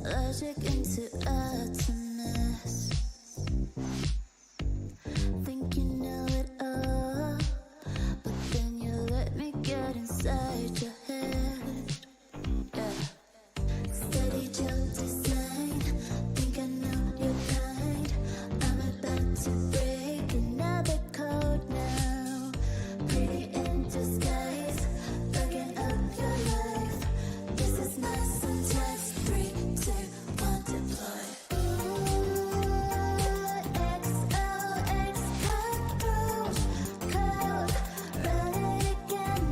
logic into atoms. Think you know it all, but then you let me get inside your head. Yeah. Steady jump design, think I know your kind. I'm about to break another code now. Pretty in disguise, fucking up your life. This is my syntax. 3, 2, 1, deploy. XOX cockroach code, run it again,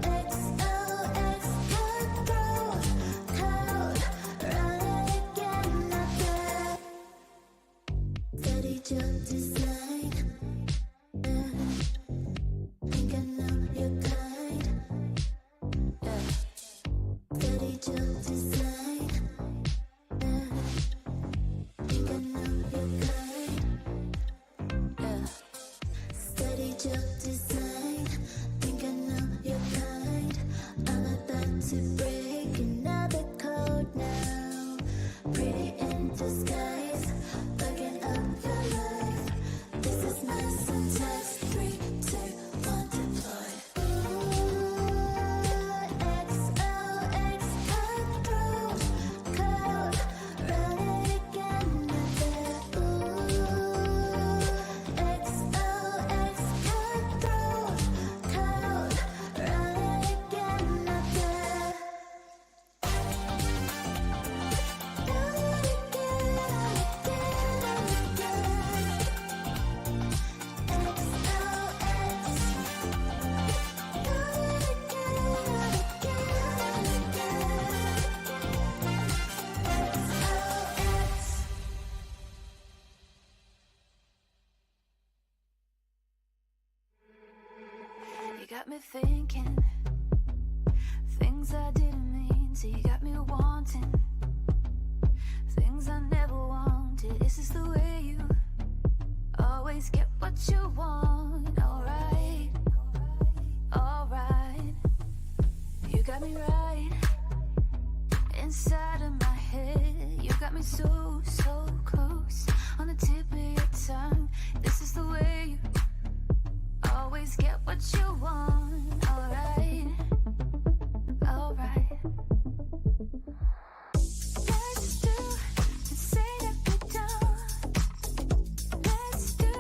XOX cockroach code, run it again, steady jump design. Think I know your kind. Yeah. Steady jump design. Think I know your kind. Yeah. Steady jump design. Think I know your kind. I'm about to break another code now. Pretty in disguise, fucking up your life. This is my syntax. 3, 2, 1, deploy. XOX cockroach code, run it again, XOX cockroach code, run it again, You got me thinking things I didn't mean to. You got me wanting things I never wanted. Is this the way you always get what you want? Alright, alright. You got me right inside of my head. You got me so, so close on the tip of your tongue. This is the way you always get what you want. Alright, alright. Let's do and say that we don't. Let's do,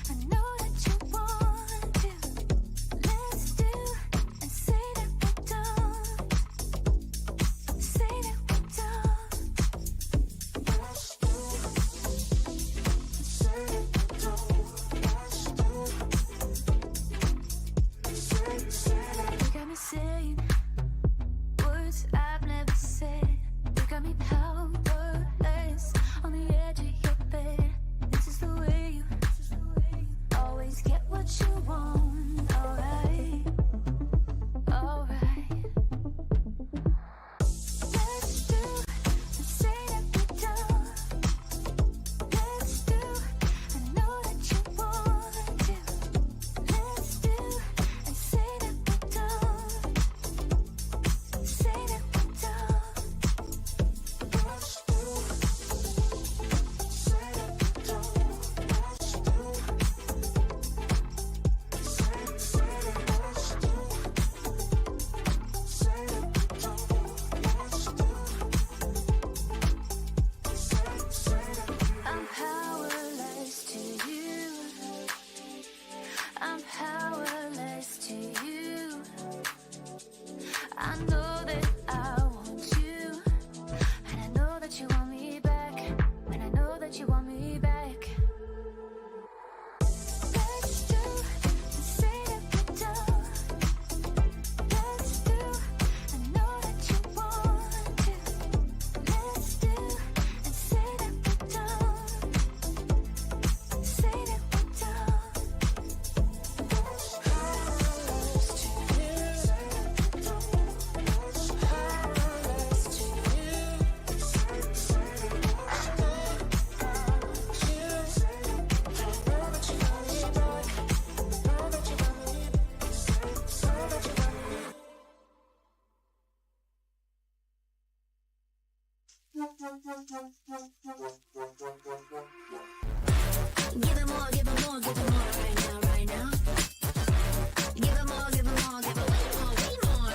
I know that you want to. Let's do and say that we don't. Say that we don't. Let's do and say that we don't. Let's do. You got me saying words I've never said. You got me powerless on the edge of your bed. This is the way you always get what you want. Alright, alright. Let's do and say that we don't. Let's do, I know that you want to. Let's do and say that we don't. Say that we don't. Let's do, say that we don't. Let's do, say that let's do, say that we don't. Let's do, say that I'm powerless to you. I'm powerless to you. I know that I want you, and I know that you want me back, and I know that you want me back. Let's do and say that we don't. Let's do, I know that you want to. Let's do and say that we don't. Say that we don't. Powerless to you. Say that we don't. Give it more, give it more, give it more right now, right now. Give it more, give it more, give it way more, way more.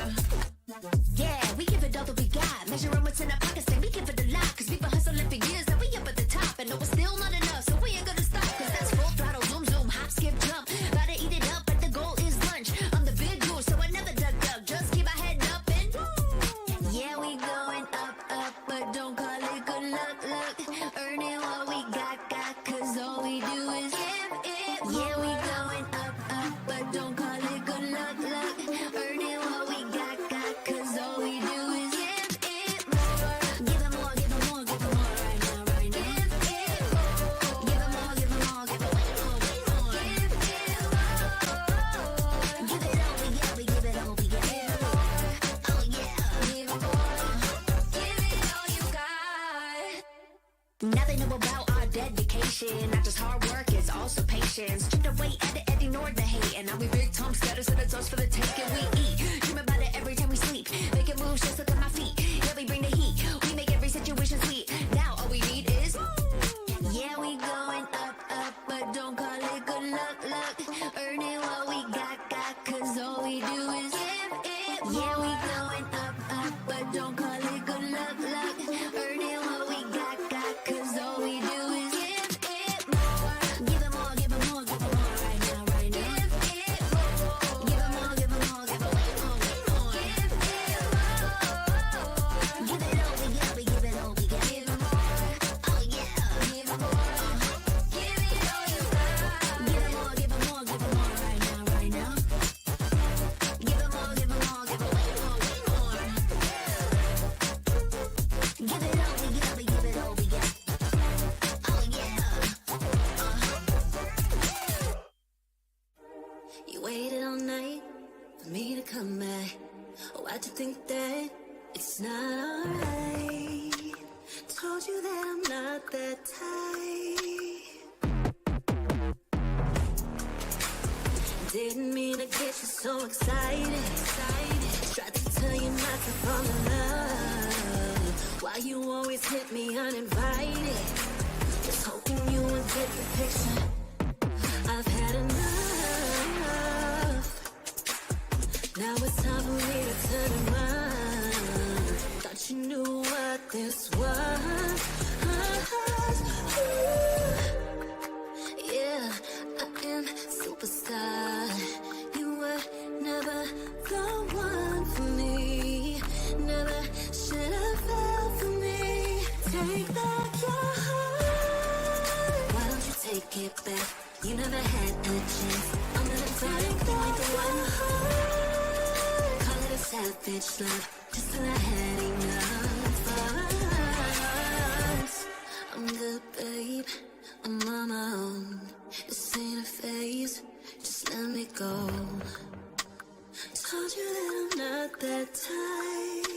Yeah, we give it all that we got. Measuring what's in our pockets, and we give it a lot. Cause we've been hustling for years, and we up at the top. And no, it's still not enough, so we ain't gonna stop. Cause that's full throttle, zoom, zoom, hop, skip, jump. Gotta eat it up, but the goal is lunch. I'm the big dude, so I never duck, duck. Just keep our head up and yeah, we going up, up. But don't call it good luck, luck. Earning what we got, cause all we do is give it more. Yeah, we going up, up. But don't call it good luck, luck. Earning what we got, cause all we do is give it more. Give it more, give it more, give it more right now, right now. Give it more, give it more, give it more, give it way more, way more. Give it all, we give it all, we give it more. Oh yeah, give it more. Give it all you got. Now they know about our dedication. Not just hard work, it's also patience. Strip away, edit, ignore the hate. And now we big tongue status and it's us for the taking. We eat, dream about it every time we sleep. Making moves, just look at my feet. Yeah, we bring the heat. We make every situation sweet. Now all we need is yeah, we going up, up. But don't call it good luck, luck. Earning what we got, cause all we do is give it more. Yeah, we going up, up. But don't call it good luck, luck. Earning what we got, cause all we do is give it more. Give it more, give it more, give it more right now, right now. Give it more, give it more, give it way more, way more. Give it all, we give it all, we give it more. Oh yeah, give it more. Give it all you got. Give it more, give it more, give it more right now, right now. Give it more, give it more, give it way more, way more. Give it all, we give it all, we give. Oh yeah. You waited all night for me to come back. Oh, why'd you think that it's not alright? Told you that I'm not that type. Didn't mean to get you so excited. Tried to tell you not to fall in love. Why you always hit me uninvited? Was hoping you would get the picture. I've had enough. Now it's time for me to turn around. Thought you knew what this was. Yeah, I am superstar. You were never the one for me. Never should have fell for me. Take back your heart. Why don't you take it back? You never had a chance. I'm gonna take back the one heart. Call it a savage love, just till I had enough of us. I'm good, babe. I'm on my own. This ain't a phase. Just let me go. Told you that I'm not that type.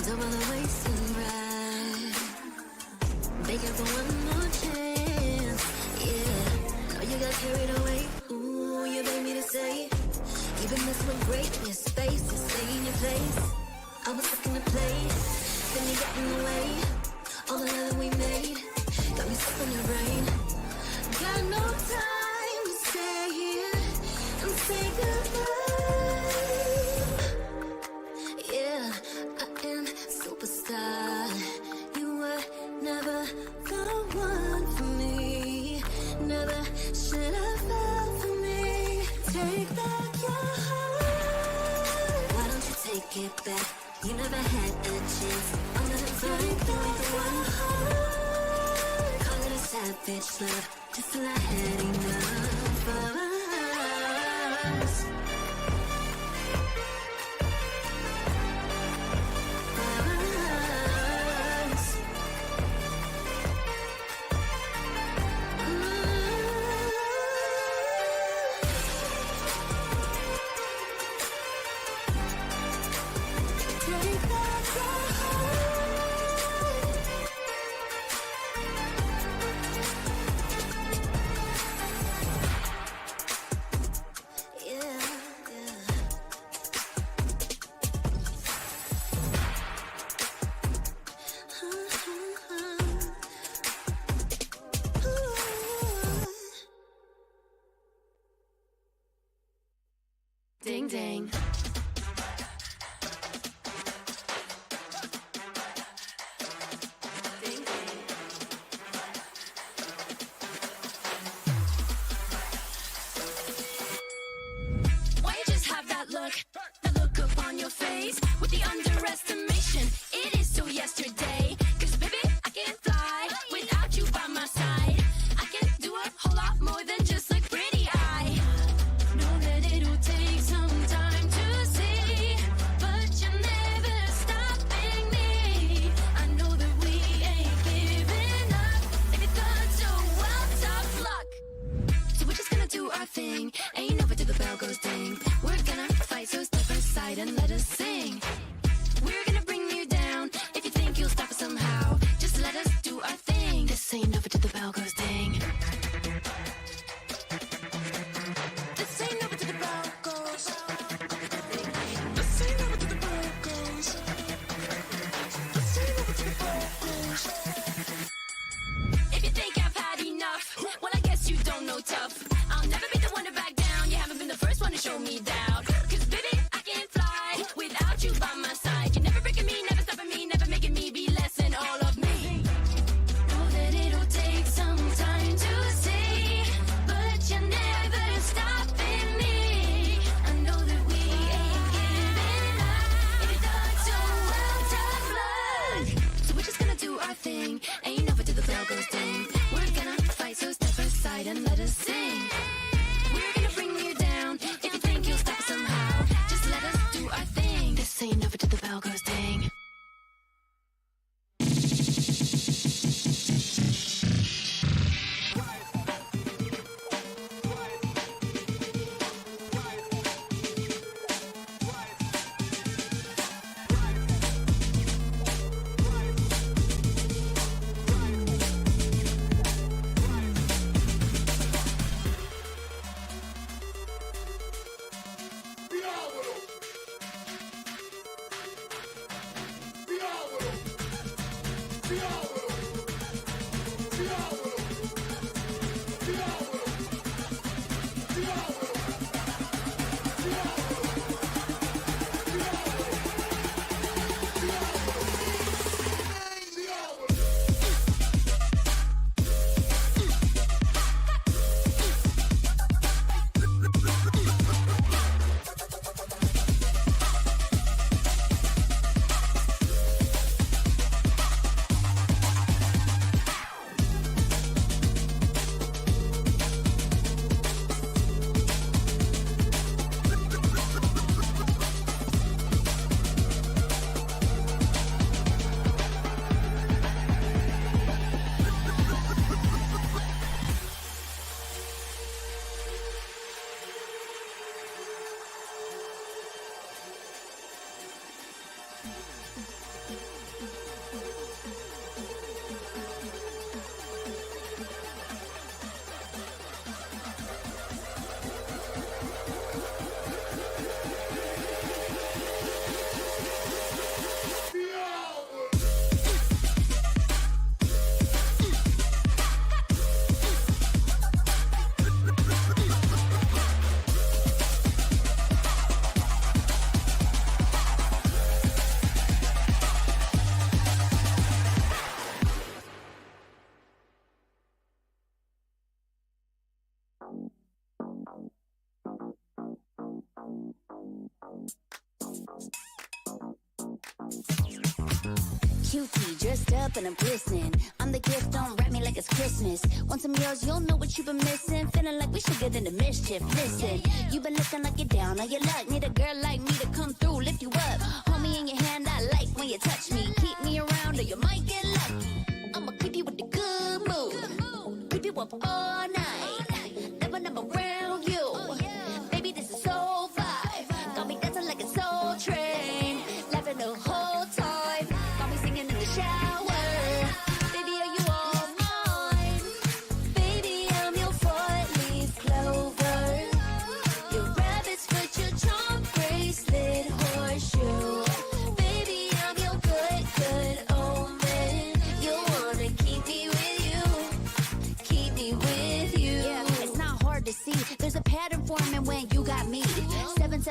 Don't bother wasting breath. Begging for one more chance. Yeah, know you got carried away. Ooh, you made me to say. Even this with greatness, space to stay in your place. I was looking to play, then you got in the way. All the love that we made got me stuck in your brain. Got no time to stay here and say goodbye. Yeah, I am superstar. You were never the one for me. Never should have fell for me. Take back your heart. Why don't you take it back? You never had a chance. I'm gonna take back the one heart. Call it a savage love, just till I had enough of us. ding. Why you just have that look upon your face with the underestimation? It is so yesterday. 'Cause baby, I can't fly without you by my side. I can do a whole lot more than just look pretty. I know that it'll take some time to see, but you're never stopping me. I know that we ain't giving up. If you thought so, well, tough luck. So we're just gonna do our thing. Ain't over till the bell goes ding. We're gonna fight, so step aside and let us sing. We're gonna bring you down. If you think you'll stop us somehow, just let us do our thing. This ain't over till the bell goes ding. This ain't over till the bell goes. This ain't over till the bell goes. This ain't over till the bell goes. If you think I've had enough, well, I guess you don't know tough. I'll never be the one to back down. You haven't been the first one to show me doubt. 'Cause baby, I can't fly without you by my side. You're never breaking me, never stopping me, never making me be less than all of me. Know that it'll take some time to see, but you're never stopping me. I know that we ain't giving up. If you thought so, well, tough luck. So we're just gonna do our thing. Ain't over till the bell goes ding. We're gonna fight, so step aside and let us sing. We're gonna bring you down. If you think you'll stop somehow, just let us do our thing. This ain't over till the bell goes ding. Cutie, dressed up and I'm glistening. I'm the gift, don't wrap me like it's Christmas. Want some yours, you'll know what you've been missing. Feeling like we should get into mischief. Listen, you've been looking like you're down on your luck. Need a girl like me to come through, lift you up. Hold me in your hand, I like when you touch me. Keep me around or you might get lucky. I'ma keep you with the good mood. Keep you up all night. Never, never around you. Baby, this is so vibe. Got me dancing like a soul train. Laughing the whole time. Got me singing in the shower. Baby, are you all mine? Baby, I'm your four-leaf clover. Your rabbit's foot, your charm bracelet.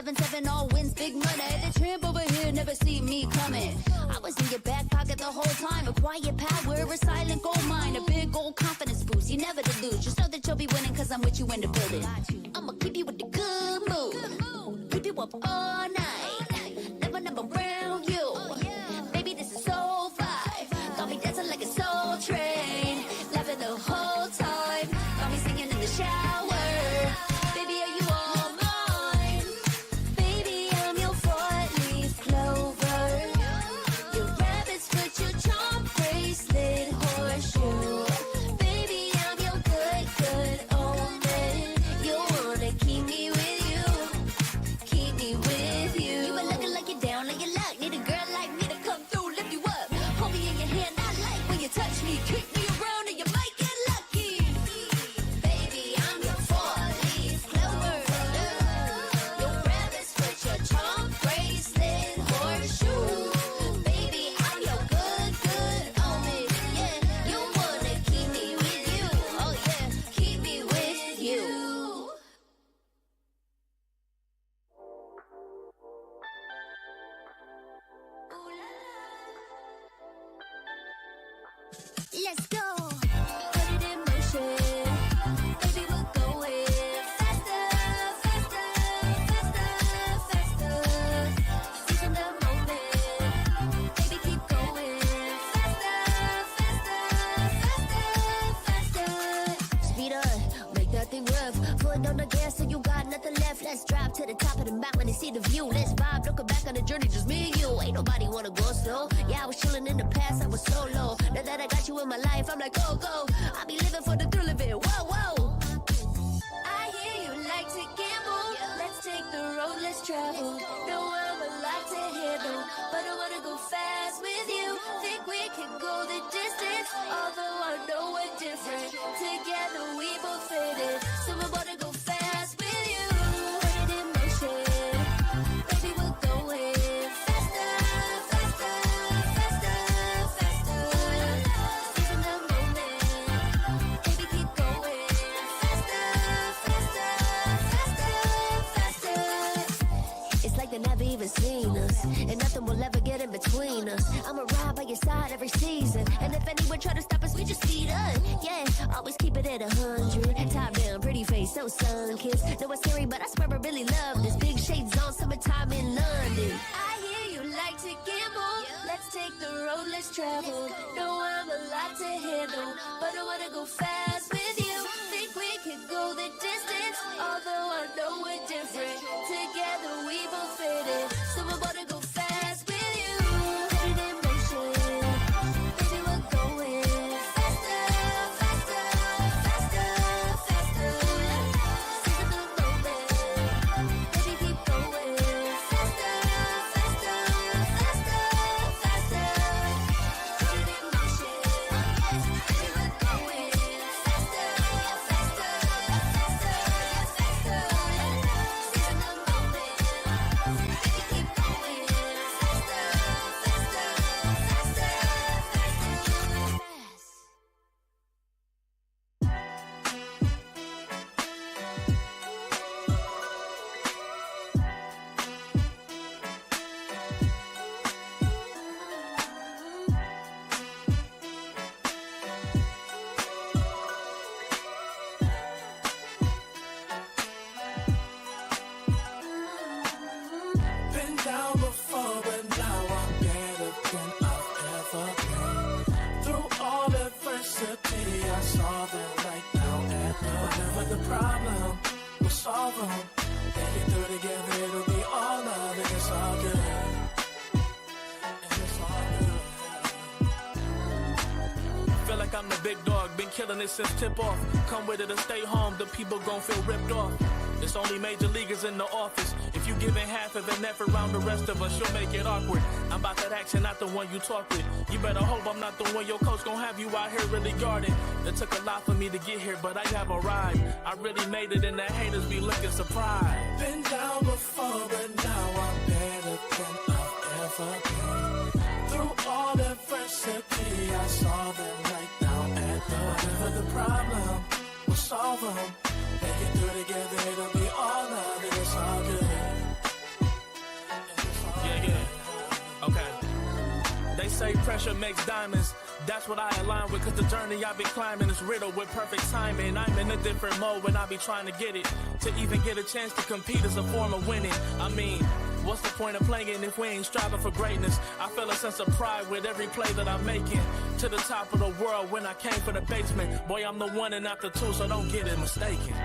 7-7 all wins, big money. The tramp over here never see me coming. I was in your back pocket the whole time. A quiet power, a silent gold mine, a big old confidence boost. You never delude. Just know that you'll be winning, cause I'm with you in the building. I'ma keep you with the good mood. Keep you up all night. Never, never around you. Baby, this is so vibe. Got me dancing like a soul train. Laughing the whole time. Got me singing in the shower. Baby, are you all mine? Baby, I'm your four-leaf clover. Your rabbit's foot, your charm bracelet, horseshoe. Baby, I'm your good, good omen. You wanna keep me with you. Keep me with you. You been looking like you're down on your luck. Need a girl like me to come through, lift you up. Hold me in your hand, I like when you touch me. Kick me around and you might get lucky. Baby, I'm your four-leaf clover. Your rabbit's foot, your charm bracelet, horseshoe. Baby, I'm your good, good omen. Yeah, you wanna keep me with you. Oh yeah, keep me with you. Let's go. Put it in motion. Baby, we're going faster, faster, faster, faster. Seize in the moment. Baby, keep going faster, faster, faster, faster. Speed up, make that thing rough. Foot on the gas so you got nothing left. Let's drive to the top of the mountain and see the view. Let's vibe, looking back on the journey, just me and you. Ain't nobody wanna go slow. Yeah, I was chilling in the past, I was solo. Now that I got you in my life, I'm like, go, go. I be living for the thrill of it, whoa, whoa. I hear you like to gamble. Let's take the road, let's travel. No, I'm a lot to handle, but I wanna go fast with you. Think we can go the distance, although I know we're different. Together we both fit it, so I wanna go fast with you. Put it in motion. Baby, we're going faster, faster, faster, faster. Seize in the moment. Baby, keep going faster, faster, faster, faster. It's like they never even seen us, and nothing will ever get in between us. I'ma ride by your side every season, and if anyone try to stop us, we just speed up. Yeah, always keep it at 100. Top down, pretty face, so sun-kissed. Know it's scary, but I swear I really love this. Big shades on, summertime in London. I hear you like to gamble. Let's take the road, let's travel. No, I'm a lot to handle, but I wanna go fast with you. Think we can go the distance, although I know we're different. Together we both fit it, so I wanna go fast with you. Put it in motion. Baby, we're going faster, faster, faster, faster. Seize in the moment. Baby, keep going faster, faster, faster, faster. Put it in motion. Baby, we're going faster, faster, faster, faster. Seize in the moment. Baby, keep going faster, faster, faster, faster. Been down before, but now I'm better than I've ever been. Through all adversity, I saw the light now and whatever the problem, we'll solve them. Make it through together, it'll be all love, and it's all good. And it's all good. Feel like I'm the big dog, been killing it since tip-off. Come with it or stay home, the people gon' feel ripped off. It's only major leaguers in the office. If you giving half of an effort round the rest of us, you'll make it awkward. I'm about that action, not the one you talk with. You better hope I'm not the one your coach gon' have you out here really guarding. It took a lot for me to get here, but I have arrived. I really made it and the haters be looking surprised. Been down before, but now I'm better than I've ever been. Through all adversity, I saw the light now and whatever the problem, we'll solve them. Make it through together, it'll be all love, and it's all good. say pressure makes diamonds. That's what I align with, cause the journey I be climbing is riddled with perfect timing. I'm in a different mode when I be trying to get it. To even get a chance to compete is a form of winning. I mean, what's the point of playing if we ain't striving for greatness? I feel a sense of pride with every play that I'm making. To the top of the world when I came from the basement. Boy, I'm the one and not the two, so don't get it mistaken.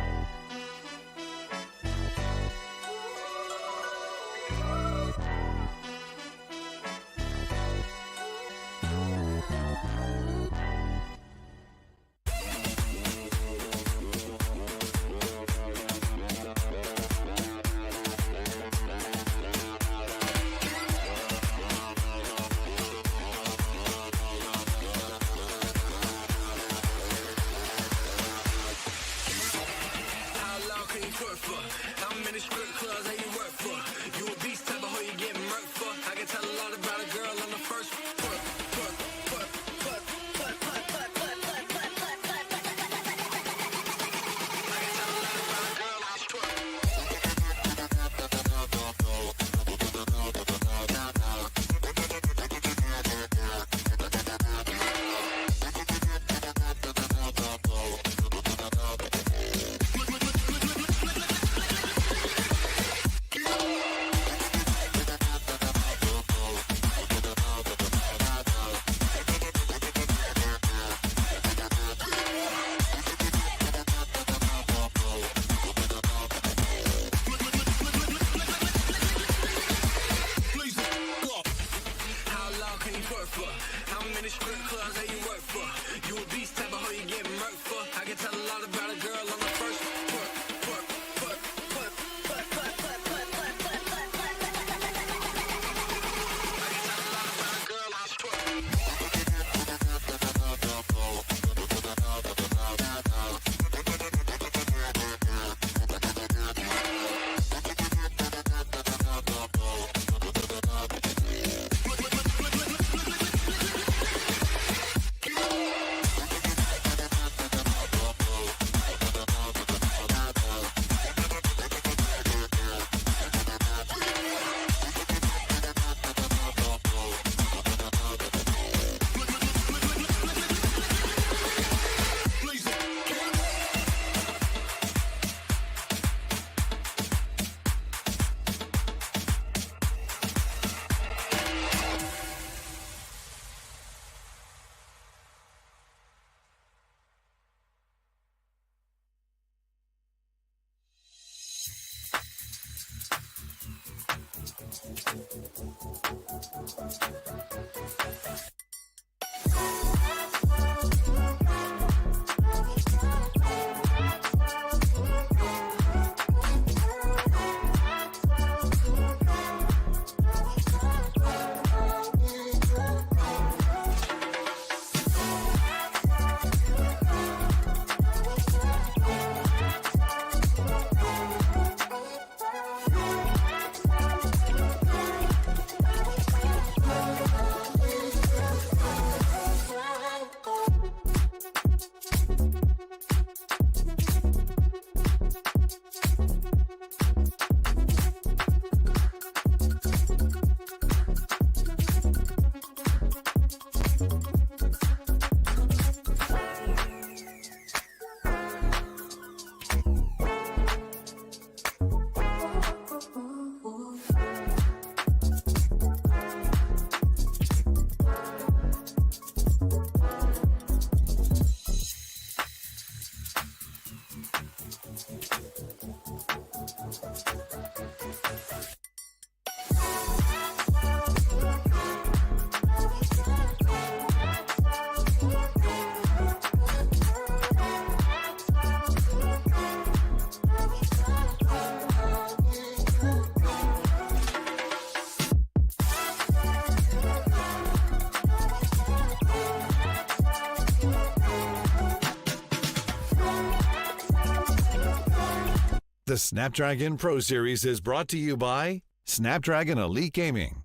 The Snapdragon Pro Series is brought to you by Snapdragon Elite Gaming,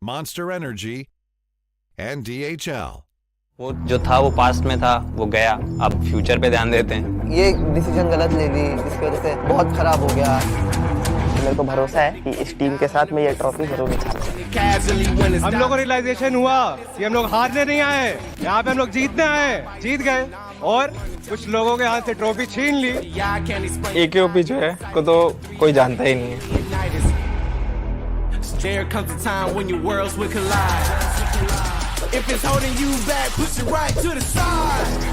Monster Energy, and DHL. वो जो था वो past में था, वो गया, अब future पे ध्यान देते हैं। ये डिसीजन गलत ले ली, जिसकी वजह से बहुत खराब हो गया। मेरे को भरोसा है कि इस टीम के साथ मैं ये ट्रॉफी जरूर उठा लूंगा। हम लोग को रियलाइजेशन हुआ कि हम लोग हारने नहीं आए, यहाँ पे हम लोग जीतने आए, जीत गए और कुछ लोगों के हाथ से ट्रॉफी छीन ली। AKOP जो है को तो कोई जानता ही नहीं है। There comes a time when your worlds will collide. If it's holding you back, push it right to the side.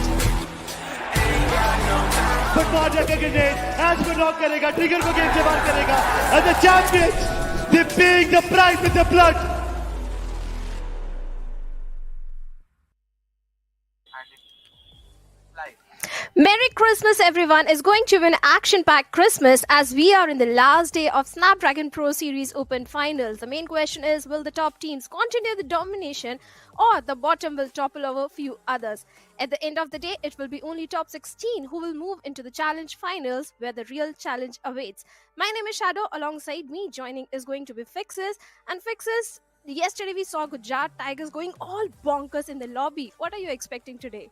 Football जगह के ने एज को नॉक करेगा, ट्रिगर को गेम से बाहर करेगा, and the champions, they paying the price with the blood. Merry Christmas, everyone. Is going to be an action-packed Christmas as we are in the last day of Snapdragon Pro Series Open Finals. The main question is, will the top teams continue the domination or the bottom will topple over a few others? At the end of the day, it will be only top 16 who will move into the challenge finals where the real challenge awaits. My name is Shadow. Alongside me joining is going to be Fixes. And Fixes, yesterday we saw Gujarat Tigers going all bonkers in the lobby. What are you expecting today?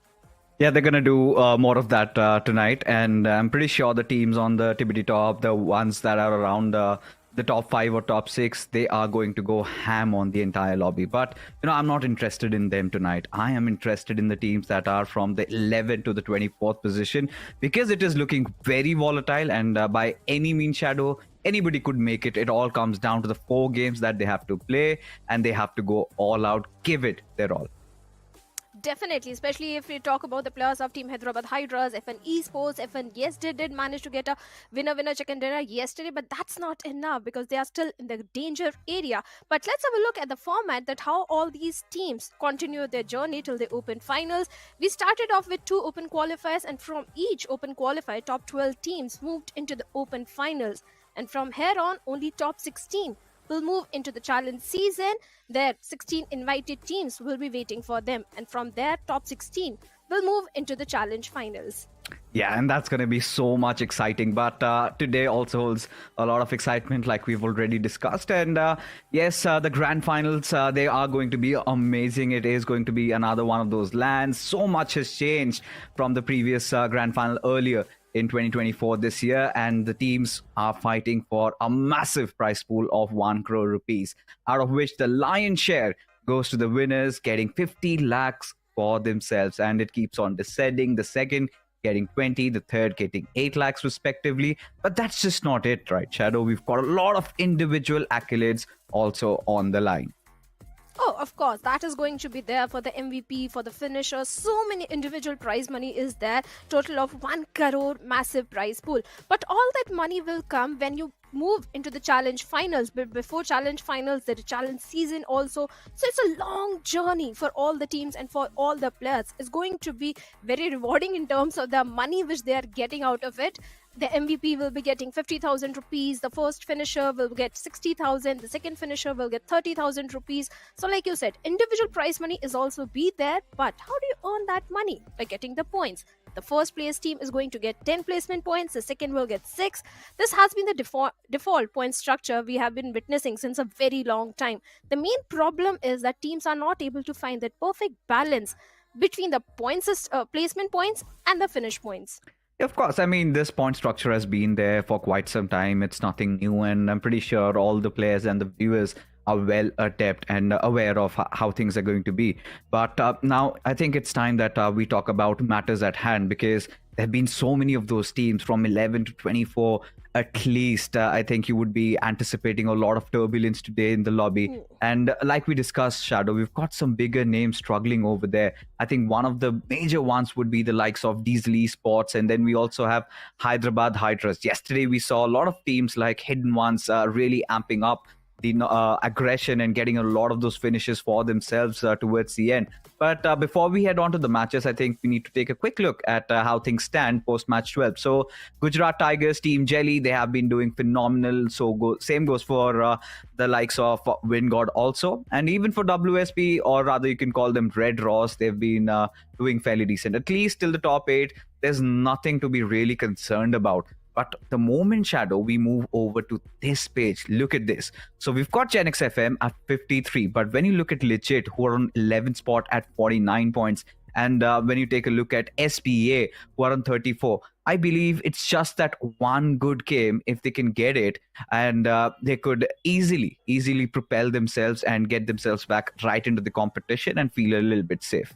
Yeah, they're going to do more of that tonight. And I'm pretty sure the teams on the TBT top, the ones that are around the top 5 or top 6, they are going to go ham on the entire lobby. But, I'm not interested in them tonight. I am interested in the teams that are from the 11th to the 24th position because it is looking very volatile. And by any means, Shadow, anybody could make it. It all comes down to the 4 games that they have to play and they have to go all out, give it their all. Definitely, especially if we talk about the players of Team Hyderabad Hydras, FN Esports. FN, yes, they did manage to get a winner chicken dinner yesterday, but that's not enough because they are still in the danger area. But let's have a look at the format, that how all these teams continue their journey till the Open Finals. We started off with 2 Open qualifiers, and from each Open qualifier, top 12 teams moved into the Open Finals. And from here on, only top 16 will move into the challenge season. There, 16 invited teams will be waiting for them. And from there, top 16 will move into the challenge finals. Yeah, and that's going to be so much exciting. But today also holds a lot of excitement like we've already discussed. And yes, the grand finals, they are going to be amazing. It is going to be another one of those lands. So much has changed from the previous grand final earlier in 2024 this year, and the teams are fighting for a massive prize pool of 1 crore rupees, out of which the lion's share goes to the winners, getting 50 lakhs for themselves, and it keeps on descending. The second getting 20, the third getting 8 lakhs respectively. But that's just not it, right, Shadow? We've got a lot of individual accolades also on the line. Oh, of course, that is going to be there for the MVP, for the finisher. So many individual prize money is there. Total of 1 crore, massive prize pool. But all that money will come when you move into the challenge finals. But before challenge finals, there is challenge season also. So it's a long journey for all the teams and for all the players. It's going to be very rewarding in terms of the money which they are getting out of it. The MVP will be getting 50,000 rupees. The first finisher will get 60,000. The second finisher will get 30,000 rupees. So like you said, individual prize money is also be there. But how do you earn that money? By getting the points. The first place team is going to get 10 placement points. The second will get 6. This has been the default point structure we have been witnessing since a very long time. The main problem is that teams are not able to find that perfect balance between the points, placement points and the finish points. Of course, I mean, this point structure has been there for quite some time. It's nothing new, and I'm pretty sure all the players and the viewers are well adept and aware of how things are going to be. But now I think it's time that we talk about matters at hand, because there have been so many of those teams from 11 to 24. At least I think you would be anticipating a lot of turbulence today in the lobby. And like we discussed, Shadow, we've got some bigger names struggling over there. I think one of the major ones would be the likes of IST Sports, and then we also have Hyderabad Hydras. Yesterday we saw a lot of teams like Hidden Ones really amping up the aggression and getting a lot of those finishes for themselves towards the end. But before we head on to the matches, I think we need to take a quick look at how things stand post-match 12. So Gujarat Tigers, Team Jelly, they have been doing phenomenal. So same goes for the likes of Wingod also. And even for WSP, or rather you can call them RedxRoss, they've been doing fairly decent. At least till the top 8, there's nothing to be really concerned about. But the moment, Shadow, we move over to this page, look at this. So we've got GENxFM at 53, but when you look at Legit, who are on 11th spot at 49 points, and when you take a look at SPA, who are on 34, I believe it's just that one good game, if they can get it, and they could easily propel themselves and get themselves back right into the competition and feel a little bit safe.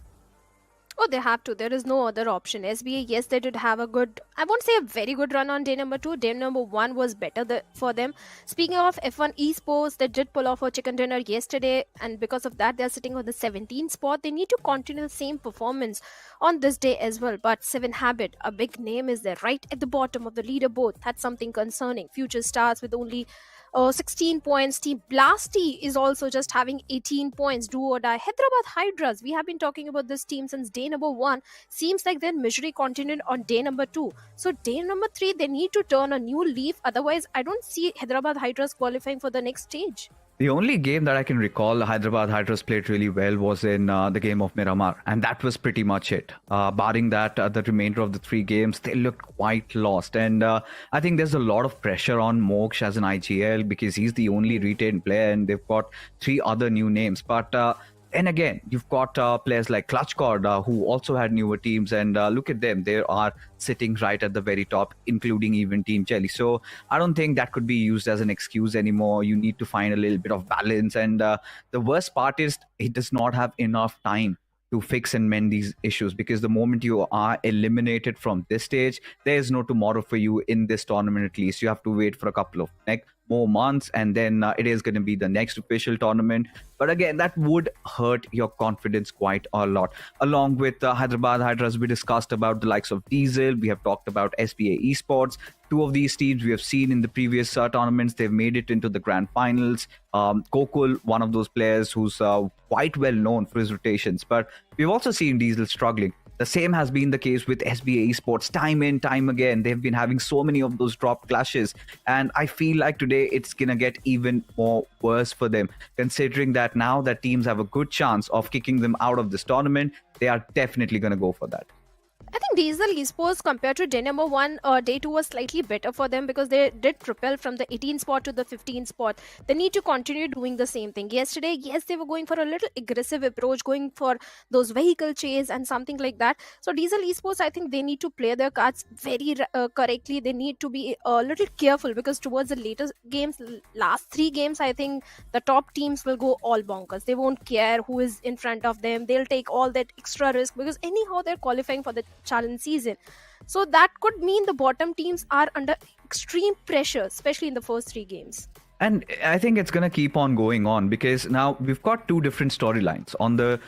Oh, they have to. There is no other option. SBA, yes, they did have a good, I won't say a very good run on day number 2. Day number 1 was better for them. Speaking of F1 esports, they did pull off a chicken dinner yesterday, and because of that, they're sitting on the 17th spot. They need to continue the same performance on this day as well. But 7 Habit, a big name, is there right at the bottom of the leaderboard. That's something concerning. Future Stars with only 16 points. Team Blasty is also just having 18 points. Do or die. Hyderabad Hydras, we have been talking about this team since day number 1. Seems like their misery continued on day number 2. So day number 3, they need to turn a new leaf. Otherwise, I don't see Hyderabad Hydras qualifying for the next stage. The only game that I can recall Hyderabad Hydras played really well was in the game of Miramar, and that was pretty much it. Barring that, the remainder of the 3 games, they looked quite lost. And I think there's a lot of pressure on Moksha as an IGL because he's the only retained player, and they've got 3 other new names. But and again, you've got players like Clutchcord who also had newer teams, and look at them. They are sitting right at the very top, including even Team Jelly. So I don't think that could be used as an excuse anymore. You need to find a little bit of balance. And the worst part is it does not have enough time to fix and mend these issues, because the moment you are eliminated from this stage, there is no tomorrow for you in this tournament. At least you have to wait for a couple of more months, and then it is going to be the next official tournament. But again, that would hurt your confidence quite a lot. Along with Hyderabad Hydras, we discussed about the likes of Diesel. We have talked about SBA Esports. 2 of these teams we have seen in the previous tournaments. They've made it into the grand finals. Kokul, one of those players who's quite well known for his rotations. But we've also seen Diesel struggling. The same has been the case with SBA Esports time in, time again. They've been having so many of those drop clashes. And I feel like today it's going to get even more worse for them, considering that now that teams have a good chance of kicking them out of this tournament, they are definitely going to go for that. I think Diesel Esports compared to day number 1, day 2 was slightly better for them because they did propel from the 18th spot to the 15th spot. They need to continue doing the same thing. Yesterday, yes, they were going for a little aggressive approach, going for those vehicle chase and something like that. So Diesel Esports, I think they need to play their cards very correctly. They need to be a little careful because towards the later games, last 3 games, I think the top teams will go all bonkers. They won't care who is in front of them. They'll take all that extra risk because anyhow they're qualifying for the challenge season. So that could mean the bottom teams are under extreme pressure, especially in the first 3 games. And I think it's going to keep on going on because now we've got 2 different storylines. On the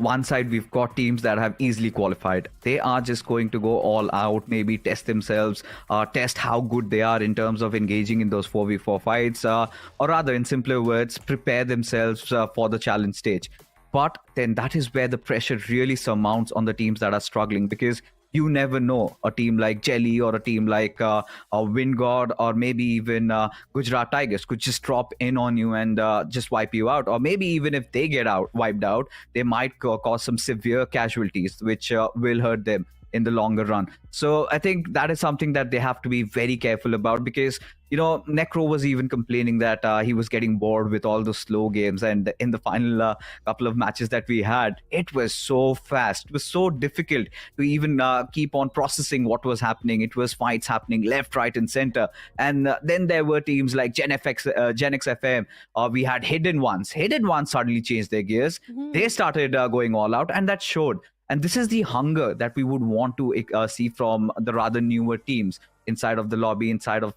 one side, we've got teams that have easily qualified. They are just going to go all out, maybe test themselves, test how good they are in terms of engaging in those 4v4 fights, or rather, in simpler words, prepare themselves for the challenge stage. But then that is where the pressure really surmounts on the teams that are struggling, because you never know. A team like Jelly or a team like Wingod or maybe even Gujarat Tigers could just drop in on you and just wipe you out. Or maybe even if they get wiped out, they might cause some severe casualties, which will hurt them in the longer run. So I think that is something that they have to be very careful about, because Necro was even complaining that he was getting bored with all those slow games, and in the final couple of matches that we had, it was so fast. It was so difficult to even keep on processing what was happening. It was fights happening left, right and center. And then there were teams like GENxFM. We had Hidden Ones. Hidden Ones suddenly changed their gears. They started going all out, and that showed. And this is the hunger that we would want to see from the rather newer teams inside of the lobby, inside of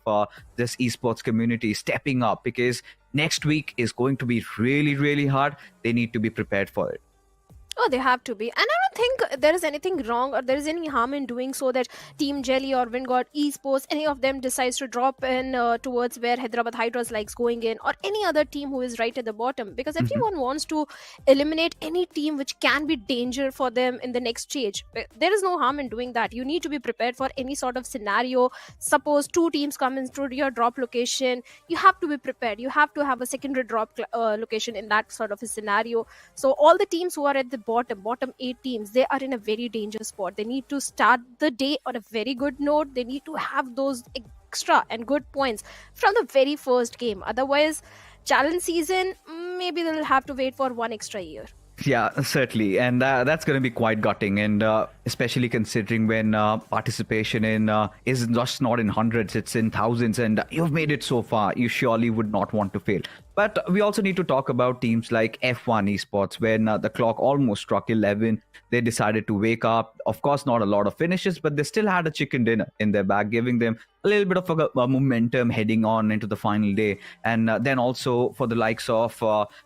this esports community, stepping up, because next week is going to be really, really hard. They need to be prepared for it. Oh, they have to be. And I don't think there is anything wrong or there is any harm in doing so that Team Jelly or Wingod Esports, any of them decides to drop in towards where Hyderabad Hydras likes going in, or any other team who is right at the bottom, because everyone wants to eliminate any team which can be danger for them in the next stage. There is no harm in doing that. You need to be prepared for any sort of scenario. Suppose 2 teams come into your drop location, you have to be prepared. You have to have a secondary drop location in that sort of a scenario. So all the teams who are at the bottom 8 teams, they are in a very dangerous spot. They need to start the day on a very good note. They need to have those extra and good points from the very first game. Otherwise, challenge season, maybe they'll have to wait for 1 extra year. Yeah, certainly. And that's going to be quite gutting. And especially considering when participation in is just not in hundreds, it's in thousands, and you've made it so far. You surely would not want to fail. But we also need to talk about teams like F1 Esports. When the clock almost struck 11, they decided to wake up. Of course, not a lot of finishes, but they still had a chicken dinner in their bag, giving them a little bit of a momentum heading on into the final day. And then also for the likes of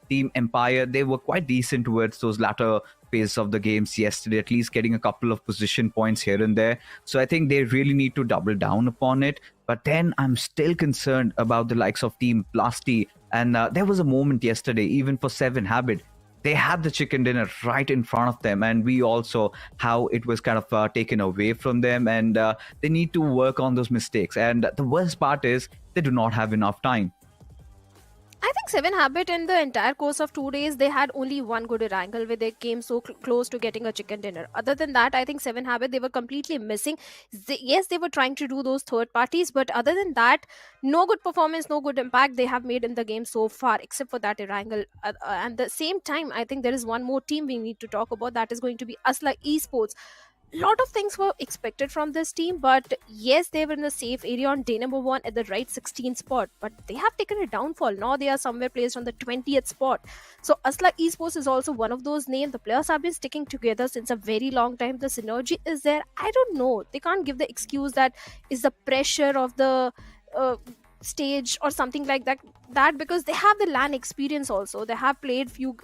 Team Empire, they were quite decent towards those latter phase of the games yesterday, at least getting a couple of position points here and there. So I think they really need to double down upon it. But then I'm still concerned about the likes of Team Plasti. And there was a moment yesterday, even for 7 Habit, they had the chicken dinner right in front of them, and we also how it was kind of taken away from them, and they need to work on those mistakes. And the worst part is they do not have enough time. I think 7 Habit in the entire course of 2 days, they had only one good Erangel where they came so close to getting a chicken dinner. Other than that, I think 7 Habit, they were completely missing. Yes, they were trying to do those third parties, but other than that, no good performance, no good impact they have made in the game so far, except for that Erangel. And the same time, I think there is one more team we need to talk about. That is going to be Asla Esports. Lot of things were expected from this team, but yes, they were in the safe area on day number 1 at the right 16th spot, but they have taken a downfall. Now they are somewhere placed on the 20th spot. So Asla Esports is also one of those names. The players have been sticking together since a very long time. The synergy is there. I don't know, they can't give the excuse that is the pressure of the stage or something like that because they have the LAN experience also. They have played few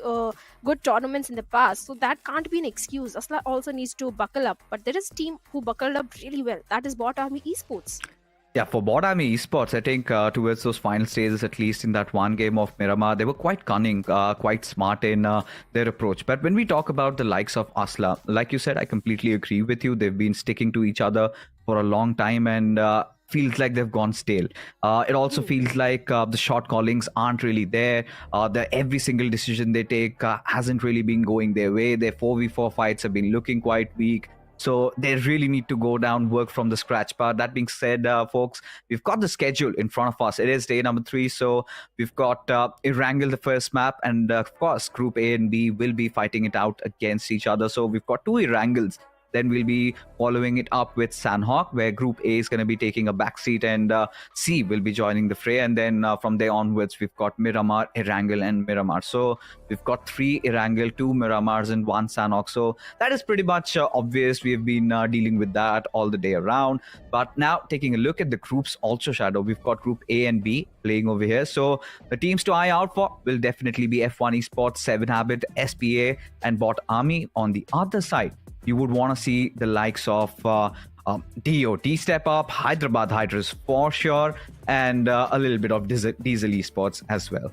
good tournaments in the past, so that can't be an excuse. Asla also needs to buckle up, but there is a team who buckled up really well. That is BotArmyEsports. Yeah, for BotArmyEsports, I think towards those final stages, at least in that one game of Miramar, they were quite cunning, quite smart in their approach. But when we talk about the likes of Asla, like you said, I completely agree with you. They've been sticking to each other for a long time, and feels like they've gone stale. It also feels like the shot callings aren't really there. Every single decision they take hasn't really been going their way. Their 4v4 fights have been looking quite weak. So they really need to go down, work from the scratch. But that being said, folks, we've got the schedule in front of us. It is day number 3. So we've got Erangel, the first map. And of course, Group A and B will be fighting it out against each other. So we've got 2 Erangels. Then we'll be following it up with Sanhok, where Group A is going to be taking a backseat, and C will be joining the fray. And then from there onwards, we've got Miramar, Erangel, and Miramar. So we've got 3 Erangel, 2 Miramars, and 1 Sanhok. So that is pretty much obvious. We've been dealing with that all the day around. But now taking a look at the groups also, Shadow, we've got Group A and B playing over here. So the teams to eye out for will definitely be F1 Esports, 7 Habit, SPA, and Bot Army. On the other side, you would want to see the likes of DOT step up, Hyderabad Hydras for sure, and a little bit of Diesel Esports as well.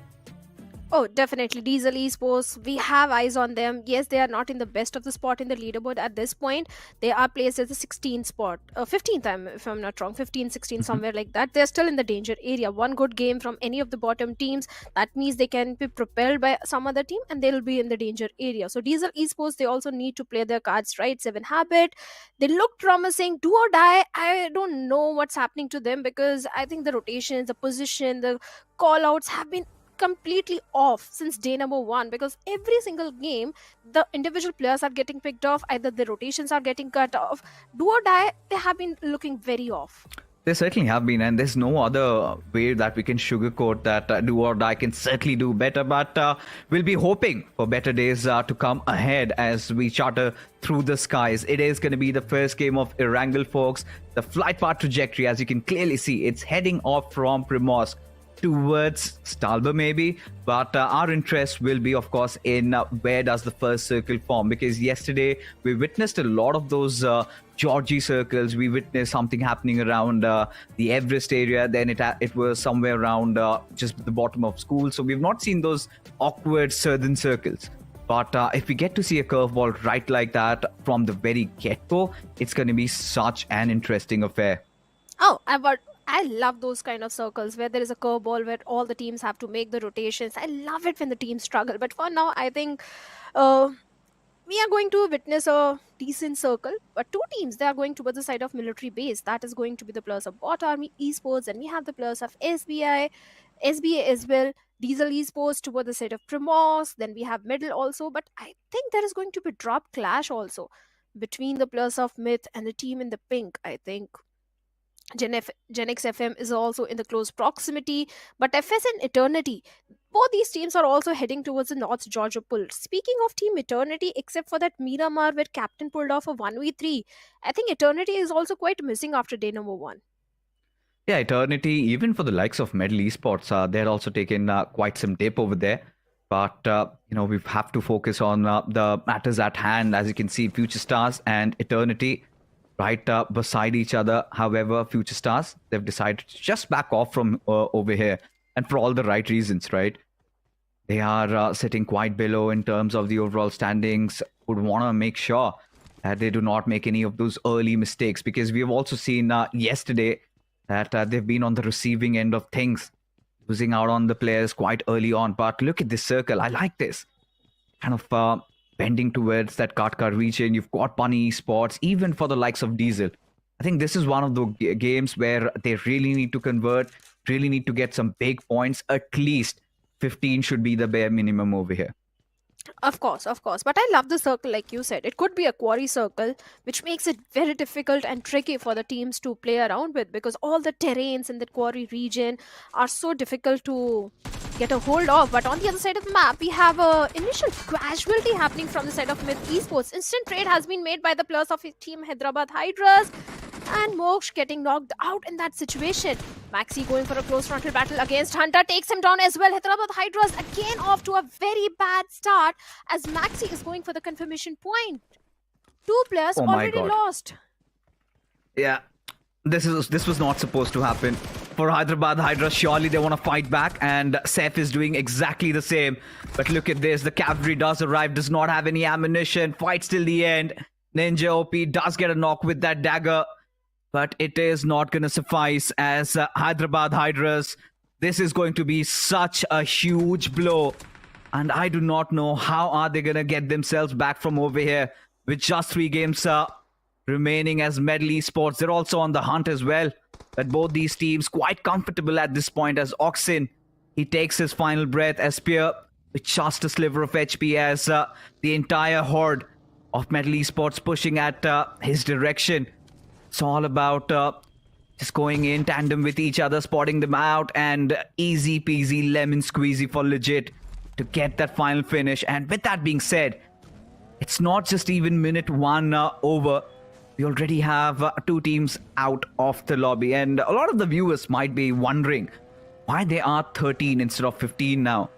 Oh, definitely. Diesel Esports, we have eyes on them. Yes, they are not in the best of the spot in the leaderboard at this point. They are placed at the 16th spot. 15th, if I'm not wrong. 15, 16, somewhere like that. They're still in the danger area. One good game from any of the bottom teams, that means they can be propelled by some other team and they'll be in the danger area. So Diesel Esports, they also need to play their cards right. 7 Habit, they look promising. Do or die, I don't know what's happening to them, because I think the rotations, the position, the call-outs have been completely off since day number 1, because every single game the individual players are getting picked off, either the rotations are getting cut off. Do or die, they have been looking very off. They certainly have been, and there's no other way that we can sugarcoat that. Do or die can certainly do better, but we'll be hoping for better days to come ahead as we charter through the skies. It is going to be the first game of Erangel, folks. The flight path trajectory, as you can clearly see, it's heading off from Primorsk towards Stalber maybe, but our interest will be, of course, in where does the first circle form, because yesterday we witnessed a lot of those Georgie circles. We witnessed something happening around the Everest area, then it was somewhere around just the bottom of school. So we've not seen those awkward southern circles. But if we get to see a curveball right like that from the very get-go, it's going to be such an interesting affair. Oh, I love those kind of circles where there is a curveball where all the teams have to make the rotations. I love it when the teams struggle. But for now, I think we are going to witness a decent circle. But 2 teams, they are going towards the side of military base. That is going to be the players of Bot Army Esports, and we have the players of SBA as well. Diesel Esports toward the side of Primorsk. Then we have middle also. But I think there is going to be drop clash also. between the players of Myth and the team in the pink. I think GenxFM is also in the close proximity, but FS and Eternity, both these teams are also heading towards the North Georgia pull. Speaking of Team Eternity, except for that Miramar where Captain pulled off a 1v3, I think Eternity is also quite missing after day number 1. Yeah, Eternity, even for the likes of Medal Esports, they're also taken quite some dip over there. But, we have to focus on the matters at hand. As you can see, Future Stars and Eternity right beside each other. However, Future Stars, they've decided to just back off from over here. And for all the right reasons, right? They are sitting quite below in terms of the overall standings. Would want to make sure that they do not make any of those early mistakes. Because we have also seen yesterday that they've been on the receiving end of things, losing out on the players quite early on. But look at this circle. I like this. Kind of bending towards that Katka region. You've got Bunny Esports, even for the likes of Diesel. I think this is one of the games where they really need to convert, really need to get some big points. At least 15 should be the bare minimum over here. Of course. But I love the circle, like you said. It could be a quarry circle, which makes it very difficult and tricky for the teams to play around with, because all the terrains in the quarry region are so difficult to get a hold of. But on the other side of the map, we have a initial casualty happening from the side of Myth Esports. Instant trade has been made by the players of Team Hyderabad Hydras, and Moksh getting knocked out in that situation. Maxi going for a close frontal battle against Hunter, takes him down as well. Hyderabad Hydras again off to a very bad start as Maxi is going for the confirmation point. 2 players already lost. Yeah, this was not supposed to happen. For Hyderabad Hydras, surely they want to fight back, and Seth is doing exactly the same. But look at this, the cavalry does arrive, does not have any ammunition, fights till the end. Ninja OP does get a knock with that dagger, but it is not going to suffice as Hyderabad Hydras. This is going to be such a huge blow, and I do not know how are they going to get themselves back from over here with just 3 games remaining as Medal Esports. They're also on the hunt as well, but both these teams quite comfortable at this point as Oxen, he takes his final breath as Spear with just a sliver of HP as the entire horde of Medal Esports pushing at his direction. It's all about just going in tandem with each other, spotting them out, and easy peasy lemon squeezy for legit to get that final finish. And with that being said, it's not just even minute 1 over. We already have 2 teams out of the lobby, and a lot of the viewers might be wondering why they are 13 instead of 15 now.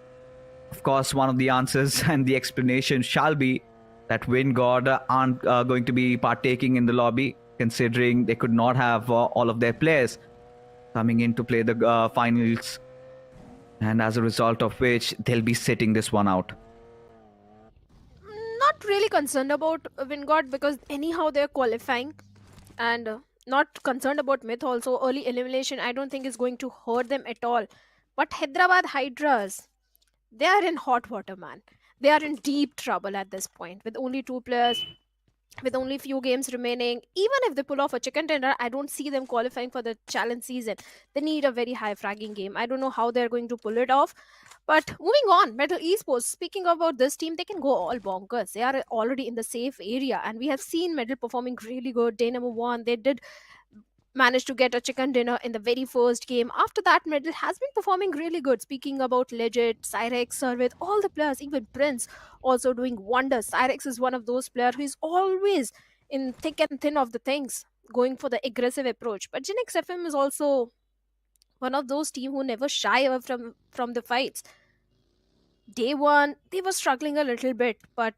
Of course, one of the answers and the explanation shall be that Wind God aren't going to be partaking in the lobby, considering they could not have all of their players coming in to play the finals, and as a result of which they'll be sitting this one out. Not really concerned about Wingod because anyhow they're qualifying, and not concerned about Myth also. Early elimination I don't think is going to hurt them at all. But Hyderabad Hydras, they are in hot water, man. They are in deep trouble at this point with only 2 players, with only few games remaining. Even if they pull off a chicken tender, I don't see them qualifying for the challenge season. They need a very high fragging game. I don't know how they're going to pull it off. But moving on, Medal Esports, speaking about this team, they can go all bonkers. They are already in the safe area, and we have seen Medal performing really good. Day number 1, they did manage to get a chicken dinner in the very first game. After that, Medal has been performing really good. Speaking about Legit, Cyrex, Servith, all the players, even Prince also doing wonders. Cyrex is one of those players who is always in thick and thin of the things, going for the aggressive approach. But GENxFM is also one of those teams who never shy away from the fights. Day 1, they were struggling a little bit, but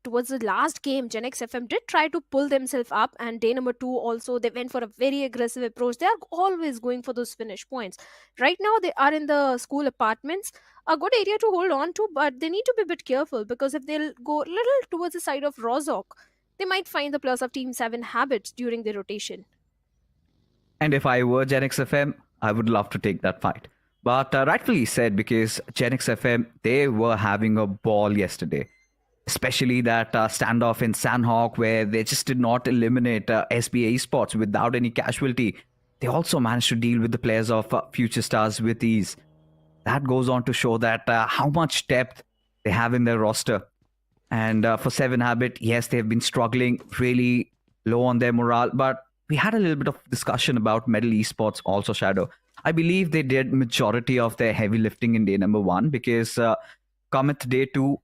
towards the last game, GENxFM did try to pull themselves up, and day number 2 also, they went for a very aggressive approach. They are always going for those finish points. Right now, they are in the school apartments, a good area to hold on to, but they need to be a bit careful, because if they'll go a little towards the side of Rozok, they might find the plus of Team 7 habits during the rotation. And if I were GENxFM, I would love to take that fight. But rightfully said, because GENxFM, they were having a ball yesterday. Especially that standoff in Sanhok where they just did not eliminate SBA Esports without any casualty. They also managed to deal with the players of Future Stars with ease. That goes on to show that how much depth they have in their roster. And for 7 Habit, yes, they've been struggling really low on their morale. But we had a little bit of discussion about Medal Esports also, Shadow. I believe they did majority of their heavy lifting in day number 1 because come at day 2,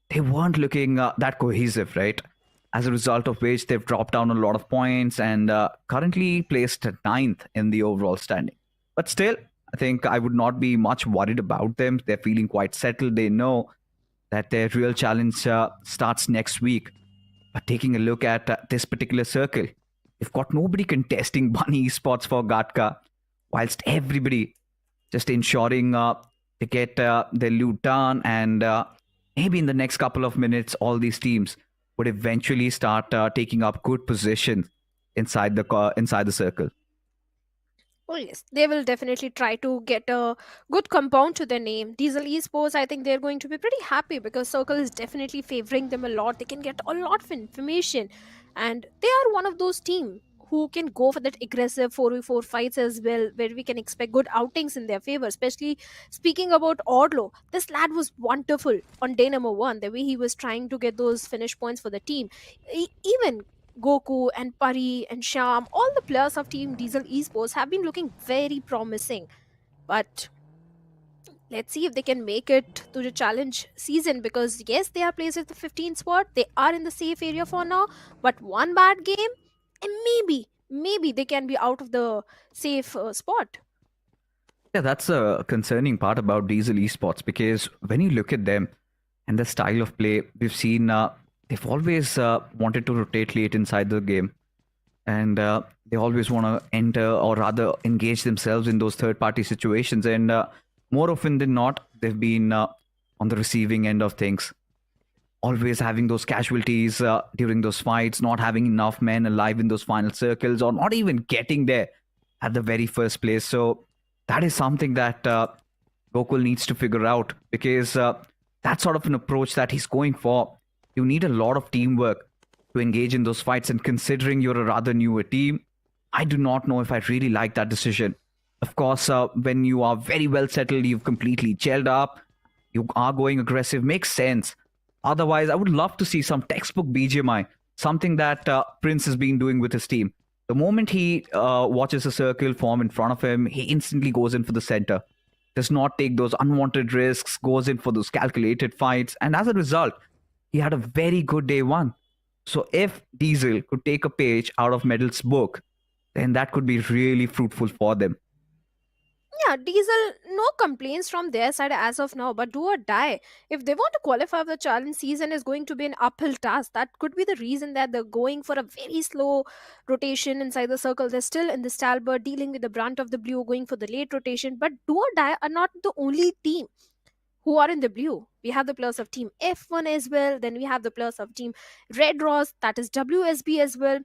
they weren't looking that cohesive, right? As a result of which they've dropped down a lot of points and currently placed 9th in the overall standing. But still, I think I would not be much worried about them. They're feeling quite settled. They know that their real challenge starts next week. But taking a look at this particular circle, they've got nobody contesting Bunny Esports for Gatka, whilst everybody just ensuring to get their loot done. And maybe in the next couple of minutes, all these teams would eventually start taking up good positions inside the circle. Oh yes, they will definitely try to get a good compound to their name. Diesel Esports, I think they're going to be pretty happy because Circle is definitely favoring them a lot. They can get a lot of information, and they are one of those teams who can go for that aggressive 4v4 fights as well, where we can expect good outings in their favor. Especially speaking about Ordlo, this lad was wonderful on day number 1. The way he was trying to get those finish points for the team, even Goku and Pari and Sham, all the players of Team Diesel Esports have been looking very promising. But let's see if they can make it to the challenge season, because yes, they are placed at the 15th spot. They are in the safe area for now, but one bad game and maybe they can be out of the safe spot. Yeah, that's a concerning part about Diesel Esports, because when you look at them and the style of play, we've seen they've always wanted to rotate late inside the game, and they always want to enter, or rather engage themselves in those third-party situations. And more often than not, they've been on the receiving end of things, always having those casualties during those fights, not having enough men alive in those final circles, or not even getting there at the very first place. So that is something that Gokul needs to figure out, because that's sort of an approach that he's going for. You need a lot of teamwork to engage in those fights, and considering you're a rather newer team, I do not know if I really like that decision. Of course, when you are very well settled, you've completely gelled up, you are going aggressive, makes sense. Otherwise, I would love to see some textbook BGMI, something that Prince has been doing with his team. The moment he watches a circle form in front of him, he instantly goes in for the center, does not take those unwanted risks, goes in for those calculated fights, and as a result, he had a very good day 1. So if Diesel could take a page out of Medal's book, then that could be really fruitful for them. Yeah, Diesel, no complaints from their side as of now, but do or die. If they want to qualify for the challenge season, is going to be an uphill task. That could be the reason that they're going for a very slow rotation inside the circle. They're still in the stalwart, dealing with the brunt of the blue, going for the late rotation. But do or die are not the only team who are in the blue. We have the players of Team F1 as well. Then we have the players of Team RedxRoss, that is WSB as well.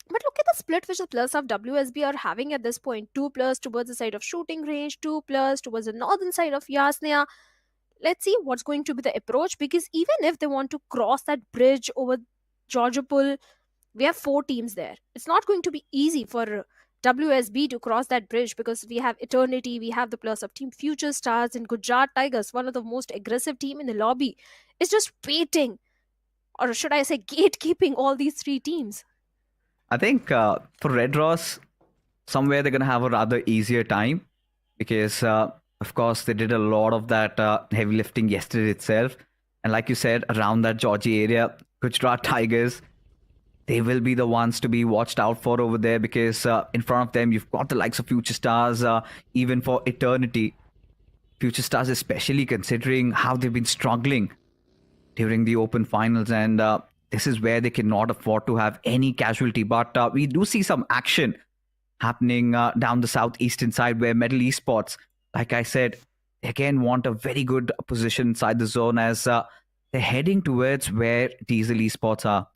But look at the split which the players of WSB are having at this point. 2 players towards the side of shooting range, 2 players towards the northern side of Yasnia. Let's see what's going to be the approach, because even if they want to cross that bridge over Georgiapol, we have 4 teams there. It's not going to be easy for WSB to cross that bridge, because we have Eternity, we have the players of Team Future Stars, and Gujarat Tigers, one of the most aggressive team in the lobby, is just waiting, or should I say gatekeeping all these 3 teams. I think for RedxRoss, somewhere they're going to have a rather easier time, because of course they did a lot of that heavy lifting yesterday itself. And like you said, around that Georgie area, Gujarat Tigers, they will be the ones to be watched out for over there, because in front of them, you've got the likes of Future Stars, even for Eternity. Future Stars, especially considering how they've been struggling during the open finals. And this is where they cannot afford to have any casualty. But we do see some action happening down the southeastern side, where Medal Esports, like I said, they again want a very good position inside the zone, as they're heading towards where Diesel Esports are.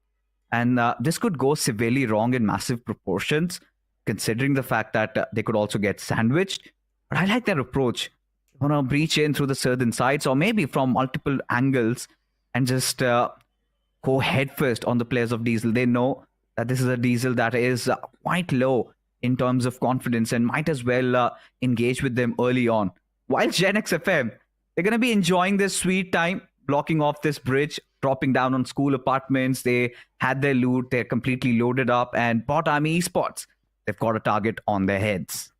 And this could go severely wrong in massive proportions, considering the fact that they could also get sandwiched. But I like their approach. You want to breach in through the southern sides, or maybe from multiple angles, and just go headfirst on the players of Diesel. They know that this is a Diesel that is quite low in terms of confidence, and might as well engage with them early on. While GENxFM, they're going to be enjoying this sweet time, blocking off this bridge, dropping down on school apartments. They had their loot. They're completely loaded up. And BotArmy Esports, they've got a target on their heads.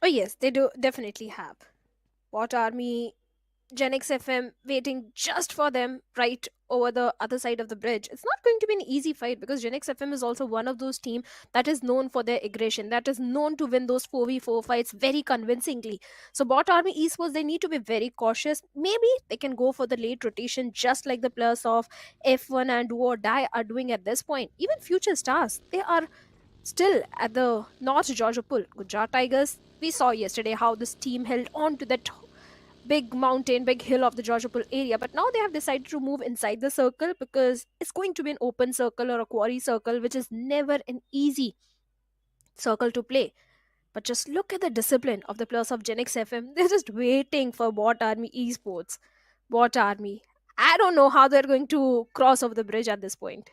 Oh yes, they do definitely have. BotArmy, GENxFM waiting just for them right over the other side of the bridge. It's not going to be an easy fight because GENxFM is also one of those teams that is known for their aggression, that is known to win those 4v4 fights very convincingly. So BotArmy Esports, they need to be very cautious. Maybe they can go for the late rotation just like the players of F1 and Do or Die are doing at this point. Even Future Stars, they are still at the North Georgia Pool. Gujarat Tigers, we saw yesterday how this team held on to that big mountain, big hill of the Georgia Pool area, but now they have decided to move inside the circle because it's going to be an open circle or a quarry circle, which is never an easy circle to play. But just look at the discipline of the players of GENxFM. They're just waiting for BotArmy Esports. BotArmy, I don't know how they're going to cross over the bridge at this point.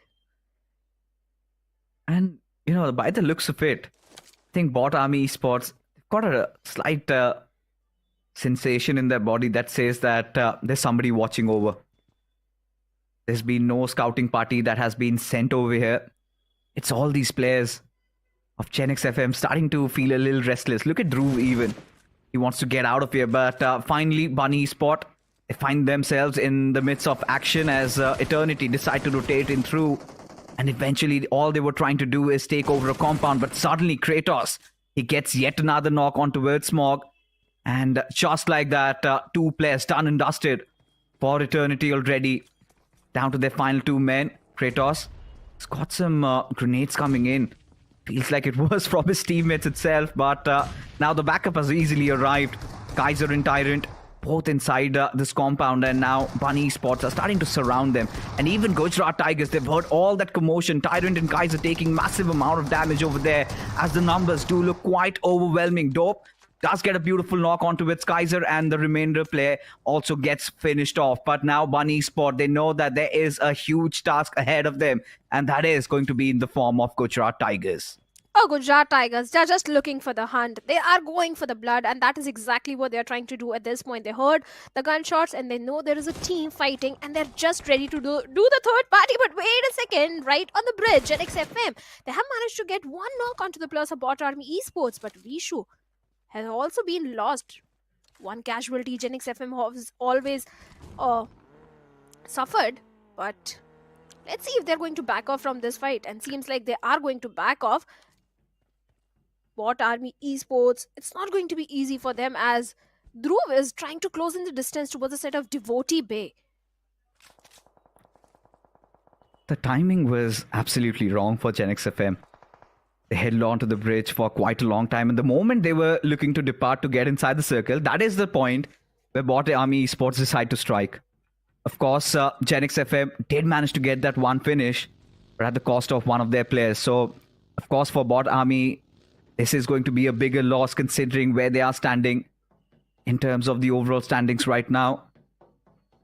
And, by the looks of it, I think BotArmy Esports got a slight sensation in their body that says that there's somebody watching over. There's been no scouting party that has been sent over here. It's all these players of GENxFM starting to feel a little restless. Look at Dhruv even. He wants to get out of here. But finally, Bunny Spot, they find themselves in the midst of action as Eternity decide to rotate in through. And eventually, all they were trying to do is take over a compound. But suddenly, Kratos, he gets yet another knock onto Smog. And just like that, 2 players done and dusted for Eternity already. Down to their final 2 men. Kratos has got some grenades coming in. Feels like it was from his teammates itself. But now the backup has easily arrived. Kaiser and Tyrant both inside this compound. And now Bunny Spots are starting to surround them. And even Gujarat Tigers, they've heard all that commotion. Tyrant and Kaiser taking massive amount of damage over there. As the numbers do look quite overwhelming. Dope does get a beautiful knock onto its Kaiser, and the remainder player also gets finished off. But now Bunny Sport, they know that there is a huge task ahead of them, and that is going to be in the form of Gujarat Tigers. Oh, Gujarat Tigers, they're just looking for the hunt. They are going for the blood, and that is exactly what they're trying to do at this point. They heard the gunshots, and they know there is a team fighting, and they're just ready to do the third party. But wait a second, right on the bridge, GENxFM, they have managed to get 1 knock onto the players of BotArmy Esports, but Vishu has also been lost. 1 casualty. GENxFM has always suffered, but let's see if they're going to back off from this fight, and seems like they are going to back off. BotArmy Esports, it's not going to be easy for them as Dhruv is trying to close in the distance towards the set of Devotee Bay. The timing was absolutely wrong for GENxFM. They held on to the bridge for quite a long time. And the moment they were looking to depart to get inside the circle, that is the point where BotArmy Esports decide to strike. Of course, GENxFM did manage to get that 1 finish, but at the cost of one of their players. So, of course, for BotArmy, this is going to be a bigger loss considering where they are standing in terms of the overall standings right now.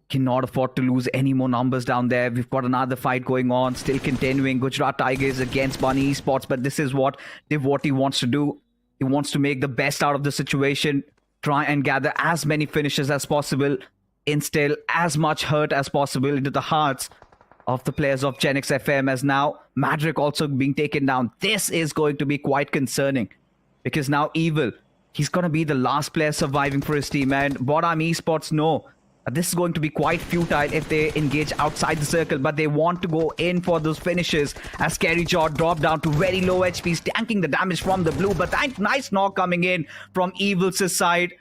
Cannot afford to lose any more numbers down there. We've got another fight going on, still continuing. Gujarat Tigers against Bunny Esports, but this is what Devotee wants to do. He wants to make the best out of the situation, try and gather as many finishes as possible, instill as much hurt as possible into the hearts of the players of GENxFM, as now Madrick also being taken down. This is going to be quite concerning because now Evil, he's going to be the last player surviving for his team, and BotArmy Esports know this is going to be quite futile if they engage outside the circle, but they want to go in for those finishes as Scary Jaw dropped down to very low HPs, tanking the damage from the blue, but nice knock coming in from Evil's side.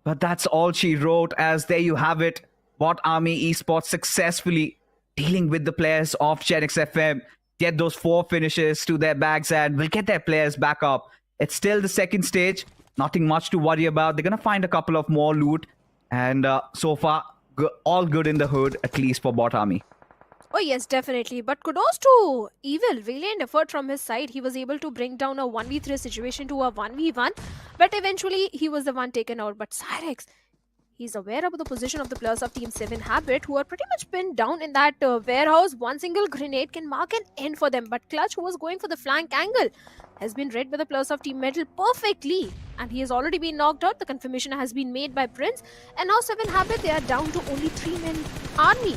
But that's all she wrote, as there you have it. BotArmy Esports successfully dealing with the players of GENxFM, get those 4 finishes to their bags and will get their players back up. It's still the second stage, nothing much to worry about. They're going to find a couple of more loot, and so far, all good in the hood, at least for BotArmy. Oh yes, definitely. But kudos to Evil. Valiant effort from his side. He was able to bring down a 1v3 situation to a 1v1. But eventually, he was the one taken out. But Cyrex, He's aware of the position of the players of Team 7 Habit, who are pretty much pinned down in that warehouse. One single grenade can mark an end for them. But Clutch, who was going for the flank angle, has been read by the players of Team Metal perfectly. And he has already been knocked out. The confirmation has been made by Prince. And now 7 Habit, they are down to only 3-man army.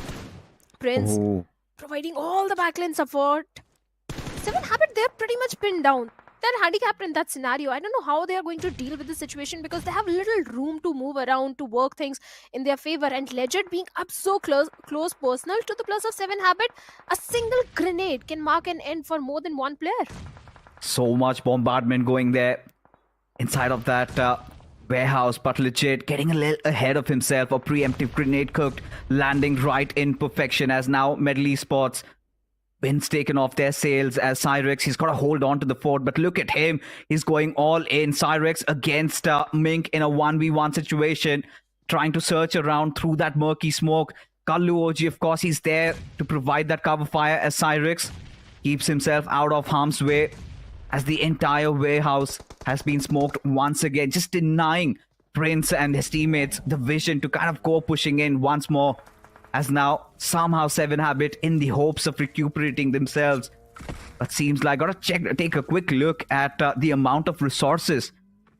Prince providing all the backline support. 7 Habit, they're pretty much pinned down. They're handicapped in that scenario. I don't know how they are going to deal with the situation, because they have little room to move around, to work things in their favor. And Legend being up so close personal to the plus of 7 Habit, a single grenade can mark an end for more than one player. So much bombardment going there inside of that warehouse, but Legit getting a little ahead of himself. A preemptive grenade cooked, landing right in perfection, as now Medal Esports wins taken off their sails. As Cyrex, he's got to hold on to the fort, but look at him. He's going all in. Cyrex against Mink in a 1v1 situation, trying to search around through that murky smoke. Kallu OG, of course, he's there to provide that cover fire as Cyrex keeps himself out of harm's way, as the entire warehouse has been smoked once again, just denying Prince and his teammates the vision to kind of go pushing in once more. As now somehow 7 Habit, in the hopes of recuperating themselves, but seems like gotta take a quick look at the amount of resources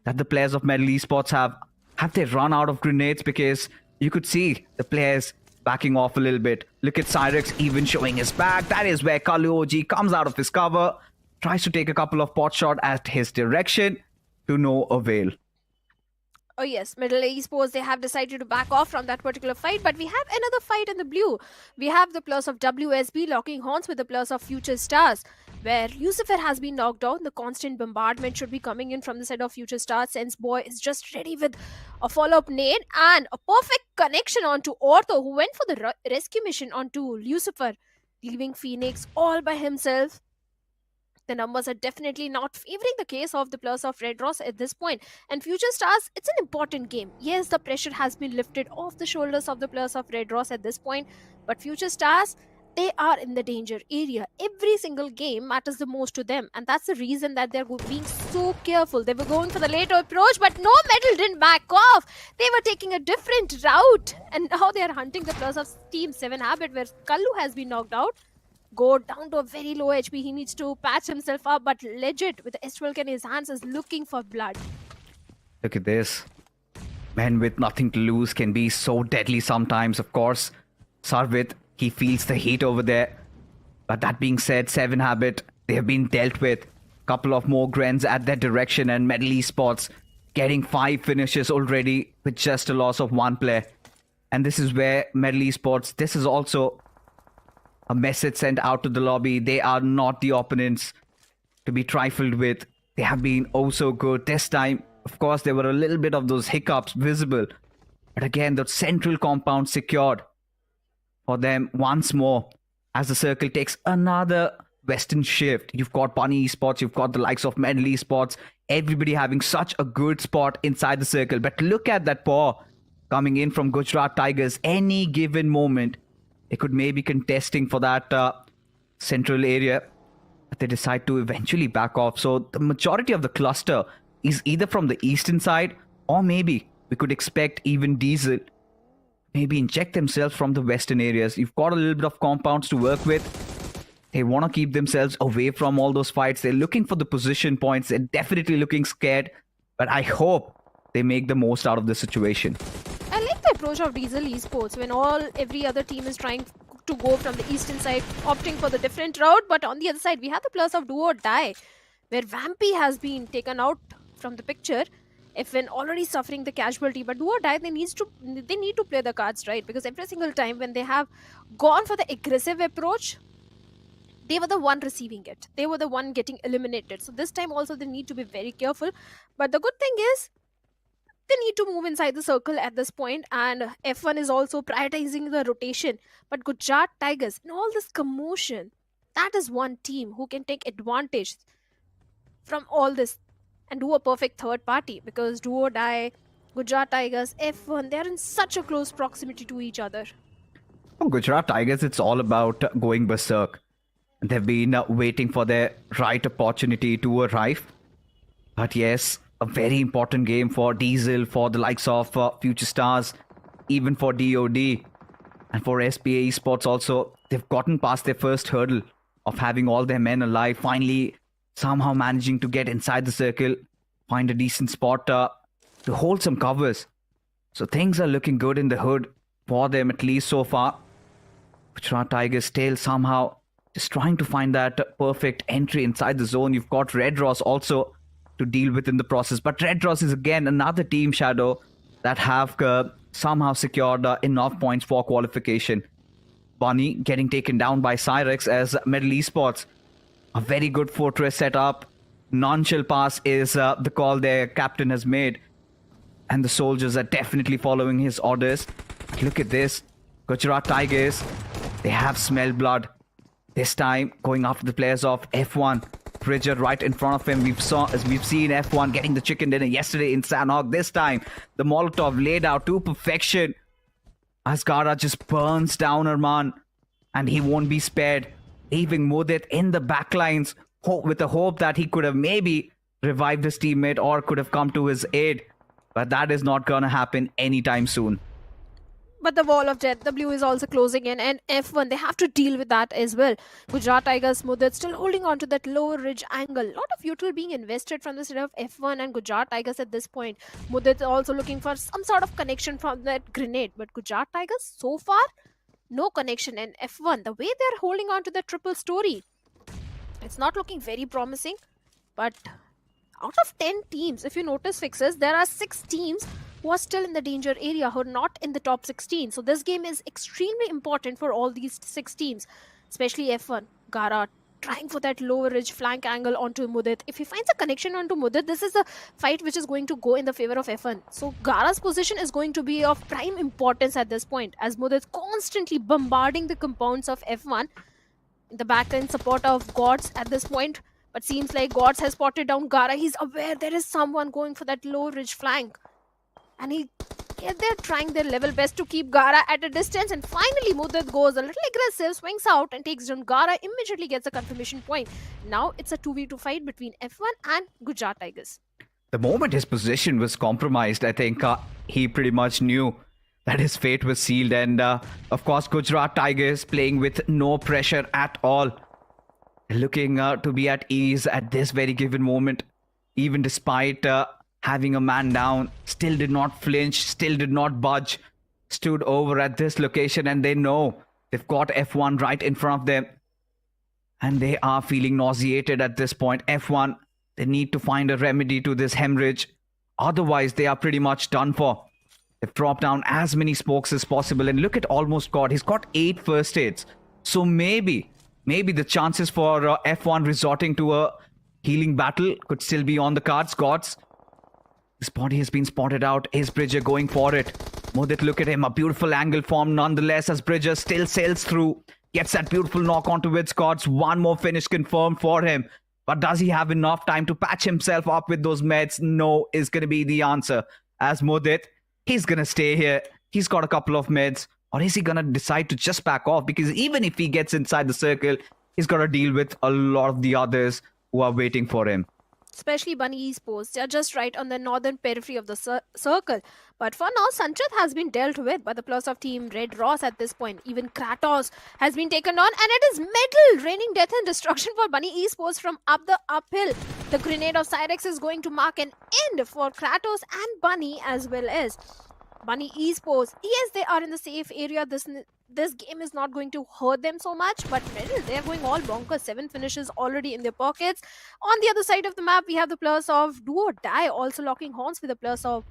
that the players of Medal Esports have. Have they run out of grenades? Because you could see the players backing off a little bit. Look at Cyrex even showing his back. That is where Kallu OG comes out of his cover, tries to take a couple of pot shots at his direction, to no avail. Oh yes, Middle Esports, they have decided to back off from that particular fight, but we have another fight in the blue. We have the plus of WSB locking horns with the plus of Future Stars, where Lucifer has been knocked down. The constant bombardment should be coming in from the side of Future Stars. Sense Boy is just ready with a follow-up nade and a perfect connection onto Ortho, who went for the rescue mission onto Lucifer, leaving Phoenix all by himself. The numbers are definitely not favoring the case of the plus of RedxRoss at this point. And Future Stars, it's an important game. Yes, the pressure has been lifted off the shoulders of the plus of RedxRoss at this point. But Future Stars, they are in the danger area. Every single game matters the most to them. And that's the reason that they're being so careful. They were going for the later approach, but no, Metal didn't back off. They were taking a different route. And now they are hunting the plus of Team 7 Habit, where Kallu has been knocked out. Go down to a very low HP. He needs to patch himself up, but Legit with the S12 in his hands is looking for blood. Look at this. Men with nothing to lose can be so deadly sometimes, of course. Sarvit, he feels the heat over there. But that being said, 7 Habit, they have been dealt with. Couple of more Grens at their direction, and Medal Esports getting 5 finishes already with just a loss of 1 player. And this is where Medal Esports, this is also a message sent out to the lobby. They are not the opponents to be trifled with. They have been oh so good. This time, of course, there were a little bit of those hiccups visible. But again, the central compound secured for them once more, as the circle takes another western shift. You've got Bunny Esports, you've got the likes of Medal Esports, everybody having such a good spot inside the circle. But look at that paw coming in from Gujarat Tigers. Any given moment, they could maybe contesting for that central area, but they decide to eventually back off. So the majority of the cluster is either from the eastern side, or maybe we could expect even Diesel maybe inject themselves from the western areas. You've got a little bit of compounds to work with. They want to keep themselves away from all those fights. They're looking for the position points. They're definitely looking scared, but I hope they make the most out of the situation. I like the approach of Diesel Esports when every other team is trying to go from the eastern side, opting for the different route. But on the other side, we have the plus of Do or Die, where Vampy has been taken out from the picture. FN already suffering the casualty, but Do or Die, they need to play the cards right, because every single time when they have gone for the aggressive approach, they were the one receiving it. They were the one getting eliminated. So this time also they need to be very careful. But the good thing is, they need to move inside the circle at this point, and F1 is also prioritizing the rotation. But Gujarat Tigers, in all this commotion, that is one team who can take advantage from all this and do a perfect third party, because Do or Die, Gujarat Tigers, F1, they are in such a close proximity to each other. For Gujarat Tigers, it's all about going berserk. They've been waiting for their right opportunity to arrive. But yes, a very important game for Diesel, for the likes of Future Stars. even for DOD and for SPA Esports also. They've gotten past their first hurdle of having all their men alive, finally somehow managing to get inside the circle, find a decent spot to hold some covers. So things are looking good in the hood for them, at least so far. Gujarat Tigers still somehow just trying to find that perfect entry inside the zone. You've got RedxRoss also to deal with in the process. But RedxRoss is again another team, Shadow, that have somehow secured enough points for qualification. Bunny getting taken down by Cyrex as Middle Esports. A very good fortress setup. Non-chill pass is the call their captain has made. And the soldiers are definitely following his orders. Look at this. Gujarat Tigers, they have smelled blood. This time, going after the players of F1. Bridger right in front of him. We've seen F1 getting the chicken dinner yesterday in Sanhok. This time, the Molotov laid out to perfection. Asgara just burns down Arman. And he won't be spared. Leaving Mudit in the backlines with the hope that he could have maybe revived his teammate or could have come to his aid. But that is not going to happen anytime soon. But the wall of death, W is also closing in, and F1, they have to deal with that as well. Gujarat Tigers, Mudit still holding on to that lower ridge angle. A lot of util being invested from the side of F1 and Gujarat Tigers at this point. Mudit also looking for some sort of connection from that grenade. But Gujarat Tigers, so far, no connection. And F1, the way they're holding on to the triple story, it's not looking very promising. But out of 10 teams, if you notice fixes, there are 6 teams who are still in the danger area, who are not in the top 16. So this game is extremely important for all these 6 teams, especially F1. Gara trying for that lower ridge flank angle onto Mudit. If he finds a connection onto Mudit, this is a fight which is going to go in the favor of F1. So Gara's position is going to be of prime importance at this point, as Mudit constantly bombarding the compounds of F1. In the backline support of Gods at this point, but seems like Gods has spotted down Gara. He's aware there is someone going for that low ridge flank. And they're trying their level best to keep Gara at a distance. And finally, Mudit goes a little aggressive, swings out and takes down Gara. Immediately gets a confirmation point. Now it's a 2v2 fight between F1 and Gujarat Tigers. The moment his position was compromised, I think he pretty much knew that his fate was sealed. And of course, Gujarat Tigers playing with no pressure at all. Looking to be at ease at this very given moment. Even despite having a man down, still did not flinch, still did not budge, stood over at this location, and they know they've got F1 right in front of them. And they are feeling nauseated at this point. F1, they need to find a remedy to this hemorrhage. Otherwise, they are pretty much done for. They've dropped down as many smokes as possible. And look at Almost God. He's got 8 first aids. So maybe the chances for F1 resorting to a healing battle could still be on the cards. Gods. His body has been spotted out. Is Bridger going for it? Mudit, look at him. A beautiful angle form nonetheless as Bridger still sails through. Gets that beautiful knock onto it. Gods. One more finish confirmed for him. But does he have enough time to patch himself up with those meds? No is going to be the answer. As Mudit, he's going to stay here. He's got a couple of meds. Or is he going to decide to just back off? Because even if he gets inside the circle, he's got to deal with a lot of the others who are waiting for him. Especially Bunny Esports. They're just right on the northern periphery of the circle. But for now, Sanchit has been dealt with by the plus of team RedxRoss at this point. Even Kratos has been taken on, and it is metal raining death and destruction for Bunny Esports from up the uphill. The grenade of Cyrex is going to mark an end for Kratos and Bunny as well as Bunny Esports. Yes, they are in the safe area. This game is not going to hurt them so much, but they're going all bonkers. 7 finishes already in their pockets. On the other side of the map, we have the plus of Do or Die also locking horns with the plus of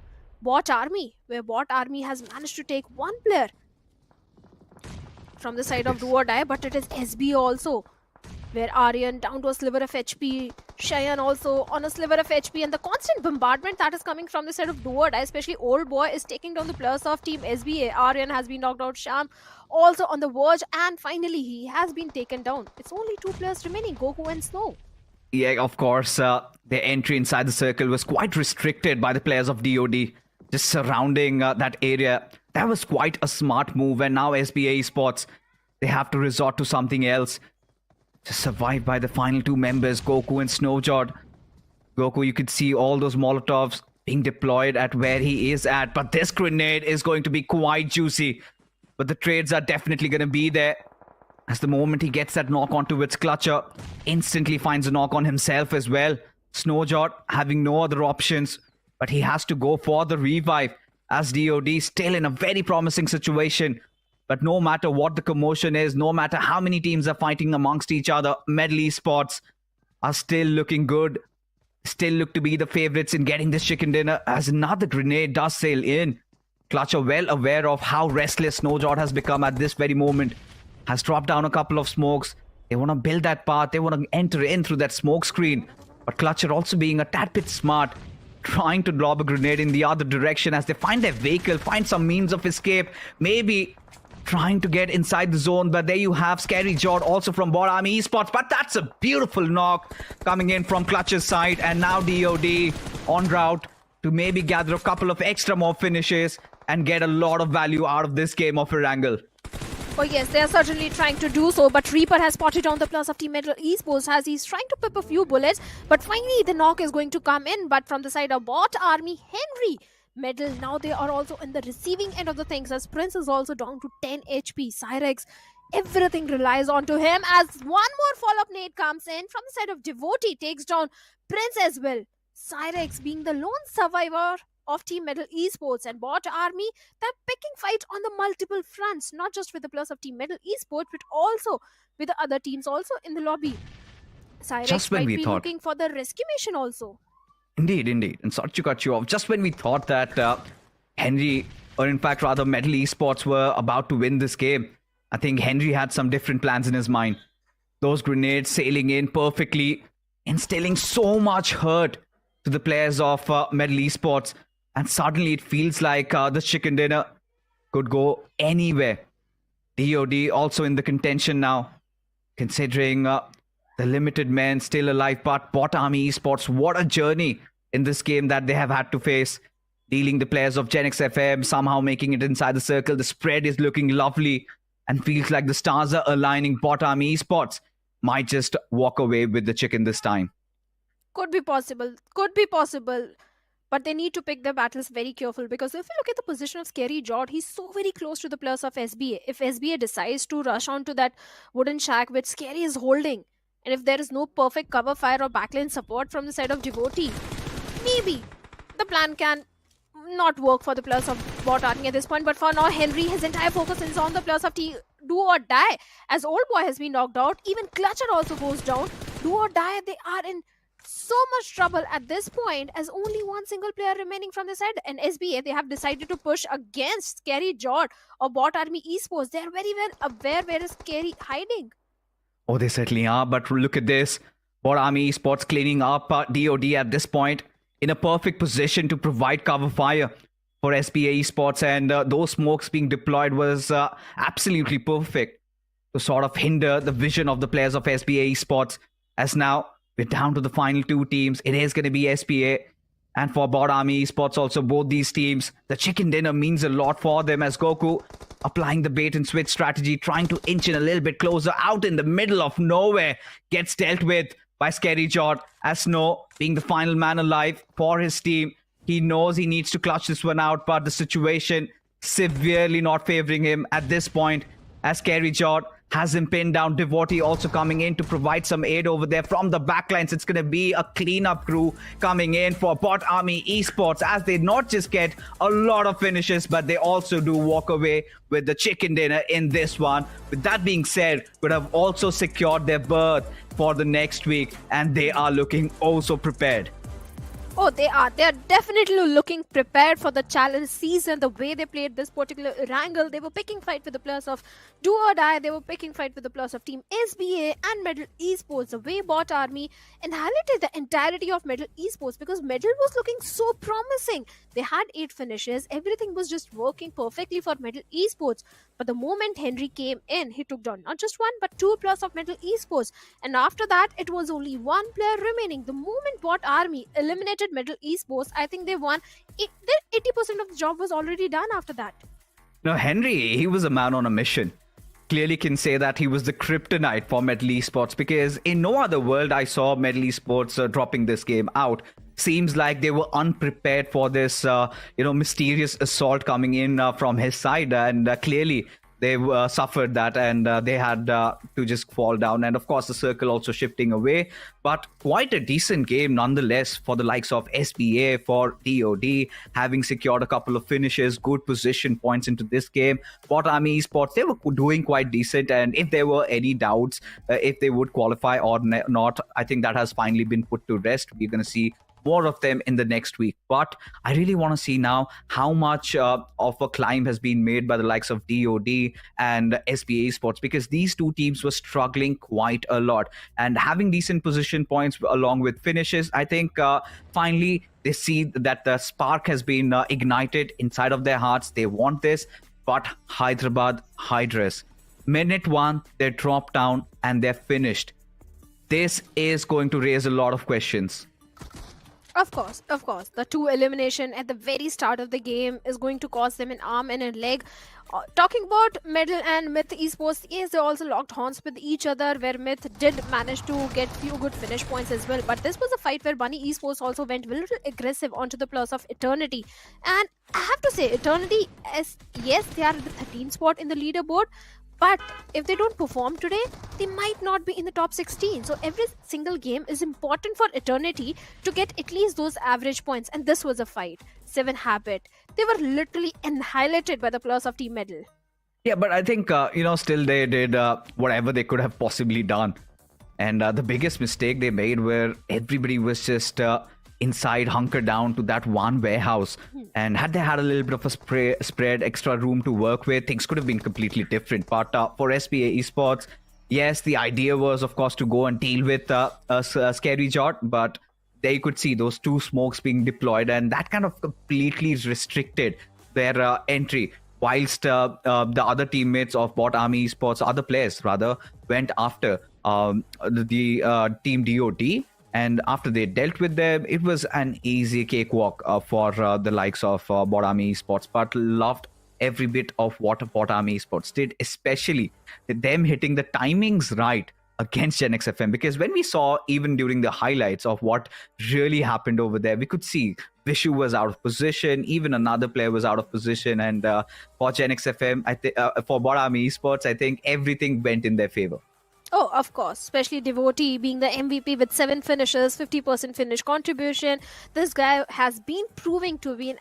BotArmy, where BotArmy has managed to take 1 player from the side of Do or Die, but it is SB also, where Aryan down to a sliver of HP, Cheyenne also on a sliver of HP, and the constant bombardment that is coming from the side of Do or Die, especially Old Boy, is taking down the plus of team SBA. Aryan has been knocked out, Sham also on the verge, and finally he has been taken down. It's only 2 players remaining, Goku and Snow. Yeah, of course, their entry inside the circle was quite restricted by the players of DOD, just surrounding that area. That was quite a smart move, and now SBA Esports, they have to resort to something else. Just survived by the final 2 members, Goku and Snowjord. Goku, you could see all those Molotovs being deployed at where he is at. But this grenade is going to be quite juicy. But the trades are definitely going to be there. As the moment he gets that knock onto its clutcher, instantly finds a knock on himself as well. Snowjot having no other options, but he has to go for the revive as DOD still in a very promising situation. But no matter what the commotion is, no matter how many teams are fighting amongst each other, Medal Esports are still looking good. Still look to be the favorites in getting this chicken dinner as another grenade does sail in. Clutcher well aware of how restless Snowjot has become at this very moment. Has dropped down a couple of smokes. They want to build that path. They want to enter in through that smoke screen. But Clutcher also being a tad bit smart, trying to lob a grenade in the other direction as they find their vehicle, find some means of escape. Maybe trying to get inside the zone, but there you have Scary Jord also from BotArmyEsports. But that's a beautiful knock coming in from Clutcher's side, and now DOD on route to maybe gather a couple of extra more finishes and get a lot of value out of this game of Erangel. Oh yes, they are certainly trying to do so, but Reaper has spotted on the plus of Team Medal Esports as he's trying to pip a few bullets, but finally the knock is going to come in. But from the side of Bot Army, Henry Medal, now they are also in the receiving end of the things as Prince is also down to 10 HP. Cyrex, everything relies onto him as one more follow-up nade comes in from the side of Devotee, takes down Prince as well. Cyrex being the lone survivor of Team Medal Esports, and Bot Army, they're picking fight on the multiple fronts, not just with the plus of Team Medal Esports, but also with the other teams also in the lobby. Cyrex might be looking for the rescue mission also. Indeed. And sorry to cut you off. Just when we thought that Henry, or in fact rather Medal Esports, were about to win this game, I think Henry had some different plans in his mind. Those grenades sailing in perfectly, instilling so much hurt to the players of Medal Esports. And suddenly it feels like the chicken dinner could go anywhere. DOD also in the contention now, considering the limited men still alive. But BotArmyEsports, what a journey in this game that they have had to face. Dealing the players of GENxFM, somehow making it inside the circle. The spread is looking lovely and feels like the stars are aligning. BotArmyEsports might just walk away with the chicken this time. Could be possible. But they need to pick their battles very careful, because if you look at the position of Scary Jord, he's so very close to the players of SBA. If SBA decides to rush onto that wooden shack which Scary is holding, and if there is no perfect cover fire or backline support from the side of Devotee, maybe the plan can not work for the players of Bot Army at this point. But for now, Henry, his entire focus is on the players of Do or Die, as Old Boy has been knocked out. Even Clutcher also goes down. Do or Die, they are in so much trouble at this point, as only one single player remaining from the side. And SBA, they have decided to push against Scary Jord or Bot Army Esports. They are very well aware where is Scary hiding. Oh, they certainly are. But look at this. BotArmyEsports cleaning up DOD at this point in a perfect position to provide cover fire for SBA Esports. And those smokes being deployed was absolutely perfect to sort of hinder the vision of the players of SBA Esports. As now we're down to the final two teams. It is going to be SBA and for BotArmyEsports also, both these teams. The chicken dinner means a lot for them as Goku applying the bait and switch strategy, trying to inch in a little bit closer out in the middle of nowhere. Gets dealt with by Scary Jord as Snow being the final man alive for his team. He knows he needs to clutch this one out, but the situation severely not favoring him at this point as Scary Jord has him pinned down. Devotee also coming in to provide some aid over there from the backlines. It's going to be a cleanup crew coming in for BotArmyEsports as they not just get a lot of finishes, but they also do walk away with the chicken dinner in this one. With that being said, would have also secured their berth for the next week, and they are looking also prepared. Oh, they are. They are definitely looking prepared for the challenge season. The way they played this particular Erangel, they were picking fight with the players of Do or Die. They were picking fight with the players of Team SBA and Medal Esports. The way Bot Army inherited the entirety of Medal Esports, because Medal was looking so promising. They had 8 finishes. Everything was just working perfectly for Medal Esports. But the moment Henry came in, he took down not just 1 but 2 players of Medal Esports. And after that, it was only 1 player remaining. The moment Bot Army eliminated Medal Esports, I think they won. 80% of the job was already done after that. No, Henry, he was a man on a mission. Clearly can say that he was the kryptonite for Medal Esports, because in no other world I saw Medal Esports dropping this game out. seems like they were unprepared for this, mysterious assault coming in from his side, and clearly they suffered that, and they had to just fall down. And of course, the circle also shifting away, but quite a decent game nonetheless for the likes of SBA, for DOD, having secured a couple of finishes, good position points into this game. BotArmyEsports, they were doing quite decent, and if there were any doubts if they would qualify or not, I think that has finally been put to rest. We're going to see more of them in the next week. But I really want to see now how much of a climb has been made by the likes of DOD and SBA Esports, because these two teams were struggling quite a lot. And having decent position points along with finishes, I think finally they see that the spark has been ignited inside of their hearts. They want this. But Hyderabad Hydras, minute 1, they drop down and they're finished. This is going to raise a lot of questions. Of course. The 2 elimination at the very start of the game is going to cost them an arm and a leg. Talking about Medal and Myth Esports, yes, they also locked horns with each other, where Myth did manage to get few good finish points as well. But this was a fight where Bunny Esports also went a little aggressive onto the plus of Eternity. And I have to say, Eternity, yes, they are at the 13th spot in the leaderboard. But if they don't perform today, they might not be in the top 16. So every single game is important for Eternity to get at least those average points. And this was a fight. 7 Habit. They were literally annihilated by the plus of Team Medal. Yeah, but I think, still they did whatever they could have possibly done. And the biggest mistake they made where everybody was just inside, hunkered down to that one warehouse. And had they had a little bit of a spread, extra room to work with, things could have been completely different. But for SBA Esports, yes, the idea was, of course, to go and deal with a scary jot, but they could see those 2 smokes being deployed, and that kind of completely restricted their entry. Whilst the other teammates of BotArmyEsports, other players rather, went after the team DOD. And after they dealt with them, it was an easy cakewalk for the likes of BotArmyEsports. But loved every bit of what BotArmyEsports did, especially them hitting the timings right against GENxFM. Because when we saw, even during the highlights of what really happened over there, we could see Vishu was out of position, even another player was out of position. And for GENxFM, for BotArmyEsports, I think everything went in their favor. Oh, of course, especially Devotee being the MVP with 7 finishes, 50% finish contribution. This guy has been proving to be an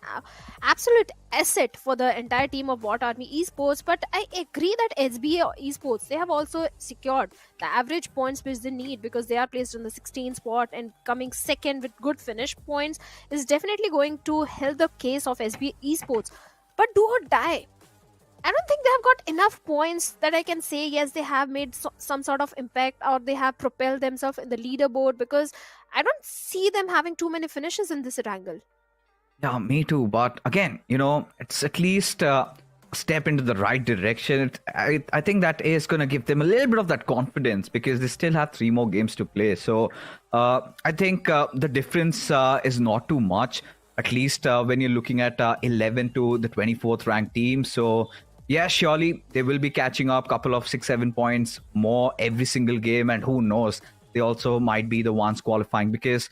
absolute asset for the entire team of BotArmyEsports. But I agree that SBA Esports, they have also secured the average points which they need, because they are placed in the 16th spot, and coming second with good finish points is definitely going to help the case of SBA Esports. But do or die, I don't think they have got enough points that I can say, yes, they have made some sort of impact, or they have propelled themselves in the leaderboard, because I don't see them having too many finishes in this Erangel. Yeah, me too. But again, it's at least a step into the right direction. I think that is going to give them a little bit of that confidence, because they still have 3 more games to play. So I think the difference is not too much, at least when you're looking at 11 to the 24th ranked team. So yeah, surely they will be catching up a couple of 6-7 points more every single game. And who knows, they also might be the ones qualifying, because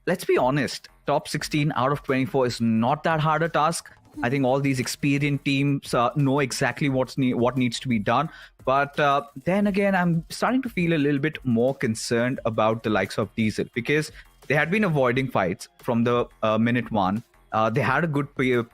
let's be honest, top 16 out of 24 is not that hard a task. I think all these experienced teams know exactly what needs to be done. But then again, I'm starting to feel a little bit more concerned about the likes of Diesel, because they had been avoiding fights from the minute 1. They had a good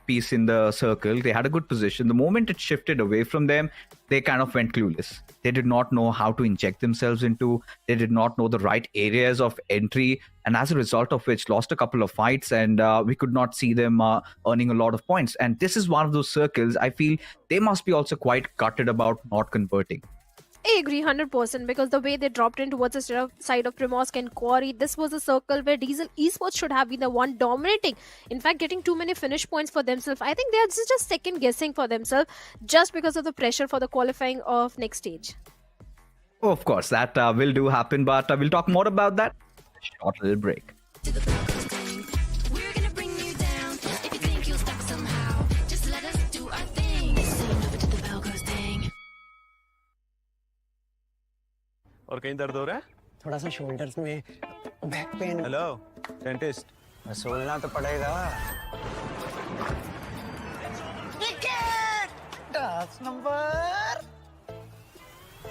piece in the circle. They had a good position. The moment it shifted away from them, they kind of went clueless. They did not know how to inject themselves into. They did not know the right areas of entry. And as a result of which, lost a couple of fights, and we could not see them earning a lot of points. And this is one of those circles I feel they must be also quite gutted about not converting. I agree 100%, because the way they dropped in towards the side of Primorsk and Quarry, this was a circle where Diesel Esports should have been the one dominating. In fact, getting too many finish points for themselves. I think they are just second guessing for themselves, just because of the pressure for the qualifying of next stage. Oh, of course, that will do happen, but we'll talk more about that. Short little break. और कहीं दर्द हो रहा है? थोड़ा सा shoulders में, back pain. Hello dentist, वसूलना तो पड़ेगा। 10 नंबर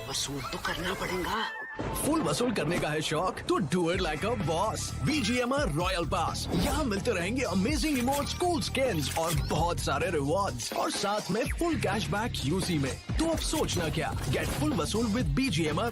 वसूल तो करना पड़ेगा। फुल वसूल करने का है शौक तो do it like a boss. BGMI royal pass, यहाँ मिलते रहेंगे अमेजिंग इमोट्स, कूल स्किन्स और बहुत सारे रिवॉर्ड्स और साथ में फुल कैशबैक यूसी में। तो अब सोचना क्या, गेट फुल वसूल with BGMI।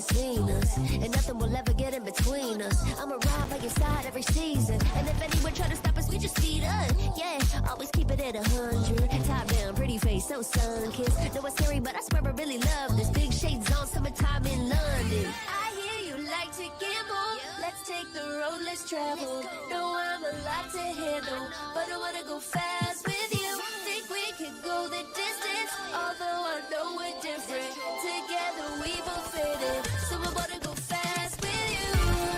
Seen us, and nothing will ever get in between us. I'ma ride by your side every season, and if anyone try to stop us, we just speed up. Yeah, always keep it at 100. Top down, pretty face, so sun-kissed. Know it's scary, but I swear I really love this. Big shades on, summertime in London. I hear you like to gamble. Let's take the road, let's travel. Know I'm a lot to handle, but I wanna go fast with you. Think we could go the distance, although I know we're different. Together we both fit in. So we're about to go fast with you.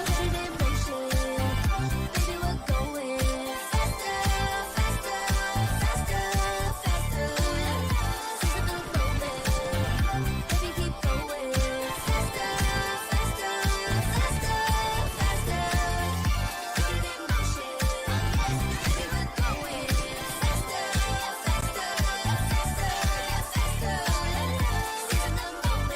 Put it in motion. Baby, we're going faster, faster, faster, faster. Season the moment. Baby, keep going faster, faster, faster, faster. Put it in motion. Baby, we're going faster, faster, faster, faster. Season the moment.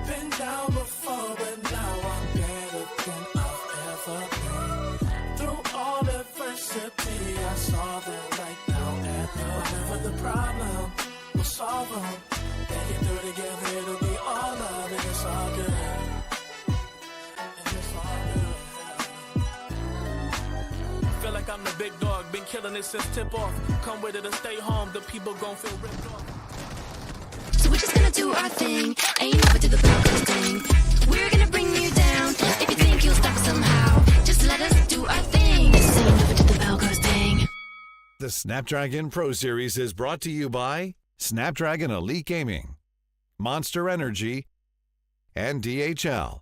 Been down before, but now I'm better than I've ever been. Through all adversity, I saw the light now and whatever the problem, we'll solve them. Make it through together, it'll be all love and it's all good. And it's all good. Feel like I'm the big dog, been killing it since tip off. Come with it or stay home, the people gon' feel ripped off. So we're just gonna do our thing. Ain't never do the broken thing. We're gonna bring you down. If you think you'll stop us somehow, just let us do our thing. This ain't never do the Belgos thing. The Snapdragon Pro Series is brought to you by Snapdragon Elite Gaming, Monster Energy, and DHL.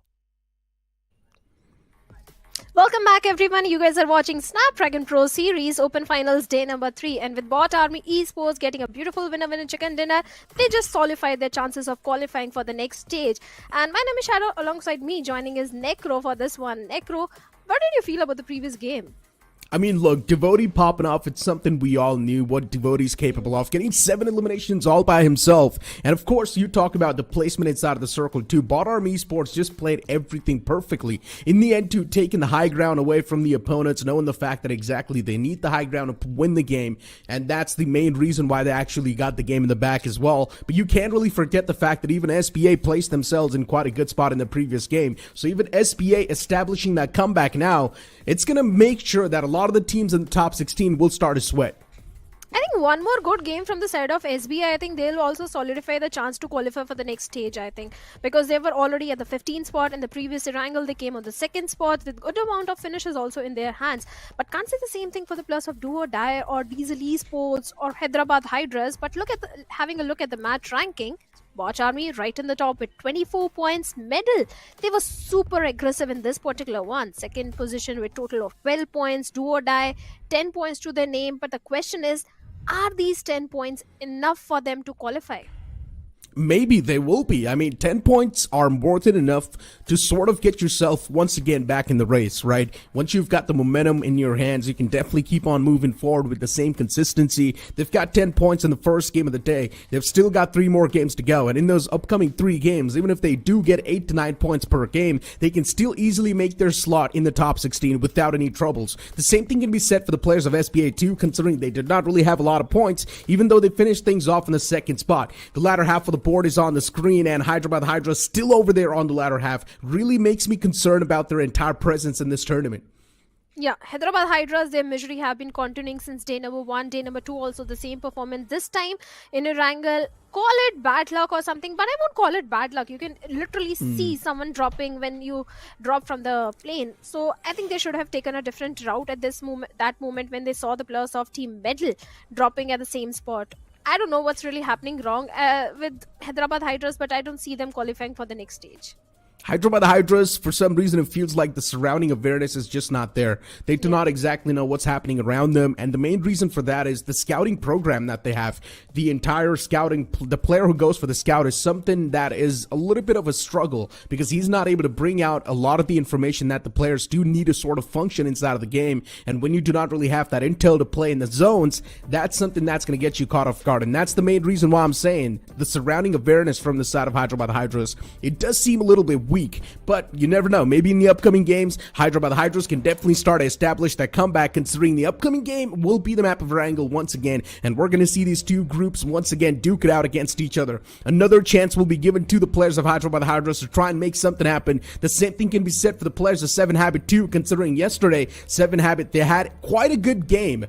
Welcome back, everyone. You guys are watching Snapdragon Pro Series Open Finals Day number 3. And with BotArmyEsports getting a beautiful winner chicken dinner, they just solidified their chances of qualifying for the next stage. And my name is Shadow. Alongside me joining is Necro for this one. Necro, what did you feel about the previous game? I mean, look, Devotee popping off, it's something we all knew what Devotee's capable of. Getting 7 eliminations all by himself. And of course, you talk about the placement inside of the circle too. BotArmyEsports just played everything perfectly. In the end, too, taking the high ground away from the opponents, knowing the fact that exactly they need the high ground to win the game. And that's the main reason why they actually got the game in the back as well. But you can't really forget the fact that even SPA placed themselves in quite a good spot in the previous game. So even SPA establishing that comeback now, it's going to make sure that a lot of the teams in the top 16 will start to sweat. I think one more good game from the side of SBI, I think they'll also solidify the chance to qualify for the next stage, I think. Because they were already at the 15th spot. In the previous Erangel, they came on the 2nd spot with good amount of finishes also in their hands. But can't say the same thing for the plus of Do or Die or Diesel Esports or Hyderabad Hydras. But look at having a look at the match ranking. Watch Army right in the top with 24 points medal. They were super aggressive in this particular one. Second position with total of 12 points. Do or Die, 10 points to their name. But the question is, are these 10 points enough for them to qualify? Maybe they will be. I mean, 10 points are more than enough to sort of get yourself once again back in the race, right? Once you've got the momentum in your hands, you can definitely keep on moving forward with the same consistency. They've got 10 points in the first game of the day. They've still got 3 more games to go. And in those upcoming 3 games, even if they do get 8 to 9 points per game, they can still easily make their slot in the top 16 without any troubles. The same thing can be said for the players of SBA 2, considering they did not really have a lot of points, even though they finished things off in the second spot. The latter half of the board is on the screen, and Hyderabad Hydra still over there on the latter half really makes me concerned about their entire presence in this tournament. Yeah, Hyderabad Hydras, their misery have been continuing since day number 1, day number 2, also the same performance. This time in Erangel, call it bad luck or something, but I won't call it bad luck. You can literally see someone dropping when you drop from the plane. So I think they should have taken a different route at this moment, that moment when they saw the players of Team Medal dropping at the same spot. I don't know what's really happening wrong with Hyderabad Hydras, but I don't see them qualifying for the next stage. Hyderabad Hydras, for some reason, it feels like the surrounding awareness is just not there. They do not exactly know what's happening around them, and the main reason for that is the scouting program that they have. The entire scouting, the player who goes for the scout is something that is a little bit of a struggle because he's not able to bring out a lot of the information that the players do need to sort of function inside of the game, and when you do not really have that intel to play in the zones, that's something that's going to get you caught off guard, and that's the main reason why I'm saying the surrounding awareness from the side of Hyderabad Hydras, it does seem a little bit weak, but you never know. Maybe in the upcoming games, Hyderabad Hydras can definitely start to establish that comeback, considering the upcoming game will be the map of Erangel once again, and we're going to see these two groups once again duke it out against each other. Another chance will be given to the players of Hyderabad Hydras to try and make something happen. The same thing can be said for the players of 7 Habit too, considering yesterday, 7 Habit, they had quite a good game.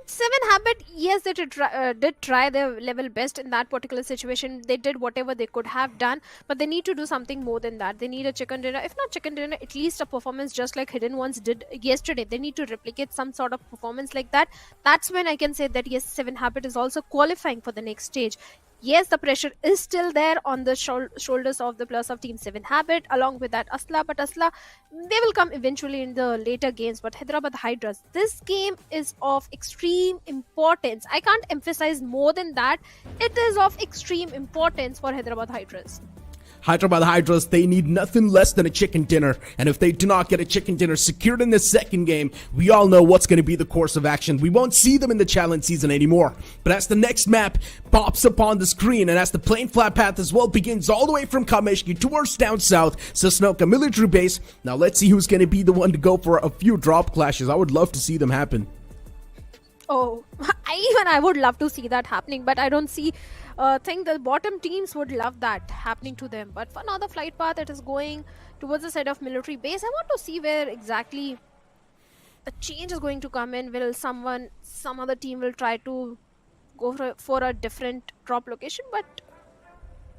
7 Habit, yes, they did try their level best in that particular situation. They did whatever they could have done, but they need to do something more than that. They need a chicken dinner. If not chicken dinner, at least a performance just like Hidden Ones did yesterday. They need to replicate some sort of performance like that. That's when I can say that yes, 7 Habit is also qualifying for the next stage. Yes, the pressure is still there on the shoulders of the players of Team 7 Habit, along with that Asla. But Asla, they will come eventually in the later games. But Hyderabad Hydras, this game is of extreme importance. I can't emphasize more than that. It is of extreme importance for Hyderabad Hydras. Hyderabad Hydras, they need nothing less than a chicken dinner, and if they do not get a chicken dinner secured in this second game, we all know what's going to be the course of action. We won't see them in the challenge season anymore. But as the next map pops up on the screen, and as the plain flat path as well begins all the way from Kameshki towards down south, Sanhok military base, now let's see who's going to be the one to go for a few drop clashes. I would love to see them happen. Oh, I would love to see that happening, but I don't think the bottom teams would love that happening to them. But for now, the flight path that is going towards the side of military base, I want to see where exactly the change is going to come in. Will some other team will try to go for a different drop location, but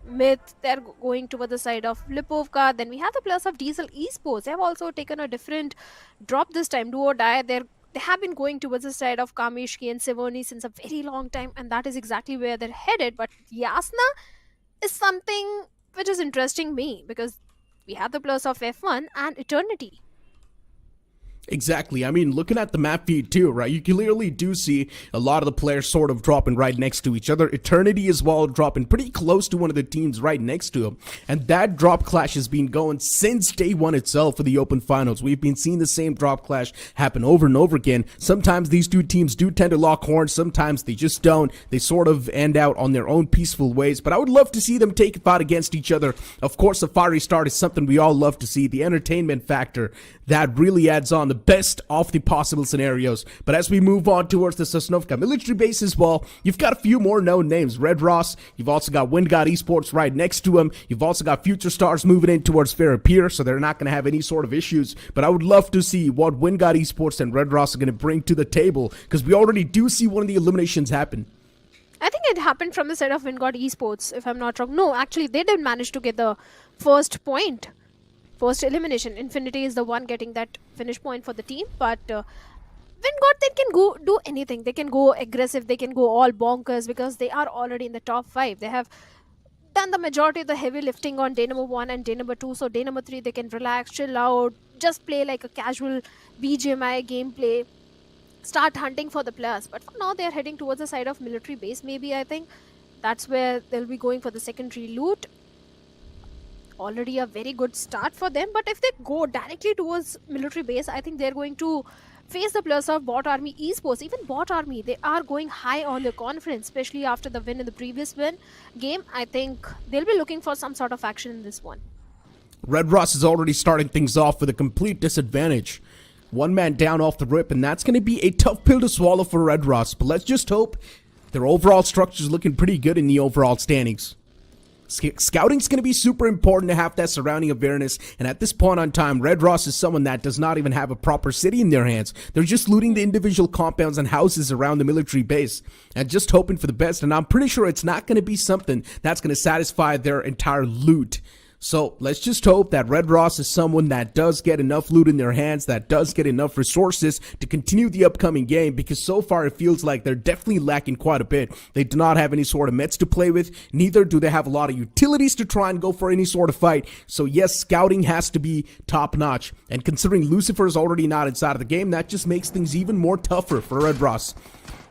Myth, they're going toward the side of Lipovka. Then we have the players of Diesel Esports. They have also taken a different drop this time. Do or die. They have been going towards the side of Kameshki and Sevoni since a very long time, and that is exactly where they're headed. But Yasna is something which is interesting me, because we have the players of F1 and Eternity. Exactly. I mean, looking at the map feed too, right? You clearly do see a lot of the players sort of dropping right next to each other. Eternity as well dropping pretty close to one of the teams right next to them. And that drop clash has been going since day one itself for the Open Finals. We've been seeing the same drop clash happen over and over again. Sometimes these two teams do tend to lock horns. Sometimes they just don't. They sort of end out on their own peaceful ways. But I would love to see them take a fight against each other. Of course, a fiery start is something we all love to see. The entertainment factor, that really adds on the best of the possible scenarios. But as we move on towards the Sosnovka military base as well, you've got a few more known names. RedxRoss, you've also got WindGod Esports right next to him. You've also got Future Stars moving in towards Fair Pier, so they're not going to have any sort of issues. But I would love to see what WindGod Esports and RedxRoss are going to bring to the table, because we already do see one of the eliminations happen. I think it happened from the side of WindGod Esports, if I'm not wrong. No, actually, they didn't manage to get the first point. First elimination. Infinity is the one getting that finish point for the team, but WindGod, they can go do anything. They can go aggressive, they can go all bonkers, because they are already in the top 5. They have done the majority of the heavy lifting on day number 1 and day number 2, so day number 3 they can relax, chill out, just play like a casual BGMI gameplay, start hunting for the players. But for now they are heading towards the side of military base. Maybe I think That's where they'll be going for the secondary loot. Already a very good start for them, but if they go directly towards military base, I think they're going to face the players of BotArmyEsports. Even BotArmy, they are going high on their confidence, especially after the win in the previous game. I think they'll be looking for some sort of action in this one. RedxRoss is already starting things off with a complete disadvantage. One man down off the rip, and that's going to be a tough pill to swallow for RedxRoss. But let's just hope their overall structure is looking pretty good in the overall standings. Scouting's going to be super important to have that surrounding awareness, and at this point on time, RedxRoss is someone that does not even have a proper city in their hands. They're just looting the individual compounds and houses around the military base and just hoping for the best, and I'm pretty sure it's not going to be something that's going to satisfy their entire loot. So let's just hope that RedxRoss is someone that does get enough loot in their hands, that does get enough resources to continue the upcoming game, because so far it feels like they're definitely lacking quite a bit. They do not have any sort of meds to play with, neither do they have a lot of utilities to try and go for any sort of fight. So yes, scouting has to be top notch, and considering Lucifer is already not inside of the game, that just makes things even more tougher for RedxRoss.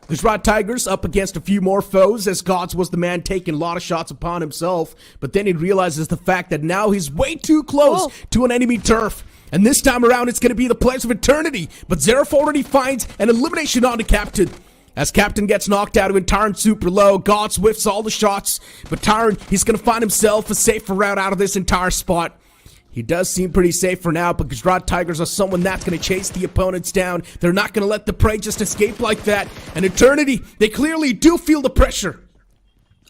The Rod Tigers up against a few more foes, as Gods was the man taking a lot of shots upon himself, but then he realizes the fact that now he's way too close to an enemy turf. And this time around, it's going to be the Pledge of Eternity, but Xerath already finds an elimination on the Captain. As Captain gets knocked out and Tyron super low, Gods whiffs all the shots, but Tyron, he's going to find himself a safer route out of this entire spot. He does seem pretty safe for now, because Rod Tigers are someone that's going to chase the opponents down. They're not going to let the prey just escape like that. And Eternity, they clearly do feel the pressure.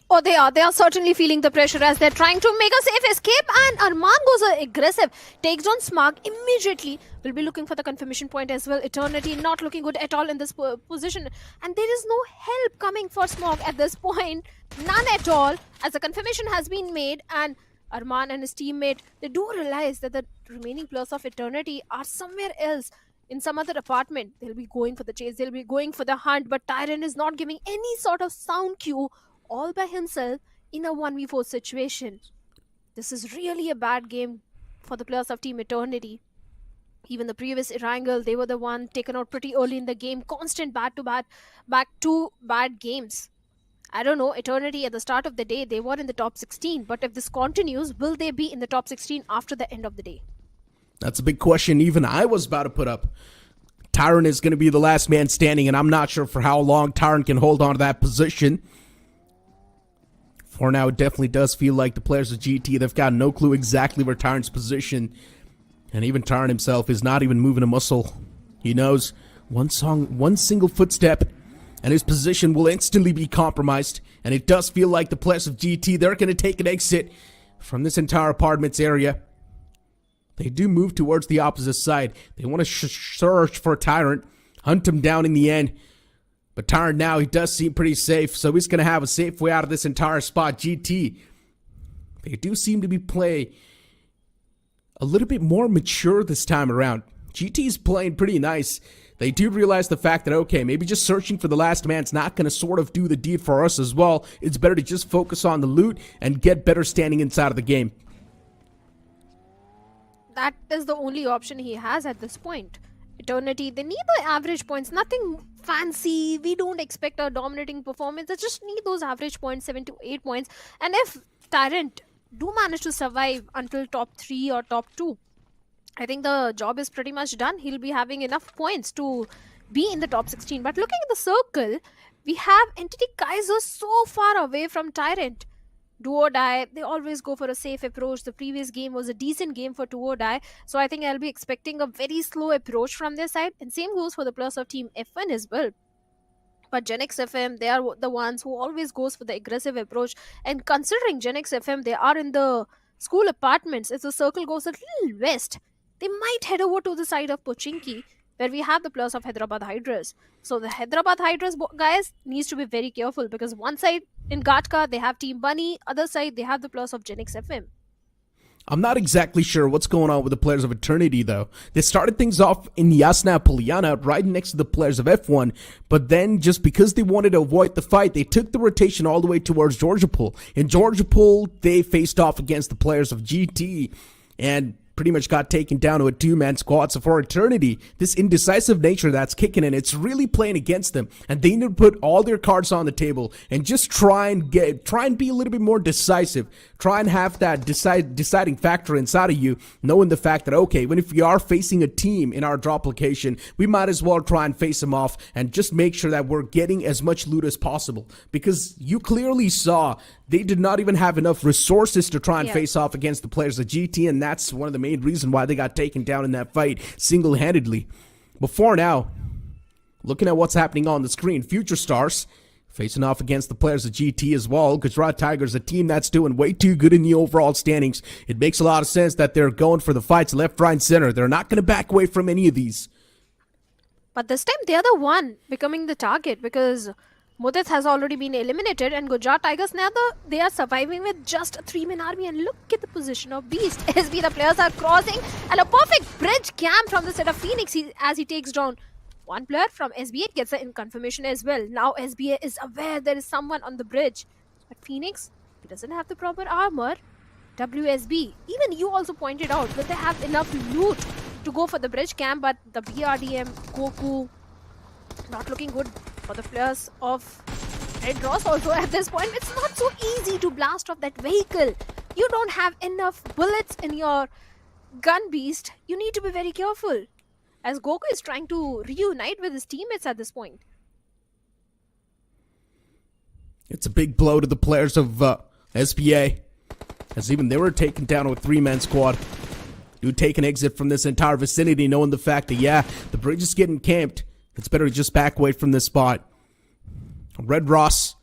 Oh, they are. They are certainly feeling the pressure as they're trying to make a safe escape. And Arman goes aggressive, takes down Smug immediately. Will be looking for the confirmation point as well. Eternity not looking good at all in this position. And there is no help coming for Smog at this point. None at all, as the confirmation has been made. And Arman and his teammate, they do realize that the remaining players of Eternity are somewhere else in some other apartment. They'll be going for the chase, they'll be going for the hunt, but Tyron is not giving any sort of sound cue all by himself in a 1v4 situation. This is really a bad game for the players of Team Eternity. Even the previous Erangel, they were the one taken out pretty early in the game. Constant back-to-back games. I don't know, Eternity at the start of the day, they were in the top 16. But if this continues, will they be in the top 16 after the end of the day? That's a big question even I was about to put up. Tyron is going to be the last man standing, and I'm not sure for how long Tyron can hold on to that position. For now, it definitely does feel like the players of GT, they've got no clue exactly where Tyron's position. And even Tyron himself is not even moving a muscle. He knows one single footstep, and his position will instantly be compromised. And it does feel like the players of GT, they're going to take an exit from this entire apartments area. They do move towards the opposite side. They want to search for Tyrant, hunt him down in the end. But Tyrant now, he does seem pretty safe, so he's going to have a safe way out of this entire spot. GT, they do seem to be playing a little bit more mature this time around. GT's playing pretty nice. They do realize the fact that, okay, maybe just searching for the last man's not going to sort of do the deed for us as well. It's better to just focus on the loot and get better standing inside of the game. That is the only option he has at this point. Eternity, they need the average points, nothing fancy. We don't expect a dominating performance. They just need those average points, 7 to 8 points. And if Tyrant do manage to survive until top 3 or top 2, I think the job is pretty much done. He'll be having enough points to be in the top 16. But looking at the circle, we have Entity Kaiser so far away from Tyrant. Do or die, they always go for a safe approach. The previous game was a decent game for do or die, so I think I'll be expecting a very slow approach from their side, and same goes for the players of Team F1 as well. But GENxFM, they are the ones who always goes for the aggressive approach, and considering GENxFM, they are in the school apartments. If the circle goes a little west, they might head over to the side of Pochinki, where we have the players of Hyderabad Hydras. So the Hyderabad Hydras guys needs to be very careful, because one side in Gatka they have Team Bunny, other side they have the players of GENxFM. I'm not exactly sure what's going on with the players of Eternity though. They started things off in Yasna Poliana right next to the players of F1, but then just because they wanted to avoid the fight, they took the rotation all the way towards Georgiapol. In Georgiapol, they faced off against the players of GT, and pretty much got taken down to a two-man squad. So for Eternity, this indecisive nature that's kicking in, it's really playing against them. And they need to put all their cards on the table and just try and be a little bit more decisive. Try and have that deciding factor inside of you, knowing the fact that, okay, even if we are facing a team in our drop location, we might as well try and face them off and just make sure that we're getting as much loot as possible. Because you clearly saw they did not even have enough resources to try and face off against the players of GT, and that's one of the main reasons why they got taken down in that fight single-handedly. Before now, looking at what's happening on the screen, Future Stars facing off against the players of GT as well. Gujarat Tigers, a team that's doing way too good in the overall standings. It makes a lot of sense that they're going for the fights left, right, and center. They're not going to back away from any of these. But this time they're the one becoming the target, because Mudith has already been eliminated, and Gujarat Tigers now they are surviving with just a 3-man army. And look at the position of Beast. SB, the players are crossing, and a perfect bridge camp from the set of Phoenix as he takes down one player from SBA, gets an confirmation as well. Now SBA is aware there is someone on the bridge. But Phoenix, he doesn't have the proper armor. WSB, even you also pointed out that they have enough loot to go for the bridge camp, but the BRDM, Goku, not looking good for the players of RedxRoss also at this point. It's not so easy to blast off that vehicle. You don't have enough bullets in your gun, Beast. You need to be very careful, as Goku is trying to reunite with his teammates at this point. It's a big blow to the players of SBA, as even they were taken down with a 3-man squad. Do take an exit from this entire vicinity, knowing the fact that, the bridge is getting camped. It's better to just back away from this spot. RedxRoss,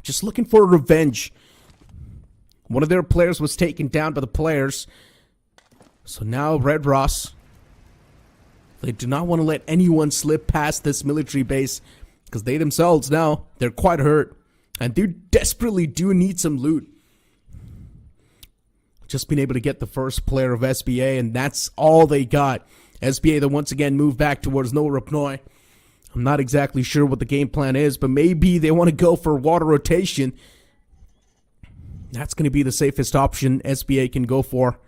just looking for revenge. One of their players was taken down by the players. So now RedxRoss, they do not want to let anyone slip past this military base, because they themselves now, they're quite hurt. And they desperately do need some loot. Just been able to get the first player of SBA, and that's all they got. SBA, they once again move back towards Norapnoi. I'm not exactly sure what the game plan is, but maybe they want to go for water rotation. That's going to be the safest option SBA can go for.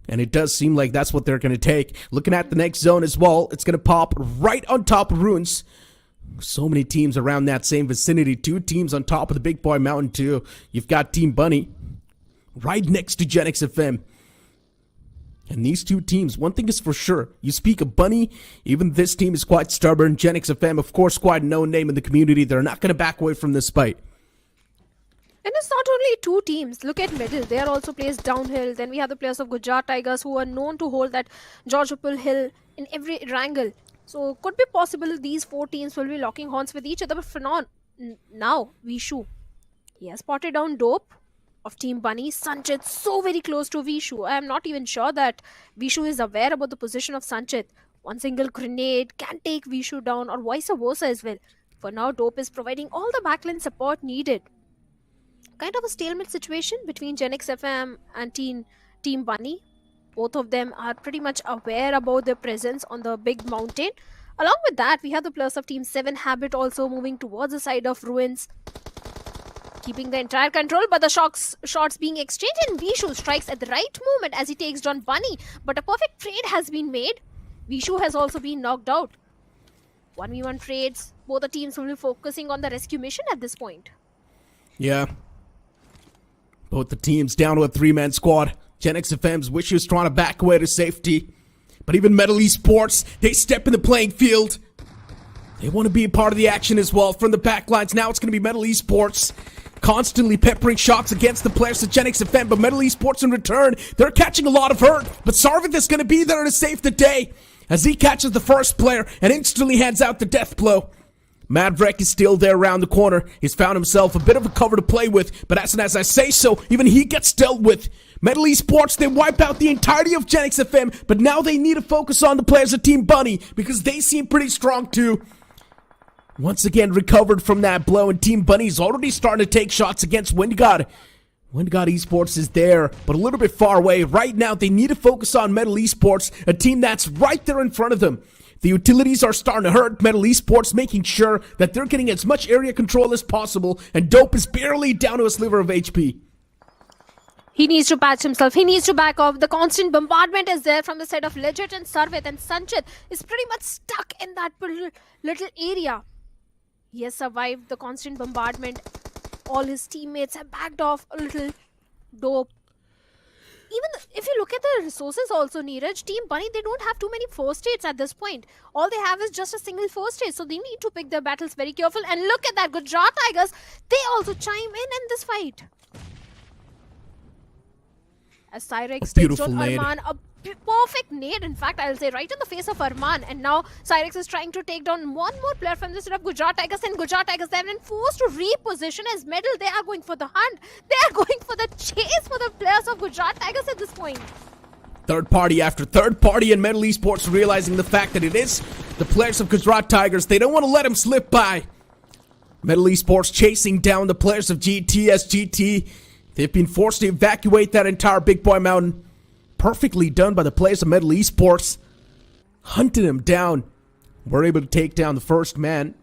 And it does seem like that's what they're going to take. Looking at the next zone as well, it's going to pop right on top of Ruins. So many teams around that same vicinity. 2 teams on top of the Big Boy Mountain too. You've got Team Bunny right next to GENxFM. And these 2 teams, one thing is for sure, you speak of Bunny, even this team is quite stubborn. GENxFM, of course, quite a known name in the community. They're not going to back away from this fight. And it's not only 2 teams. Look at middle. They are also placed downhill. Then we have the players of Gujarat Tigers, who are known to hold that Georgopal hill in every Erangel. So could be possible these 4 teams will be locking horns with each other. But for now, Vishu, he has spotted down Dope of Team Bunny. Sanchit so very close to Vishu. I am not even sure that Vishu is aware about the position of Sanchit. One single grenade can take Vishu down, or vice versa as well. For now, Dope is providing all the backline support needed. Kind of a stalemate situation between GENxFM and Team Bunny. Both of them are pretty much aware about their presence on the big mountain. Along with that, we have the players of Team 7 Habit also moving towards the side of Ruins, keeping the entire control, but the shots being exchanged, and Vishu strikes at the right moment as he takes down Bunny. But a perfect trade has been made. Vishu has also been knocked out. 1v1 trades. Both the teams will be focusing on the rescue mission at this point. Yeah. Both the teams down to a 3-man squad. GENxFM's wishes trying to back away to safety. But even Metal Esports, they step in the playing field. They want to be a part of the action as well. From the back lines, now it's going to be Metal Esports constantly peppering shots against the players of GENxFM. But Metal Esports in return, they're catching a lot of hurt. But Sarvith is going to be there to save the day, as he catches the first player and instantly hands out the death blow. Maverick is still there around the corner. He's found himself a bit of a cover to play with, but as I say so, even he gets dealt with. Metal Esports, they wipe out the entirety of GENxFM, but now they need to focus on the players of Team Bunny, because they seem pretty strong too. Once again recovered from that blow, and Team Bunny's already starting to take shots against WindGod. WindGod Esports is there, but a little bit far away. Right now, they need to focus on Metal Esports, a team that's right there in front of them. The utilities are starting to hurt Metal Esports, making sure that they're getting as much area control as possible, and Dope is barely down to a sliver of HP. He needs to patch himself. He needs to back off. The constant bombardment is there from the side of Legit and Sarvit, and Sanchit is pretty much stuck in that little area. He has survived the constant bombardment. All his teammates have backed off a little. Dope. Even if you look at the resources also, Neeraj, Team Bunny, they don't have too many first aids at this point. All they have is just a single first aid, so they need to pick their battles very careful. And look at that, Gujarat Tigers, they also chime in this fight. As Cyrex takes on Arman, a perfect nade, in fact, I'll say, right in the face of Arman. And now Cyrex is trying to take down one more player from the side of Gujarat Tigers, and Gujarat Tigers, they've been forced to reposition as Medal. They are going for the hunt. They are going for the chase for the players of Gujarat Tigers at this point. Third party after third party, and Metal Esports realizing the fact that it is the players of Gujarat Tigers. They don't want to let him slip by. Metal Esports chasing down the players of GT. They've been forced to evacuate that entire Big Boy Mountain. Perfectly done by the players of Metal Esports. Hunted him down. Were able to take down the first man.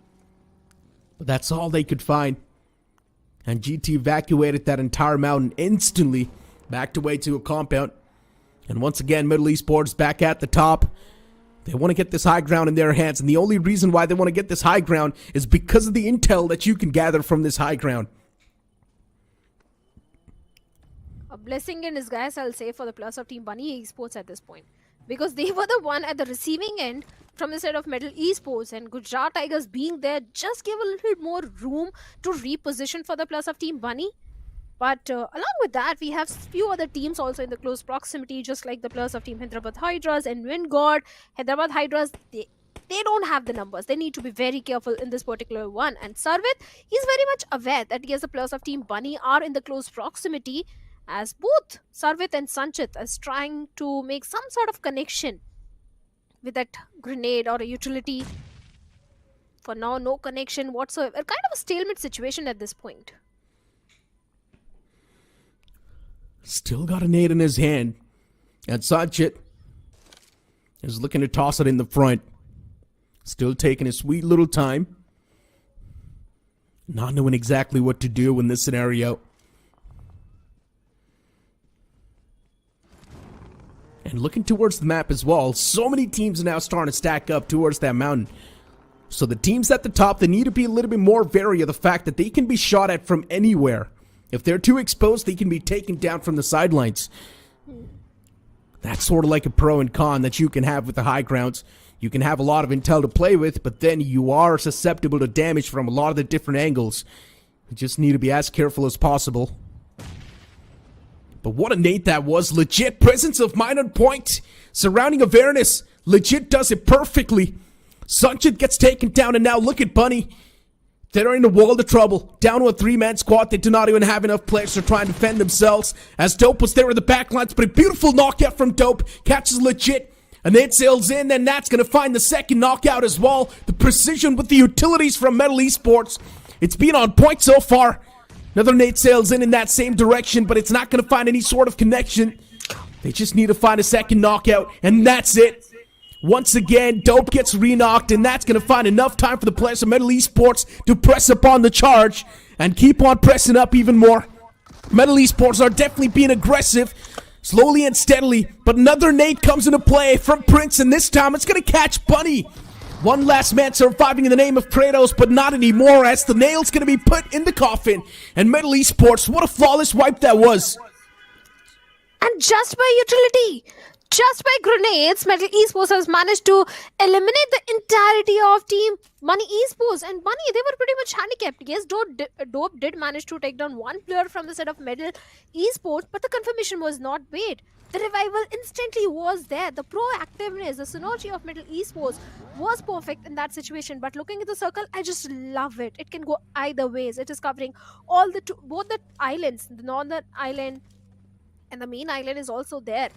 But that's all they could find. And GT evacuated that entire mountain instantly. Backed away to a compound. And once again, Metal Esports back at the top. They want to get this high ground in their hands. And the only reason why they want to get this high ground is because of the intel that you can gather from this high ground. A blessing in disguise, I'll say, for the players of Team Bunny Esports at this point. Because they were the one at the receiving end from the side of Metal Esports, and Gujarat Tigers being there just gave a little more room to reposition for the players of Team Bunny. But along with that, we have few other teams also in the close proximity, just like the players of Team Hyderabad Hydras and Wingard. Hyderabad Hydras, they don't have the numbers. They need to be very careful in this particular one. And Sarvit, he's very much aware that yes, the players of Team Bunny are in the close proximity, as both Sarvit and Sanchit is trying to make some sort of connection with that grenade or a utility. For now, no connection whatsoever. Kind of a stalemate situation at this point. Still got a nade in his hand. And Sanchit is looking to toss it in the front. Still taking his sweet little time. Not knowing exactly what to do in this scenario. And looking towards the map as well. So many teams are now starting to stack up towards that mountain. So the teams at the top, they need to be a little bit more wary of the fact that they can be shot at from anywhere. If they're too exposed, they can be taken down from the sidelines. That's sort of like a pro and con that you can have with the high grounds. You can have a lot of intel to play with, but then you are susceptible to damage from a lot of the different angles. You just need to be as careful as possible. But what a nade that was. Legit presence of mind on point. Surrounding awareness. Legit does it perfectly. Sanchit gets taken down, and now look at Bunny. They're in a world of trouble. Down to a 3-man squad. They do not even have enough players to try and defend themselves. As Dope was there in the backlines, but a beautiful knockout from Dope. Catches Legit. And then sails in, and that's going to find the second knockout as well. The precision with the utilities from Metal Esports. It's been on point so far. Another nade sails in that same direction, but it's not going to find any sort of connection. They just need to find a second knockout, and that's it. Once again, Dope gets re-knocked, and that's going to find enough time for the players of Metal Esports to press upon the charge and keep on pressing up even more. Metal Esports are definitely being aggressive, slowly and steadily, but another nade comes into play from Prince, and this time it's going to catch Bunny. One last man surviving in the name of Kratos, but not anymore, as the nail's going to be put in the coffin. And Metal Esports, what a flawless wipe that was. And just by utility, just by grenades, Metal Esports has managed to eliminate the entirety of Team Bunny Esports. And Bunny, they were pretty much handicapped. Yes, Dope did manage to take down one player from the side of Metal Esports, but the confirmation was not made. The revival instantly was there. The proactiveness, the synergy of Metal Esports was perfect in that situation. But looking at the circle, I just love it. It can go either ways. It is covering all the both the islands, the northern island and the main island is also there.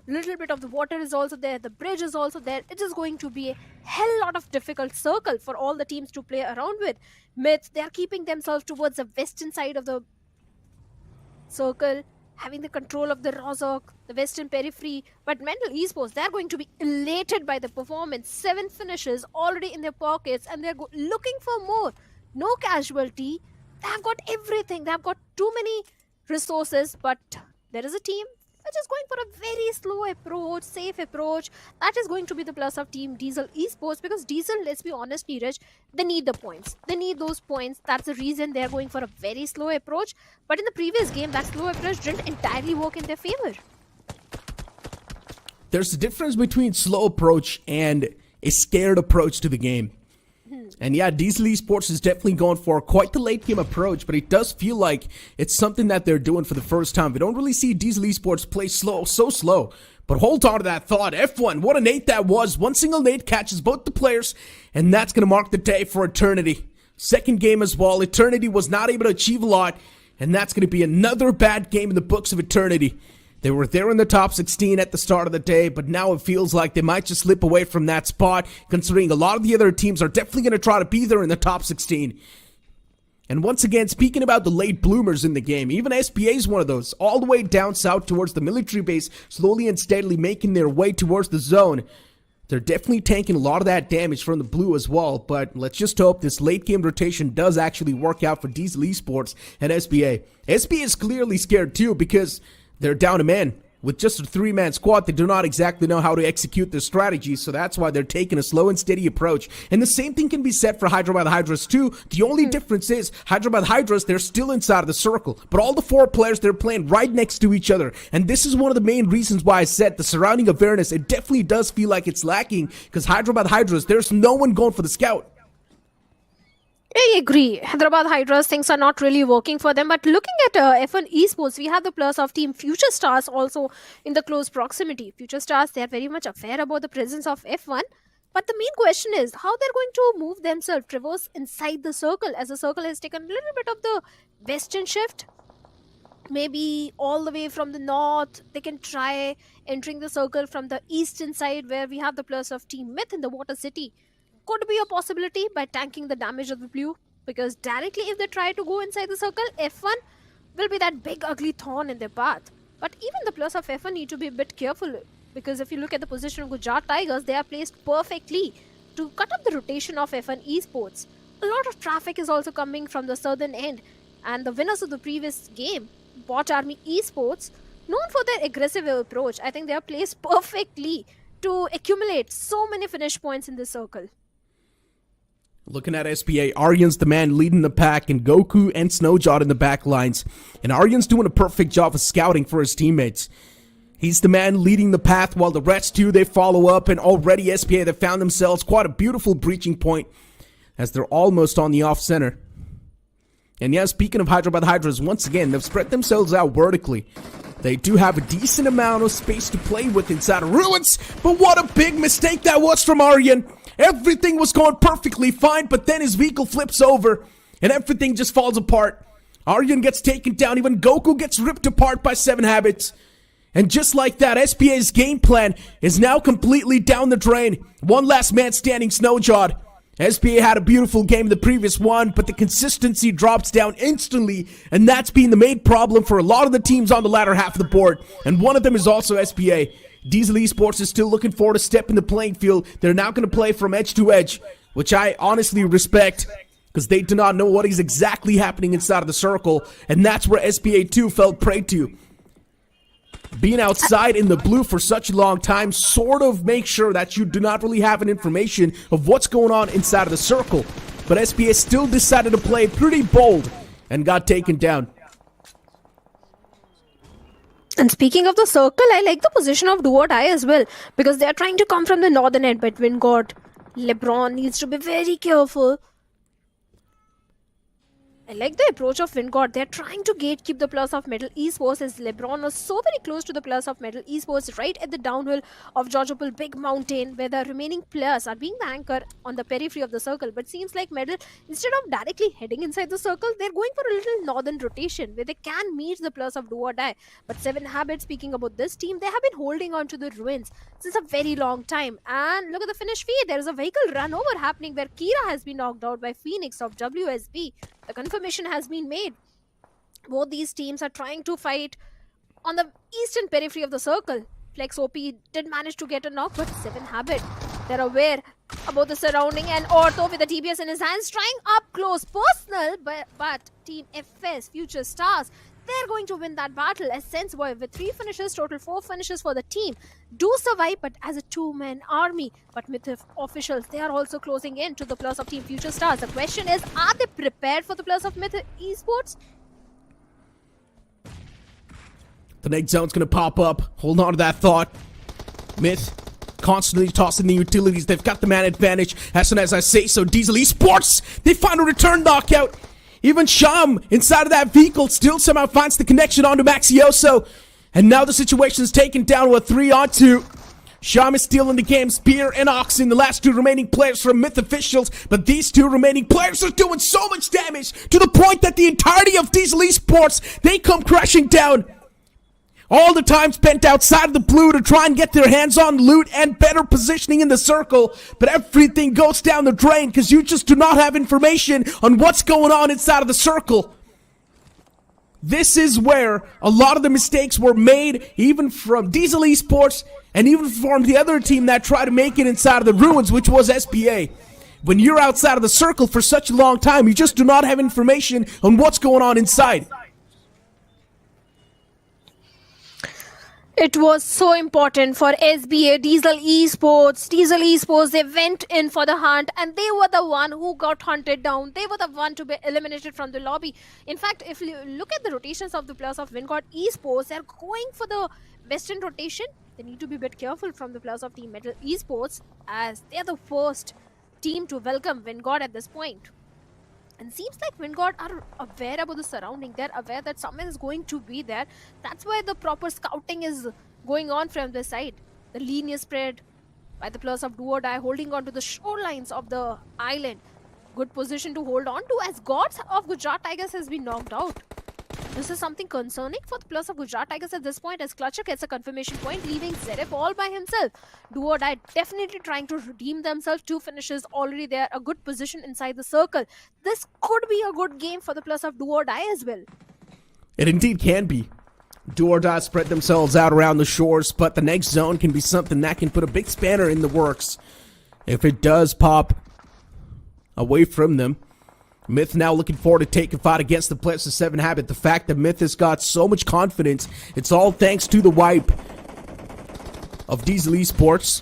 Little bit of the water is also there. The bridge is also there. It is going to be a hell lot of difficult circle for all the teams to play around with. Myth, they are keeping themselves towards the western side of the circle, having the control of the Rozok, the western periphery. But Metal Esports, they're going to be elated by the performance. 7 finishes already in their pockets, and they're looking for more. No casualty. They've got everything. They've got too many resources, but there is a team which is going for a very slow approach, safe approach. That is going to be the plus of Team Diesel Esports, because Diesel, let's be honest, Neeraj, they need the points. They need those points. That's the reason they're going for a very slow approach. But in the previous game, that slow approach didn't entirely work in their favor. There's a difference between slow approach and a scared approach to the game. And yeah, Diesel Esports is definitely going for quite the late game approach, but it does feel like it's something that they're doing for the first time. We don't really see Diesel Esports play so slow. But hold on to that thought. F1, what a nade that was. One single nade catches both the players, and that's going to mark the day for Eternity. Second game as well. Eternity was not able to achieve a lot, and that's going to be another bad game in the books of Eternity. They were there in the top 16 at the start of the day, but now it feels like they might just slip away from that spot, considering a lot of the other teams are definitely going to try to be there in the top 16. And once again, speaking about the late bloomers in the game, even SPA is one of those, all the way down south towards the military base, slowly and steadily making their way towards the zone. They're definitely tanking a lot of that damage from the blue as well, but let's just hope this late game rotation does actually work out for Diesel Esports and SPA. SPA is clearly scared too, because they're down a man. With just a 3-man squad, they do not exactly know how to execute their strategy, so that's why they're taking a slow and steady approach. And the same thing can be said for Hyderabad Hydras too. The only difference is, Hyderabad Hydras, they're still inside of the circle, but all the 4 players, they're playing right next to each other. And this is one of the main reasons why I said the surrounding awareness, it definitely does feel like it's lacking, because Hyderabad Hydras, there's no one going for the scout. I agree. Hyderabad Hydras, things are not really working for them. But looking at F1 Esports, we have the plus of Team Future Stars also in the close proximity. Future Stars, they are very much aware about the presence of F1. But the main question is how they're going to move themselves, traverse inside the circle, as the circle has taken a little bit of the western shift. Maybe all the way from the north, they can try entering the circle from the eastern side, where we have the plus of Team Myth in the Water City. Could be a possibility by tanking the damage of the blue, because directly if they try to go inside the circle, F1 will be that big ugly thorn in their path. But even the plus of F1 need to be a bit careful, because if you look at the position of Gujarat Tigers, they are placed perfectly to cut up the rotation of F1 Esports. A lot of traffic is also coming from the southern end, and the winners of the previous game, BotArmyEsports, known for their aggressive approach, I think they are placed perfectly to accumulate so many finish points in this circle. Looking at SPA, Aryan's the man leading the pack, and Goku and Snowjot in the back lines. And Aryan's doing a perfect job of scouting for his teammates. He's the man leading the path, while the rest too, they follow up, and already SPA, they found themselves quite a beautiful breaching point, as they're almost on the off-center. And yeah, speaking of Hyderabad Hydras, once again, they've spread themselves out vertically. They do have a decent amount of space to play with inside of Ruins, but what a big mistake that was from Aryan. Everything was going perfectly fine, but then his vehicle flips over, and everything just falls apart. Aryan gets taken down, even Goku gets ripped apart by 7 Habits. And just like that, SPA's game plan is now completely down the drain. One last man standing, Snowjod. SPA had a beautiful game in the previous one, but the consistency drops down instantly, and that's been the main problem for a lot of the teams on the latter half of the board, and one of them is also SPA. Diesel Esports is still looking forward to step in the playing field. They're now going to play from edge to edge, which I honestly respect, because they do not know what is exactly happening inside of the circle, and that's where SPA 2 fell prey to. Being outside in the blue for such a long time sort of makes sure that you do not really have an information of what's going on inside of the circle. But SPA still decided to play pretty bold and got taken down. And speaking of the circle, I like the position of Do or Die as well, because they are trying to come from the northern end, but Vingod, LeBron needs to be very careful. I like the approach of Vingod. They're trying to gatekeep the plus of Metal Esports, as LeBron was so very close to the plus of Metal Esports right at the downhill of Georgopol Big Mountain, where the remaining players are being the anchor on the periphery of the circle. But seems like Metal, instead of directly heading inside the circle, they're going for a little northern rotation where they can meet the plus of Do or Die. But 7 Habits, speaking about this team, they have been holding on to the ruins since a very long time. And look at the finish feed. There is a vehicle run over happening where Kira has been knocked out by Phoenix of WSB. The confirmation has been made. Both these teams are trying to fight on the eastern periphery of the circle. Flex OP did manage to get a knock, but 7 Habit, they're aware about the surrounding, and Ortho with the TBS in his hands trying up close personal, but Team FS Future Stars, they're going to win that battle as Senseboy with 3 finishes, total 4 finishes for the team, do survive but as a 2-man army. But Myth officials, they are also closing in to the plus of Team Future Stars. The question is, are they prepared for the plus of Myth Esports? The next zone's gonna pop up. Hold on to that thought. Myth constantly tossing the utilities. They've got the man advantage. As soon as I say so, Diesel Esports, they find a return knockout. Even Sham inside of that vehicle still somehow finds the connection onto Maxioso. And now the situation's taken down with 3-on-2. Sham is still in the game. Spear and Oxen, the last 2 remaining players from Myth officials. But these 2 remaining players are doing so much damage to the point that the entirety of Diesel Esports, they come crashing down. All the time spent outside of the blue to try and get their hands on loot and better positioning in the circle. But everything goes down the drain because you just do not have information on what's going on inside of the circle. This is where a lot of the mistakes were made, even from Diesel Esports and even from the other team that tried to make it inside of the ruins, which was SPA. When you're outside of the circle for such a long time, you just do not have information on what's going on inside. It was so important for SBA, Diesel Esports, they went in for the hunt and they were the one who got hunted down. They were the one to be eliminated from the lobby. In fact, if you look at the rotations of the players of Wingod Esports, they're going for the western rotation. They need to be a bit careful from the players of Team Metal Esports as they're the first team to welcome Wingod at this point. And seems like Wingod are aware about the surrounding. They're aware that someone is going to be there. That's why the proper scouting is going on from the side. The linear spread by the players of Do or Die holding on to the shorelines of the island. Good position to hold on to as Gods of Gujarat Tigers has been knocked out. This is something concerning for the players of Gujarat Tigers at this point as Clutcher gets a confirmation point, leaving Zeref all by himself. Do or Die definitely trying to redeem themselves. 2 finishes already there, a good position inside the circle. This could be a good game for the players of Do or Die as well. It indeed can be. Do or Die spread themselves out around the shores, but the next zone can be something that can put a big spanner in the works. If it does pop away from them. Myth now looking forward to take a fight against the players of 7 Habit. The fact that Myth has got so much confidence, it's all thanks to the wipe of Diesel Esports.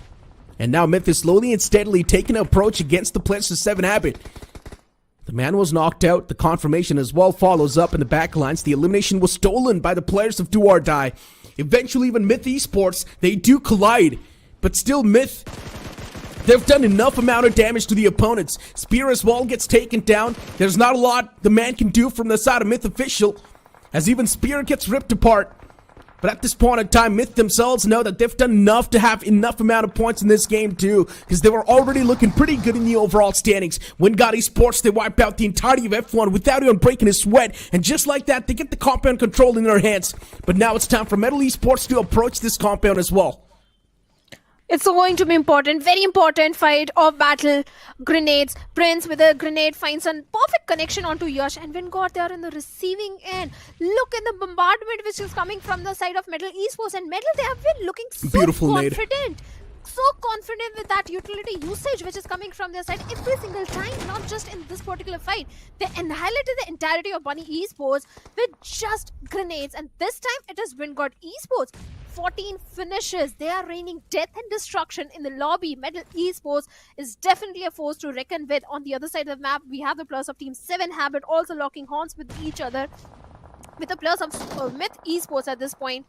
And now Myth is slowly and steadily taking an approach against the players of 7 Habit. The man was knocked out. The confirmation as well follows up in the backlines. The elimination was stolen by the players of Do or Die. Eventually even Myth Esports, they do collide. But still Myth, they've done enough amount of damage to the opponents. Spear as well gets taken down. There's not a lot the man can do from the side of Myth official, as even Spear gets ripped apart. But at this point in time, Myth themselves know that they've done enough to have enough amount of points in this game too, because they were already looking pretty good in the overall standings. Wingod Esports, they wipe out the entirety of F1 without even breaking a sweat, and just like that, they get the compound control in their hands. But now it's time for Metal Esports to approach this compound as well. It's going to be important, very important fight of battle. Grenades. Prince with a grenade finds a perfect connection onto Yash. And Wingod, they are in the receiving end. Look at the bombardment which is coming from the side of Metal Esports. And Metal, they have been looking so confident. So confident with that utility usage which is coming from their side every single time, not just in this particular fight. They annihilated the entirety of Bunny Esports with just grenades. And this time it is Wingod Esports. 14 finishes. They are raining death and destruction in the lobby. Metal Esports is definitely a force to reckon with. On the other side of the map, we have the players of Team 7 Habit also locking horns with each other. With the players of Myth Esports at this point.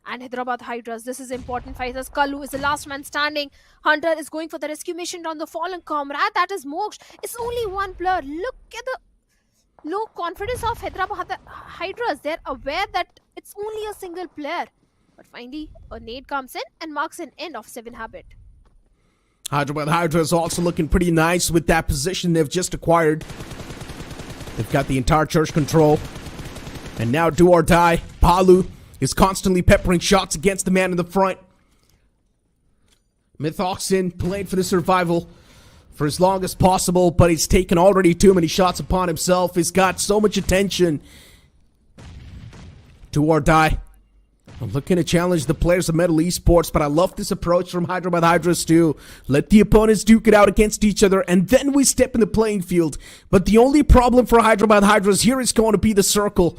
And Hyderabad Hydras, this is important fight as Kalu is the last man standing. Hunter is going for the rescue mission on the fallen comrade. That is Moksha. It's only one player. Look at the low confidence of Hyderabad Hydras. They're aware that it's only a single player. But finally, a nade comes in and marks an end of 7 Habit. Hyderabad Hydra is also looking pretty nice with that position they've just acquired. They've got the entire church control. And now Do or Die, Palu is constantly peppering shots against the man in the front. Mythoxen played for the survival for as long as possible, but he's taken already too many shots upon himself. He's got so much attention. Do or Die I'm looking to challenge the players of Metal Esports, but I love this approach from Hyderabad Hydras too. Let the opponents duke it out against each other, and then we step in the playing field. But the only problem for Hyderabad Hydras here is going to be the circle.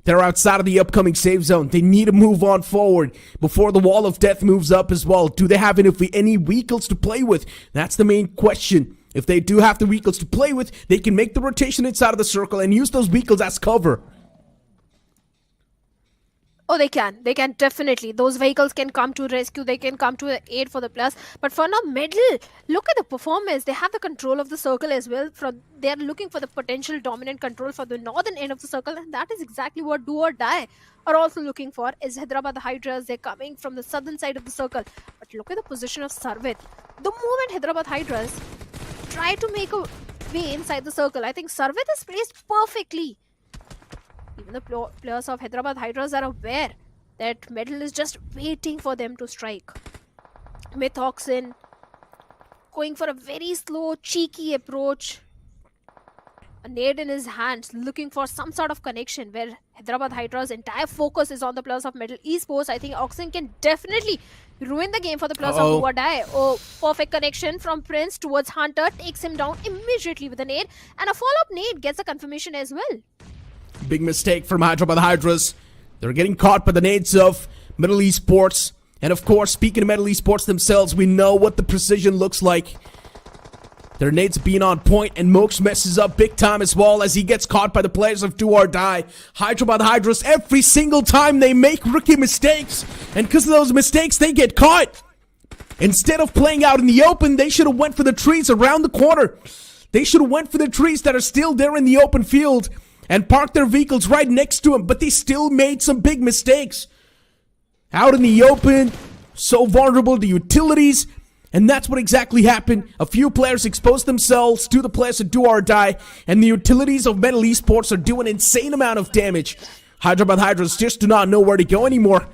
They're outside of the upcoming save zone. They need to move on forward before the wall of death moves up as well. Do they have any vehicles to play with? That's the main question. If they do have the vehicles to play with, they can make the rotation inside of the circle and use those vehicles as cover. Oh, they can. They can definitely. Those vehicles can come to rescue. They can come to aid for the plus. But for now, Medal, look at the performance. They have the control of the circle as well. They are looking for the potential dominant control for the northern end of the circle. And that is exactly what Do or Die are also looking for. Is Hyderabad Hydras. They're coming from the southern side of the circle. But look at the position of Sarvit. The moment Hyderabad Hydras try to make a way inside the circle, I think Sarvit is placed perfectly. Even the players of Hyderabad Hydras are aware that Medal is just waiting for them to strike. Mythoxin going for a very slow, cheeky approach. A nade in his hands, looking for some sort of connection where Hyderabad Hydras' entire focus is on the players of Metal Esports. I think Oxen can definitely ruin the game for the players of Do or Die. Oh, perfect connection from Prince towards Hunter. Takes him down immediately with a nade. And a follow-up nade gets a confirmation as well. Big mistake from Hyderabad Hydras. They're getting caught by the nades of Metal Esports. And of course, speaking of Metal Esports themselves, we know what the precision looks like. Their nades being on point, and Mox messes up big time as well as he gets caught by the players of Do or Die. Hyderabad Hydras, every single time they make rookie mistakes, and because of those mistakes, they get caught. Instead of playing out in the open, they should have went for the trees around the corner. They should have went for the trees that are still there in the open field and parked their vehicles right next to him, but they still made some big mistakes. Out in the open, so vulnerable to utilities, and that's what exactly happened. A few players exposed themselves to the players of Do or Die, and the utilities of Metal Esports are doing an insane amount of damage. Hyderabad Hydras just do not know where to go anymore.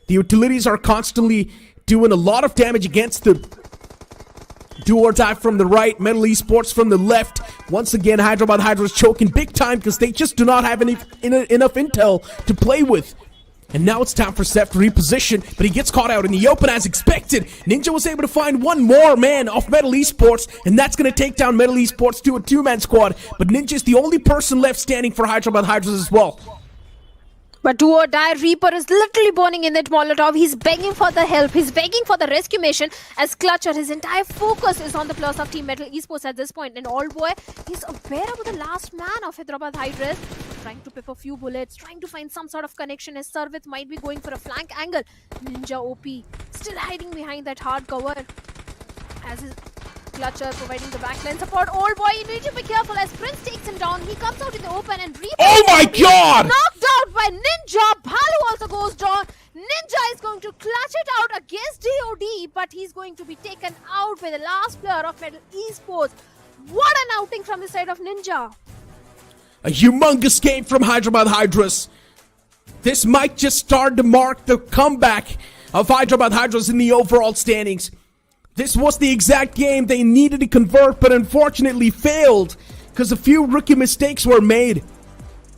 The utilities are constantly doing a lot of damage against the Do or Die from the right, Metal Esports from the left. Once again, Hyderabad Hydras choking big time because they just do not have enough intel to play with. And now it's time for Seth to reposition, but he gets caught out in the open as expected. Ninja was able to find one more man off Metal Esports, and that's going to take down Metal Esports to a two-man squad. But Ninja is the only person left standing for Hyderabad Hydras as well. But Do or Die, Reaper is literally burning in that Molotov. He's begging for the help. He's begging for the rescue mission as Clutcher, his entire focus is on the players of Team Metal Esports at this point. And Old Boy, he's aware of the last man of Hyderabad Hydras. Trying to pip a few bullets, trying to find some sort of connection as Sarvit might be going for a flank angle. Ninja OP still hiding behind that hard cover as his Clutcher providing the backline support. Old Boy, you need to be careful as Prince takes him down. He comes out in the open and Reaper. Oh my god! Knocked out by Ninja. Balu also goes down. Ninja is going to clutch it out against DOD, but he's going to be taken out by the last player of Metal Esports. What an outing from the side of Ninja. A humongous game from Hyderabad Hydras. This might just start to mark the comeback of Hyderabad Hydras in the overall standings. This was the exact game they needed to convert, but unfortunately failed because a few rookie mistakes were made.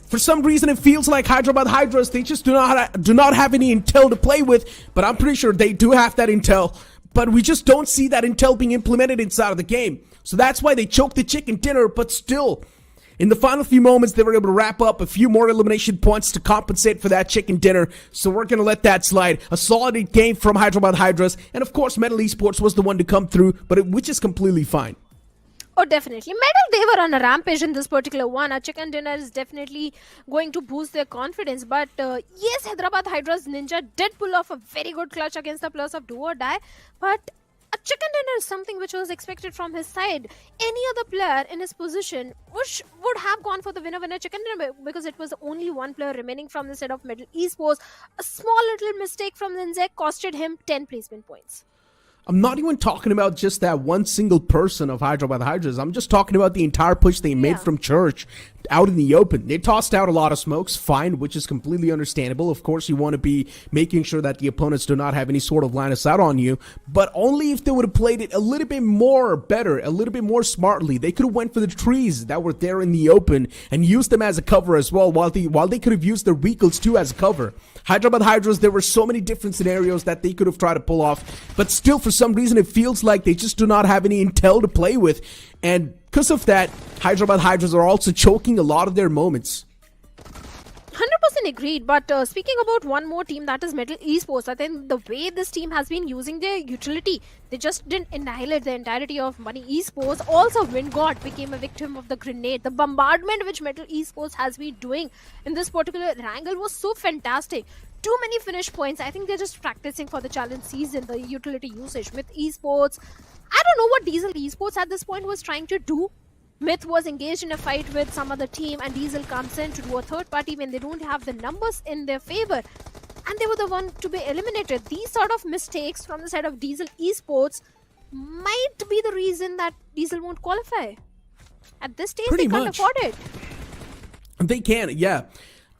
For some reason, it feels like Hyderabad Hydras, they just do not have any intel to play with, but I'm pretty sure they do have that intel. But we just don't see that intel being implemented inside of the game. So that's why they choked the chicken dinner, but still, in the final few moments, they were able to wrap up a few more elimination points to compensate for that chicken dinner. So we're going to let that slide. A solid game from Hyderabad Hydras. And of course, Metal Esports was the one to come through, which is completely fine. Oh, definitely. Metal, they were on a rampage in this particular one. A chicken dinner is definitely going to boost their confidence. But yes, Hyderabad Hydras Ninja did pull off a very good clutch against the players of Do or Die. But a chicken dinner is something which was expected from his side. Any other player in his position would have gone for the winner chicken dinner because it was only one player remaining from the side of Metal Esports. A small little mistake from Ninja costed him 10 placement points. I'm not even talking about just that one single person of Hyderabad Hydras. I'm just talking about the entire push they made from Church. out in the open. They tossed out a lot of smokes, fine, which is completely understandable. Of course, you want to be making sure that the opponents do not have any sort of line of sight on you, but only if they would have played it a little bit more better, a little bit more smartly. They could have went for the trees that were there in the open and used them as a cover as well, while they could have used their vehicles too as a cover. Hyderabad Hydras, there were so many different scenarios that they could have tried to pull off, but still, for some reason, it feels like they just do not have any intel to play with, and because of that, Hyderabad Hydras are also choking a lot of their moments. 100% agreed. But speaking about one more team, that is Metal Esports, I think the way this team has been using their utility, they just didn't annihilate the entirety of Money Esports. Also, Wingod became a victim of the grenade. The bombardment which Metal Esports has been doing in this particular Erangel was so fantastic. Too many finish points. I think they're just practicing for the challenge season, the utility usage. Myth Esports, I don't know what Diesel Esports at this point was trying to do. Myth was engaged in a fight with some other team, and Diesel comes in to do a third party when they don't have the numbers in their favor, and they were the one to be eliminated. These sort of mistakes from the side of Diesel Esports might be the reason that Diesel won't qualify. At this stage, they can't afford it. They can, yeah.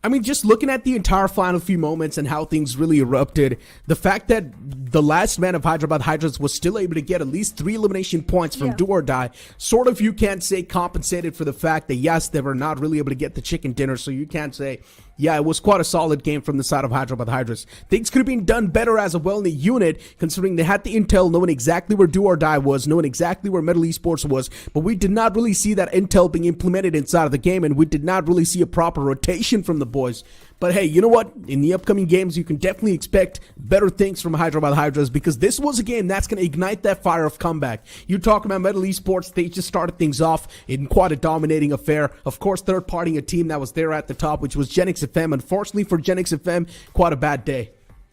I mean, just looking at the entire final few moments and how things really erupted, the fact that the last man of Hyderabad Hydras was still able to get at least 3 elimination points from Do or Die, sort of, you can't say compensated for the fact that, yes, they were not really able to get the chicken dinner, so you can't say, yeah, it was quite a solid game from the side of Hyderabad Hydras. Things could have been done better as a well-knit unit, considering they had the intel, knowing exactly where Do or Die was, knowing exactly where Metal Esports was, but we did not really see that intel being implemented inside of the game, and we did not really see a proper rotation from the boys. But hey, you know what? In the upcoming games, you can definitely expect better things from Hyderabad Hydras, because this was a game that's going to ignite that fire of comeback. You talk about Metal Esports, they just started things off in quite a dominating affair. Of course, third-partying a team that was there at the top, which was GENxFM. Unfortunately for GENxFM, quite a bad day.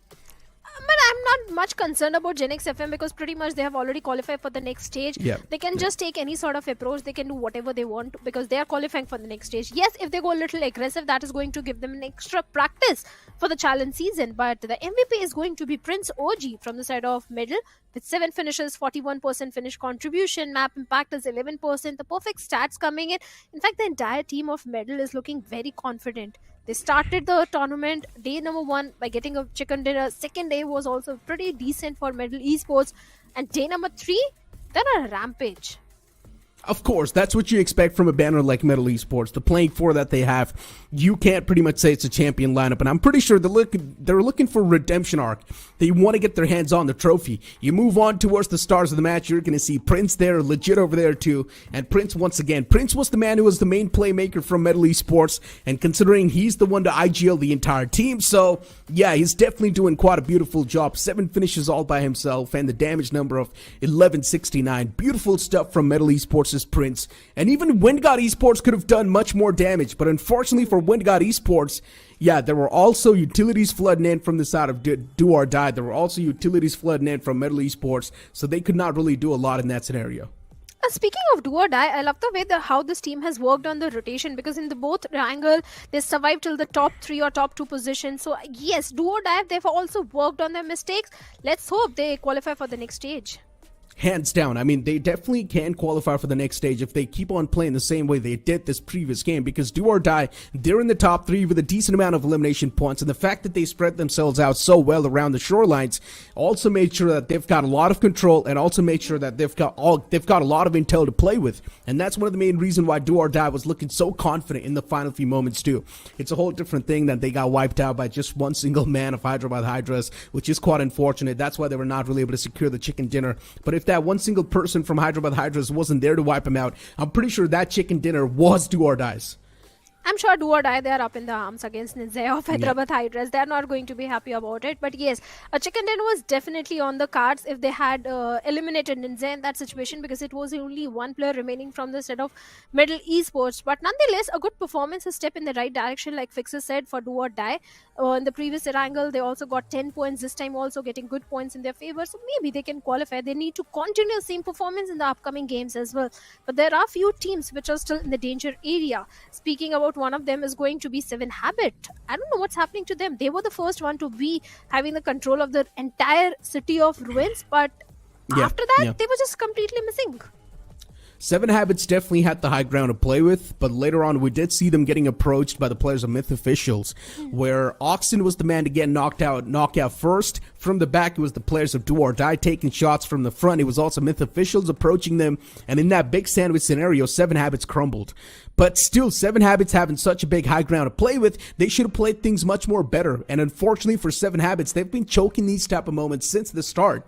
But I'm not much concerned about GENxFM because pretty much they have already qualified for the next stage. They can just take any sort of approach. They can do whatever they want because they are qualifying for the next stage. Yes, if they go a little aggressive, that is going to give them an extra practice for the challenge season. But the MVP is going to be Prince OG from the side of Middle with 7 finishes, 41% finish contribution. Map impact is 11%. The perfect stats coming in. In fact, the entire team of Middle is looking very confident. They started the tournament day number 1 by getting a chicken dinner. Second day was also pretty decent for Metal Esports. And day number 3, they're on a rampage. Of course, that's what you expect from a banner like Metal Esports. The playing four that they have, you can't pretty much say it's a champion lineup. And I'm pretty sure they're looking for a redemption arc. They want to get their hands on the trophy. You move on towards the stars of the match, you're going to see Prince there, legit over there too. And Prince, once again, Prince was the man who was the main playmaker from Metal Esports. And considering he's the one to IGL the entire team, so yeah, he's definitely doing quite a beautiful job. 7 finishes all by himself and the damage number of 1169. Beautiful stuff from Metal Esports' Prince. And even Wingod Esports could have done much more damage, but unfortunately for Wingod Esports, yeah, there were also utilities flooding in from the side of Do or Die. There were also utilities flooding in from Metal Esports, so they could not really do a lot in that scenario. Speaking of Do or Die, I love the way how this team has worked on the rotation, because in the both Erangel, they survived till the top 3 or top 2 positions. So yes, Do or Die, they've also worked on their mistakes. Let's hope they qualify for the next stage. Hands down. I mean, they definitely can qualify for the next stage if they keep on playing the same way they did this previous game, because Do or Die, they're in the top 3 with a decent amount of elimination points, and the fact that they spread themselves out so well around the shorelines also made sure that they've got a lot of control, and also made sure that they've got a lot of intel to play with. And that's one of the main reasons why Do or Die was looking so confident in the final few moments too. It's a whole different thing that they got wiped out by just one single man of Hyderabad Hydras, which is quite unfortunate. That's why they were not really able to secure the chicken dinner. But if that one single person from Hyderabad Hydras wasn't there to wipe him out, I'm pretty sure that chicken dinner was Do or Die's. I'm sure Do or Die, they are up in the arms against Ninja of Hyderabad Hydras. They're not going to be happy about it. But yes, a chicken dinner was definitely on the cards if they had eliminated Ninja in that situation, because it was only one player remaining from the set of Middle Esports. But nonetheless, a good performance, a step in the right direction, like Fixer said, for Do or Die. In the previous Erangel, they also got 10 points. This time also getting good points in their favor. So maybe they can qualify. They need to continue the same performance in the upcoming games as well. But there are few teams which are still in the danger area. Speaking about one of them is going to be 7 Habit. I don't know what's happening to them. They were the first one to be having the control of the entire city of ruins, but after that, they were just completely missing. Seven Habits definitely had the high ground to play with, but later on we did see them getting approached by the players of Myth Officials, where Oxen was the man to get knockout first. From the back, it was the players of Do or Die taking shots from the front. It was also Myth Officials approaching them, and in that big sandwich scenario, Seven Habits crumbled. But still, Seven Habits having such a big high ground to play with, they should have played things much more better. And unfortunately for Seven Habits, they've been choking these type of moments since the start.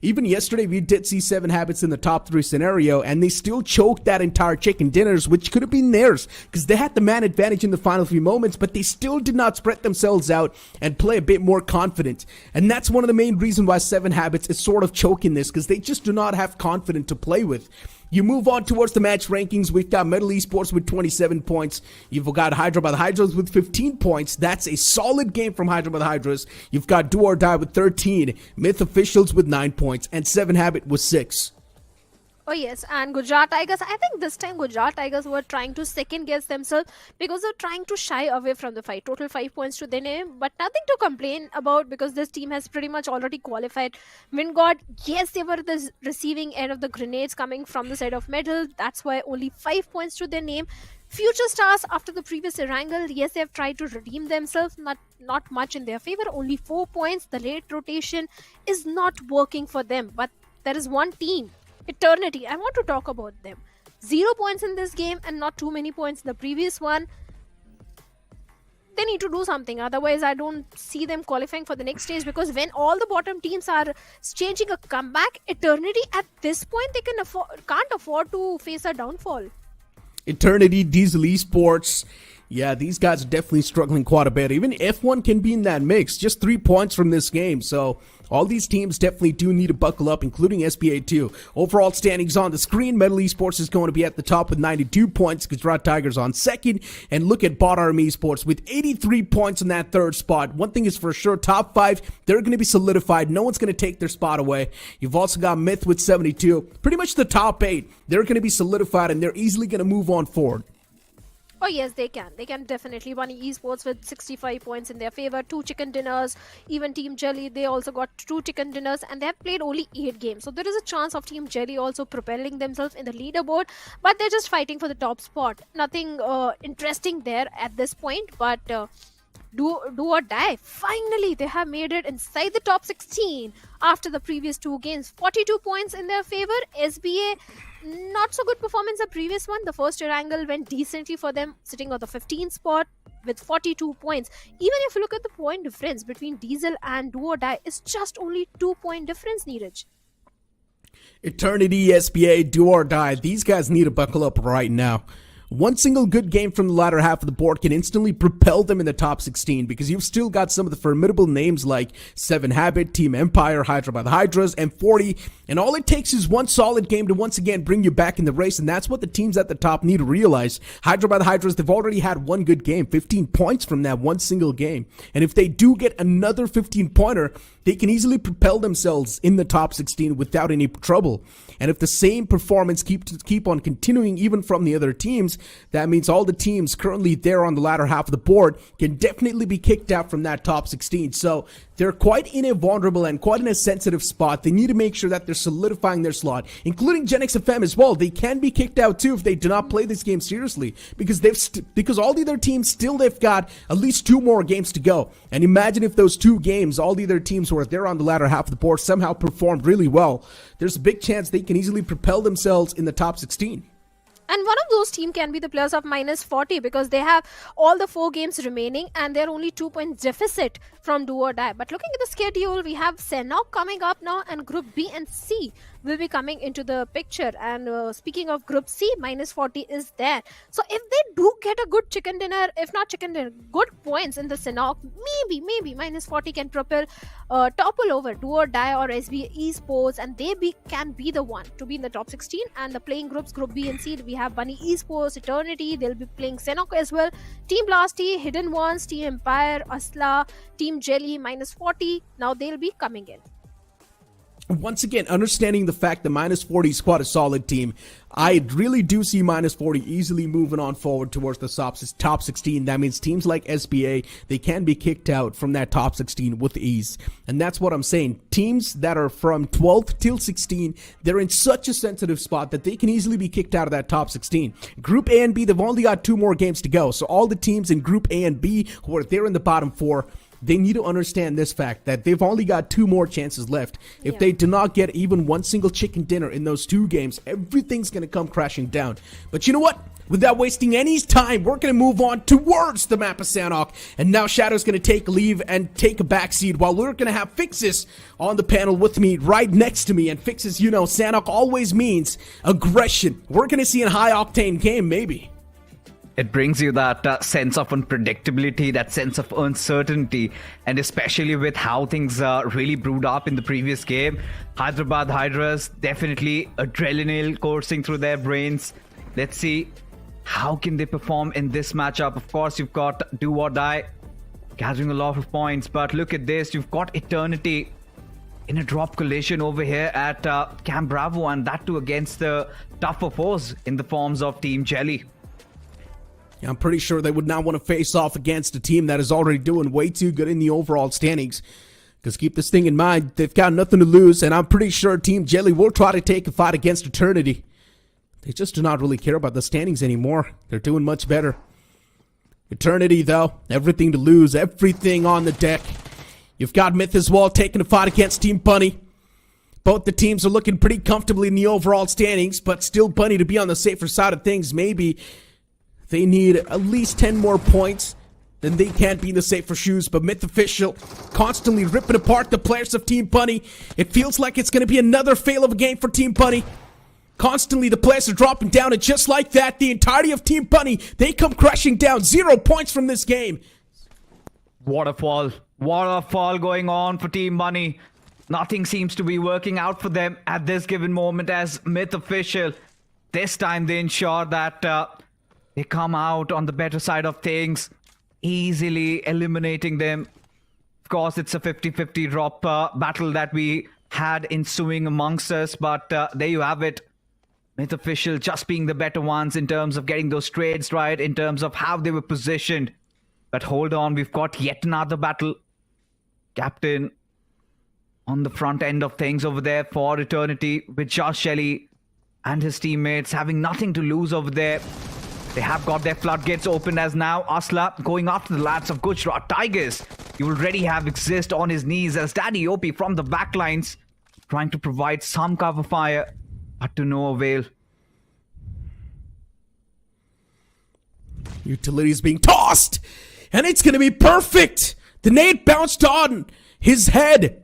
Even yesterday, we did see Seven Habits in the top 3 scenario, and they still choked that entire chicken dinners, which could have been theirs, because they had the man advantage in the final few moments, but they still did not spread themselves out and play a bit more confident. And that's one of the main reasons why Seven Habits is sort of choking this, because they just do not have confidence to play with. You move on towards the match rankings. We've got Metal Esports with 27 points. You've got Hyderabad Hydras with 15 points. That's a solid game from Hyderabad Hydras. You've got Do or Die with 13. Myth Officials with 9 points. And Seven Habit with 6. Oh yes, and Gujarat Tigers, I think this time Gujarat Tigers were trying to second guess themselves because they're trying to shy away from the fight. Total 5 points to their name, but nothing to complain about because this team has pretty much already qualified. Wingod, yes, they were the receiving end of the grenades coming from the side of Metal. That's why only 5 points to their name. Future Stars, after the previous Erangel, yes, they have tried to redeem themselves, not much in their favor, only 4 points. The late rotation is not working for them, but there is one team, Eternity. I want to talk about them. 0 points in this game and not too many points in the previous one. They need to do something, otherwise I don't see them qualifying for the next stage, because when all the bottom teams are staging a comeback, Eternity at this point they can't afford to face a downfall. Eternity, Diesel Esports, yeah, these guys are definitely struggling quite a bit. Even F1 can be in that mix, just 3 points from this game. So all these teams definitely do need to buckle up, including SBA too. Overall standings on the screen, Metal Esports is going to be at the top with 92 points, Gujarat Tigers on second, and look at BotArmyEsports with 83 points in that third spot. One thing is for sure, top 5, they're going to be solidified. No one's going to take their spot away. You've also got Myth with 72. Pretty much the top 8, they're going to be solidified, and they're easily going to move on forward. Oh yes, they can. They can definitely. BotArmyEsports with 65 points in their favor. 2 chicken dinners. Even Team Jelly, they also got 2 chicken dinners, and they have played only 8 games. So there is a chance of Team Jelly also propelling themselves in the leaderboard, but they're just fighting for the top spot. Nothing interesting there at this point, but do or die. Finally, they have made it inside the top 16 after the previous 2 games. 42 points in their favor. SBA, not so good performance the previous one. The first Erangel went decently for them, sitting on the 15th spot with 42 points. Even if you look at the point difference between Diesel and Do or Die, it's just only 2-point difference, Neeraj. Eternity, SBA, Do or Die, these guys need to buckle up right now. One single good game from the latter half of the board can instantly propel them in the top 16, because you've still got some of the formidable names like Seven Habit, Team Empire, Hyderabad Hydras, M40, and all it takes is one solid game to once again bring you back in the race, and that's what the teams at the top need to realize. Hyderabad Hydras, they've already had one good game, 15 points from that one single game, and if they do get another 15-pointer, they can easily propel themselves in the top 16 without any trouble. And if the same performance keep on continuing even from the other teams, that means all the teams currently there on the latter half of the board can definitely be kicked out from that top 16. So they're quite in a vulnerable and quite in a sensitive spot. They need to make sure that they're solidifying their slot, including GENxFM as well. They can be kicked out too if they do not play this game seriously, because because all the other teams still, they've got at least 2 more games to go. And imagine if those 2 games, all the other teams who are there on the latter half of the board somehow performed really well. There's a big chance they can easily propel themselves in the top 16. And one of those teams can be the players of -40, because they have all the 4 games remaining and they're only 2 points deficit from Do or Die. But looking at the schedule, we have Sanhok coming up now, and Group B and C will be coming into the picture. And speaking of Group C, -40 is there. So if they do get a good chicken dinner, if not chicken dinner, good points in the Sanhok, maybe -40 can topple over Do or Die or SB Esports, and they can be the one to be in the top 16. And the playing groups, Group B and C, we have BotArmyEsports, Eternity, they'll be playing Sanhok as well. Team Blasty, Hidden Ones, Team Empire, Asla, Team Jelly, -40. Now they'll be coming in. once again, understanding the fact that minus 40 is quite a solid team, I really do see minus 40 easily moving on forward towards the top 16. That means teams like SBA, they can be kicked out from that top 16 with ease. And that's what I'm saying. Teams that are from 12th till 16, they're in such a sensitive spot that they can easily be kicked out of that top 16. Group A and B, they've only got 2 more games to go. So all the teams in Group A and B who are there in the bottom 4, they need to understand this fact that they've only got 2 more chances left. If they do not get even one single chicken dinner in those 2 games, everything's going to come crashing down. But you know what? Without wasting any time, we're going to move on towards the map of Sanhok. And now Shadow's going to take leave and take a backseat while we're going to have Fixes on the panel with me right next to me. And Fixes, you know, Sanhok always means aggression. We're going to see a high-octane game, maybe. It brings you that sense of unpredictability, that sense of uncertainty, and especially with how things really brewed up in the previous game. Hyderabad Hydras, definitely adrenaline coursing through their brains. Let's see how can they perform in this matchup. Of course, you've got Do or Die gathering a lot of points, but look at this. You've got Eternity in a drop collision over here at Camp Bravo, and that too against the tougher foes in the forms of Team Jelly. I'm pretty sure they would not want to face off against a team that is already doing way too good in the overall standings. Because keep this thing in mind, they've got nothing to lose, and I'm pretty sure Team Jelly will try to take a fight against Eternity. They just do not really care about the standings anymore. They're doing much better. Eternity, though, everything to lose, everything on the deck. You've got Myth as well taking a fight against Team Bunny. Both the teams are looking pretty comfortably in the overall standings, but still Bunny to be on the safer side of things. Maybe they need at least 10 more points, then they can't be in the safer shoes. But Myth Official constantly ripping apart the players of Team Bunny. It feels like it's going to be another fail of a game for Team Bunny. Constantly the players are dropping down, and just like that, the entirety of Team Bunny, they come crashing down. 0 points from this game. Waterfall going on for Team Bunny. Nothing seems to be working out for them at this given moment as Myth Official. This time they ensure that they come out on the better side of things, easily eliminating them. Of course, it's a 50-50 drop battle that we had ensuing amongst us, but there you have it. Myth Official just being the better ones in terms of getting those trades right, in terms of how they were positioned. But hold on, we've got yet another battle. Captain on the front end of things over there for Eternity with Josh Shelley and his teammates having nothing to lose over there. They have got their floodgates open as now Asla going after the lads of Gujarat Tigers. You already have Exist on his knees as Daddy OP from the backlines trying to provide some cover fire, but to no avail. Utility is being tossed, and it's going to be perfect. The nade bounced on his head.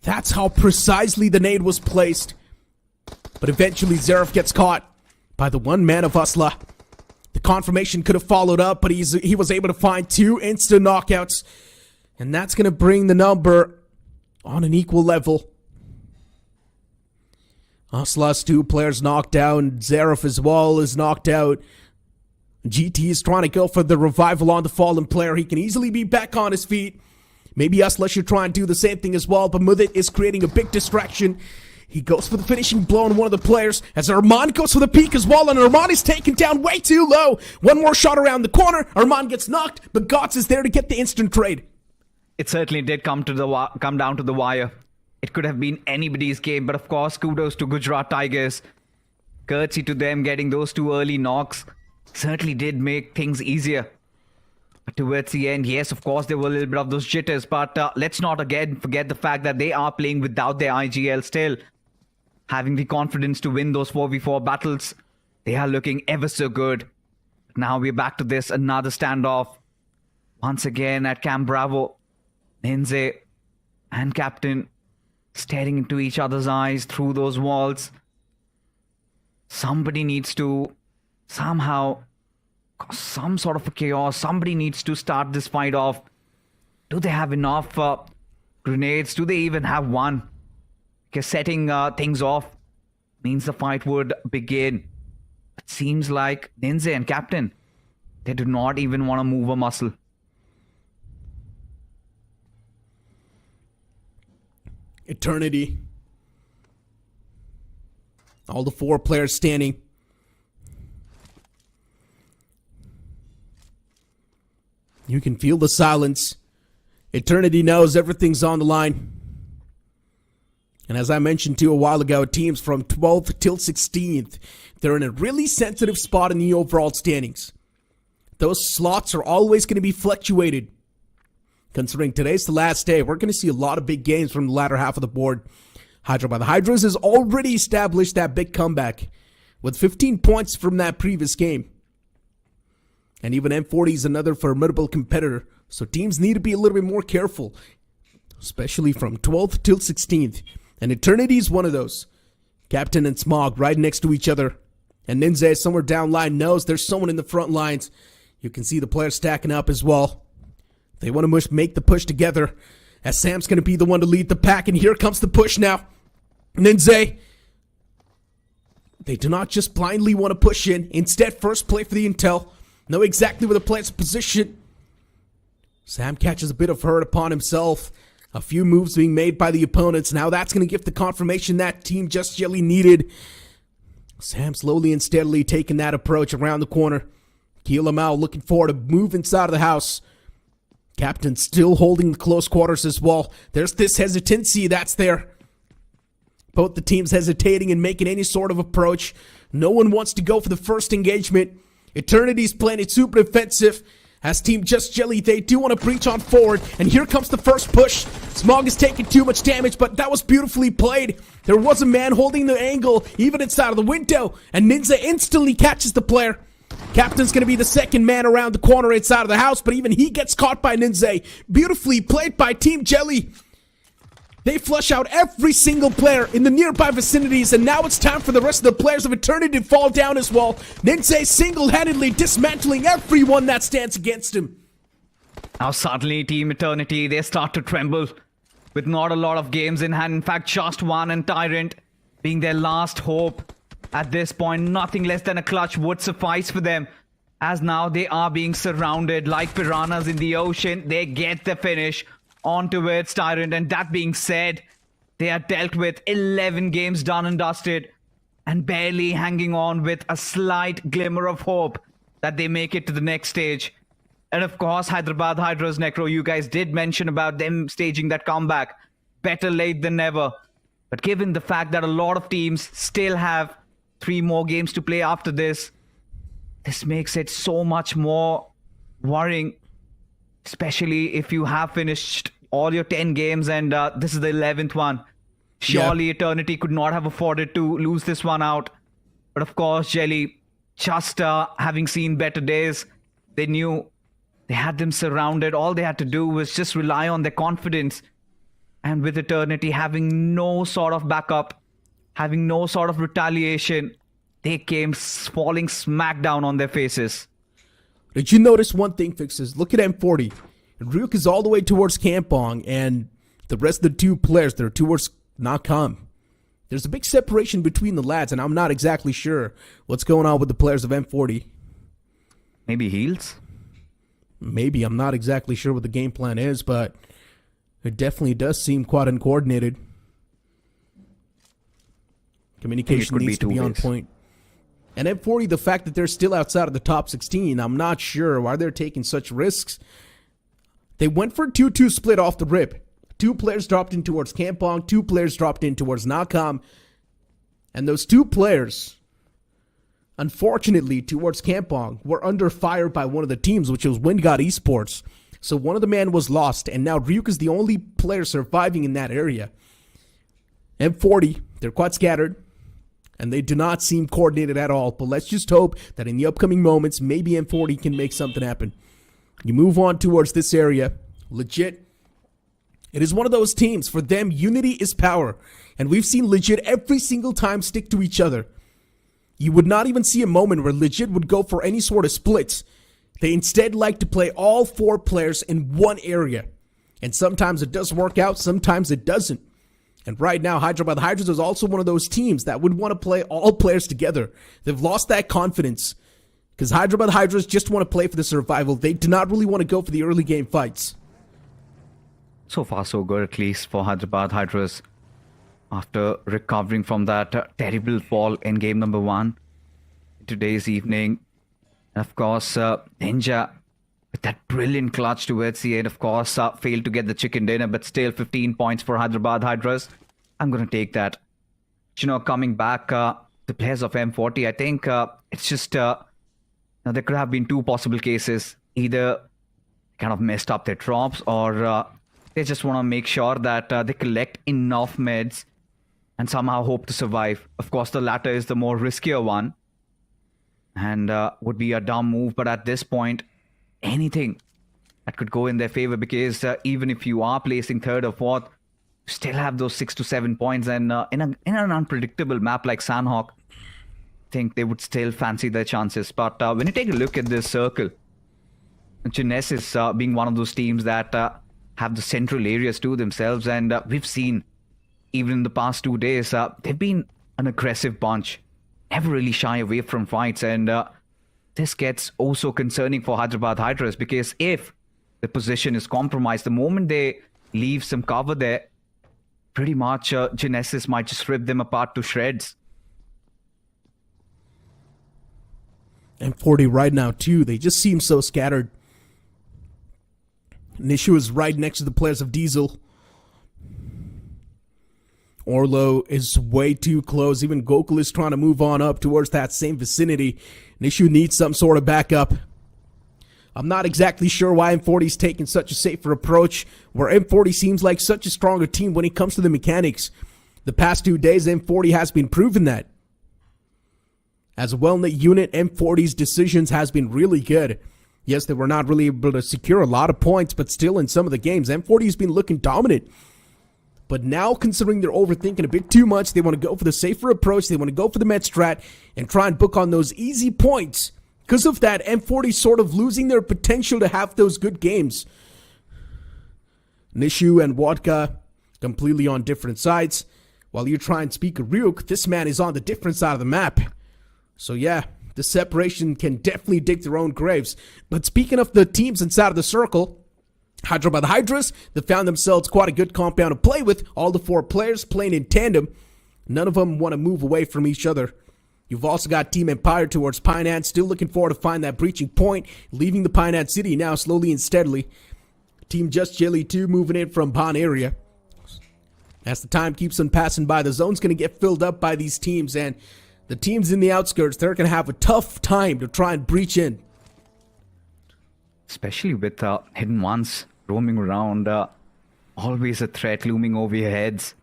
That's how precisely the nade was placed. But eventually Zeref gets caught by the one man of Asla. The confirmation could have followed up, but he was able to find 2 instant knockouts. And that's going to bring the number on an equal level. Asla's 2 players knocked down. Zeref as well is knocked out. GT is trying to go for the revival on the fallen player. He can easily be back on his feet. Maybe Asla should try and do the same thing as well, but Mudit is creating a big distraction. He goes for the finishing blow on one of the players as Arman goes for the peek as well, and Arman is taken down way too low. One more shot around the corner. Arman gets knocked, but Gots is there to get the instant trade. It certainly did come down to the wire. It could have been anybody's game, but of course, kudos to Gujarat Tigers. Courtesy to them getting those 2 early knocks certainly did make things easier. But towards the end, yes, of course, there were a little bit of those jitters, but let's not again forget the fact that they are playing without their IGL still. Having the confidence to win those 4v4 battles, they are looking ever so good. Now we're back to this, another standoff. Once again at Camp Bravo, Ninze and Captain staring into each other's eyes through those walls. Somebody needs to somehow cause some sort of a chaos. Somebody needs to start this fight off. Do they have enough grenades? Do they even have one? Because setting things off means the fight would begin. It seems like Ninze and Captain, they do not even want to move a muscle. Eternity. All the 4 players standing. You can feel the silence. Eternity knows everything's on the line. And as I mentioned to you a while ago, teams from 12th till 16th, they're in a really sensitive spot in the overall standings. Those slots are always going to be fluctuated. Considering today's the last day, we're going to see a lot of big games from the latter half of the board. Hyderabad Hydras has already established that big comeback with 15 points from that previous game. And even M40 is another formidable competitor, so teams need to be a little bit more careful, especially from 12th till 16th. And Eternity is one of those. Captain and Smog right next to each other. And Ninja somewhere down line knows there's someone in the front lines. You can see the players stacking up as well. They want to make the push together, as Sam's going to be the one to lead the pack. And here comes the push now. Ninja. They do not just blindly want to push in. Instead, first play for the intel. Know exactly where the player's position. Sam catches a bit of hurt upon himself. A few moves being made by the opponents. Now that's going to give the confirmation that Team Just Jelly needed. Sam slowly and steadily taking that approach around the corner. Keelamau looking forward to move inside of the house. Captain still holding the close quarters as well. There's this hesitancy that's there. Both the teams hesitating and making any sort of approach. No one wants to go for the first engagement. Eternity's playing it super defensive. As Team Just Jelly, they do want to breach on forward. And here comes the first push. Smog is taking too much damage, but that was beautifully played. There was a man holding the angle, even inside of the window. And Ninja instantly catches the player. Captain's going to be the second man around the corner inside of the house, but even he gets caught by Ninja. Beautifully played by Team Jelly. They flush out every single player in the nearby vicinities, and now it's time for the rest of the players of Eternity to fall down as well. Ninja single-handedly dismantling everyone that stands against him. Now suddenly Team Eternity, they start to tremble with not a lot of games in hand. In fact, just one, and Tyrant being their last hope. At this point, nothing less than a clutch would suffice for them, as now they are being surrounded like piranhas in the ocean. They get the finish onto its Tyrant, and that being said, they are dealt with 11 games done and dusted, and barely hanging on with a slight glimmer of hope that they make it to the next stage. And of course, Hyderabad Hydras, Necro, you guys did mention about them staging that comeback. Better late than never. But given the fact that a lot of teams still have 3 more games to play after this, this makes it so much more worrying, especially if you have finished all your 10 games and this is the 11th one. Surely Eternity could not have afforded to lose this one out. But of course, Jelly, just having seen better days, they knew they had them surrounded. All they had to do was just rely on their confidence. And with Eternity having no sort of backup, having no sort of retaliation, they came falling smack down on their faces. Did you notice one thing, Fixes? Look at M40. Ryuk is all the way towards Kampong, and the rest of the 2 players, they're towards Nakam. There's a big separation between the lads, and I'm not exactly sure what's going on with the players of M40. Maybe heals? Maybe. I'm not exactly sure what the game plan is, but it definitely does seem quite uncoordinated. Communication needs to be on point. And M40, the fact that they're still outside of the top 16, I'm not sure why they're taking such risks. They went for a 2-2 split off the rip. 2 players dropped in towards Kampong, 2 players dropped in towards Nakam. And those 2 players, unfortunately, towards Kampong, were under fire by one of the teams, which was WinGod Esports. So one of the men was lost, and now Ryuk is the only player surviving in that area. M40, they're quite scattered, and they do not seem coordinated at all. But let's just hope that in the upcoming moments, maybe M40 can make something happen. You move on towards this area. Legit, it is one of those teams. For them, unity is power. And we've seen Legit every single time stick to each other. You would not even see a moment where Legit would go for any sort of splits. They instead like to play all 4 players in one area. And sometimes it does work out, sometimes it doesn't. And right now, Hyderabad Hydras is also one of those teams that would want to play all players together. They've lost that confidence. Because Hyderabad Hydras just want to play for the survival. They do not really want to go for the early game fights. So far, so good, at least for Hyderabad Hydras. after recovering from that terrible fall in game number 1 today's evening. And of course, Ninja with that brilliant clutch towards the end, of course, failed to get the chicken dinner, but still 15 points for Hyderabad Hydras. I'm going to take that. Coming back, the players of M40, I think it's just, there could have been 2 possible cases. Either kind of messed up their drops, or they just want to make sure that they collect enough meds and somehow hope to survive. Of course, the latter is the more riskier one and would be a dumb move. But at this point, anything that could go in their favor, because even if you are placing 3rd or 4th, you still have those 6 to 7 points. And in an unpredictable map like Sanhok, I think they would still fancy their chances. But when you take a look at this circle, GENxFM being one of those teams that have the central areas to themselves, and we've seen even in the past 2 days, they've been an aggressive bunch, never really shy away from fights, and this gets also concerning for Hyderabad Hydras, because if the position is compromised, the moment they leave some cover there, pretty much GENxFM might just rip them apart to shreds. M40 right now too, they just seem so scattered. Nishu is right next to the players of Diesel. Orlo is way too close. Even Gokul is trying to move on up towards that same vicinity. Nishu needs some sort of backup. I'm not exactly sure why M40 is taking such a safer approach, where M40 seems like such a stronger team when it comes to the mechanics. The past 2 days, M40 has been proven that. As a well-knit unit, M40's decisions has been really good. Yes, they were not really able to secure a lot of points, but still in some of the games, M40 has been looking dominant. But now, considering they're overthinking a bit too much, they want to go for the safer approach, they want to go for the med strat, and try and book on those easy points. Because of that, M40 sort of losing their potential to have those good games. Nishu and Vodka completely on different sides. While you try and speak a Ryuk, this man is on the different side of the map. So yeah, the separation can definitely dig their own graves. But speaking of the teams inside of the circle, Hyderabad Hydras, they found themselves quite a good compound to play with. All the 4 players playing in tandem. None of them want to move away from each other. You've also got Team Empire towards Pineant, still looking forward to find that breaching point, leaving the Pineant city now slowly and steadily. Team Just Jelly 2 moving in from Ban area. As the time keeps on passing by, the zone's going to get filled up by these teams, and the teams in the outskirts, they're going to have a tough time to try and breach in. Especially with hidden ones roaming around, always a threat looming over your heads.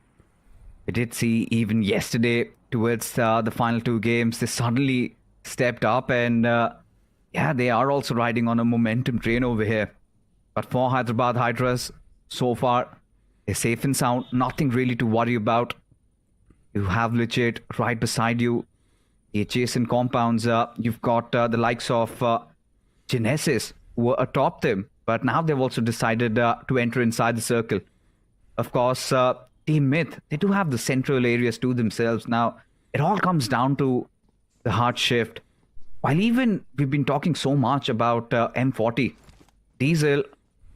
We did see even yesterday, towards the final 2 games, they suddenly stepped up, and yeah, they are also riding on a momentum train over here. But for Hyderabad Hydras, so far, they're safe and sound, nothing really to worry about. You have legit right beside you the adjacent compounds. You've got the likes of GENxFM who were atop them, but now they've also decided to enter inside the circle. Of course, Team Myth, they do have the central areas to themselves. Now, it all comes down to the hard shift. While even we've been talking so much about M40, Diesel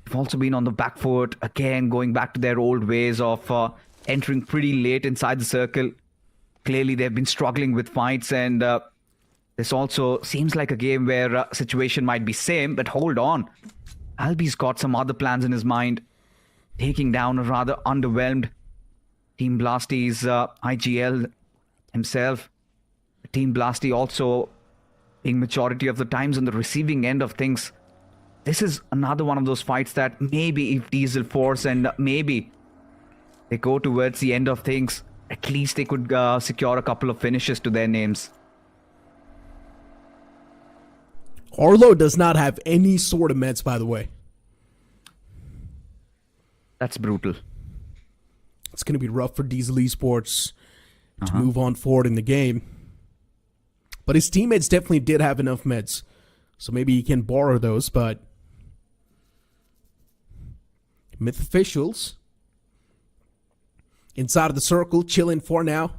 have also been on the back foot, again going back to their old ways of entering pretty late inside the circle. Clearly, they've been struggling with fights, and this also seems like a game where situation might be same, but hold on. Albi's got some other plans in his mind, taking down a rather underwhelmed Team Blasty's IGL himself. Team Blasty also being majority of the times on the receiving end of things. This is another one of those fights that maybe if Diesel force and maybe they go towards the end of things, at least they could secure a couple of finishes to their names. Orlo does not have any sort of meds, by the way. That's brutal. It's going to be rough for Diesel Esports to move on forward in the game. But his teammates definitely did have enough meds. So maybe he can borrow those, but Myth officials inside of the circle, chilling for now.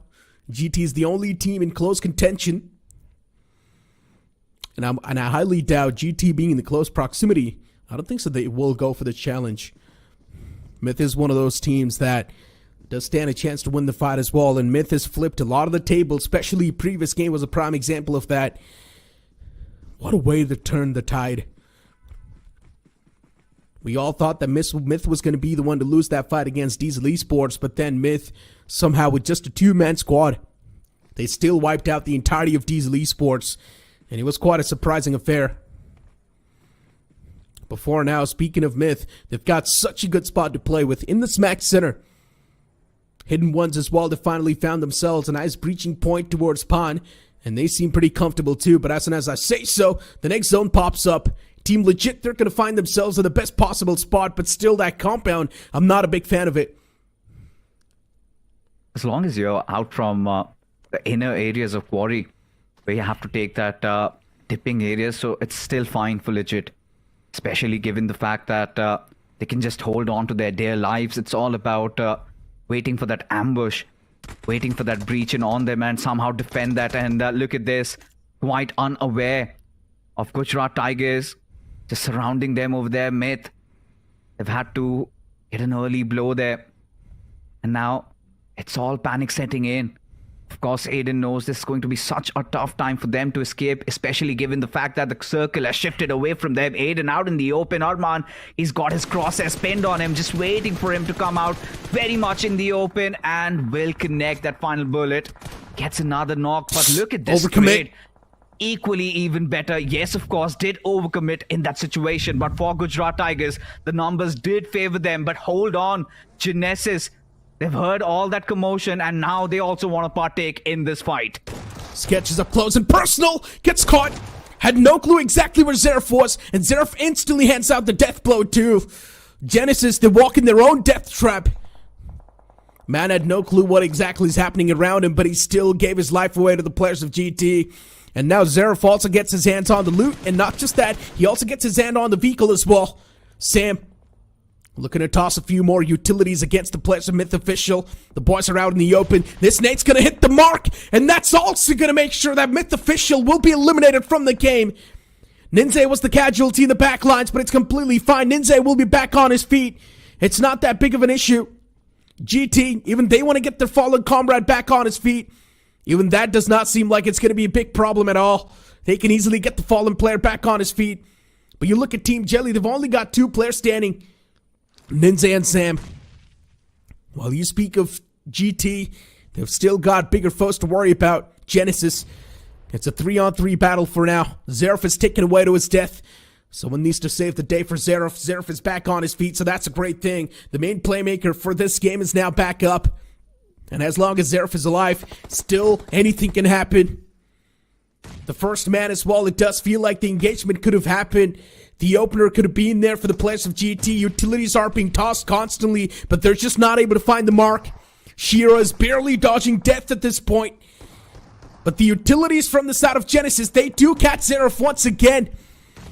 GT is the only team in close contention. And I highly doubt GT being in the close proximity. I don't think so they will go for the challenge. Myth is one of those teams that does stand a chance to win the fight as well. And Myth has flipped a lot of the tables, especially previous game was a prime example of that. What a way to turn the tide. We all thought that Myth was going to be the one to lose that fight against Diesel Esports, but then Myth, somehow with just a two-man squad, they still wiped out the entirety of Diesel Esports, and it was quite a surprising affair. Before now, speaking of Myth, they've got such a good spot to play with in the smack center. Hidden Ones as well, they finally found themselves a nice breaching point towards Pawn, and they seem pretty comfortable too, but as soon as I say so, the next zone pops up. Team Legit, they're going to find themselves in the best possible spot, but still that compound, I'm not a big fan of it. As long as you're out from the inner areas of Quarry, where you have to take that dipping area, so it's still fine for Legit. Especially given the fact that they can just hold on to their dear lives. It's all about waiting for that ambush, waiting for that breach in on them and somehow defend that. And look at this, quite unaware of Gujarat Tigers just surrounding them over there. Myth, they've had to get an early blow there. And now it's all panic setting in. Of course, Aiden knows this is going to be such a tough time for them to escape, especially given the fact that the circle has shifted away from them. Aiden out in the open. Arman, he's got his crosshairs pinned on him, just waiting for him to come out very much in the open and will connect that final bullet. Gets another knock, but look at this trade. Equally even better. Yes, of course, did overcommit in that situation, but for Gujarat Tigers, the numbers did favor them. But hold on, Genesis, they've heard all that commotion and now they also want to partake in this fight. Sketches up close and personal, gets caught. Had no clue exactly where Zeref was, and Zeref instantly hands out the death blow too. Genesis, they walk in their own death trap. Man had no clue what exactly is happening around him, but he still gave his life away to the players of GT. And now Zeref also gets his hands on the loot, and not just that, he also gets his hand on the vehicle as well. Sam looking to toss a few more utilities against the players of Myth Official. The boys are out in the open. This nade's going to hit the mark, and that's also going to make sure that Myth Official will be eliminated from the game. Ninze was the casualty in the back lines, but it's completely fine. Ninze will be back on his feet. It's not that big of an issue. GT, even they want to get their fallen comrade back on his feet. Even that does not seem like it's going to be a big problem at all. They can easily get the fallen player back on his feet. But you look at Team Jelly, they've only got two players standing. Ninze and Sam. While you speak of GT, they've still got bigger foes to worry about. Genesis. It's a 3-on-3 battle for now. Zeref is taken away to his death. Someone needs to save the day for Zeref. Zeref is back on his feet, so that's a great thing. The main playmaker for this game is now back up. And as long as Zeref is alive, still anything can happen. The first man as well, it does feel like the engagement could have happened. The opener could have been there for the players of GT. Utilities are being tossed constantly, but they're just not able to find the mark. Shira is barely dodging death at this point. But the utilities from the side of Genesis, they do catch Zeref once again.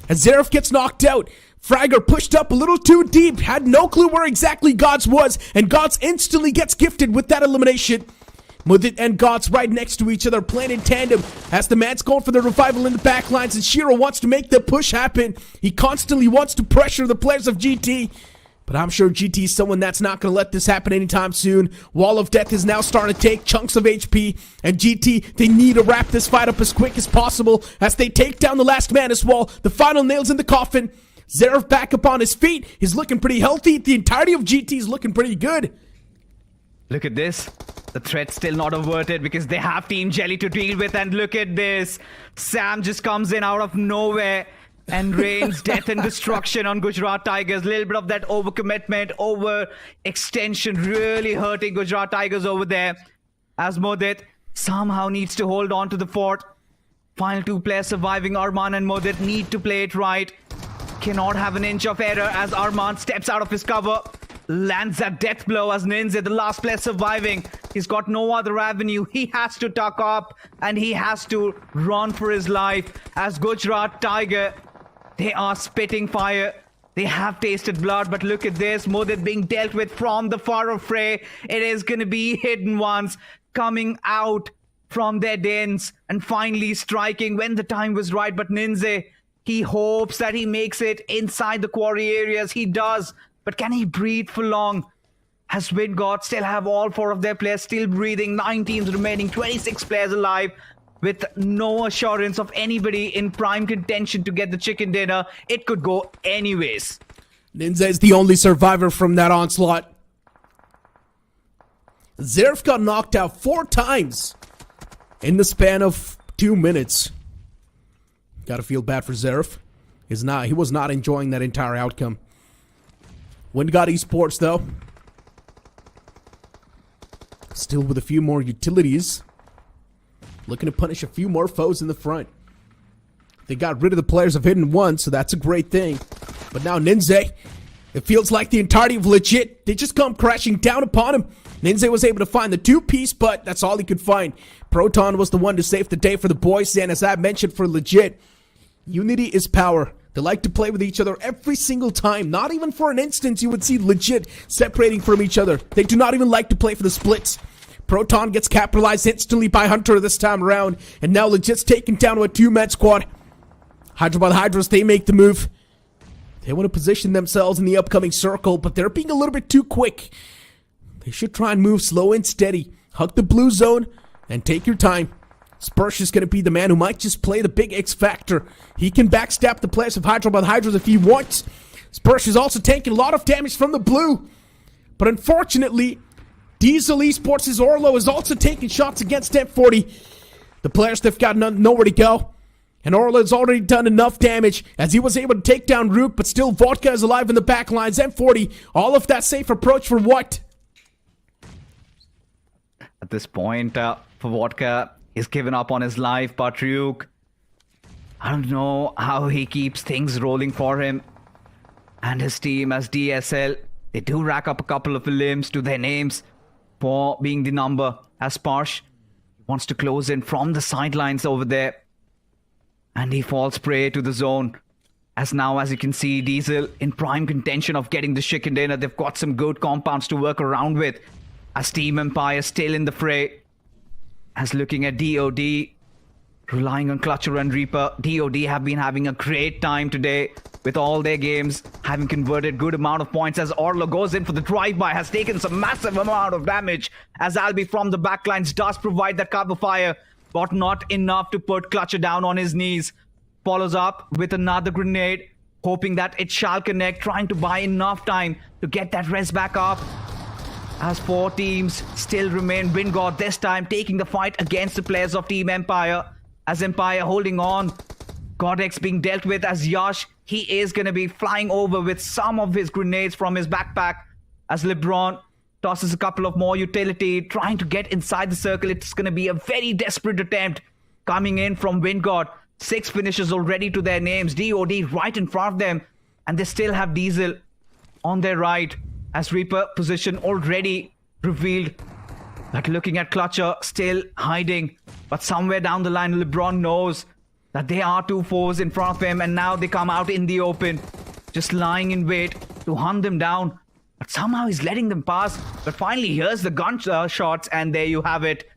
As Zeref gets knocked out, Fragger pushed up a little too deep, had no clue where exactly Gods was, and Gods instantly gets gifted with that elimination. Mudit and Gods right next to each other, playing in tandem, as the man's going for the revival in the back lines, and Shiro wants to make the push happen. He constantly wants to pressure the players of GT, but I'm sure GT is someone that's not going to let this happen anytime soon. Wall of Death is now starting to take chunks of HP, and GT, they need to wrap this fight up as quick as possible as they take down the last man as well. The final nails in the coffin. Zeref back up on his feet. He's looking pretty healthy. The entirety of GT is looking pretty good. Look at this. The threat's still not averted because they have Team Jelly to deal with. And look at this. Sam just comes in out of nowhere and rains death and destruction on Gujarat Tigers. A little bit of that overcommitment, overextension really hurting Gujarat Tigers over there. As Modit somehow needs to hold on to the fort. Final two players surviving. Arman and Modit need to play it right. Cannot have an inch of error as Arman steps out of his cover. Lands that death blow as Ninja, the last player surviving. He's got no other avenue. He has to tuck up and he has to run for his life. As Gujarat Tiger, they are spitting fire. They have tasted blood, but look at this. Modit being dealt with from the far off fray. It is going to be Hidden Ones coming out from their dens and finally striking when the time was right. But Ninja, he hopes that he makes it inside the quarry areas. He does. But can he breathe for long? As Wingard still have all 4 of their players still breathing, 9 teams remaining, 26 players alive, with no assurance of anybody in prime contention to get the chicken dinner. It could go anyways. Ninja is the only survivor from that onslaught. Zerf got knocked out 4 times in the span of 2 minutes. Gotta feel bad for Zerf. He was not enjoying that entire outcome. Wingard Esports, though, still with a few more utilities, looking to punish a few more foes in the front. They got rid of the players of Hidden One, so that's a great thing. But now Ninja, it feels like the entirety of Legit, they just come crashing down upon him. Ninja was able to find the 2-piece, but that's all he could find. Proton was the one to save the day for the boys, and as I mentioned for Legit, unity is power. They like to play with each other every single time. Not even for an instance you would see Legit separating from each other. They do not even like to play for the splits. Proton gets capitalized instantly by Hunter this time around, and now Legit's taken down to a 2-man squad. Hyderabad Hydras, they make the move. They want to position themselves in the upcoming circle, but they're being a little bit too quick. They should try and move slow and steady. Hug the blue zone and take your time. Spursh is going to be the man who might just play the big X factor. He can backstab the players of Hyderabad Hydras if he wants. Spursh is also taking a lot of damage from the blue. But unfortunately, Diesel Esports' Orlo is also taking shots against M40. The players, they've got nowhere to go. And Orlo has already done enough damage as he was able to take down Rook, but still Vodka is alive in the back lines. M40, all of that safe approach for what? At this point, for Vodka, he's given up on his life, but Ryuk, I don't know how he keeps things rolling for him. And his team as DSL, they do rack up a couple of limbs to their names for being the number. As Parsh wants to close in from the sidelines over there. And he falls prey to the zone. As now, as you can see, Diesel in prime contention of getting the chicken dinner. They've got some good compounds to work around with. As Team Empire still in the fray. As looking at DOD, relying on Clutcher and Reaper. DOD have been having a great time today with all their games, having converted good amount of points as Orlo goes in for the drive-by, has taken some massive amount of damage as Albi from the backlines does provide that cover fire, but not enough to put Clutcher down on his knees. Follows up with another grenade, hoping that it shall connect, trying to buy enough time to get that res back up. As 4 teams still remain, Wingard this time taking the fight against the players of Team Empire. As Empire holding on, Godex being dealt with as Yash, he is going to be flying over with some of his grenades from his backpack. As LeBron tosses a couple of more utility, trying to get inside the circle. It's going to be a very desperate attempt coming in from Wingard. 6 finishes already to their names. DOD right in front of them. And they still have Diesel on their right. As Reaper position already revealed. But looking at Clutcher still hiding. But somewhere down the line, LeBron knows that there are 2 foes in front of him. And now they come out in the open. Just lying in wait to hunt them down. But somehow he's letting them pass. But finally, here's the gun shots. And there you have it.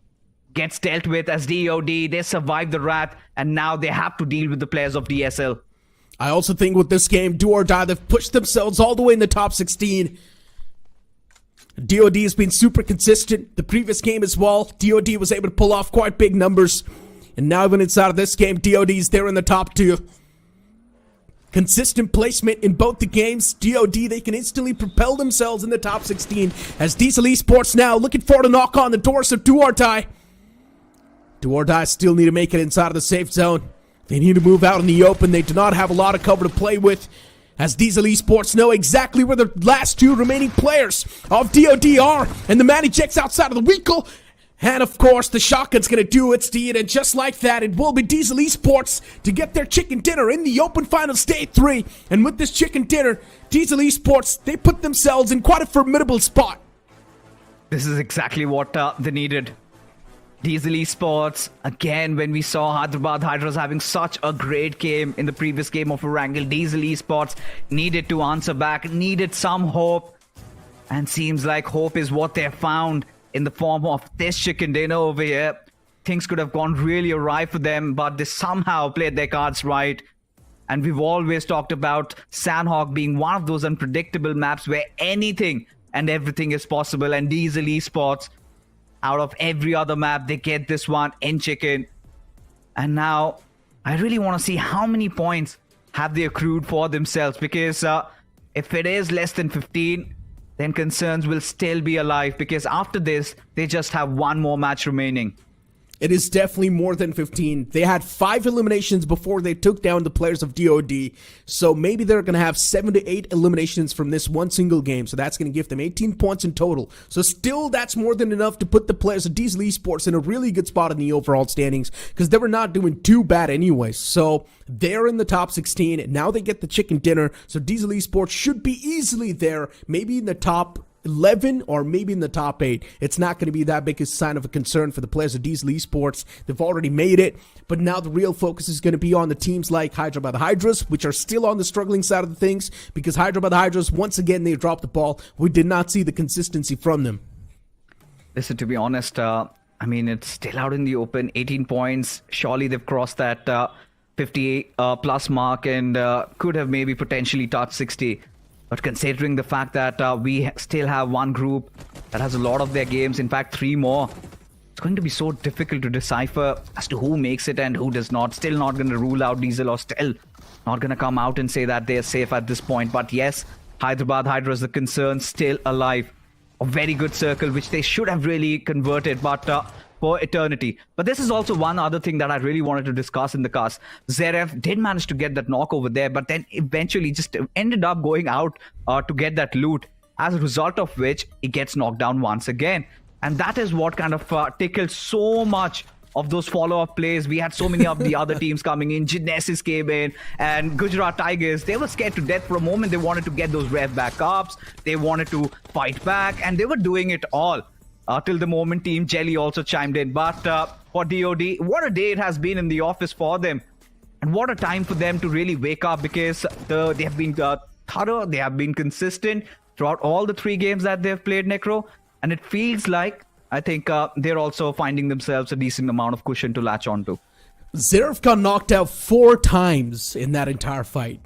Gets dealt with as DOD. They survived the wrath. And now they have to deal with the players of DSL. I also think with this game, do or die, they've pushed themselves all the way in the top 16. DOD has been super consistent. The previous game as well, DOD was able to pull off quite big numbers. And now even inside of this game, DOD is there in the top 2. Consistent placement in both the games. DOD, they can instantly propel themselves in the top 16. As Diesel Esports now looking for to knock on the doors of Do or Die. Do or Die still need to make it inside of the safe zone. They need to move out in the open. They do not have a lot of cover to play with. As Diesel Esports know exactly where the last 2 remaining players of DOD are. And the man ejects outside of the vehicle. And of course, the shotgun's going to do its deed. And just like that, it will be Diesel Esports to get their chicken dinner in the open final stage 3. And with this chicken dinner, Diesel Esports, they put themselves in quite a formidable spot. This is exactly what they needed. Diesel Esports, again, when we saw Hyderabad Hydras having such a great game in the previous game of Erangel, Diesel Esports needed to answer back, needed some hope. And seems like hope is what they found in the form of this chicken dinner over here. Things could have gone really awry for them, but they somehow played their cards right. And we've always talked about Sanhok being one of those unpredictable maps where anything and everything is possible. And Diesel Esports, out of every other map, they get this one in chicken. And now I really want to see how many points have they accrued for themselves, because if it is less than 15, then concerns will still be alive, because after this, they just have one more match remaining. It is definitely more than 15. They had 5 eliminations before they took down the players of DOD. So maybe they're going to have 7 to 8 eliminations from this one single game. So that's going to give them 18 points in total. So still, that's more than enough to put the players of Diesel Esports in a really good spot in the overall standings, because they were not doing too bad anyway. So they're in the top 16. Now they get the chicken dinner. So Diesel Esports should be easily there, maybe in the top 11 or maybe in the top 8. It's not going to be that big a sign of a concern for the players of Diesel Esports. They've already made it, but now the real focus is going to be on the teams like Hyderabad Hydras, which are still on the struggling side of the things, because Hyderabad Hydras, once again, they dropped the ball. We did not see the consistency from them. Listen, to be honest, it's still out in the open. 18 points. Surely they've crossed that 58 plus mark and could have maybe potentially touched 60. But considering the fact that we still have one group that has a lot of their games, in fact 3 more, it's going to be so difficult to decipher as to who makes it and who does not. Still not going to rule out Diesel, or still not going to come out and say that they're safe at this point. But yes, Hyderabad Hydra is the concern, still alive. A very good circle, which they should have really converted, but for eternity. But this is also one other thing that I really wanted to discuss in the cast. Zeref did manage to get that knock over there, but then eventually just ended up going out to get that loot, as a result of which he gets knocked down once again. And that is what kind of tickled so much of those follow-up plays. We had so many of the other teams coming in. GENxFM came in, and Gujarat Tigers, they were scared to death for a moment. They wanted to get those rev backups. They wanted to fight back, and they were doing it all. Till the moment Team Jelly also chimed in. But for DOD, what a day it has been in the office for them. And what a time for them to really wake up, because they have been thorough, they have been consistent throughout all the 3 games that they've played, Necro. And it feels like, I think they're also finding themselves a decent amount of cushion to latch onto. Zeref got knocked out 4 times in that entire fight.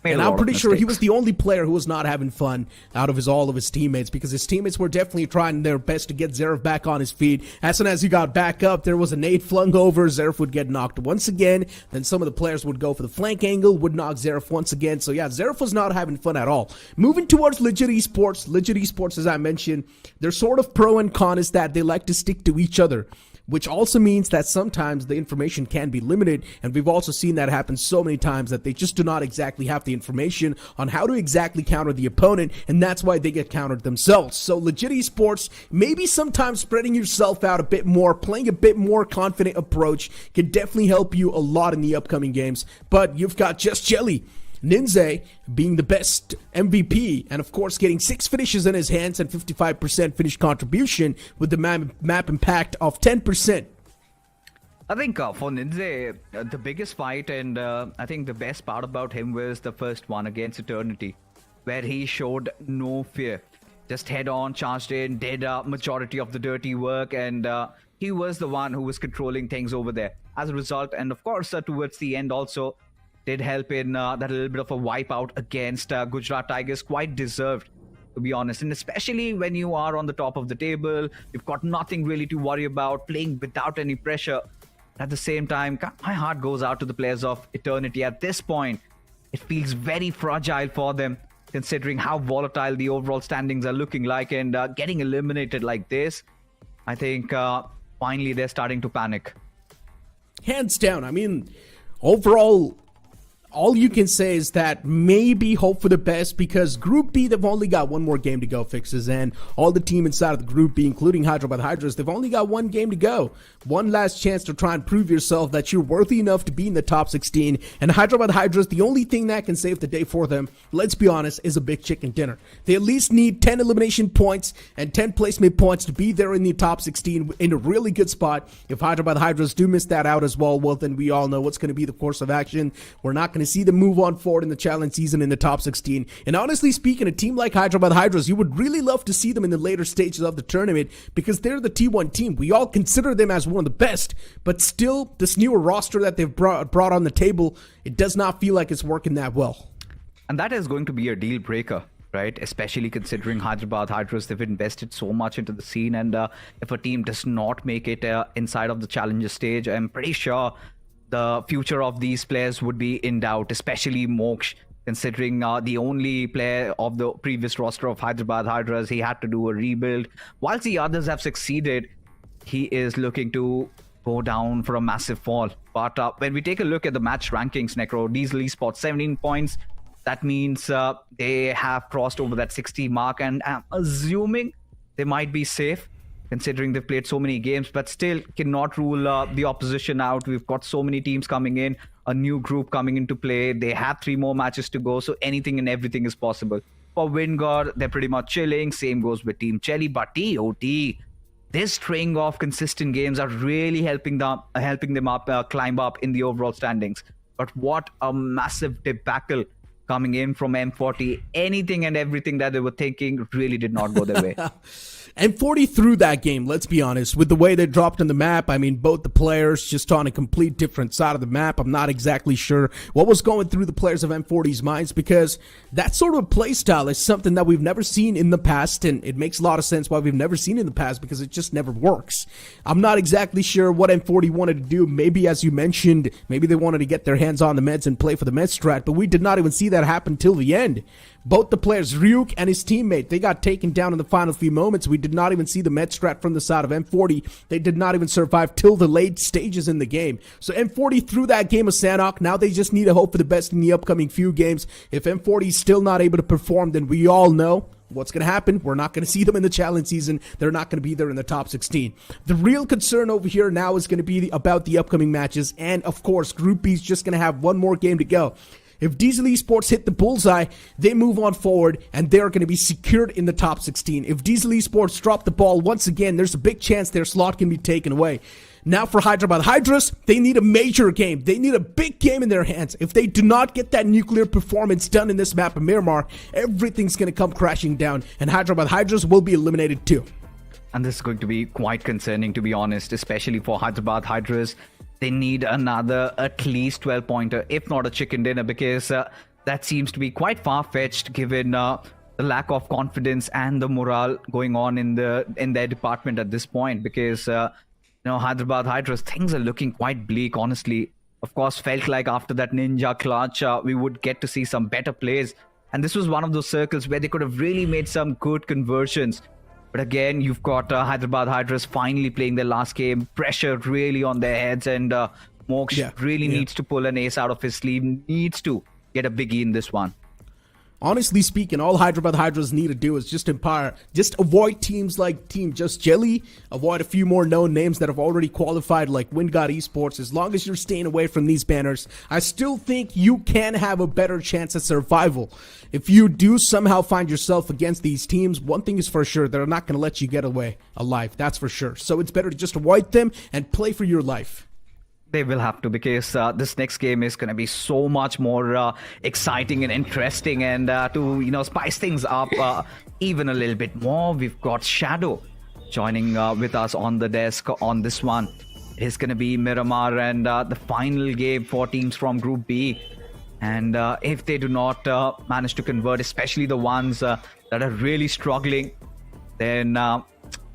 And I'm pretty sure he was the only player who was not having fun out of all of his teammates, because his teammates were definitely trying their best to get Zeref back on his feet. As soon as he got back up, there was a nade flung over. Zeref would get knocked once again. Then some of the players would go for the flank angle, would knock Zeref once again. So yeah, Zeref was not having fun at all. Moving towards Legit Esports. Legit Esports, as I mentioned, their sort of pro and con is that they like to stick to each other, which also means that sometimes the information can be limited, and we've also seen that happen so many times that they just do not exactly have the information on how to exactly counter the opponent, and that's why they get countered themselves. So Legit Esports, maybe sometimes spreading yourself out a bit more, playing a bit more confident approach can definitely help you a lot in the upcoming games. But you've got Just Jelly, Ninze being the best MVP, and of course getting 6 finishes in his hands and 55% finish contribution with the map impact of 10%. I think for Ninze, the biggest fight, and I think the best part about him was the first one against Eternity, where he showed no fear. Just head on, charged in, did a majority of the dirty work, and he was the one who was controlling things over there. As a result, and of course towards the end also, did help in that little bit of a wipeout against Gujarat Tigers. Quite deserved, to be honest. And especially when you are on the top of the table, you've got nothing really to worry about, playing without any pressure. At the same time, my heart goes out to the players of Eternity. At this point, it feels very fragile for them, considering how volatile the overall standings are looking like, and getting eliminated like this, I think finally they're starting to panic. Hands down. I mean, overall, all you can say is that maybe hope for the best, because Group B, they've only got one more game to go, Fixes, and all the team inside of the Group B, including Hyderabad Hydras, they've only got one game to go. One last chance to try and prove yourself that you're worthy enough to be in the top 16, and Hyderabad Hydras, the only thing that can save the day for them, let's be honest, is a big chicken dinner. They at least need 10 elimination points and 10 placement points to be there in the top 16 in a really good spot. If Hyderabad Hydras do miss that out as well, then we all know what's going to be the course of action. We're not going to see them move on forward in the challenge season in the top 16. And honestly speaking, a team like Hyderabad Hydras, you would really love to see them in the later stages of the tournament, because they're the T1 team. We all consider them as one of the best, but still, this newer roster that they've brought on the table, it does not feel like it's working that well. And that is going to be a deal breaker. right? Especially considering Hyderabad Hydras, they've invested so much into the scene. And if a team does not make it inside of the challenger stage, I'm pretty sure the future of these players would be in doubt, especially Moksh, considering the only player of the previous roster of Hyderabad Hydras, he had to do a rebuild. Whilst the others have succeeded, he is looking to go down for a massive fall. But when we take a look at the match rankings, Necro, Diesel Esports 17 points. That means they have crossed over that 60 mark, and I'm assuming they might be safe considering they've played so many games, but still cannot rule the opposition out. We've got so many teams coming in, a new group coming into play. They have 3 more matches to go, so anything and everything is possible. For Wingard, they're pretty much chilling. Same goes with Team Chelly, but TOT, this string of consistent games are really helping them up, climb up in the overall standings. But what a massive debacle coming in from M40. Anything and everything that they were thinking really did not go their way. M40 threw that game, let's be honest, with the way they dropped on the map. I mean, both the players just on a complete different side of the map. I'm not exactly sure what was going through the players of M40's minds, because that sort of play style is something that we've never seen in the past, and it makes a lot of sense why we've never seen it in the past, because it just never works. I'm not exactly sure what M40 wanted to do. Maybe, as you mentioned, maybe they wanted to get their hands on the meds and play for the med strat, but we did not even see that happen till the end. Both the players, Ryuk and his teammate, they got taken down in the final few moments. We did not even see the med strat from the side of M40. They did not even survive till the late stages in the game. So M40 threw that game of Sanhok. Now they just need to hope for the best in the upcoming few games. If M40 is still not able to perform, then we all know what's going to happen. We're not going to see them in the challenge season. They're not going to be there in the top 16. The real concern over here now is going to be about the upcoming matches. And of course, Group B is just going to have one more game to go. If Diesel Esports hit the bullseye, they move on forward, and they're going to be secured in the top 16. If Diesel Esports drop the ball once again, there's a big chance their slot can be taken away. Now for Hyderabad Hydras, they need a major game. They need a big game in their hands. If they do not get that nuclear performance done in this map of Miramar, everything's going to come crashing down, and Hyderabad Hydras will be eliminated too. And this is going to be quite concerning, to be honest, especially for Hyderabad Hydras. They need another at least 12-pointer, if not a chicken dinner, because that seems to be quite far-fetched given the lack of confidence and the morale going on in their department at this point. Because Hyderabad Hydras, things are looking quite bleak, honestly. Of course, felt like after that Ninja clutch, we would get to see some better plays. And this was one of those circles where they could have really made some good conversions. But again, you've got Hyderabad Hydras finally playing their last game. Pressure really on their heads, and Moksh really needs to pull an ace out of his sleeve. Needs to get a biggie in this one. Honestly speaking, all Hyderabad Hydras need to do is just avoid teams like Team Just Jelly, avoid a few more known names that have already qualified like Wingard Esports. As long as you're staying away from these banners, I still think you can have a better chance at survival. If you do somehow find yourself against these teams, one thing is for sure, they're not going to let you get away alive, that's for sure. So it's better to just avoid them and play for your life. They will have to, because this next game is going to be so much more exciting and interesting. And to spice things up even a little bit more, we've got Shadow joining with us on the desk on this one. It is going to be Miramar and the final game for teams from Group B. And if they do not manage to convert, especially the ones that are really struggling, then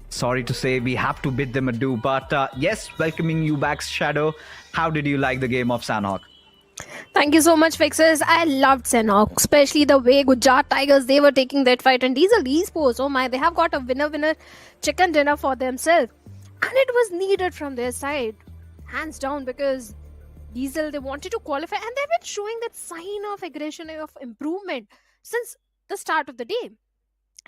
sorry to say, we have to bid them adieu. But yes, welcoming you back, Shadow. How did you like the game of Sanhok? Thank you so much, Fixers. I loved Sanhok, especially the way Gujarat Tigers, they were taking that fight. And Diesel Esports, oh my, they have got a winner chicken dinner for themselves. And it was needed from their side, hands down, because Diesel, they wanted to qualify, and they've been showing that sign of aggression, of improvement since the start of the day.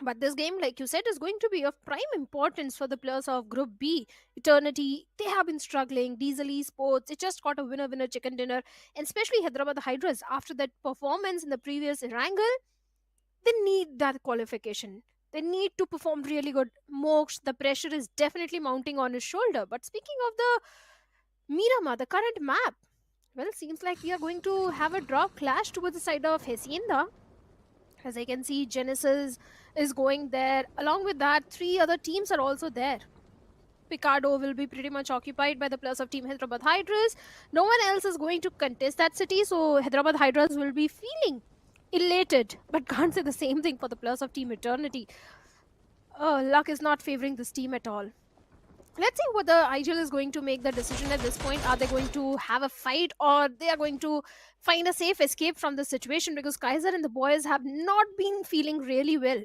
But this game, like you said, is going to be of prime importance for the players of Group B. Eternity, they have been struggling. Diesel Esports, it just got a winner chicken dinner. And especially Hyderabad Hydras, after that performance in the previous Erangel, they need that qualification. They need to perform really good. Moksh, the pressure is definitely mounting on his shoulder. But speaking of the Miramar, the current map, well, seems like we are going to have a draw clash towards the side of Hacienda. As I can see, Genesis is going there. Along with that, 3 other teams are also there. Picardo will be pretty much occupied by the players of Team Hyderabad Hydras. No one else is going to contest that city, so Hyderabad Hydras will be feeling elated, but can't say the same thing for the players of Team Eternity. Luck is not favoring this team at all. Let's see what the IGL is going to make the decision at this point. Are they going to have a fight, or they are going to find a safe escape from the situation? Because Kaiser and the boys have not been feeling really well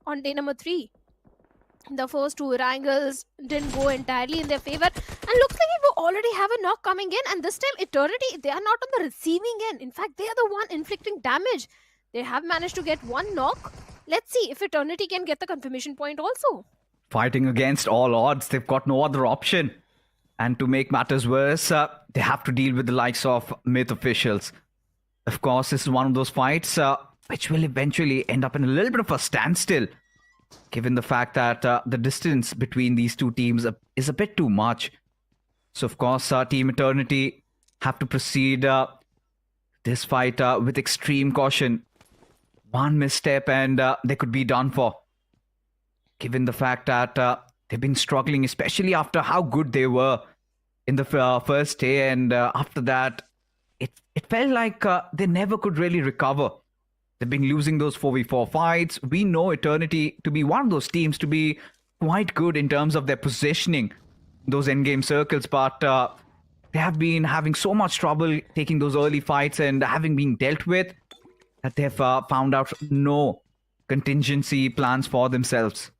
on day number 3. The first 2 Erangels didn't go entirely in their favor, and looks like we already have a knock coming in, and this time Eternity, they are not on the receiving end. In fact, they are the one inflicting damage. They have managed to get 1 knock. Let's see if Eternity can get the confirmation point also. Fighting against all odds, they've got no other option. And to make matters worse, they have to deal with the likes of Myth officials. Of course, this is one of those fights which will eventually end up in a little bit of a standstill, given the fact that the distance between these two teams is a bit too much. So, of course, Team Eternity have to proceed this fight with extreme caution. One misstep and they could be done for, given the fact that they've been struggling, especially after how good they were in the first day. And after that, it felt like they never could really recover. They've been losing those 4v4 fights. We know Eternity to be one of those teams to be quite good in terms of their positioning, those endgame circles, but they have been having so much trouble taking those early fights and having been dealt with that they've found out no contingency plans for themselves.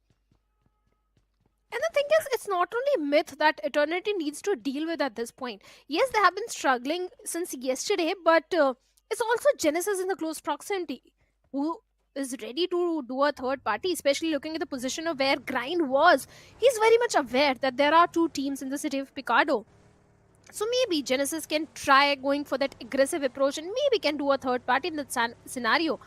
And the thing is, it's not only Myth that Eternity needs to deal with at this point. Yes, they have been struggling since yesterday, but it's also Genesis in the close proximity who is ready to do a third party, especially looking at the position of where Grind was. He's very much aware that there are 2 teams in the city of Picardo. So maybe Genesis can try going for that aggressive approach and maybe can do a third party in that scenario.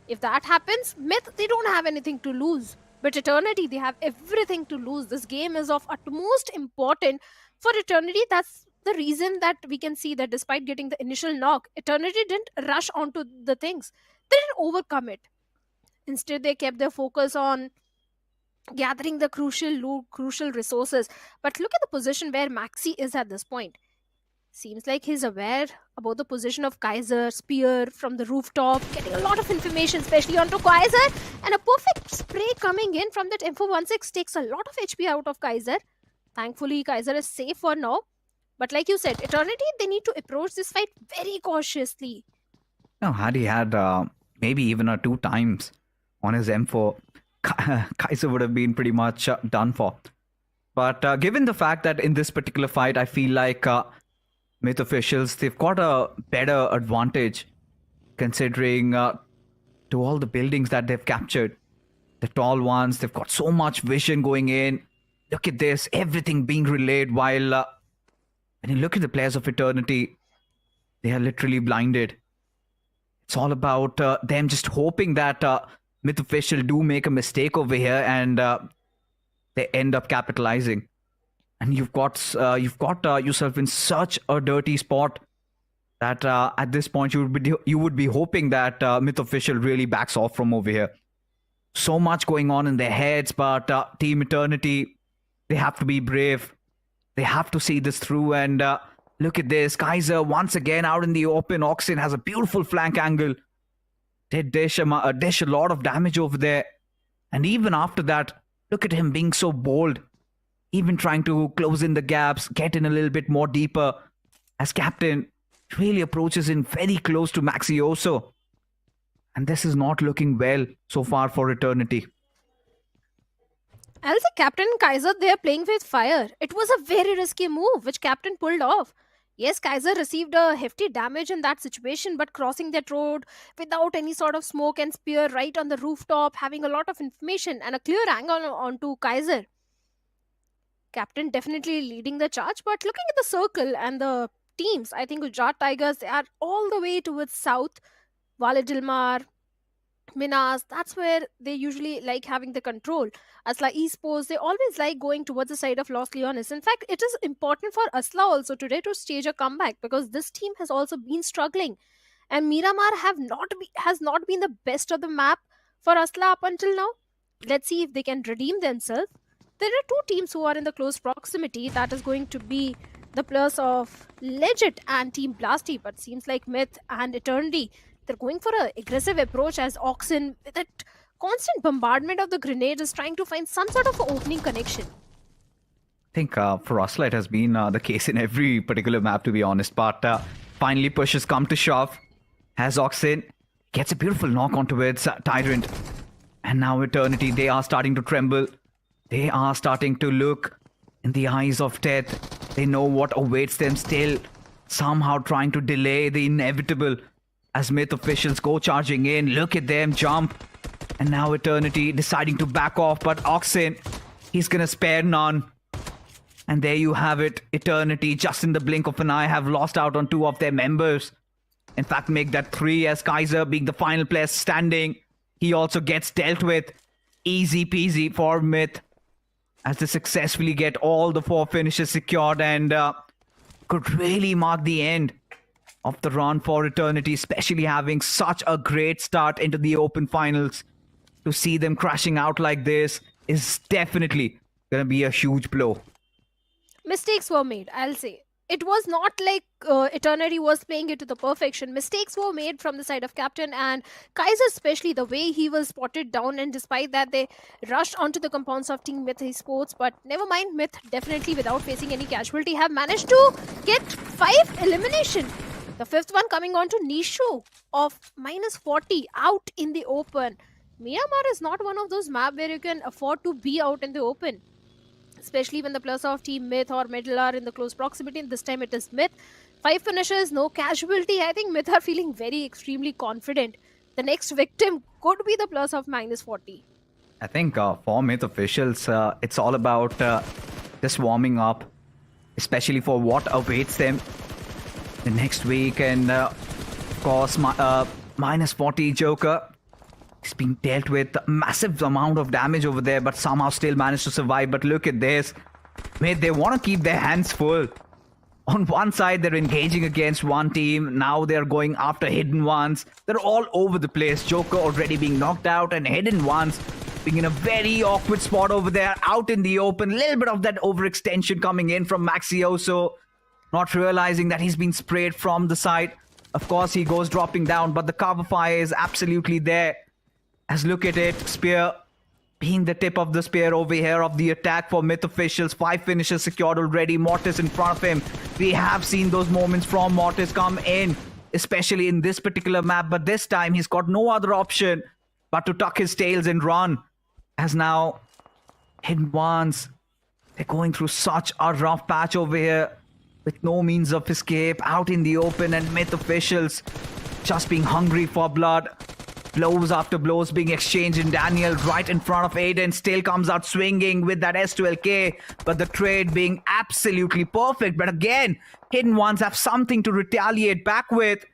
If that happens, Myth, they don't have anything to lose. But Eternity, they have everything to lose. This game is of utmost importance for Eternity. That's the reason that we can see that despite getting the initial knock, Eternity didn't rush onto the things. They didn't overcome it. Instead, they kept their focus on gathering the crucial loot, crucial resources. But look at the position where Maxi is at this point. Seems like he's aware about the position of Kaiser, Spear from the rooftop, getting a lot of information, especially onto Kaiser. And a perfect spray coming in from that M416 takes a lot of HP out of Kaiser. Thankfully, Kaiser is safe for now. But like you said, Eternity, they need to approach this fight very cautiously. Now, had he had maybe even 2 times on his M4, Kaiser would have been pretty much done for. But given the fact that in this particular fight, I feel like Myth officials, they've got a better advantage considering to all the buildings that they've captured. The tall ones, they've got so much vision going in. Look at this, everything being relayed, while when you look at the players of Eternity, they are literally blinded. It's all about them just hoping that Myth official do make a mistake over here and they end up capitalizing. And you've got yourself in such a dirty spot that at this point you would be hoping that Myth official really backs off from over here. So much going on in their heads, but Team Eternity, they have to be brave. They have to see this through. And look at this, Kaiser once again out in the open. Oxen has a beautiful flank angle. They dish a lot of damage over there. And even after that, look at him being so bold. Even trying to close in the gaps, get in a little bit more deeper. As captain, really approaches in very close to Maxioso. And this is not looking well so far for Eternity. I'll say Captain Kaiser, they are playing with fire. It was a very risky move, which Captain pulled off. Yes, Kaiser received a hefty damage in that situation, but crossing that road without any sort of smoke and spear right on the rooftop, having a lot of information and a clear angle onto Kaiser. Captain definitely leading the charge, but looking at the circle and the teams, I think Gujarat Tigers, they are all the way towards south. Valedilmar, Minas, that's where they usually like having the control. Asla Esports, they always like going towards the side of Los Leones. In fact, it is important for Asla also today to stage a comeback because this team has also been struggling. And Miramar has not been the best of the map for Asla up until now. Let's see if they can redeem themselves. There are 2 teams who are in the close proximity. That is going to be the players of Legit and Team Blasty. But seems like Myth and Eternity, They're going for an aggressive approach as Oxen, with that constant bombardment of the grenades, is trying to find some sort of opening connection. I think for Asla it has been the case in every particular map, to be honest. But finally pushes come to shove. Has Oxen, gets a beautiful knock onto its Tyrant. And now Eternity, they are starting to tremble. They are starting to look in the eyes of death. They know what awaits them, still somehow trying to delay the inevitable as Myth officials go charging in. Look at them jump. And now Eternity deciding to back off. But Oxen, he's going to spare none. And there you have it. Eternity, just in the blink of an eye, have lost out on 2 of their members. In fact, make that 3 as Kaiser being the final player standing. He also gets dealt with. Easy peasy for Myth as they successfully get all the 4 finishes secured and could really mark the end of the run for Eternity, especially having such a great start into the open finals. To see them crashing out like this is definitely going to be a huge blow. Mistakes were made, I'll say. It was not like Eternity was playing it to the perfection. Mistakes were made from the side of Captain and Kaiser, especially the way he was spotted down, and despite that they rushed onto the compounds of Team Myth Esports. But never mind, Myth definitely without facing any casualty have managed to get 5 elimination. The 5th one coming on to Nishu of -40 out in the open. Miramar is not one of those maps where you can afford to be out in the open, especially when the plus of Team Myth or Middle are in the close proximity. This time it is Myth. 5 finishes, no casualty. I think Myth are feeling very extremely confident. The next victim could be the plus of -40. I think for Myth officials, it's all about just warming up, especially for what awaits them the next week. And of course, -40 Joker. He's being dealt with a massive amount of damage over there, but somehow still managed to survive. But look at this. Mate, they want to keep their hands full. On one side, they're engaging against one team. Now they're going after Hidden Ones. They're all over the place. Joker already being knocked out and Hidden Ones being in a very awkward spot over there, out in the open. A little bit of that overextension coming in from Maxioso. Not realizing that he's been sprayed from the side. Of course, he goes dropping down, but the cover fire is absolutely there. As look at it, Spear being the tip of the spear over here of the attack for Myth officials. 5 finishes secured already. Mortis in front of him. We have seen those moments from Mortis come in, especially in this particular map. But this time, he's got no other option but to tuck his tails and run. As now, Hidden Ones, they're going through such a rough patch over here with no means of escape out in the open. And Myth officials just being hungry for blood. Blows after blows being exchanged, and Daniel right in front of Aiden still comes out swinging with that S12K, but the trade being absolutely perfect. But again, Hidden Ones have something to retaliate back with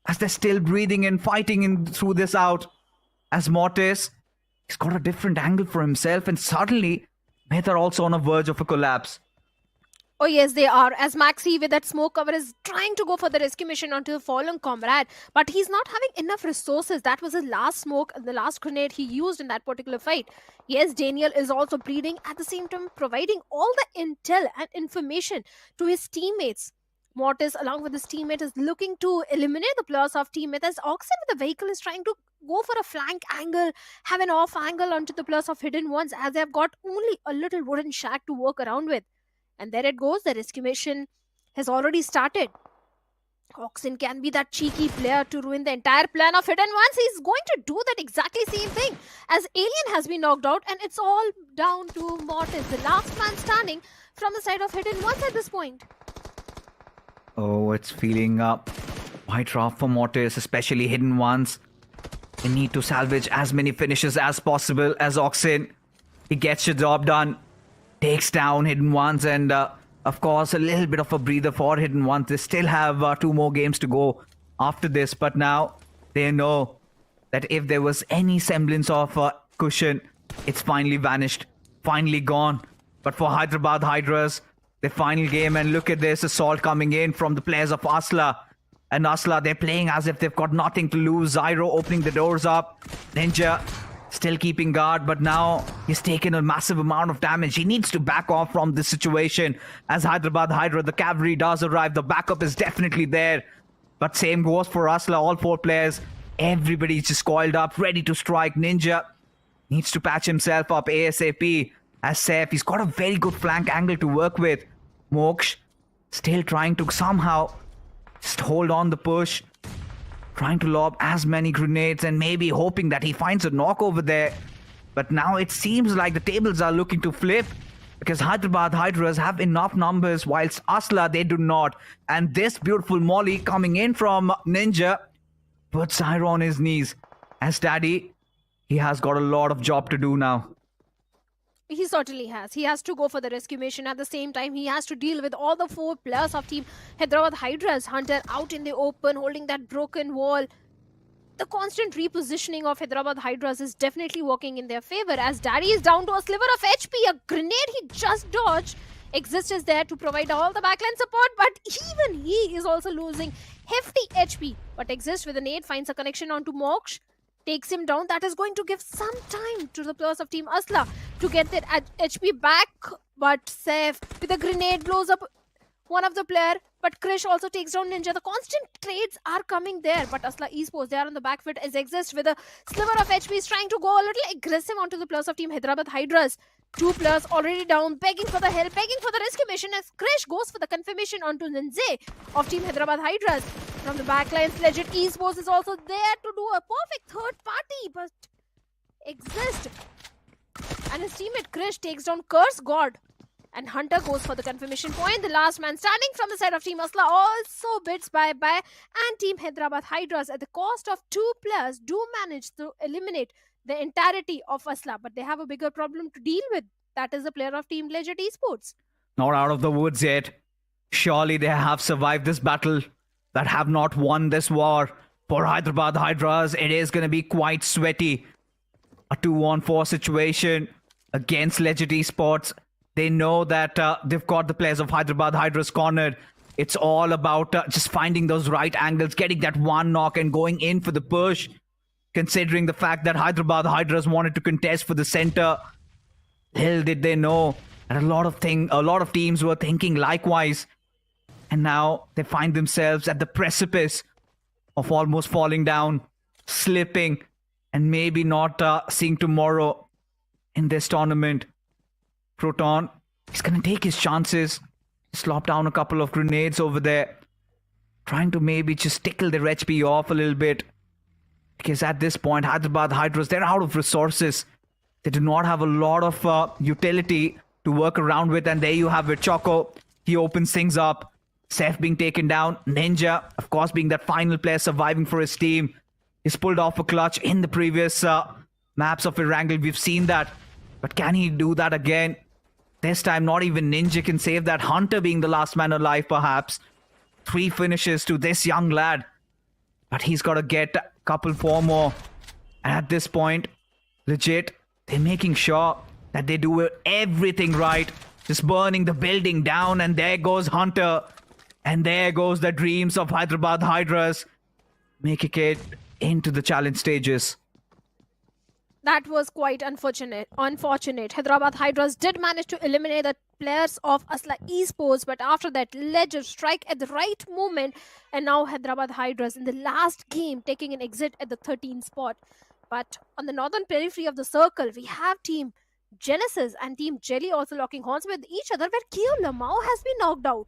as they're still breathing and fighting in through this out. As Mortis, he's got a different angle for himself, and suddenly Myth are also on a verge of a collapse. Oh yes, they are. As Maxi with that smoke cover is trying to go for the rescue mission onto the fallen comrade, but he's not having enough resources. That was his last smoke, the last grenade he used in that particular fight. Yes, Daniel is also bleeding, at the same time providing all the intel and information to his teammates. Mortis, along with his teammate, is looking to eliminate the plus of teammate as Oxen with the vehicle is trying to go for a flank angle, have an off angle onto the plus of Hidden Ones as they've got only a little wooden shack to work around with. And there it goes, the rescue mission has already started. Oxen can be that cheeky player to ruin the entire plan of Hidden Ones. He's going to do that exactly same thing as Alien has been knocked out, and it's all down to Mortis, the last man standing from the side of Hidden Ones at this point. Oh, it's feeling quite rough for Mortis, especially Hidden Ones. They need to salvage as many finishes as possible as Oxen. He gets the job done. Takes down Hidden Ones, and of course a little bit of a breather for Hidden Ones. They still have 2 more games to go after this, but now they know that if there was any semblance of cushion, it's finally vanished, finally gone. But for Hyderabad Hydras, their final game, and look at this assault coming in from the players of Asla. And Asla, they're playing as if they've got nothing to lose. Zyro opening the doors up. Ninja still keeping guard, but now he's taken a massive amount of damage. He needs to back off from this situation. As Hyderabad Hydra, the cavalry does arrive. The backup is definitely there. But same goes for Asla. All 4 players Everybody's just coiled up, ready to strike. Ninja needs to patch himself up ASAP. As Saif, he's got a very good flank angle to work with. Moksh still trying to somehow just hold on the push. Trying to lob as many grenades and maybe hoping that he finds a knock over there. But now it seems like the tables are looking to flip because Hyderabad Hydras have enough numbers whilst Asla, they do not. And this beautiful molly coming in from Ninja puts Zairo on his knees. As Daddy, he has got a lot of job to do now. He certainly has. He has to go for the rescue mission. At the same time, he has to deal with all the 4 players of Team Hyderabad Hydras. Hunter out in the open, holding that broken wall. The constant repositioning of Hyderabad Hydras is definitely working in their favor. As Daddy is down to a sliver of HP, a grenade he just dodged. Exist is there to provide all the backline support, but even he is also losing hefty HP. But Exist with a nade finds a connection onto Moksh. Takes him down. That is going to give some time to the players of Team Asla to get their HP back. But Saif with a grenade blows up one of the player. But Krish also takes down Ninja. The constant trades are coming there. But Asla Esports, they are on the back foot as Exist with a sliver of HP is trying to go a little aggressive onto the players of Team Hyderabad Hydras. 2 players already down, begging for the help, begging for the rescue mission as Krish goes for the confirmation onto Ninja of Team Hyderabad Hydras. From the backlines, Legit Esports is also there to do a perfect third party, but Exist and his teammate Krish takes down Curse God. And Hunter goes for the confirmation point. The last man standing from the side of Team Asla also bids bye-bye. And Team Hyderabad Hydras at the cost of 2 players do manage to eliminate the entirety of Asla. But they have a bigger problem to deal with. That is the player of Team Legit Esports. Not out of the woods yet. Surely they have survived this battle, that have not won this war. For Hyderabad Hydras, it is going to be quite sweaty. A 2-on-4 situation against Legit Esports. They know that they've got the players of Hyderabad Hydras cornered. It's all about just finding those right angles, getting that one knock and going in for the push. Considering the fact that Hyderabad Hydras wanted to contest for the center, little did they know that a lot of teams were thinking likewise. And now they find themselves at the precipice of almost falling down, slipping, and maybe not seeing tomorrow in this tournament. Proton, he's going to take his chances, slop down a couple of grenades over there, trying to maybe just tickle their HP off a little bit. Because at this point, Hyderabad Hydras, they're out of resources. They do not have a lot of utility to work around with. And there you have it, Choco. He opens things up. Saif being taken down. Ninja, of course, being that final player surviving for his team. He's pulled off a clutch in the previous maps of Erangel. We've seen that. But can he do that again? This time, not even Ninja can save that. Hunter being the last man alive, perhaps. 3 finishes to this young lad. But he's got to get a couple 4 more. And at this point, Legit, they're making sure that they do everything right. Just burning the building down. And there goes Hunter. And there goes the dreams of Hyderabad Hydras. Making it into the challenge stages. That was quite unfortunate. Hyderabad Hydras did manage to eliminate the players of Asla Esports, but after that, Ledger strike at the right moment, and now Hyderabad Hydras in the last game taking an exit at the 13th spot. But on the northern periphery of the circle, we have Team Genesis and Team Jelly also locking horns with each other, where Keo Lamau has been knocked out.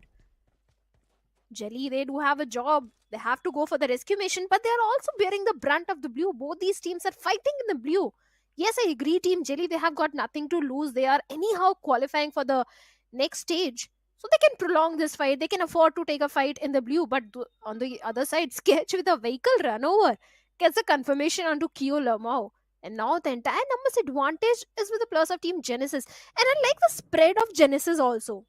Jelly, they do have a job. They have to go for the rescue mission, but they are also bearing the brunt of the blue. Both these teams are fighting in the blue. Yes, I agree, Team Jelly, they have got nothing to lose. They are anyhow qualifying for the next stage. So they can prolong this fight. They can afford to take a fight in the blue. But on the other side, Sketch with a vehicle run over gets a confirmation onto Keo Lamau. And now the entire numbers advantage is with the players of Team Genesis. And I like the spread of Genesis also.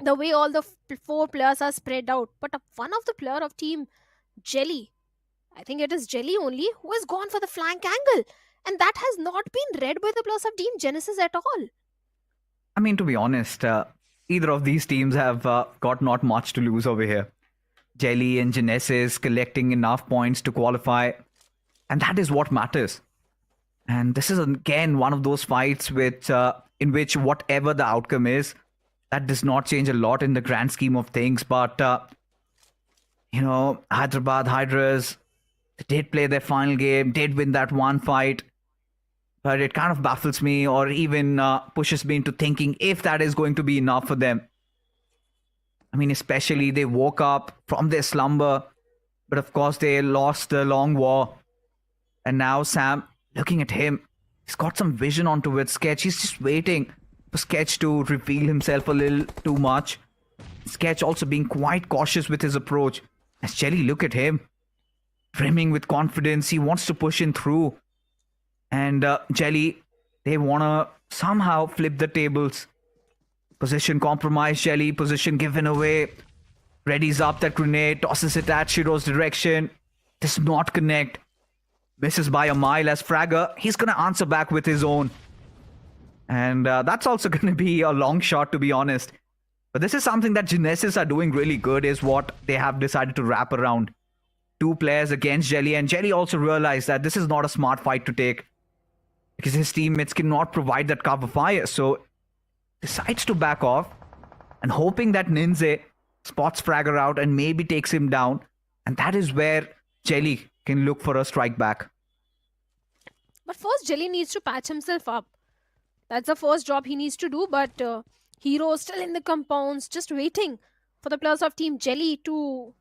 The way all the 4 players are spread out. But one of the player of Team Jelly, I think it is Jelly only, who has gone for the flank angle. And that has not been read by the players of Team Genesis at all. I mean, to be honest, either of these teams have got not much to lose over here. Jelly and Genesis collecting enough points to qualify. And that is what matters. And this is, again, one of those fights in which whatever the outcome is, that does not change a lot in the grand scheme of things. But, Hyderabad Hydras, They did play their final game, did win that one fight. But it kind of baffles me or even pushes me into thinking if that is going to be enough for them. I mean, especially they woke up from their slumber, but of course they lost the long war. And now Sam, looking at him, he's got some vision onto it. Sketch, he's just waiting for Sketch to reveal himself a little too much. Sketch also being quite cautious with his approach. As Jelly, look at him, brimming with confidence. He wants to push in through. And Jelly, they want to somehow flip the tables. Position compromise, Jelly. Position given away. Readies up that grenade. Tosses it at Shiro's direction. Does not connect. Misses by a mile as Fragger. He's going to answer back with his own. And that's also going to be a long shot, to be honest. But this is something that GENxFS are doing really good, is what they have decided to wrap around. 2 players against Jelly. And Jelly also realized that this is not a smart fight to take, because his teammates cannot provide that cover fire. So decides to back off and hoping that Ninja spots Fragger out and maybe takes him down. And that is where Jelly can look for a strike back. But first, Jelly needs to patch himself up. That's the first job he needs to do. But Hero still in the compounds, just waiting for the players of Team Jelly to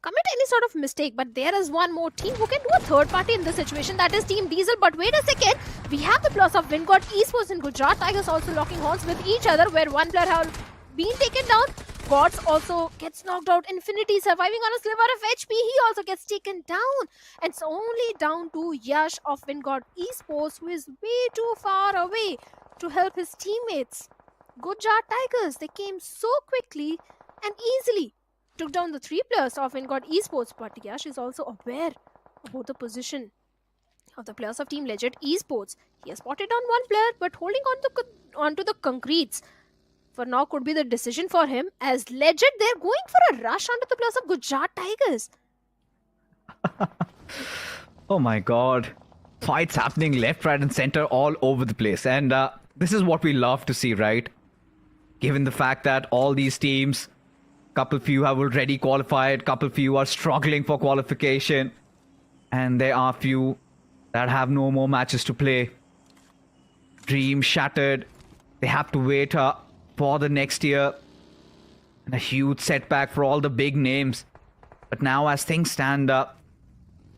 commit any sort of mistake. But there is one more team who can do a third party in this situation. That is Team Diesel. But wait a second. We have the players of Vanguard Esports and Gujarat Tigers also locking horns with each other, where one player has been taken down. Gods also gets knocked out. Infinity surviving on a sliver of HP. He also gets taken down. And it's only down to Yash of Vanguard Esports, who is way too far away to help his teammates. Gujarat Tigers, they came so quickly and easily. Took down the 3 players of Vanguard Esports. But Yash is also aware about the position of the players of Team Legend Esports. He has spotted down one player, but holding on to the concretes for now could be the decision for him. As Legend, they're going for a rush onto the players of Gujarat Tigers. Oh my god. Fights happening left, right and center all over the place. And this is what we love to see, right? Given the fact that all these teams, couple few have already qualified, couple few are struggling for qualification, and there are few that have no more matches to play. Dream shattered. They have to wait for the next year. And a huge setback for all the big names. But now as things stand up,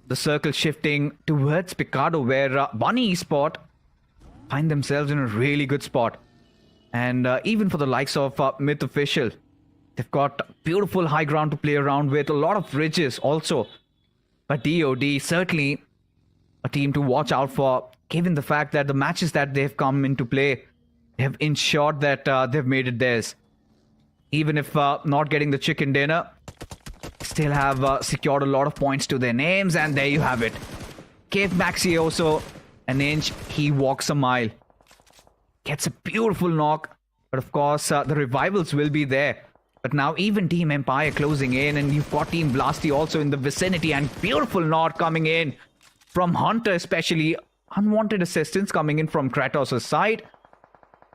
the circle shifting towards Picardo, where Bunny Esport find themselves in a really good spot. And even for the likes of Myth Official, they've got beautiful high ground to play around with, a lot of ridges also. But DOD, certainly a team to watch out for, given the fact that the matches that they've come into play, they have ensured that they've made it theirs. Even if not getting the chicken dinner, still have secured a lot of points to their names. And there you have it. Gave Maxi also an inch. He walks a mile. Gets a beautiful knock. But of course, the revivals will be there. But now even Team Empire closing in. And you've got Team Blasty also in the vicinity. And beautiful knock coming in from Hunter especially. Unwanted assistance coming in from Kratos' side.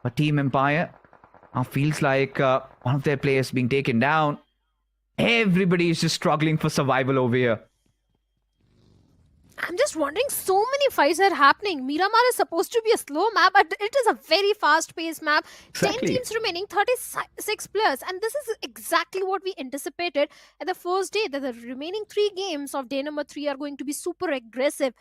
But Team Empire now feels like one of their players being taken down. Everybody is just struggling for survival over here. I'm just wondering, so many fights are happening. Miramar is supposed to be a slow map, but it is a very fast-paced map. Exactly. 10 teams remaining, 36 players. And this is exactly what we anticipated at the first day, that the remaining 3 games of day number 3 are going to be super aggressive.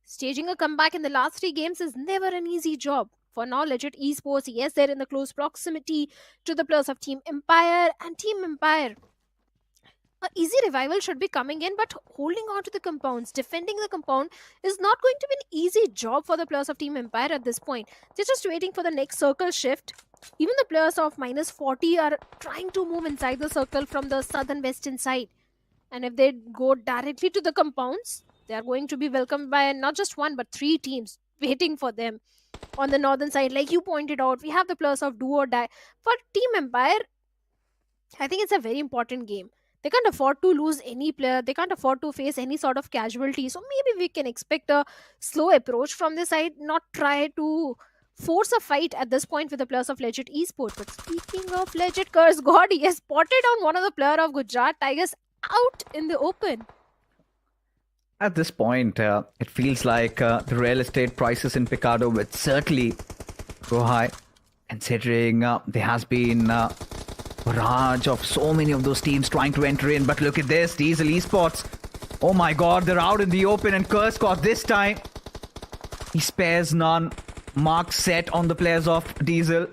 Staging a comeback in the last 3 games is never an easy job. For now, Legend Esports, yes, they're in the close proximity to the players of Team Empire. And Team Empire, an easy revival should be coming in, but holding on to the compounds, defending the compound is not going to be an easy job for the players of Team Empire at this point. They're just waiting for the next circle shift. Even the players of -40 are trying to move inside the circle from the southern western side. And if they go directly to the compounds, they are going to be welcomed by not just 1 but 3 teams waiting for them. On the northern side, like you pointed out, we have the players of Do or Die. For Team Empire, I think it's a very important game. They can't afford to lose any player. They can't afford to face any sort of casualty. So maybe we can expect a slow approach from this side, not try to force a fight at this point with the players of Legend Esports. But speaking of Legend, Curse God, he has spotted on one of the player of Gujarat Tigers out in the open. At this point, it feels like the real estate prices in Picado would certainly go high, considering there has been a barrage of so many of those teams trying to enter in. But look at this, Diesel Esports. Oh my god, they're out in the open, and Kurskot this time, he spares none. Mark set on the players of Diesel,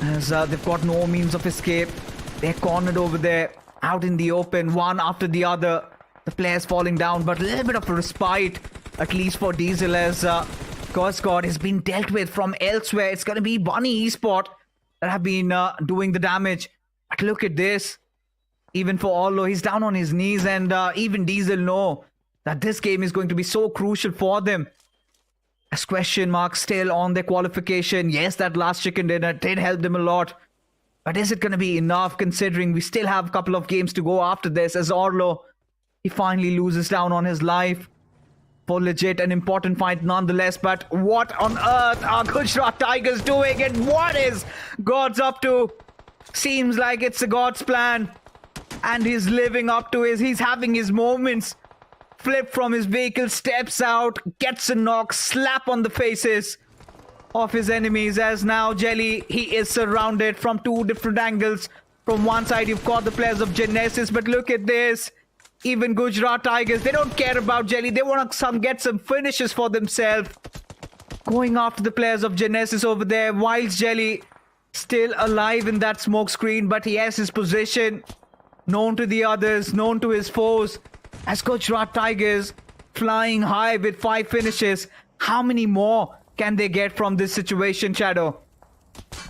as they've got no means of escape. They're cornered over there, out in the open, one after the other. The players falling down, but a little bit of a respite, at least for Diesel, as Kurskot has been dealt with from elsewhere. It's going to be Bunny Esport that have been doing the damage. But look at this. Even for Orlo, he's down on his knees, and even Diesel know that this game is going to be so crucial for them. As question marks still on their qualification. Yes, that last chicken dinner did help them a lot. But is it going to be enough, considering we still have a couple of games to go after this, as Orlo, he finally loses down on his life. For legit an important fight nonetheless. But what on earth are Gujarat Tigers doing? And what is God's up to? Seems like it's a God's plan. And he's living up to his. He's having his moments. Flip from his vehicle, steps out, gets a knock, slap on the faces of his enemies. As now Jelly, he is surrounded from two different angles. From one side, you've got the players of Genesis. But look at this. Even Gujarat Tigers, they don't care about Jelly. They want to get some finishes for themselves. Going after the players of Genesis over there. Whilst Jelly still alive in that smoke screen. But he has his position. Known to the others. Known to his foes. As Gujarat Tigers flying high with 5 finishes. How many more can they get from this situation, Shadow?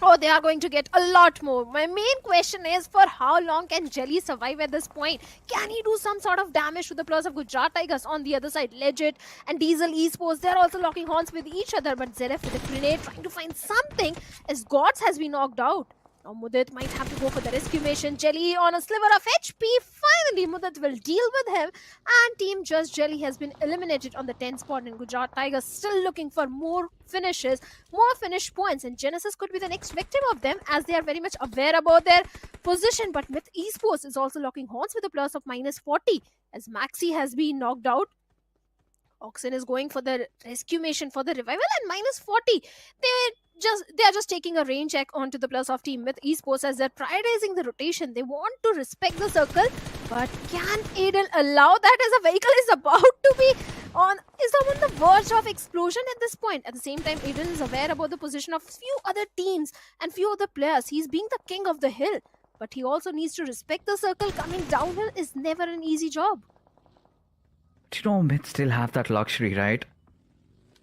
Oh, they are going to get a lot more. My main question is, for how long can Jelly survive at this point? Can he do some sort of damage to the players of Gujarat Tigers? On the other side, Legit and Diesel Esports, they're also locking horns with each other. But Zeref with a grenade trying to find something, as Gods has been knocked out. Now Mudit might have to go for the rescue mission. Jelly on a sliver of HP. Finally, Mudit will deal with him. And Team Just Jelly has been eliminated on the 10th spot. And Gujarat Tigers still looking for more finishes, more finish points. And Genesis could be the next victim of them, as they are very much aware about their position. But Myth Esports is also locking horns with a plus of -40, as Maxi has been knocked out. Oxen is going for the rescue mission for the revival, and -40. They are just taking a rain check onto the plus of Team Myth Esports, as they're prioritizing the rotation. They want to respect the circle, but can Aiden allow that, as a vehicle is about to be on the verge of explosion at this point? At the same time, Aiden is aware about the position of few other teams and few other players. He's being the king of the hill, but he also needs to respect the circle. Coming downhill is never an easy job. But you know, Myth still have that luxury, right?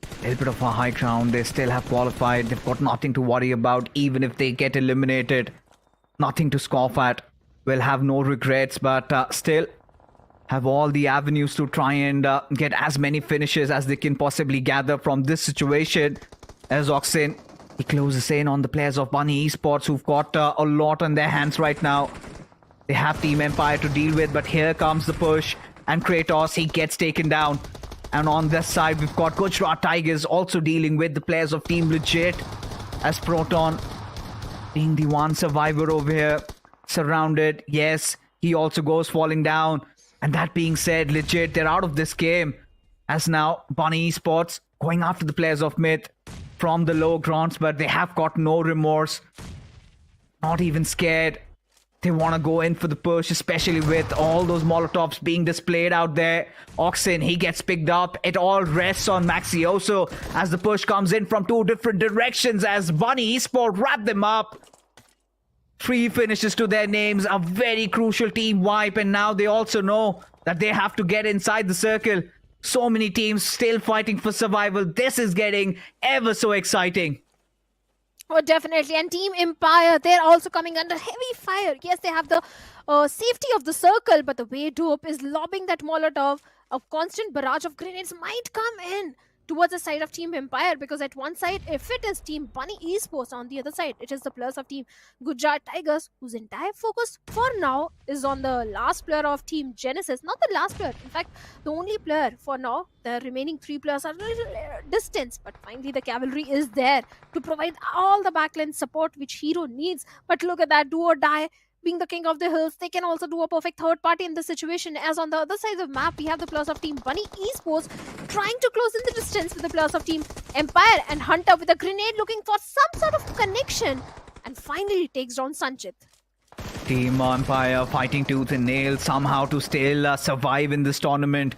A little bit of a high ground. They still have qualified. They've got nothing to worry about. Even if they get eliminated, nothing to scoff at. Will have no regrets, but still have all the avenues to try and get as many finishes as they can possibly gather from this situation. As Oxen, he closes in on the players of Bunny Esports, who've got a lot on their hands right now. They have Team Empire to deal with, but here comes the push. And Kratos, he gets taken down. And on this side, we've got Gujarat Tigers also dealing with the players of Team Legit, as Proton being the one survivor over here. Surrounded, yes, he also goes falling down. And that being said, Legit, they're out of this game. As now, Bunny Esports going after the players of Myth from the low grounds, but they have got no remorse. Not even scared. They want to go in for the push, especially with all those Molotovs being displayed out there. Oxen, he gets picked up. It all rests on Maxioso as the push comes in from two different directions, as Bunny Esport wrap them up. 3 finishes to their names, a very crucial team wipe, and now they also know that they have to get inside the circle. So many teams still fighting for survival. This is getting ever so exciting. Oh, definitely. And Team Empire, they're also coming under heavy fire. Yes, they have the safety of the circle, but the way Dope is lobbing that Molotov, a constant barrage of grenades might come in towards the side of Team Empire, because at one side, if it is Team Bunny Esports, on the other side, it is the players of Team Gujarat Tigers, whose entire focus for now is on the last player of Team Genesis. Not the last player, in fact, the only player for now. The remaining 3 players are a little distance, but finally the cavalry is there to provide all the backline support which Hero needs. But look at that, do or die. being the king of the hills, they can also do a perfect third party in this situation. As on the other side of the map, we have the players of Team Bunny Esports trying to close in the distance with the players of Team Empire, and Hunter with a grenade looking for some sort of connection, and finally takes down Sanchit. Team Empire fighting tooth and nail somehow to still survive in this tournament,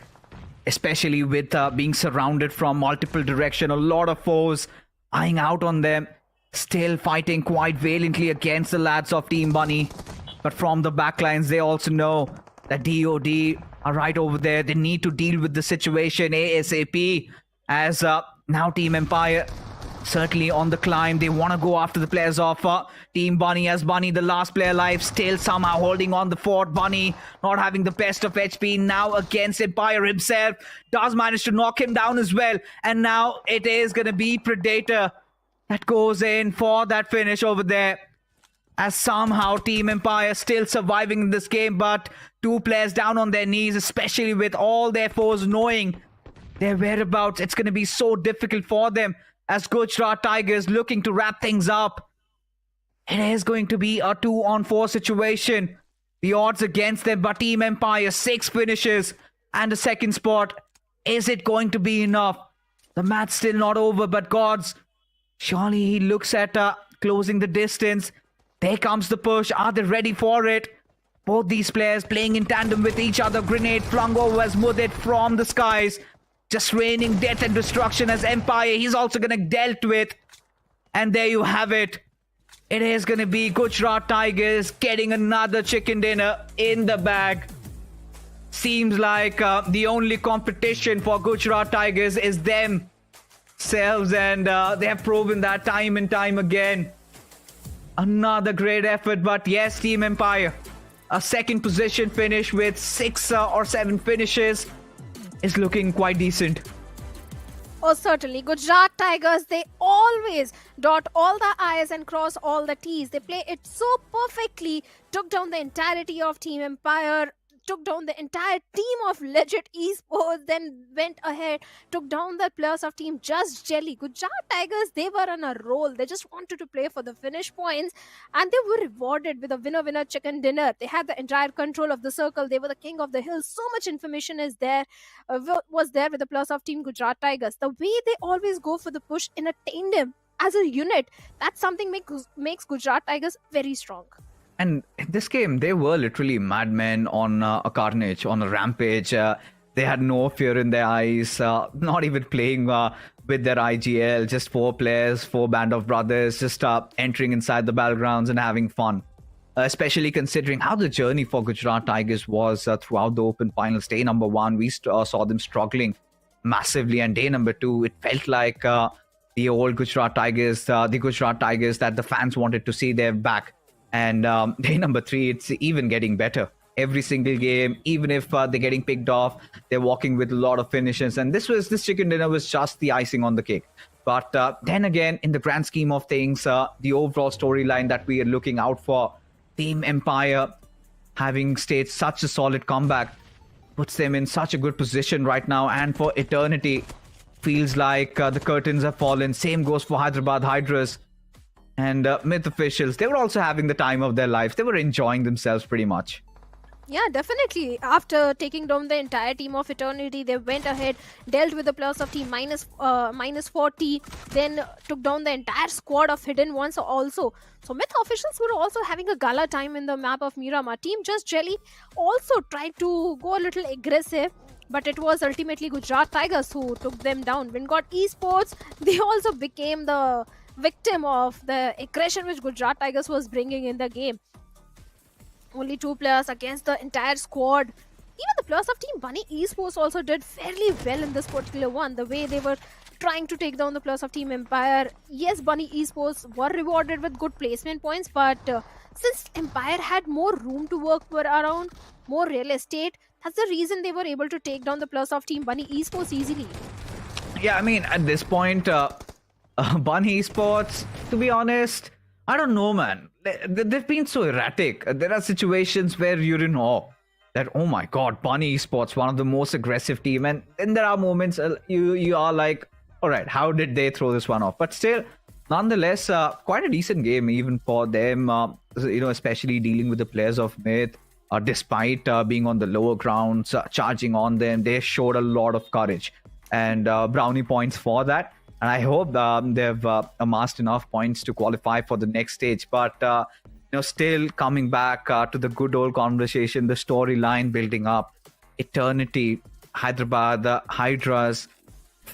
especially with being surrounded from multiple directions. A lot of foes eyeing out on them, still fighting quite valiantly against the lads of Team Bunny. But from the backlines, they also know that DOD are right over there. They need to deal with the situation ASAP, as now Team Empire certainly on the climb. They want to go after the players of Team Bunny, as Bunny, the last player alive, still somehow holding on the fort. Bunny not having the best of HP now against Empire himself. Does manage to knock him down as well. And now it is going to be Predator that goes in for that finish over there, as somehow Team Empire still surviving in this game, but 2 players down on their knees, especially with all their foes knowing their whereabouts. It's going to be so difficult for them, as Gujarat Tigers looking to wrap things up. It is going to be a 2-on-4 situation. The odds against them, but Team Empire 6 finishes and a second spot. Is it going to be enough? The match still not over, but gods, surely he looks at closing the distance. There comes the push. Are they ready for it? Both these players playing in tandem with each other. Grenade flung over as Mudit from the skies. Just raining death and destruction as Empire. He's also going to dealt with. And there you have it. It is going to be Gujarat Tigers getting another chicken dinner in the bag. Seems like the only competition for Gujarat Tigers is themselves. And they have proven that time and time again. Another great effort. But yes, Team Empire, a second position finish with 6 or 7 finishes is looking quite decent. Oh, certainly. Gujarat Tigers, they always dot all the I's and cross all the T's. They play it so perfectly. Took down the entirety of Team Empire. Took down the entire team of Legit Esports. Then went ahead. Took down the players of Team Just Jelly. Gujarat Tigers, they were on a roll. They just wanted to play for the finish points. And they were rewarded with a winner-winner chicken dinner. They had the entire control of the circle. They were the king of the hill. So much information is there. Was there with the players of Team Gujarat Tigers. The way they always go for the push in a tandem as a unit, that's something makes Gujarat Tigers very strong. And in this game, they were literally madmen on a carnage, on a rampage. They had no fear in their eyes, not even playing with their IGL, just 4 players, 4 band of brothers, just entering inside the battlegrounds and having fun. Especially considering how the journey for Gujarat Tigers was throughout the Open Finals. Day number 1, we saw them struggling massively, and day number 2, it felt like the old Gujarat Tigers, the Gujarat Tigers that the fans wanted to see their back. And day number 3, it's even getting better. Every single game, even if they're getting picked off, they're walking with a lot of finishes. And this chicken dinner was just the icing on the cake. But then again, in the grand scheme of things, the overall storyline that we are looking out for, Team Empire having staged such a solid comeback, puts them in such a good position right now. And for eternity, feels like the curtains have fallen. Same goes for Hyderabad Hydras. And Myth officials, they were also having the time of their lives. They were enjoying themselves pretty much. Yeah, definitely. After taking down the entire team of Eternity, they went ahead, dealt with the players of team minus 40, then took down the entire squad of Hidden Ones also. So Myth officials were also having a gala time in the map of Miramar. Team Just Jelly also tried to go a little aggressive, but it was ultimately Gujarat Tigers who took them down. Wingod Esports, they also became the victim of the aggression which Gujarat Tigers was bringing in the game. Only 2 players against the entire squad. Even the players of Team Bunny Esports also did fairly well in this particular one. The way they were trying to take down the players of Team Empire. Yes, Bunny Esports were rewarded with good placement points, but since Empire had more room to work around, more real estate, that's the reason they were able to take down the players of Team Bunny Esports easily. Yeah, I mean, at this point, Bunny Esports, to be honest, I don't know, man. They've been so erratic. There are situations where you're in awe that, oh my god, Bunny Esports, one of the most aggressive team. And then there are moments you are like, all right, how did they throw this one off? But still, nonetheless, quite a decent game even for them. Especially dealing with the players of Myth. Despite being on the lower grounds, charging on them, they showed a lot of courage, and brownie points for that. And I hope they've amassed enough points to qualify for the next stage. But still coming back to the good old conversation, the storyline building up, Eternity, Hyderabad, the Hydras,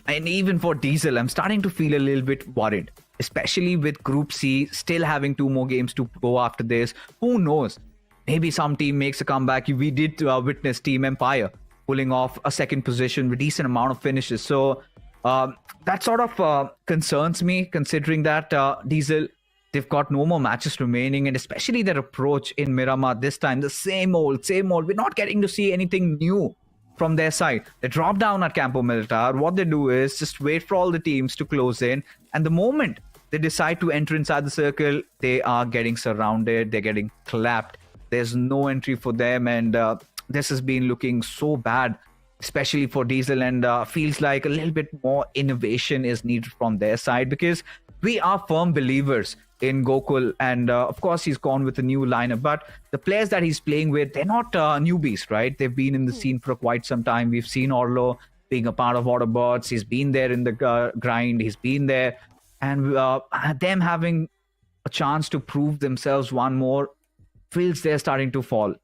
and even for Diesel, I'm starting to feel a little bit worried, especially with Group C still having 2 more games to go after this. Who knows? Maybe some team makes a comeback. We did witness Team Empire pulling off a second position with decent amount of finishes. So that sort of concerns me, considering that Diesel, they've got no more matches remaining, and especially their approach in Miramar this time, the same old. We're not getting to see anything new from their side. They drop down at Campo Militar. What they do is just wait for all the teams to close in, and the moment they decide to enter inside the circle, they are getting surrounded, they're getting clapped. There's no entry for them, and this has been looking so bad, especially for Diesel, and feels like a little bit more innovation is needed from their side, because we are firm believers in Gokul, and of course he's gone with a new lineup, but the players that he's playing with, they're not newbies, right? They've been in the scene for quite some time. We've seen Orlo being a part of Autobots. He's been there in the grind. He's been there, and them having a chance to prove themselves one more feels they're starting to fall.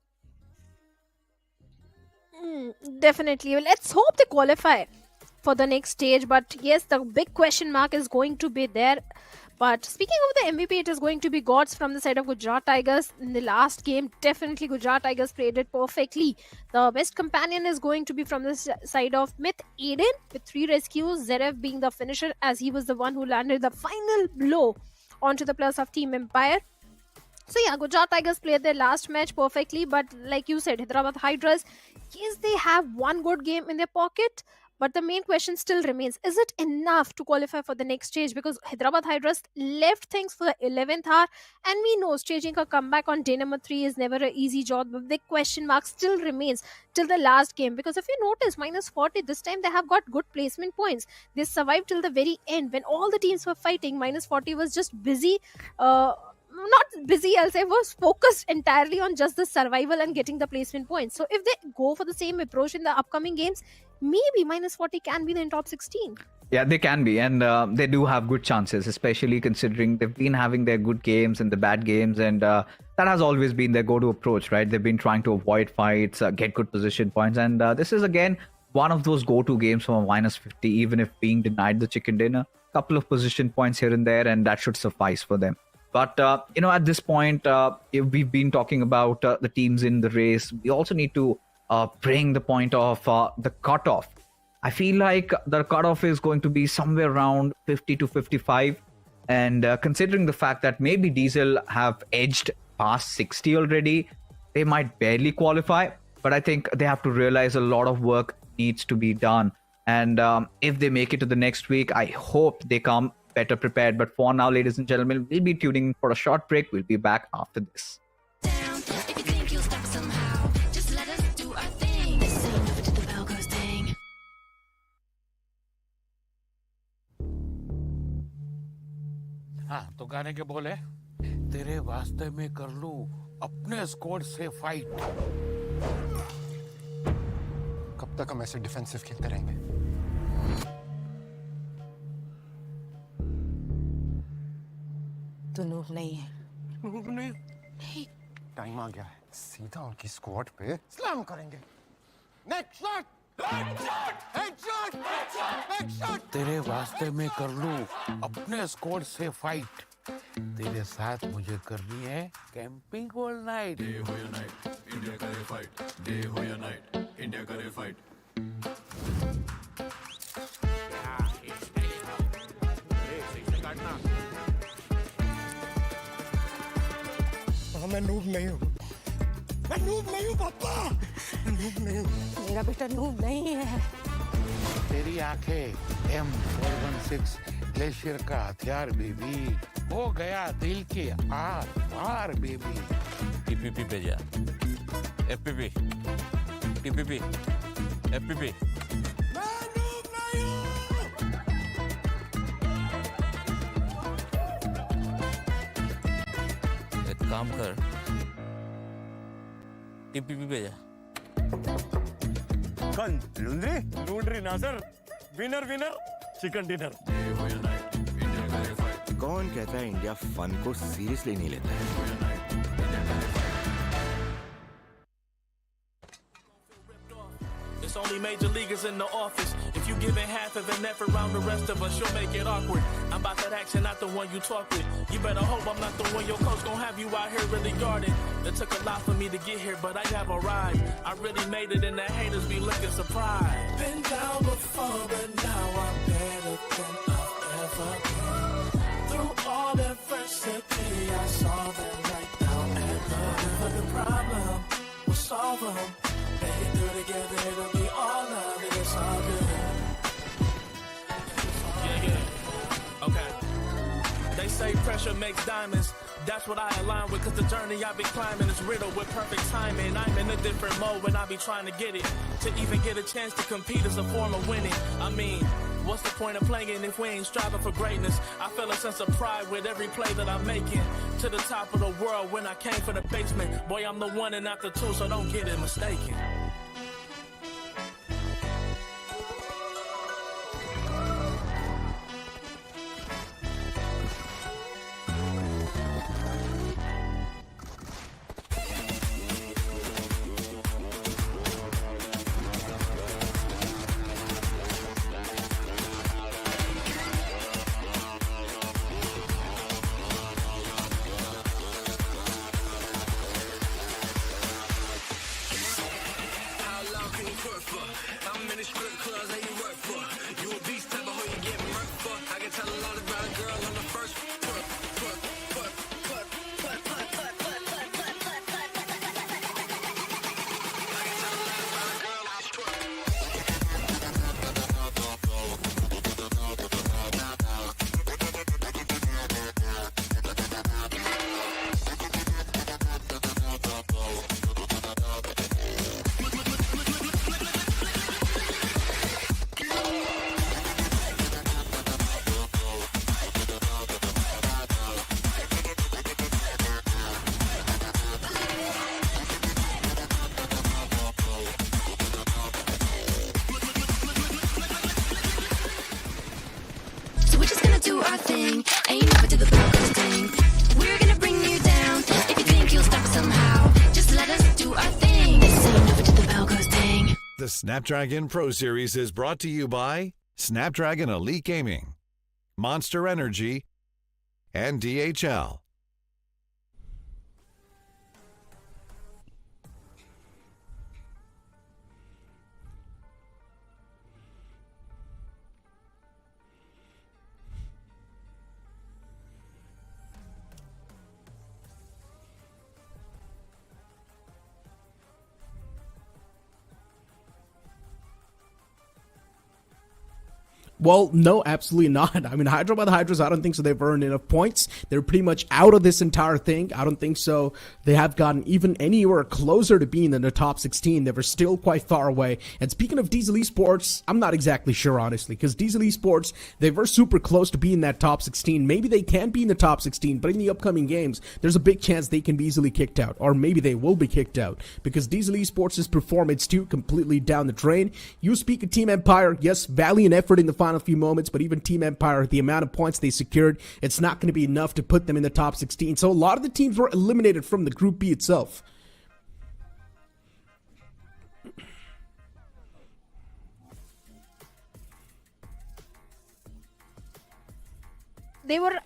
Definitely. Well, let's hope they qualify for the next stage. But yes, the big question mark is going to be there. But speaking of the MVP, it is going to be Gods from the side of Gujarat Tigers. In the last game, definitely Gujarat Tigers played it perfectly. The best companion is going to be from the side of Myth Aiden with 3 rescues. Zerev being the finisher, as he was the one who landed the final blow onto the players of Team Empire. So yeah, Gujarat Tigers played their last match perfectly, but like you said, Hyderabad Hydras, yes, they have one good game in their pocket, but the main question still remains, is it enough to qualify for the next stage? Because Hyderabad Hydras left things for the 11th hour, and we know staging a comeback on day number 3 is never an easy job. The big question mark still remains till the last game, because if you notice, minus 40, this time they have got good placement points. They survived till the very end. When all the teams were fighting, minus 40 was just busy, not busy, I'll say, was focused entirely on just the survival and getting the placement points. So if they go for the same approach in the upcoming games, maybe minus 40 can be in top 16. Yeah, they can be, and they do have good chances, especially considering they've been having their good games and the bad games, and that has always been their go-to approach, right? They've been trying to avoid fights, get good position points, and this is again one of those go-to games from a minus 50, even if being denied the chicken dinner. Couple of position points here and there, and that should suffice for them. But, at this point, we've been talking about the teams in the race. We also need to bring the point of the cutoff. I feel like the cutoff is going to be somewhere around 50 to 55. And considering the fact that maybe Diesel have edged past 60 already, they might barely qualify. But I think they have to realize a lot of work needs to be done. And if they make it to the next week, I hope they come better prepared. But for now, ladies and gentlemen, we'll be tuning in for a short break. We'll be back after this. हाँ तो गाने के बोले तेरे वास्ते में कर लूं अपने स्क्वाड से फाइट कब तक हम ऐसे डिफेंसिव खेलते रहेंगे तो नूब नहीं है नूब नहीं टाइम आ गया है सीधा उनकी स्क्वाड पे स्लैम करेंगे नेक्स्ट शॉट तेरे वास्ते में कर लूं अपने स्क्वाड से फाइट तेरे साथ मुझे करनी है कैंपिंग ऑल नाइट डे हो या नाइट इंडिया करे फाइट डे हो या नाइट इंडिया करे फाइट मैं नूब नहीं हूँ मैं नूब नहीं हूँ पापा नूब नहीं हूँ मेरा बेटा नूब नहीं है तेरी आंखें M416 ग्लेशियर का हथियार बेबी हो गया दिल के आर पार बेबी टीपीपी पे जा एफपीपी टीपीपी एफपीपी मैं नूब नहीं हूँ काम कर, टीपीपी पे जा। कौन? लुंड्री? लुंड्री ना sir, winner winner chicken dinner. कौन कहता है इंडिया फन को सीरियसली नहीं लेता है? It's only major leaguers in the office. If you giving half of an effort around the rest of us, you'll make it awkward. I'm about that action, not the one you talk with. You better hope I'm not the one your coach gon' have you out here really guarding. It took a lot for me to get here, but I have arrived. I really made it, and the haters be looking surprised. Been down before, but now I'm better than I've ever been. Through all adversity, I saw that right now and whatever the problem, we'll solve them. Make it through together, it'll be all love, and it's all good. Yeah. Okay. They say pressure makes diamonds. That's what I align with, cause the journey I've been climbing is riddled with perfect timing. I'm in a different mode when I be trying to get it. To even get a chance to compete is a form of winning. I mean, what's the point of playing if we ain't striving for greatness? I feel a sense of pride with every play that I'm making. To the top of the world when I came from the basement. Boy, I'm the one and not the two, so don't get it mistaken. The Snapdragon Pro Series is brought to you by Snapdragon Elite Gaming, Monster Energy, and DHL. Well, no, absolutely not. I mean, Hyderabad Hydras, I don't think so. They've earned enough points. They're pretty much out of this entire thing. I don't think so. They have gotten even anywhere closer to being in the top 16. They were still quite far away. And speaking of Diesel Esports, I'm not exactly sure, honestly, because Diesel Esports, they were super close to being that top 16. Maybe they can be in the top 16, but in the upcoming games, there's a big chance they can be easily kicked out, or maybe they will be kicked out, because Diesel Esports' performance too completely down the drain. You speak of Team Empire, yes, valiant effort in the final few moments, but even Team Empire, the amount of points they secured, it's not going to be enough to put them in the top 16. So a lot of the teams were eliminated from the Group B itself. They were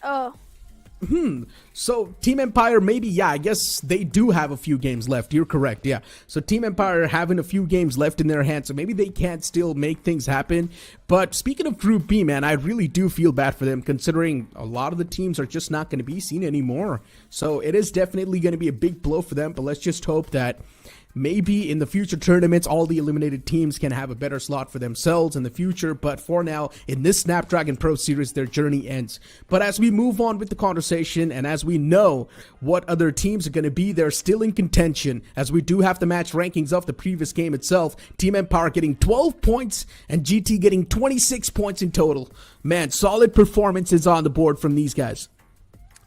So Team Empire, maybe, yeah, I guess they do have a few games left. You're correct, yeah. So Team Empire having a few games left in their hands, so maybe they can't still make things happen. But speaking of Group B, man, I really do feel bad for them, considering a lot of the teams are just not going to be seen anymore. So it is definitely going to be a big blow for them, but let's just hope that maybe in the future tournaments, all the eliminated teams can have a better slot for themselves in the future. But for now, in this Snapdragon Pro Series, their journey ends. But as we move on with the conversation, and as we know what other teams are going to be, they're still in contention, as we do have the match rankings of the previous game itself. Team Empire getting 12 points and GT getting 26 points in total. Man, solid performances on the board from these guys.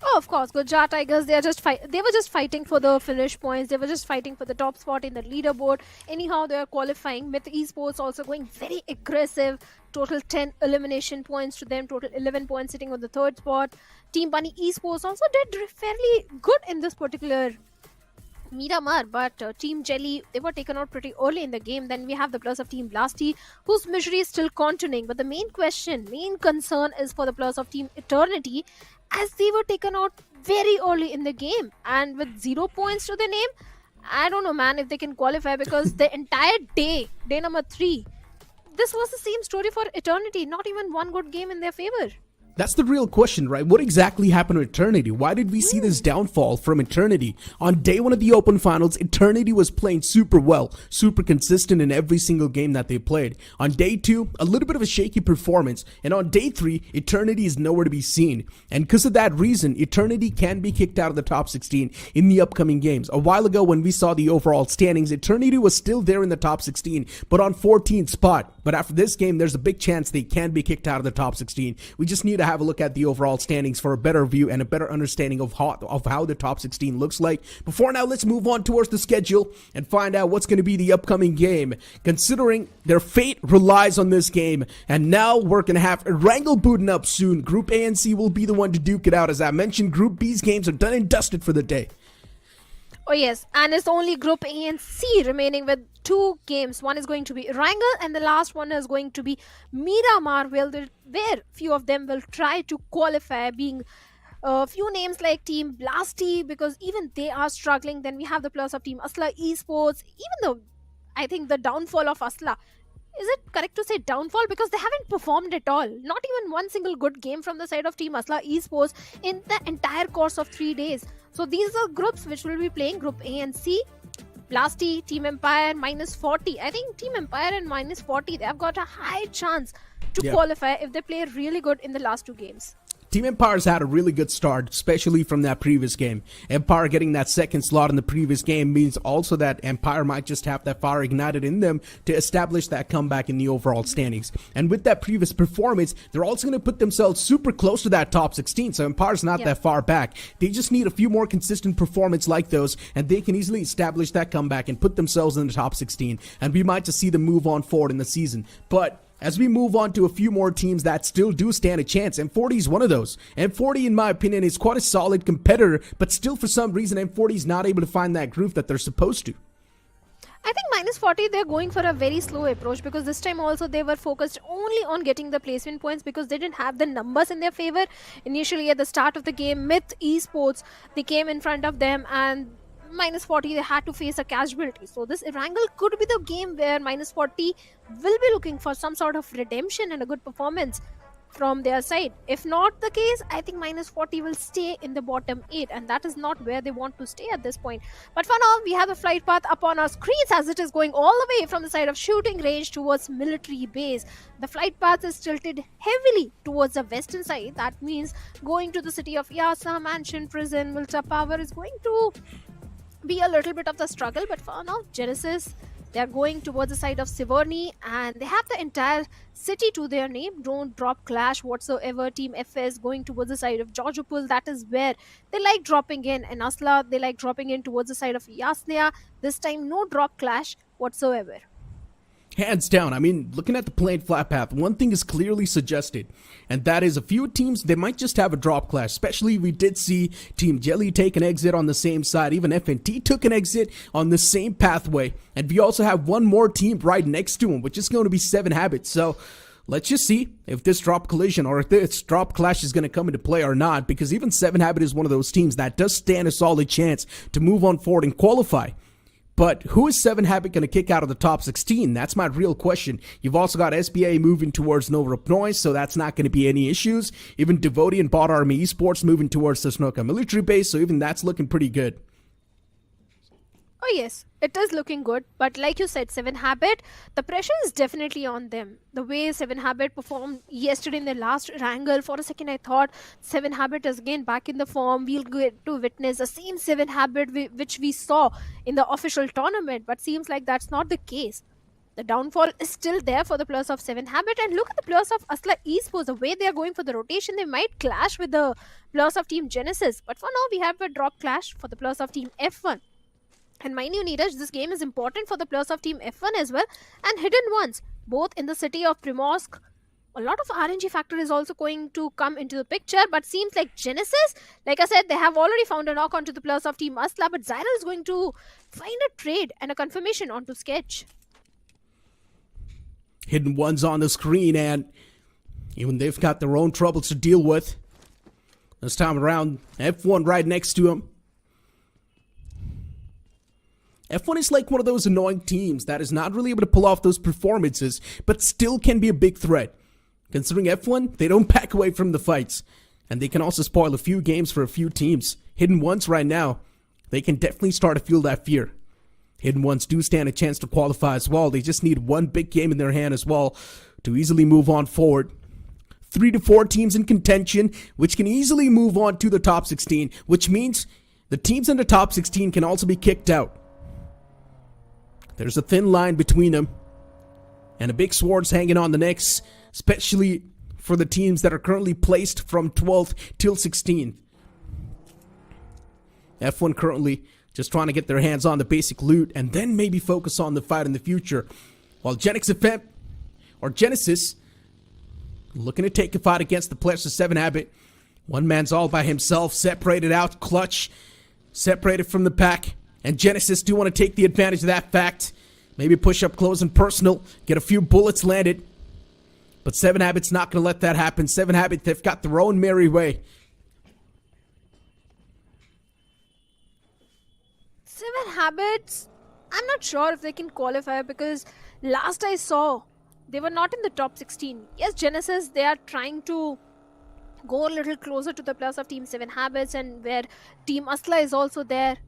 Oh, of course, Gujarat Tigers. They were just fighting for the finish points. They were just fighting for the top spot in the leaderboard. Anyhow, they are qualifying. Myth Esports also going very aggressive. Total 10 elimination points to them. Total 11 points sitting on the third spot. Team Bunny Esports also did fairly good in this particular Miramar, but Team Jelly, they were taken out pretty early in the game. Then we have the plus of Team Blasty, whose misery is still continuing. But the main concern is for the plus of Team Eternity, as they were taken out very early in the game. And with 0 points to their name, I don't know, man, if they can qualify, because the entire day number 3, this was the same story for Eternity. Not even one good game in their favor. That's the real question, right? What exactly happened to Eternity? Why did we see this downfall from Eternity? On day 1 of the Open Finals, Eternity was playing super well, super consistent in every single game that they played. On day 2, a little bit of a shaky performance. And on day 3, Eternity is nowhere to be seen. And because of that reason, Eternity can be kicked out of the top 16 in the upcoming games. A while ago, when we saw the overall standings, Eternity was still there in the top 16, but on 14th spot. But after this game, there's a big chance they can be kicked out of the top 16. We just need to have a look at the overall standings for a better view and a better understanding of how the top 16 looks like. Before now, let's move on towards the schedule and find out what's going to be the upcoming game, considering their fate relies on this game. And now we're going to have Erangel booting up soon. Group A and C will be the one to duke it out. As I mentioned, Group B's games are done and dusted for the day. Oh yes, and it's only Group A and C remaining with 2 games. One is going to be Erangel and the last one is going to be Miramar, where few of them will try to qualify, being a few names like Team Blasty, because even they are struggling. Then we have the plus of Team Asla Esports, even though I think the downfall of Asla, is it correct to say downfall? Because they haven't performed at all. Not even one single good game from the side of Team Asla Esports in the entire course of 3 days. So these are groups which will be playing Group A and C. Blasty, Team Empire, -40. I think Team Empire and -40, they have got a high chance to qualify if they play really good in the last 2 games. Team Empire's had a really good start, especially from that previous game. Empire getting that second slot in the previous game means also that Empire might just have that fire ignited in them to establish that comeback in the overall standings. And with that previous performance, they're also going to put themselves super close to that top 16, so Empire's not that far back. They just need a few more consistent performance like those, and they can easily establish that comeback and put themselves in the top 16. And we might just see them move on forward in the season. But as we move on to a few more teams that still do stand a chance, M40 is one of those. M40, in my opinion, is quite a solid competitor, but still for some reason M40 is not able to find that groove that they're supposed to. I think -40, they're going for a very slow approach, because this time also they were focused only on getting the placement points, because they didn't have the numbers in their favor. Initially at the start of the game, Myth Esports, they came in front of them, and -40, they had to face a casualty. So this Erangel could be the game where -40 will be looking for some sort of redemption and a good performance from their side. If not the case, I think -40 will stay in the bottom 8, and that is not where they want to stay at this point. But for now, we have the flight path up on our screens, as it is going all the way from the side of shooting range towards military base. The flight path is tilted heavily towards the western side. That means going to the city of Yasa, Mansion, Prison, Milta Power is going to be a little bit of the struggle. But for now, Genesis, they are going towards the side of Siverny, and they have the entire city to their name. Don't drop clash whatsoever. Team FS going towards the side of Georgopol. That is where they like dropping in. And Asla, they like dropping in towards the side of Yasnia. This time, no drop clash whatsoever. Hands down. I mean, looking at the played flat path, one thing is clearly suggested, and that is a few teams, they might just have a drop clash. Especially, we did see Team Jelly take an exit on the same side. Even FNT took an exit on the same pathway. And we also have one more team right next to him, which is going to be 7 Habits. So let's just see if this drop collision or if this drop clash is going to come into play or not, because even 7 Habit is one of those teams that does stand a solid chance to move on forward and qualify. But who is 7 Habit going to kick out of the top 16? That's my real question. You've also got SBA moving towards Nova Pnoy, so that's not going to be any issues. Even Devotee and BotArmyEsports moving towards the Sanhok military base, so even that's looking pretty good. Oh yes, it is looking good, but like you said, 7 Habit, the pressure is definitely on them. The way 7 Habit performed yesterday in the last Erangel, for a second I thought 7 Habit is again back in the form. We'll get to witness the same 7 Habit which we saw in the official tournament, but seems like that's not the case. The downfall is still there for the players of 7 Habit, and look at the players of Asla Esports, the way they are going for the rotation. They might clash with the players of Team Genesis, but for now we have a drop clash for the players of Team F1. And mind you, Neeraj, this game is important for the players of Team F1 as well, and Hidden Ones, both in the city of Primorsk. A lot of RNG factor is also going to come into the picture, but seems like Genesis, like I said, they have already found a knock onto the players of Team Asla, but Zyra is going to find a trade and a confirmation onto Sketch. Hidden Ones on the screen, and even they've got their own troubles to deal with. This time around, F1 right next to him. F1 is like one of those annoying teams that is not really able to pull off those performances, but still can be a big threat. Considering F1, they don't back away from the fights, and they can also spoil a few games for a few teams. Hidden Ones right now, they can definitely start to feel that fear. Hidden Ones do stand a chance to qualify as well. They just need one big game in their hand as well to easily move on forward. 3 to 4 teams in contention, which can easily move on to the top 16, which means the teams in the top 16 can also be kicked out. There's a thin line between them, and a big sword's hanging on the necks, especially for the teams that are currently placed from 12th till 16th. F1 currently just trying to get their hands on the basic loot and then maybe focus on the fight in the future. While GENxFM, or Genesis, looking to take a fight against the players of 7 Habit. One man's all by himself, separated out, clutch, separated from the pack. And Genesis do want to take the advantage of that fact. Maybe push up close and personal, get a few bullets landed. But 7 Habit's not going to let that happen. 7 Habit, they've got their own merry way. 7 Habits, I'm not sure if they can qualify, because last I saw, they were not in the top 16. Yes, Genesis, they are trying to go a little closer to the players of Team 7 Habits, and where Team Asla is also there.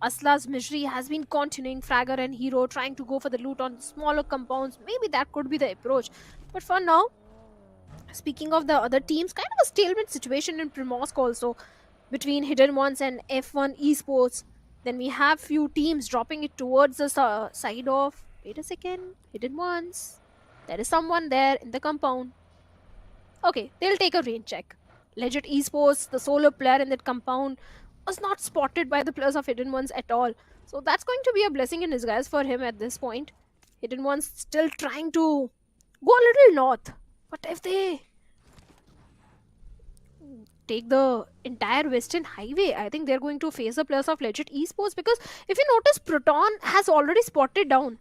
Asla's misery has been continuing. Fragger and Hero trying to go for the loot on smaller compounds. Maybe that could be the approach. But for now, speaking of the other teams, kind of a stalemate situation in Primorsk also, between Hidden Ones and F1 Esports. Then we have few teams dropping it towards the side of, wait a second, Hidden Ones. There is someone there in the compound. Okay, they'll take a range check. Legit Esports, the solo player in that compound, was not spotted by the players of Hidden Ones at all. So that's going to be a blessing in disguise for him at this point. Hidden Ones still trying to go a little north. But if they take the entire Western Highway, I think they're going to face the players of Legit Esports, because if you notice, Proton has already spotted down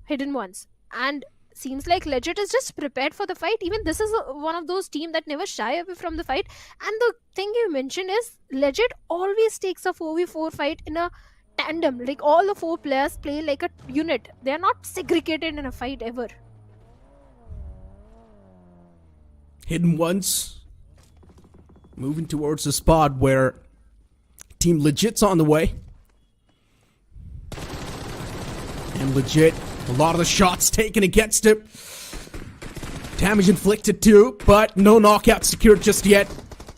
Hidden Ones, and seems like Legit is just prepared for the fight. Even this is one of those teams that never shy away from the fight. And the thing you mentioned is Legit always takes a 4v4 fight in a tandem. Like all the 4 players play like a unit. They are not segregated in a fight ever. Hidden Ones moving towards the spot where Team Legit's on the way. And Legit, a lot of the shots taken against him. Damage inflicted too, but no knockout secured just yet.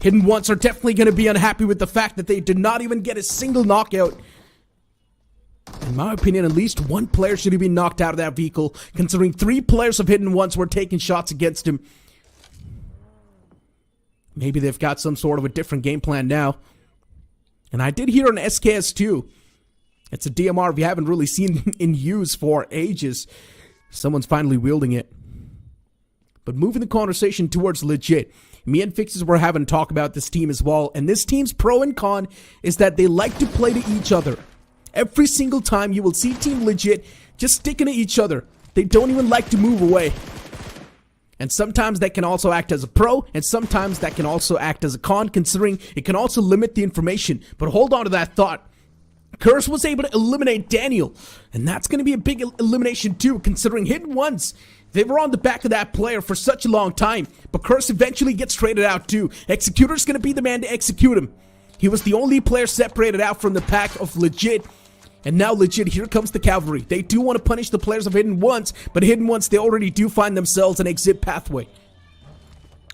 Hidden Ones are definitely going to be unhappy with the fact that they did not even get a single knockout. In my opinion, at least one player should have been knocked out of that vehicle, considering 3 players of Hidden Ones were taking shots against him. Maybe they've got some sort of a different game plan now. And I did hear an SKS too. It's a DMR we haven't really seen in use for ages. Someone's finally wielding it. But moving the conversation towards Legit, me and Fixes were having a talk about this team as well. And this team's pro and con is that they like to play to each other. Every single time you will see Team Legit just sticking to each other. They don't even like to move away. And sometimes that can also act as a pro, and sometimes that can also act as a con, considering it can also limit the information. But hold on to that thought. Curse was able to eliminate Daniel, and that's going to be a big elimination too, considering Hidden Ones, they were on the back of that player for such a long time. But Curse eventually gets traded out too. Executor's going to be the man to execute him. He was the only player separated out from the pack of Legit. And now Legit, here comes the cavalry. They do want to punish the players of Hidden Ones, but Hidden Ones, they already do find themselves an exit pathway.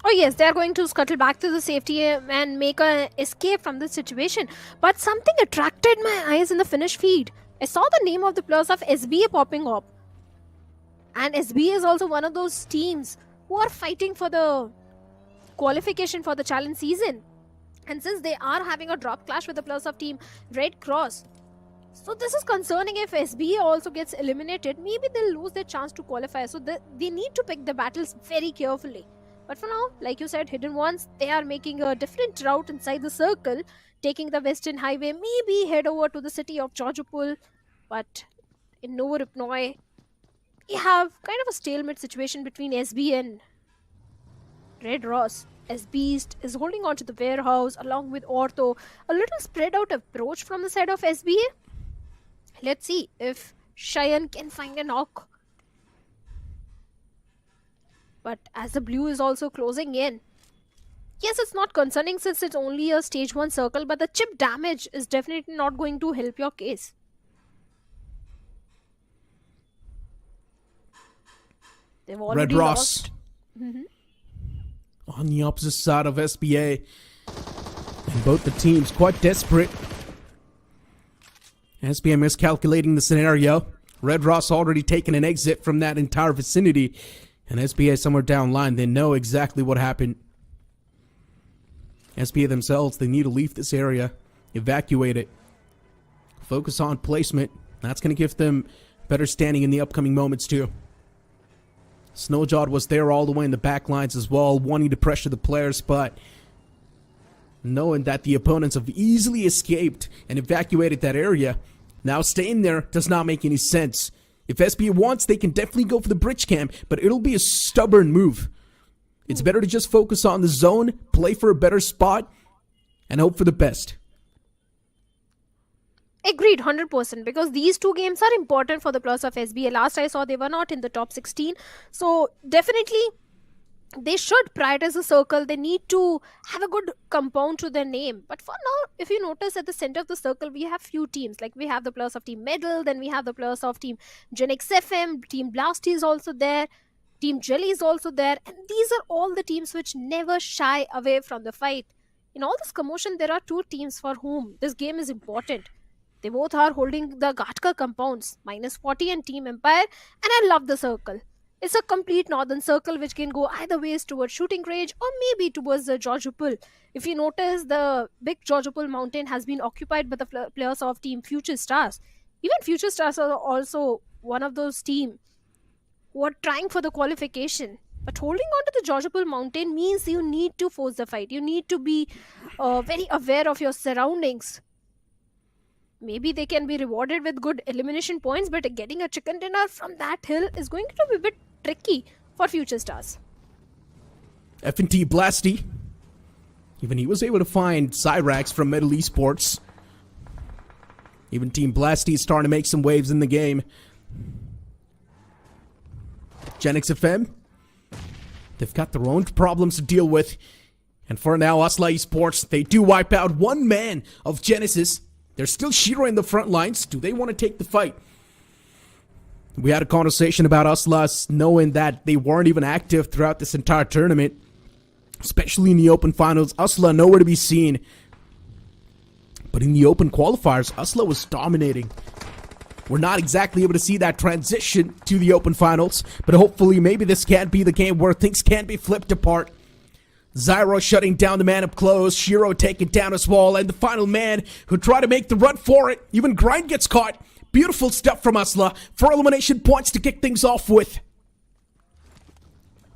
Oh yes, they're going to scuttle back to the safety and make an escape from this situation. But something attracted my eyes in the finish feed. I saw the name of the players of SBA popping up. And SBA is also one of those teams who are fighting for the qualification for the challenge season. And since they are having a drop clash with the players of team RedxRoss, so this is concerning. If SBA also gets eliminated, maybe they'll lose their chance to qualify. So they need to pick the battles very carefully. But for now, like you said, hidden ones, they are making a different route inside the circle, taking the Western Highway, maybe head over to the city of Georgopol. But in Novorupnoi, we have kind of a stalemate situation between SB and RedxRoss. SBeast is holding on to the warehouse along with Ortho. A little spread out approach from the side of SBA. Let's see if Cheyenne can find a knock. But as the blue is also closing in, yes, it's not concerning since it's only a stage 1 circle, but the chip damage is definitely not going to help your case. They've already lost. On the opposite side of SBA, and both the teams quite desperate. SBA miscalculating the scenario. RedxRoss already taken an exit from that entire vicinity, and SBA somewhere down line. They know exactly what happened. SBA themselves, they need to leave this area, evacuate it, focus on placement. That's going to give them better standing in the upcoming moments too. Snowjawed was there all the way in the back lines as well, wanting to pressure the players, but knowing that the opponents have easily escaped and evacuated that area, now staying there does not make any sense. If SBA wants, they can definitely go for the bridge camp, but it'll be a stubborn move. It's better to just focus on the zone, play for a better spot, and hope for the best. Agreed, 100%, because these two games are important for the players of SBA. Last I saw, they were not in the top 16. So definitely, they should prioritize the circle. They need to have a good compound to their name. But for now, if you notice at the center of the circle, we have few teams. Like we have the players of Team Medal, then we have the players of Team GENxFM, Team Blasty is also there, Team Jelly is also there. And these are all the teams which never shy away from the fight. In all this commotion, there are two teams for whom this game is important. They both are holding the Ghatka compounds, -40 and Team Empire, and I love the circle. It's a complete northern circle which can go either ways towards shooting range or maybe towards the Georgopol. If you notice, the big Georgopol mountain has been occupied by the players of Team Future Stars. Even Future Stars are also one of those teams who are trying for the qualification. But holding on to the Georgopol mountain means you need to force the fight. You need to be very aware of your surroundings. Maybe they can be rewarded with good elimination points, but getting a chicken dinner from that hill is going to be a bit tricky for Future Stars. F&T Blasty. Even he was able to find Cyrax from Metal Esports. Even Team Blasty is starting to make some waves in the game. GENxFM, they've got their own problems to deal with. And for now, Asla Esports, they do wipe out one man of Genesis. There's still Shiro in the front lines. Do they want to take the fight? We had a conversation about Aslas knowing that they weren't even active throughout this entire tournament, especially in the open finals. Asla nowhere to be seen. But in the open qualifiers, Asla was dominating. We're not exactly able to see that transition to the open finals, but hopefully maybe this can be the game where things can be flipped apart. Zyro shutting down the man up close, Shiro taking down as well, and the final man who tried to make the run for it. Even Grind gets caught. Beautiful stuff from Asla. 4 elimination points to kick things off with.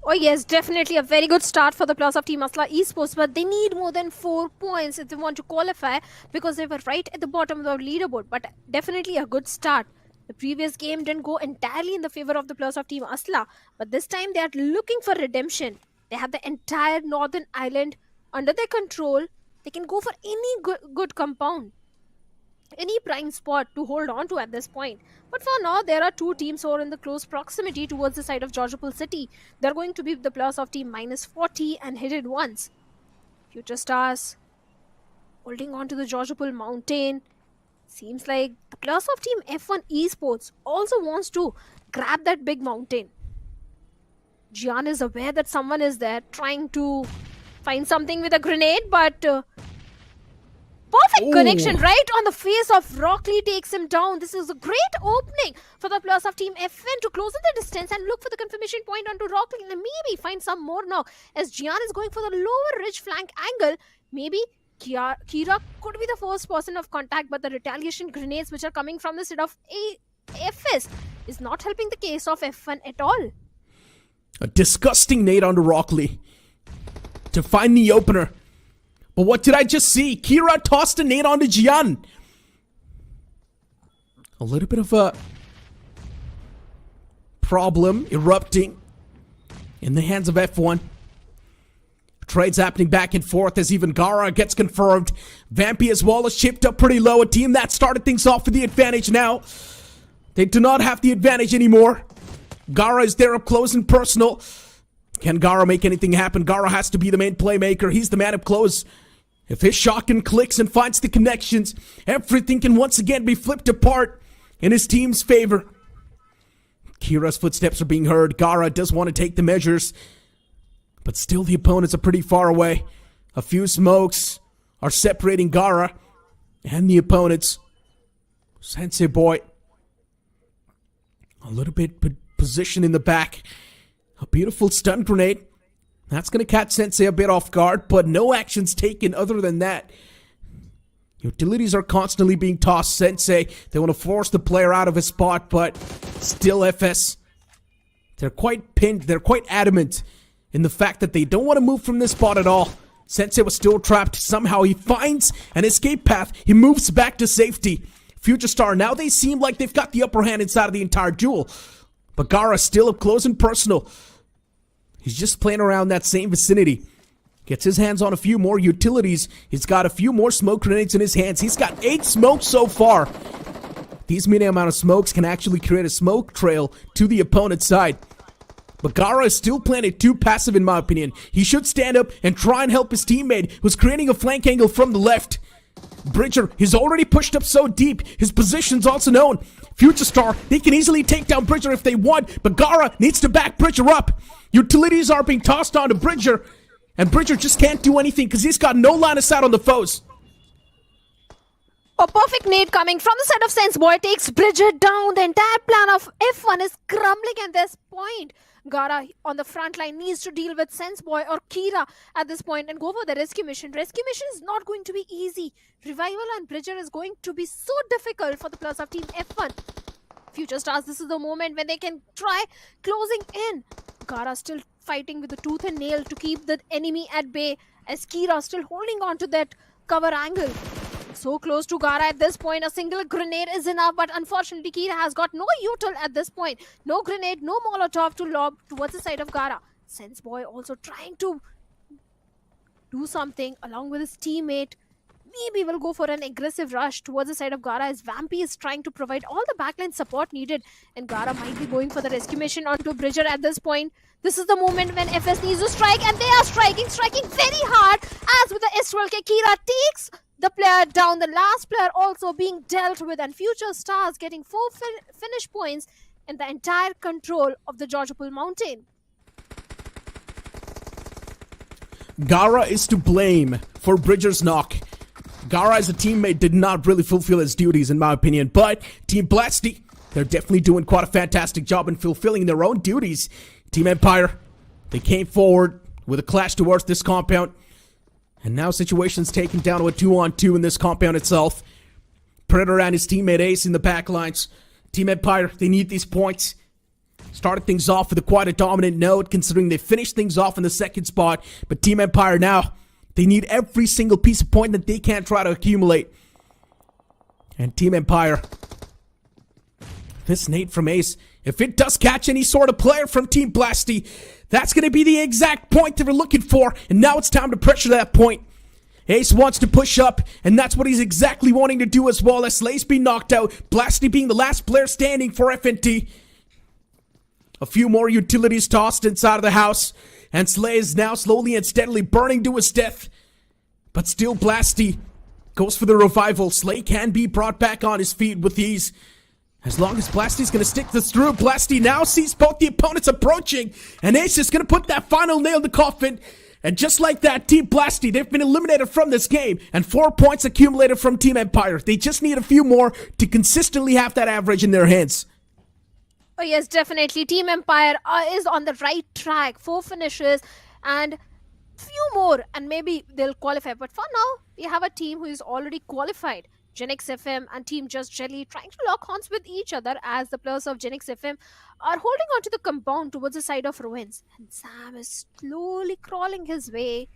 Oh yes, definitely a very good start for the players of Team Asla Esports, but they need more than 4 points if they want to qualify because they were right at the bottom of the leaderboard, but definitely a good start. The previous game didn't go entirely in the favor of the players of Team Asla, but this time they are looking for redemption. They have the entire northern island under their control. They can go for any good compound, any prime spot to hold on to at this point. But for now, there are two teams who are in the close proximity towards the side of Georgopol City. They're going to be the players of Team -40 and Hidden Ones. Future Stars holding on to the Georgopol mountain. Seems like the players of Team F1 Esports also wants to grab that big mountain. Gian is aware that someone is there trying to find something with a grenade, but Perfect connection right on the face of Rockley, takes him down. This is a great opening for the players of Team FN to close in the distance and look for the confirmation point onto Rockley and maybe find some more now as Gian is going for the lower ridge flank angle. Maybe Kira could be the first person of contact, but the retaliation grenades which are coming from the side of FS is not helping the case of F1 at all. A disgusting nade onto Rockley to find the opener. But what did I just see? Kira tossed a nade onto Gian. A little bit of a problem erupting in the hands of F1. Trades happening back and forth as even Gara gets confirmed. Vampy as well is chipped up pretty low. A team that started things off with the advantage now. They do not have the advantage anymore. Gara is there up close and personal. Can Gara make anything happen? Gara has to be the main playmaker. He's the man up close. If his shotgun clicks and finds the connections, everything can once again be flipped apart in his team's favor. Kira's footsteps are being heard. Gara does want to take the measures, but still the opponents are pretty far away. A few smokes are separating Gara and the opponents. Sensei Boy, a little bit position in the back. A beautiful stun grenade. That's going to catch Sensei a bit off guard, but no actions taken other than that. Utilities are constantly being tossed. Sensei, they want to force the player out of his spot, but still FS. They're quite pinned. They're quite adamant in the fact that they don't want to move from this spot at all. Sensei was still trapped. Somehow he finds an escape path. He moves back to safety. Future Star, now they seem like they've got the upper hand inside of the entire duel. But Gara still up close and personal. He's just playing around that same vicinity. Gets his hands on a few more utilities. He's got a few more smoke grenades in his hands. He's got 8 smokes so far. These medium amount of smokes can actually create a smoke trail to the opponent's side. But Gara is still playing it too passive in my opinion. He should stand up and try and help his teammate who's creating a flank angle from the left. Bridger, he's already pushed up so deep. His position's also known. Future Star, they can easily take down Bridger if they want, but Gara needs to back Bridger up. Utilities are being tossed onto Bridger, and Bridger just can't do anything because he's got no line of sight on the foes. A perfect nade coming from the side of Sense Boy takes Bridger down. The entire plan of F1 is crumbling at this point. Gara on the front line needs to deal with Sense Boy or Kira at this point and go for the rescue mission. Rescue mission is not going to be easy. Revival and Bridger is going to be so difficult for the players of Team F1. Future Stars, this is the moment when they can try closing in. Gara still fighting with the tooth and nail to keep the enemy at bay as Kira still holding on to that cover angle. So close to Gara at this point. A single grenade is enough, but unfortunately Kira has got no util at this point. No grenade, no Molotov to lob towards the side of Gara. Sense Boy also trying to do something along with his teammate. Maybe will go for an aggressive rush towards the side of Gara as Vampy is trying to provide all the backline support needed, and Gara might be going for the rescue mission onto Bridger at this point. This is the moment when FS needs to strike, and they are striking very hard as with the S12K. Kira takes the player down, the last player also being dealt with, and Future Stars getting 4 finish points and the entire control of the Georgiapol Mountain. Gara is to blame for Bridger's knock. Gara as a teammate did not really fulfill his duties in my opinion, but Team Blasty, they're definitely doing quite a fantastic job in fulfilling their own duties. Team Empire, they came forward with a clash towards this compound, and now situation's taken down to a 2-on-2 in this compound itself. Predator and his teammate Ace in the back lines. Team Empire, they need these points. Started things off with quite a dominant note considering they finished things off in the second spot, but Team Empire now, they need every single piece of point that they can try to accumulate. And Team Empire, this nade from Ace, if it does catch any sort of player from Team Blasty, that's going to be the exact point that we're looking for. And now it's time to pressure that point. Ace wants to push up, and that's what he's exactly wanting to do as well, as Slay's being knocked out. Blasty being the last player standing for FNT. A few more utilities tossed inside of the house, and Slay is now slowly and steadily burning to his death. But still Blasty goes for the revival. Slay can be brought back on his feet with ease. As long as Blasty's going to stick this through, Blasty now sees both the opponents approaching, and Ace is going to put that final nail in the coffin And just like that, Team Blasty, they've been eliminated from this game, and 4 points accumulated from Team Empire. They just need a few more to consistently have that average in their hands. Oh yes, definitely. Team Empire is on the right track. 4 finishes and few more, and maybe they'll qualify. But for now, we have a team who is already qualified. GENxFM and Team Just Jelly trying to lock horns with each other as the players of GENxFM are holding on to the compound towards the side of ruins. And Sam is slowly crawling his way,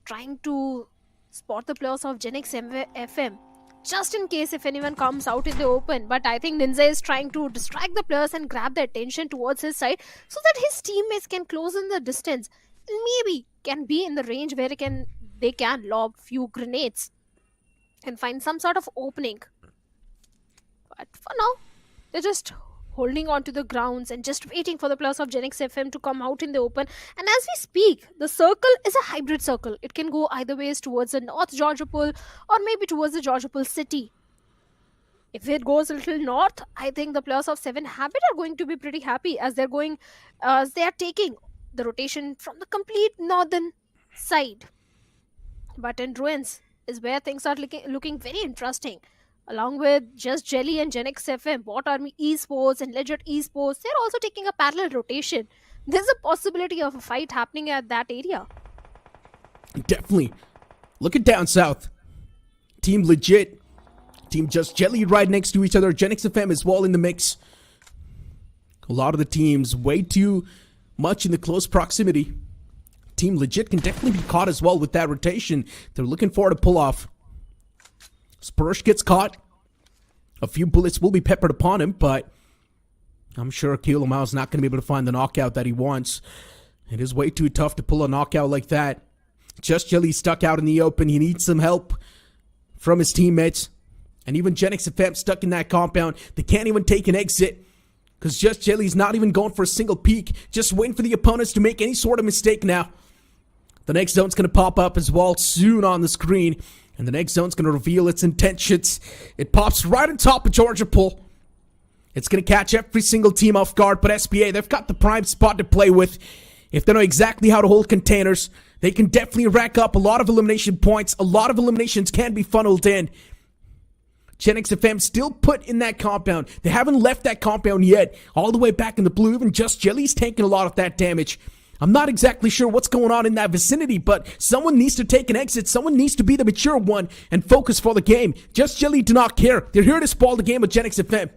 trying to spot the players of GENxFM, just in case if anyone comes out in the open. But I think Ninja is trying to distract the players and grab their attention towards his side so that his teammates can close in the distance. Maybe can be in the range where they can lob few grenades and find some sort of opening. But for now, they're just holding on to the grounds and just waiting for the players of GENxFM to come out in the open. And as we speak, the circle is a hybrid circle. It can go either ways towards the North Georgiapol or maybe towards the Georgiapol city. If it goes a little north, I think the players of 7 Habit are going to be pretty happy as they are taking the rotation from the complete northern side. But in ruins is where things are looking very interesting. Along with Just Jelly and GENxFM, BotArmyEsports and Legit Esports, they're also taking a parallel rotation. There's a possibility of a fight happening at that area. Definitely. Look at down south. Team Legit, Team Just Jelly right next to each other. GENxFM is well in the mix. A lot of the teams way too much in the close proximity. Team Legit can definitely be caught as well with that rotation. They're looking for a pull-off. Spursh gets caught. A few bullets will be peppered upon him, but I'm sure Akil Lamau is not going to be able to find the knockout that he wants. It is way too tough to pull a knockout like that. Just Jelly stuck out in the open. He needs some help from his teammates. And even GENxFM stuck in that compound. They can't even take an exit, because Just Jelly's not even going for a single peek. Just waiting for the opponents to make any sort of mistake now. The next zone's going to pop up as well soon on the screen. And the next zone's going to reveal its intentions. It pops right on top of Georgiapol. It's going to catch every single team off guard. But SBA, they've got the prime spot to play with. If they know exactly how to hold containers, they can definitely rack up a lot of elimination points. A lot of eliminations can be funneled in. GENxFM still put in that compound. They haven't left that compound yet. All the way back in the blue. Even Just Jelly's taking a lot of that damage. I'm not exactly sure what's going on in that vicinity, but someone needs to take an exit. Someone needs to be the mature one and focus for the game. Just Jelly do not care. They're here to spoil the game with GENxFM.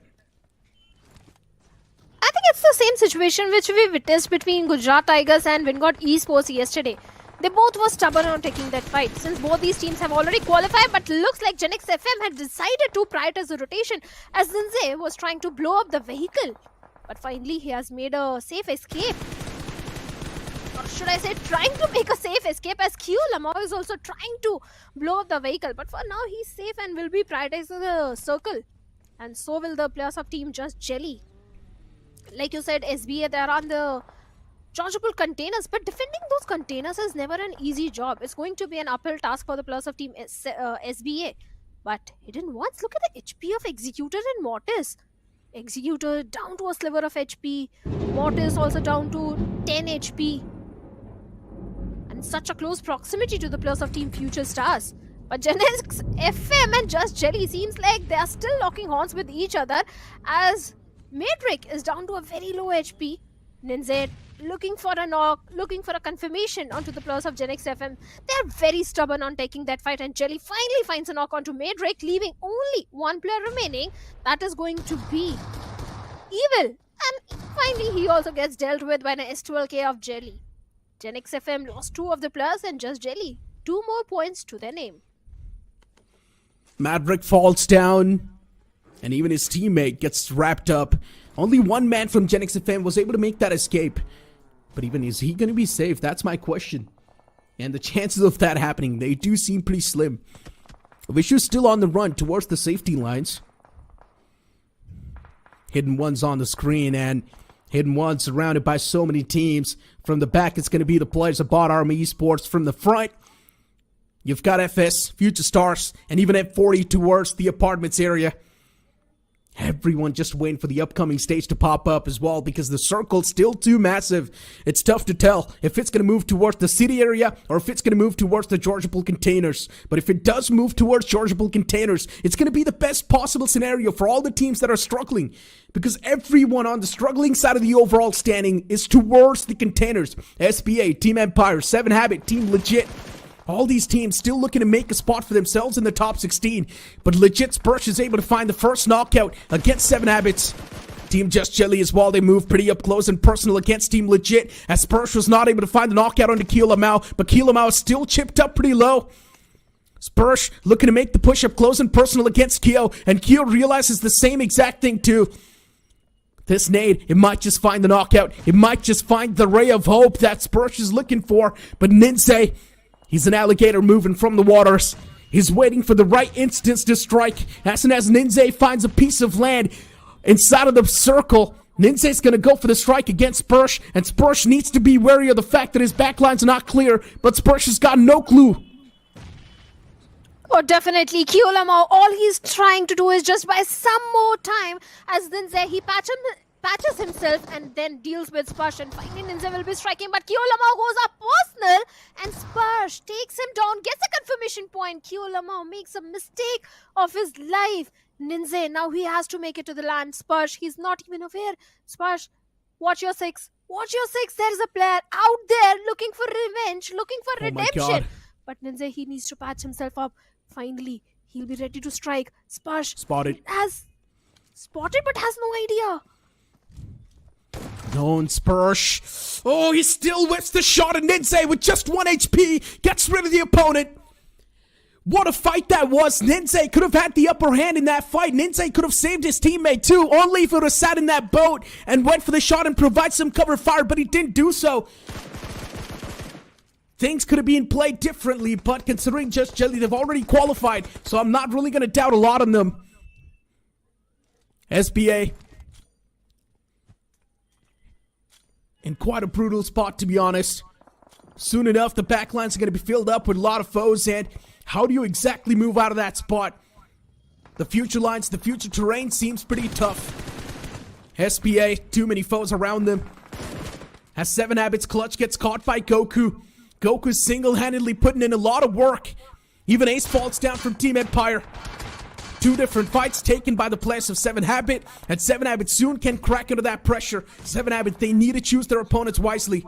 I think it's the same situation which we witnessed between Gujarat Tigers and Wingod Esports yesterday. They both were stubborn on taking that fight, since both these teams have already qualified, but looks like GENxFM had decided to prioritize the rotation as Zinze was trying to blow up the vehicle. But finally, he has made a safe escape. Or should I say, trying to make a safe escape, as Q Lamau is also trying to blow up the vehicle. But for now, he's safe and will be prioritizing the circle. And so will the players of Team Just Jelly. Like you said, SBA, they're on the chargeable containers, but defending those containers is never an easy job. It's going to be an uphill task for the players of Team SBA. But hidden ones, look at the HP of Executor and Mortis. Executor down to a sliver of HP. Mortis also down to 10 HP. And such a close proximity to the players of Team Future Stars. But GENxFM and Just Jelly seems like they are still locking horns with each other, as Matrix is down to a very low HP. Ninja looking for a knock, looking for a confirmation onto the players of GENxFM. They're very stubborn on taking that fight, and Jelly finally finds a knock onto Matrix, leaving only one player remaining. That is going to be Evil. And finally, he also gets dealt with by an S12K of Jelly. GENxFM lost 2 of the players, and Just Jelly 2 more points to their name. Maverick falls down, and even his teammate gets wrapped up. Only one man from GENxFM was able to make that escape. But even, is he going to be safe? That's my question. And the chances of that happening, they do seem pretty slim. Vishu's still on the run towards the safety lines. Hidden One's on the screen, and Hidden One surrounded by so many teams. From the back, it's going to be the players of BotArmyEsports. From the front, you've got FS, Future Stars, and even M40 towards the apartments area. Everyone just waiting for the upcoming stage to pop up as well because the circle's still too massive. It's tough to tell if it's going to move towards the city area or if it's going to move towards the chargeable containers. But if it does move towards chargeable containers, it's going to be the best possible scenario for all the teams that are struggling because everyone on the struggling side of the overall standing is towards the containers. SBA, Team Empire, 7 Habit, Team Legit. All these teams still looking to make a spot for themselves in the top 16. But Legit Spursh is able to find the first knockout against 7 Habits. Team Just Jelly as well. They move pretty up close and personal against Team Legit. As Spursh was not able to find the knockout onto Keo Lamau. But Keo Lamau is still chipped up pretty low. Spursh looking to make the push up close and personal against Keo. And Keo realizes the same exact thing too. This nade, it might just find the knockout. It might just find the ray of hope that Spursh is looking for. But Ninze, he's an alligator moving from the waters. He's waiting for the right instance to strike. As soon as Ninze finds a piece of land inside of the circle, Ninze's going to go for the strike against Spursh. And Spursh needs to be wary of the fact that his backlines are not clear. But Spursh has got no clue. Oh, definitely. Keo Lamau, all he's trying to do is just buy some more time. As Ninze, he patches himself and then deals with Spursh, and finally Ninze will be striking, but Keo Lamau goes up personal and Spursh takes him down, gets a confirmation point. Keo Lamau makes a mistake of his life. Ninze, now he has to make it to the land. Spursh, he's not even aware. Spursh, watch your 6. Watch your 6. There is a player out there looking for revenge, looking for redemption. But Ninze, he needs to patch himself up. Finally, he'll be ready to strike. Spursh has spotted but has no idea. Known Spursh. Oh, he still whips the shot, and Ninze with just 1 HP gets rid of the opponent. What a fight that was. Ninze could have had the upper hand in that fight. Ninze could have saved his teammate too, only if he would have sat in that boat and went for the shot and provide some cover fire, but he didn't do so. Things could have been played differently, but considering Just Jelly, they've already qualified, so I'm not really going to doubt a lot on them. SBA in quite a brutal spot, to be honest. Soon enough, the backlines are going to be filled up with a lot of foes, and how do you exactly move out of that spot? The future lines, the future terrain seems pretty tough. SBA, too many foes around them. As 7 Habits clutch gets caught by Goku. Goku's single-handedly putting in a lot of work. Even Ace falls down from Team Empire. 2 different fights taken by the players of 7 Habit, and 7 Habit soon can crack under that pressure. 7 Habit, they need to choose their opponents wisely.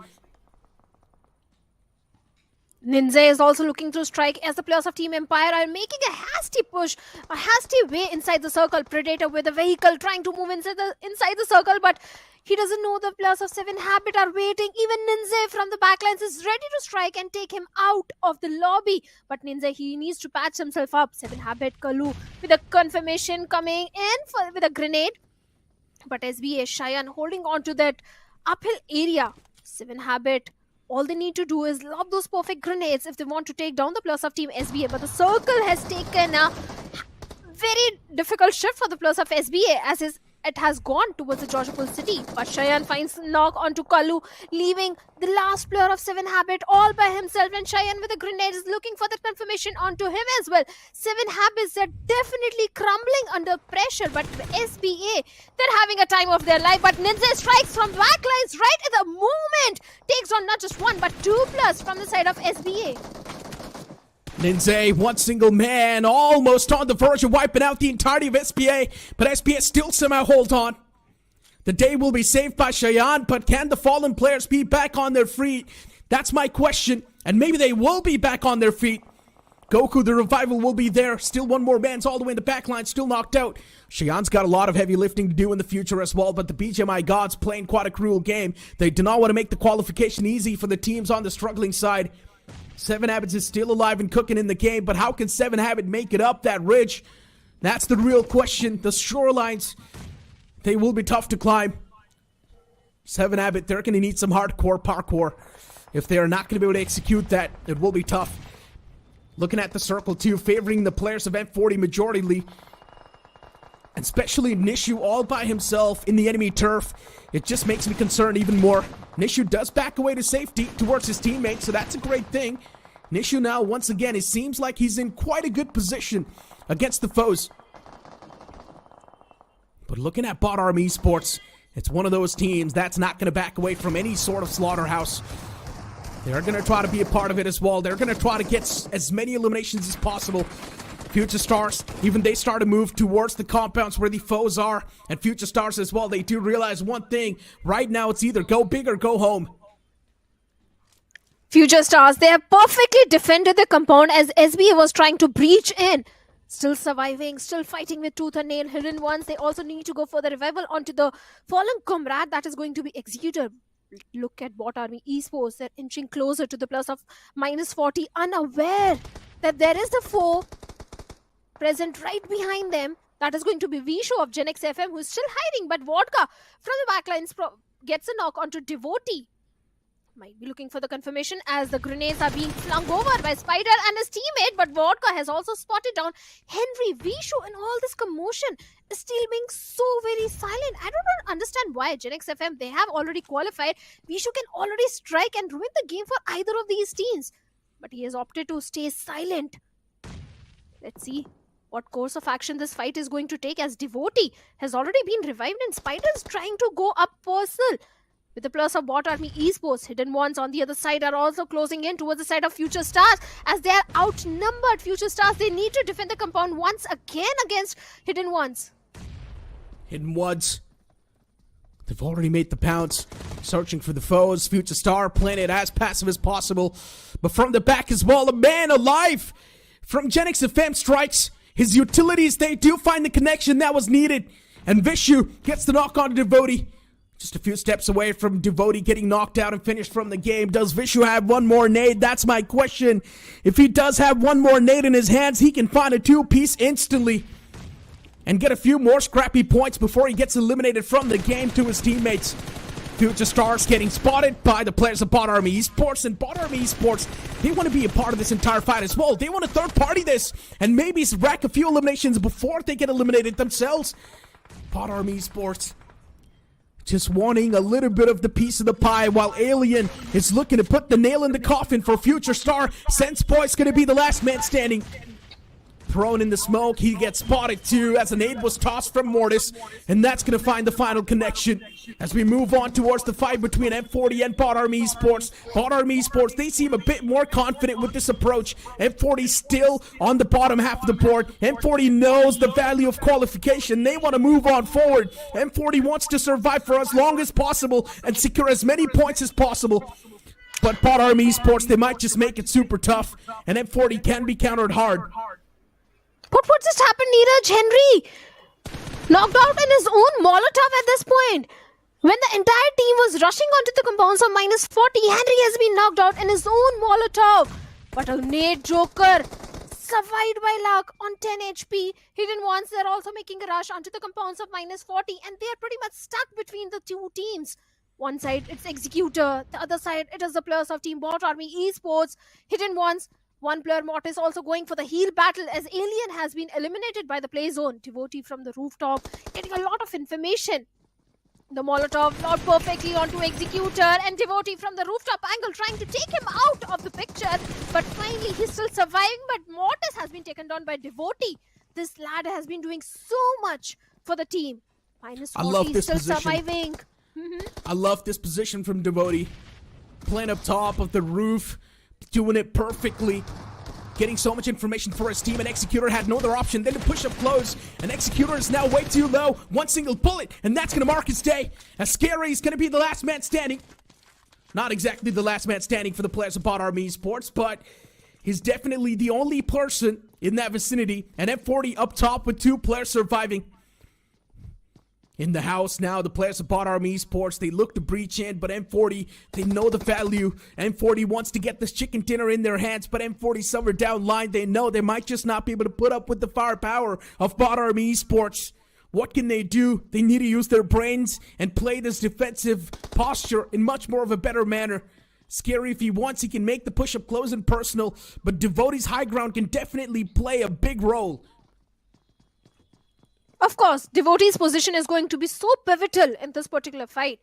Ninze is also looking to strike as the players of Team Empire are making a hasty push, a hasty way inside the circle. Predator with a vehicle trying to move inside the circle, but he doesn't know the players of 7 Habit are waiting. Even Ninze from the backlines is ready to strike and take him out of the lobby. But Ninze, he needs to patch himself up. 7 Habit, Kalu with a confirmation coming in with a grenade. But SBA, Cheyenne holding on to that uphill area. 7 Habit, all they need to do is lob those perfect grenades if they want to take down the players of Team SBA. But the circle has taken a very difficult shift for the players of SBA as it has gone towards the Georgiapur city. But Cheyenne finds knock onto Kalu, leaving the last player of 7 Habit all by himself. And Cheyenne with a grenade is looking for the confirmation onto him as well. 7 Habits are definitely crumbling under pressure. But SBA, they're having a time of their life. But Ninze strikes from backlines right at the moment. Takes on not just 1 but 2 players from the side of SBA. Ninze, one single man, almost on the verge of wiping out the entirety of SBA, but SBA still somehow hold on. The day will be saved by Cheyenne, but can the fallen players be back on their feet? That's my question, and maybe they will be back on their feet. Goku, the revival will be there. Still 1 more man's all the way in the backline, still knocked out. Cheyenne's got a lot of heavy lifting to do in the future as well, but the BGMI gods playing quite a cruel game. They do not want to make the qualification easy for the teams on the struggling side. 7 Habits is still alive and cooking in the game, but how can 7 Habit make it up that ridge? That's the real question. The shorelines, they will be tough to climb. 7 Habit, they're going to need some hardcore parkour. If they are not going to be able to execute that, it will be tough. Looking at the circle too, favoring the players of M40 majoritarily. And especially Nishu all by himself in the enemy turf. It just makes me concerned even more. Nishu does back away to safety towards his teammates, so that's a great thing. Nishu now, once again, it seems like he's in quite a good position against the foes. But looking at BotArmyEsports, it's one of those teams that's not going to back away from any sort of slaughterhouse. They're going to try to be a part of it as well. They're going to try to get as many eliminations as possible. Future Stars, even they start to move towards the compounds where the foes are. And Future Stars as well, they do realize one thing. Right now, it's either go big or go home. Future Stars, they have perfectly defended the compound as SBA was trying to breach in. Still surviving, still fighting with tooth and nail. Hidden ones, they also need to go for the revival onto the fallen comrade that is going to be executed. Look at BotArmyEsports, they're inching closer to the plus of -40, unaware that there is the foe present right behind them. That is going to be Vishu of GENxFM, who is still hiding, but Vodka from the backlines gets a knock onto Devotee. Might be looking for the confirmation as the grenades are being flung over by Spider and his teammate, but Vodka has also spotted down Henry. Vishu in all this commotion is still being so very silent. I don't understand why GENxFM, they have already qualified. Vishu can already strike and ruin the game for either of these teams, but he has opted to stay silent. Let's see what course of action this fight is going to take, as Devotee has already been revived and Spider is trying to go up personal. With the plus of BotArmyEsports, Hidden Ones on the other side are also closing in towards the side of Future Stars as they are outnumbered. Future Stars, they need to defend the compound once again against Hidden Ones. Hidden Ones, they've already made the pounce, searching for the foes. Future Star playing it as passive as possible, but from the back as well, a man alive from GENxFM strikes. His utilities, they do find the connection that was needed, and Vishu gets the knock on Devotee. Just a few steps away from Devotee getting knocked out and finished from the game. Does Vishu have one more nade? That's my question. If he does have one more nade in his hands, he can find a two-piece instantly and get a few more scrappy points before he gets eliminated from the game to his teammates. Future Stars getting spotted by the players of BotArmyEsports, and BotArmyEsports, they want to be a part of this entire fight as well. They want to third-party this and maybe rack a few eliminations before they get eliminated themselves. BotArmyEsports just wanting a little bit of the piece of the pie, while Alien is looking to put the nail in the coffin for Future Star. Sensepoint's going to be the last man standing. Thrown in the smoke, he gets spotted too as an aid was tossed from Mortis, and that's going to find the final connection. As we move on towards the fight between M40 and BotArmyEsports. BotArmyEsports, they seem a bit more confident with this approach. M40 still on the bottom half of the board. M40 knows the value of qualification. They want to move on forward. M40 wants to survive for as long as possible and secure as many points as possible. But BotArmyEsports, they might just make it super tough, and M40 can be countered hard. But what just happened, Neeraj? Henry knocked out in his own Molotov at this point. When the entire team was rushing onto the compounds of -40, Henry has been knocked out in his own Molotov. But a nade Joker survived by luck on 10 HP. Hidden Ones, they're also making a rush onto the compounds of -40, and they're pretty much stuck between the two teams. One side, it's Executor. The other side, it is the players of Team BotArmyEsports. Hidden Ones, one player Mortis also going for the heal battle as Alien has been eliminated by the play zone. Devotee from the rooftop getting a lot of information. The Molotov not perfectly onto Executor, and Devotee from the rooftop angle trying to take him out of the picture. But finally he's still surviving, but Mortis has been taken down by Devotee. This lad has been doing so much for the team. I love this still position. Surviving. I love this position from Devotee. Playing up top of the roof, doing it perfectly, getting so much information for his team, and Executor had no other option than to push up close, and Executor is now way too low. One single bullet, and that's going to mark his day, as Scary is going to be the last man standing. Not exactly the last man standing for the players of BotArmyEsports, but he's definitely the only person in that vicinity, and M40 up top with two players surviving. In the house now, the players of BotArmyEsports, they look to breach in, but M40, they know the value. M40 wants to get this chicken dinner in their hands, but M40 somewhere down line, they know they might just not be able to put up with the firepower of BotArmyEsports. What can they do? They need to use their brains and play this defensive posture in much more of a better manner. Scary, if he wants, he can make the push-up close and personal, but Devotee's high ground can definitely play a big role. Of course, Devotee's position is going to be so pivotal in this particular fight.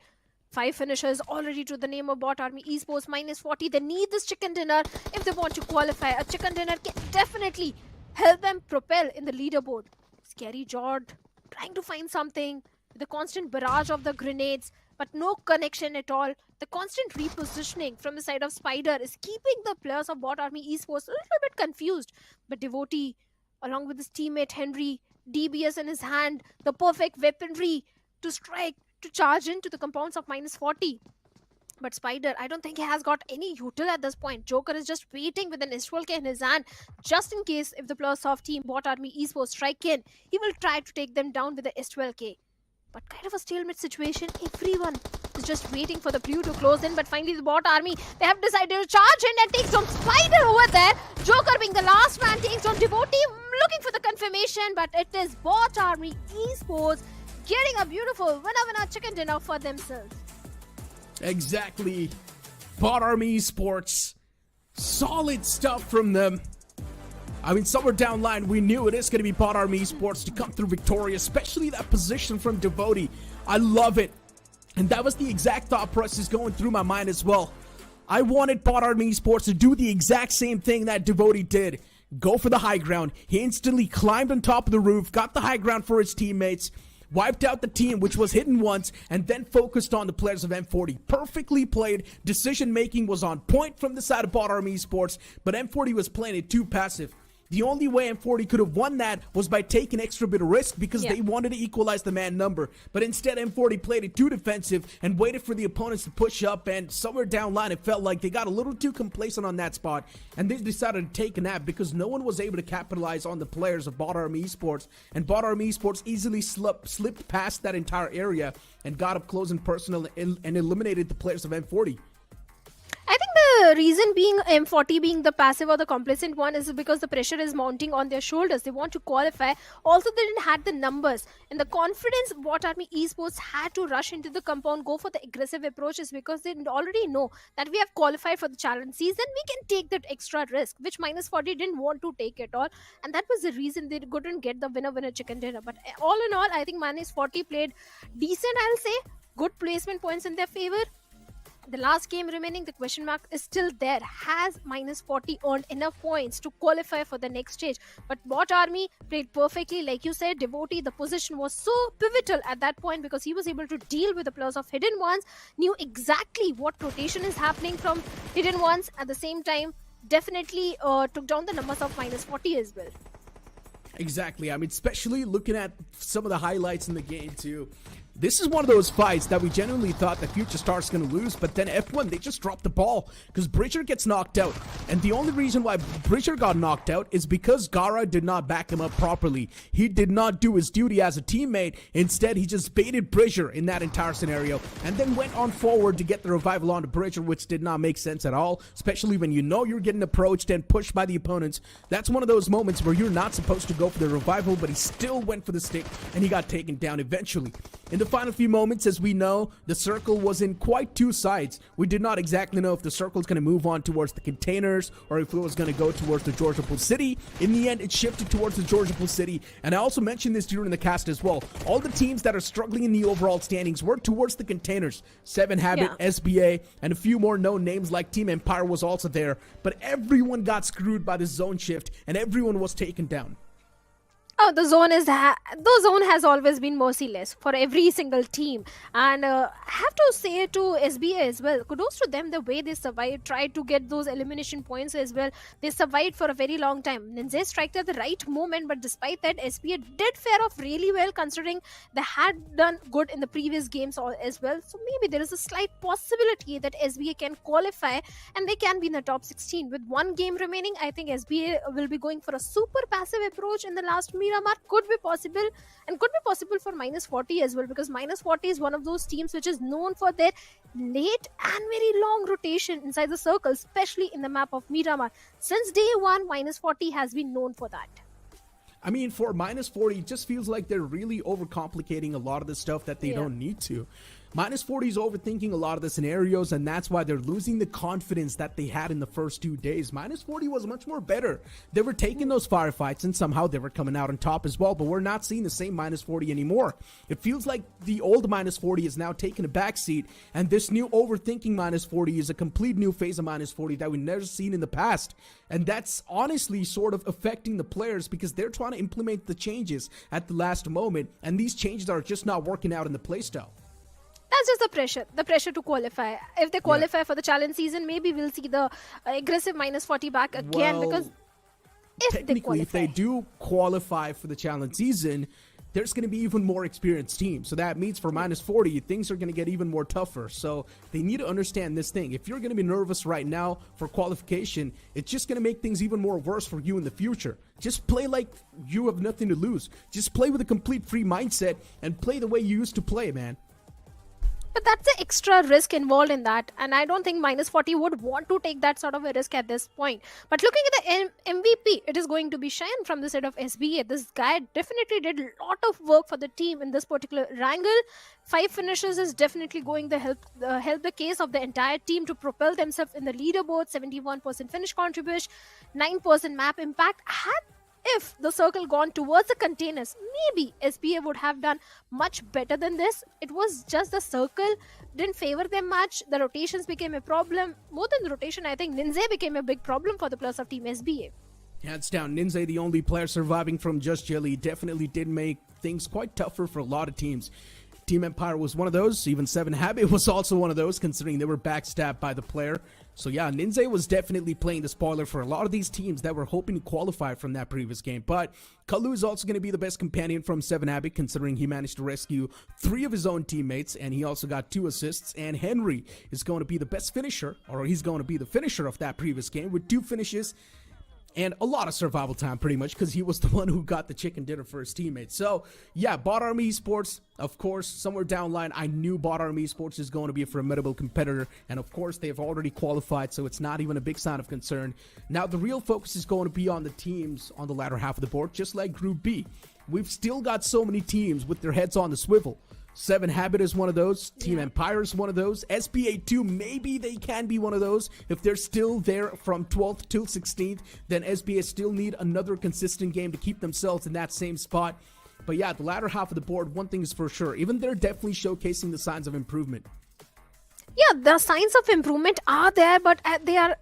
5 finishers already to the name of BotArmyEsports, -40. They need this chicken dinner if they want to qualify. A chicken dinner can definitely help them propel in the leaderboard. Scary Jord trying to find something, the constant barrage of the grenades, but no connection at all. The constant repositioning from the side of Spider is keeping the players of BotArmyEsports a little bit confused. But Devotee, along with his teammate Henry, DBS in his hand, the perfect weaponry to strike, to charge into the compounds of -40. But Spider, I don't think he has got any util at this point. Joker is just waiting with an S12K in his hand, just in case if the players of team BotArmyEsports strike in, he will try to take them down with the S12K. But kind of a stalemate situation. Everyone is just waiting for the blue to close in, but finally the Bot Army, they have decided to charge in and take some Spider over there. Joker being the last man takes on Devotee, looking for the confirmation, but it is BotArmyEsports getting a beautiful winner chicken dinner for themselves. Exactly. BotArmyEsports. Solid stuff from them. I mean, somewhere down line, we knew it is going to be BotArmyEsports to come through victorious, especially that position from Devotee. I love it. And that was the exact thought process going through my mind as well. I wanted BotArmyEsports to do the exact same thing that Devotee did. Go for the high ground. He instantly climbed on top of the roof, got the high ground for his teammates, wiped out the team, which was hidden once, and then focused on the players of M40. Perfectly played. Decision-making was on point from the side of BotArmyEsports, but M40 was playing it too passive. The only way M40 could have won that was by taking extra bit of risk because they wanted to equalize the man number. But instead, M40 played it too defensive and waited for the opponents to push up. And somewhere down line, it felt like they got a little too complacent on that spot. And they decided to take a nap because no one was able to capitalize on the players of BotArmyEsports. And BotArmyEsports easily slipped past that entire area and got up close and personal and eliminated the players of M40. I think the reason being M40 being the passive or the complacent one is because the pressure is mounting on their shoulders. They want to qualify. Also, they didn't have the numbers. And the confidence BotArmyEsports had to rush into the compound, go for the aggressive approaches because they already know that we have qualified for the challenge season. We can take that extra risk, which -40 didn't want to take at all. And that was the reason they couldn't get the winner chicken dinner. But all in all, I think -40 played decent, I'll say. Good placement points in their favor. The last game remaining, the question mark is still there. Has -40 earned enough points to qualify for the next stage? But Bot Army played perfectly. Like you said, Devotee, the position was so pivotal at that point because he was able to deal with the players of Hidden Ones, knew exactly what rotation is happening from Hidden Ones. At the same time, definitely took down the numbers of -40 as well. Exactly. I mean, especially looking at some of the highlights in the game too. This is one of those fights that we genuinely thought that Future Star's going to lose, but then F1, they just dropped the ball because Bridger gets knocked out. And the only reason why Bridger got knocked out is because Gara did not back him up properly. He did not do his duty as a teammate. Instead, he just baited Bridger in that entire scenario and then went on forward to get the revival onto Bridger, which did not make sense at all, especially when you know you're getting approached and pushed by the opponents. That's one of those moments where you're not supposed to go for the revival, but he still went for the stick and he got taken down eventually. In the final few moments, as we know, the circle was in quite two sides. We did not exactly know if the circle is going to move on towards the containers or if it was going to go towards the Georgia Pool City. In the end, it shifted towards the Georgia Pool City. And I also mentioned this during the cast as well. All the teams that are struggling in the overall standings were towards the containers. 7 Habit, SBA, and a few more known names like Team Empire was also there. But everyone got screwed by the zone shift and everyone was taken down. Oh, the zone has always been merciless for every single team, and I have to say to SBA as well, kudos to them the way they survived, tried to get those elimination points as well. They survived for a very long time. Ninja struck at the right moment, but despite that, SBA did fare off really well considering they had done good in the previous games as well. So maybe there is a slight possibility that SBA can qualify and they can be in the top 16. With one game remaining, I think SBA will be going for a super passive approach in the last Miramar. Could be possible, and could be possible for -40 as well, because -40 is one of those teams which is known for their late and very long rotation inside the circle, especially in the map of Miramar. Since day one, -40 has been known for that. I mean, for -40, it just feels like they're really overcomplicating a lot of the stuff that they don't need to. Minus 40 is overthinking a lot of the scenarios, and that's why they're losing the confidence that they had in the first 2 days. Minus 40 was much more better. They were taking those firefights, and somehow they were coming out on top as well, but we're not seeing the same minus 40 anymore. It feels like the old minus 40 is now taking a backseat, and this new overthinking minus 40 is a complete new phase of minus 40 that we've never seen in the past. And that's honestly sort of affecting the players because they're trying to implement the changes at the last moment, and these changes are just not working out in the playstyle. That's just the pressure to qualify. If they qualify for the challenge season, maybe we'll see the aggressive minus 40 back again, because if they do qualify for the challenge season, there's going to be even more experienced teams. So that means for minus 40, things are going to get even more tougher. So they need to understand this thing. If you're going to be nervous right now for qualification, it's just going to make things even more worse for you in the future. Just play like you have nothing to lose. Just play with a complete free mindset and play the way you used to play, man. But that's the extra risk involved in that, and I don't think minus 40 would want to take that sort of a risk at this point. But looking at the MVP, it is going to be Cheyenne from the side of SBA. This guy definitely did a lot of work for the team in this particular Erangel. 5 finishes is definitely going to help the case of the entire team to propel themselves in the leaderboard. 71% finish contribution, 9% map impact. If the circle gone towards the containers, maybe SBA would have done much better than this. It was just the circle didn't favor them much. The rotations became a problem. More than the rotation, I think Ninja became a big problem for the plus of team SBA. Hands down, Ninja, the only player surviving from Just Jelly, definitely did make things quite tougher for a lot of teams. Team Empire was one of those. Even 7 Habit was also one of those, considering they were backstabbed by the player. So yeah, Ninja was definitely playing the spoiler for a lot of these teams that were hoping to qualify from that previous game. But Kalu is also going to be the best companion from 7 Habit, considering he managed to rescue 3 of his own teammates, and he also got 2 assists. And Henry is going to be the best finisher, or he's going to be the finisher of that previous game with 2 finishes. And a lot of survival time, pretty much, because he was the one who got the chicken dinner for his teammates. So, yeah, BotArmyEsports, of course, somewhere down the line, I knew BotArmyEsports is going to be a formidable competitor. And, of course, they've already qualified, so it's not even a big sign of concern. Now, the real focus is going to be on the teams on the latter half of the board, just like Group B. We've still got so many teams with their heads on the swivel. 7 Habit is one of those. Team Empire is one of those. SBA2, maybe they can be one of those. If they're still there from 12th till 16th, then SBA still need another consistent game to keep themselves in that same spot. But yeah, the latter half of the board, one thing is for sure. Even they're definitely showcasing the signs of improvement. Yeah, the signs of improvement are there, but they are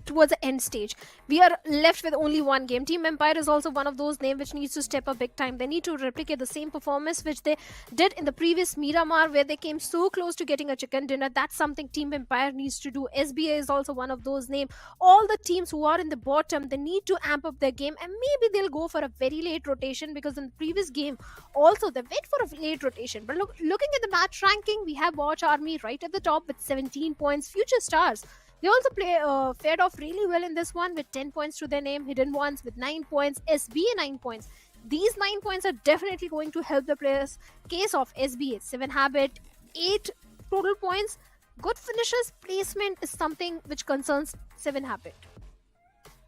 towards the end stage. We are left with only one game. Team Empire is also one of those names which needs to step up big time. They need to replicate the same performance which they did in the previous Miramar, where they came so close to getting a chicken dinner. That's something Team Empire needs to do. SBA is also one of those names. All the teams who are in the bottom, they need to amp up their game, and maybe they'll go for a very late rotation, because in the previous game also they went for a late rotation. But looking at the match ranking, we have Watch Army right at the top with 17 points. Future Stars, they also fared off really well in this one with 10 points to their name. Hidden Ones with 9 points. SBA 9 points. These 9 points are definitely going to help the players' case of SBA. 7 Habit, 8 total points. Good finishes. Placement is something which concerns 7 Habit.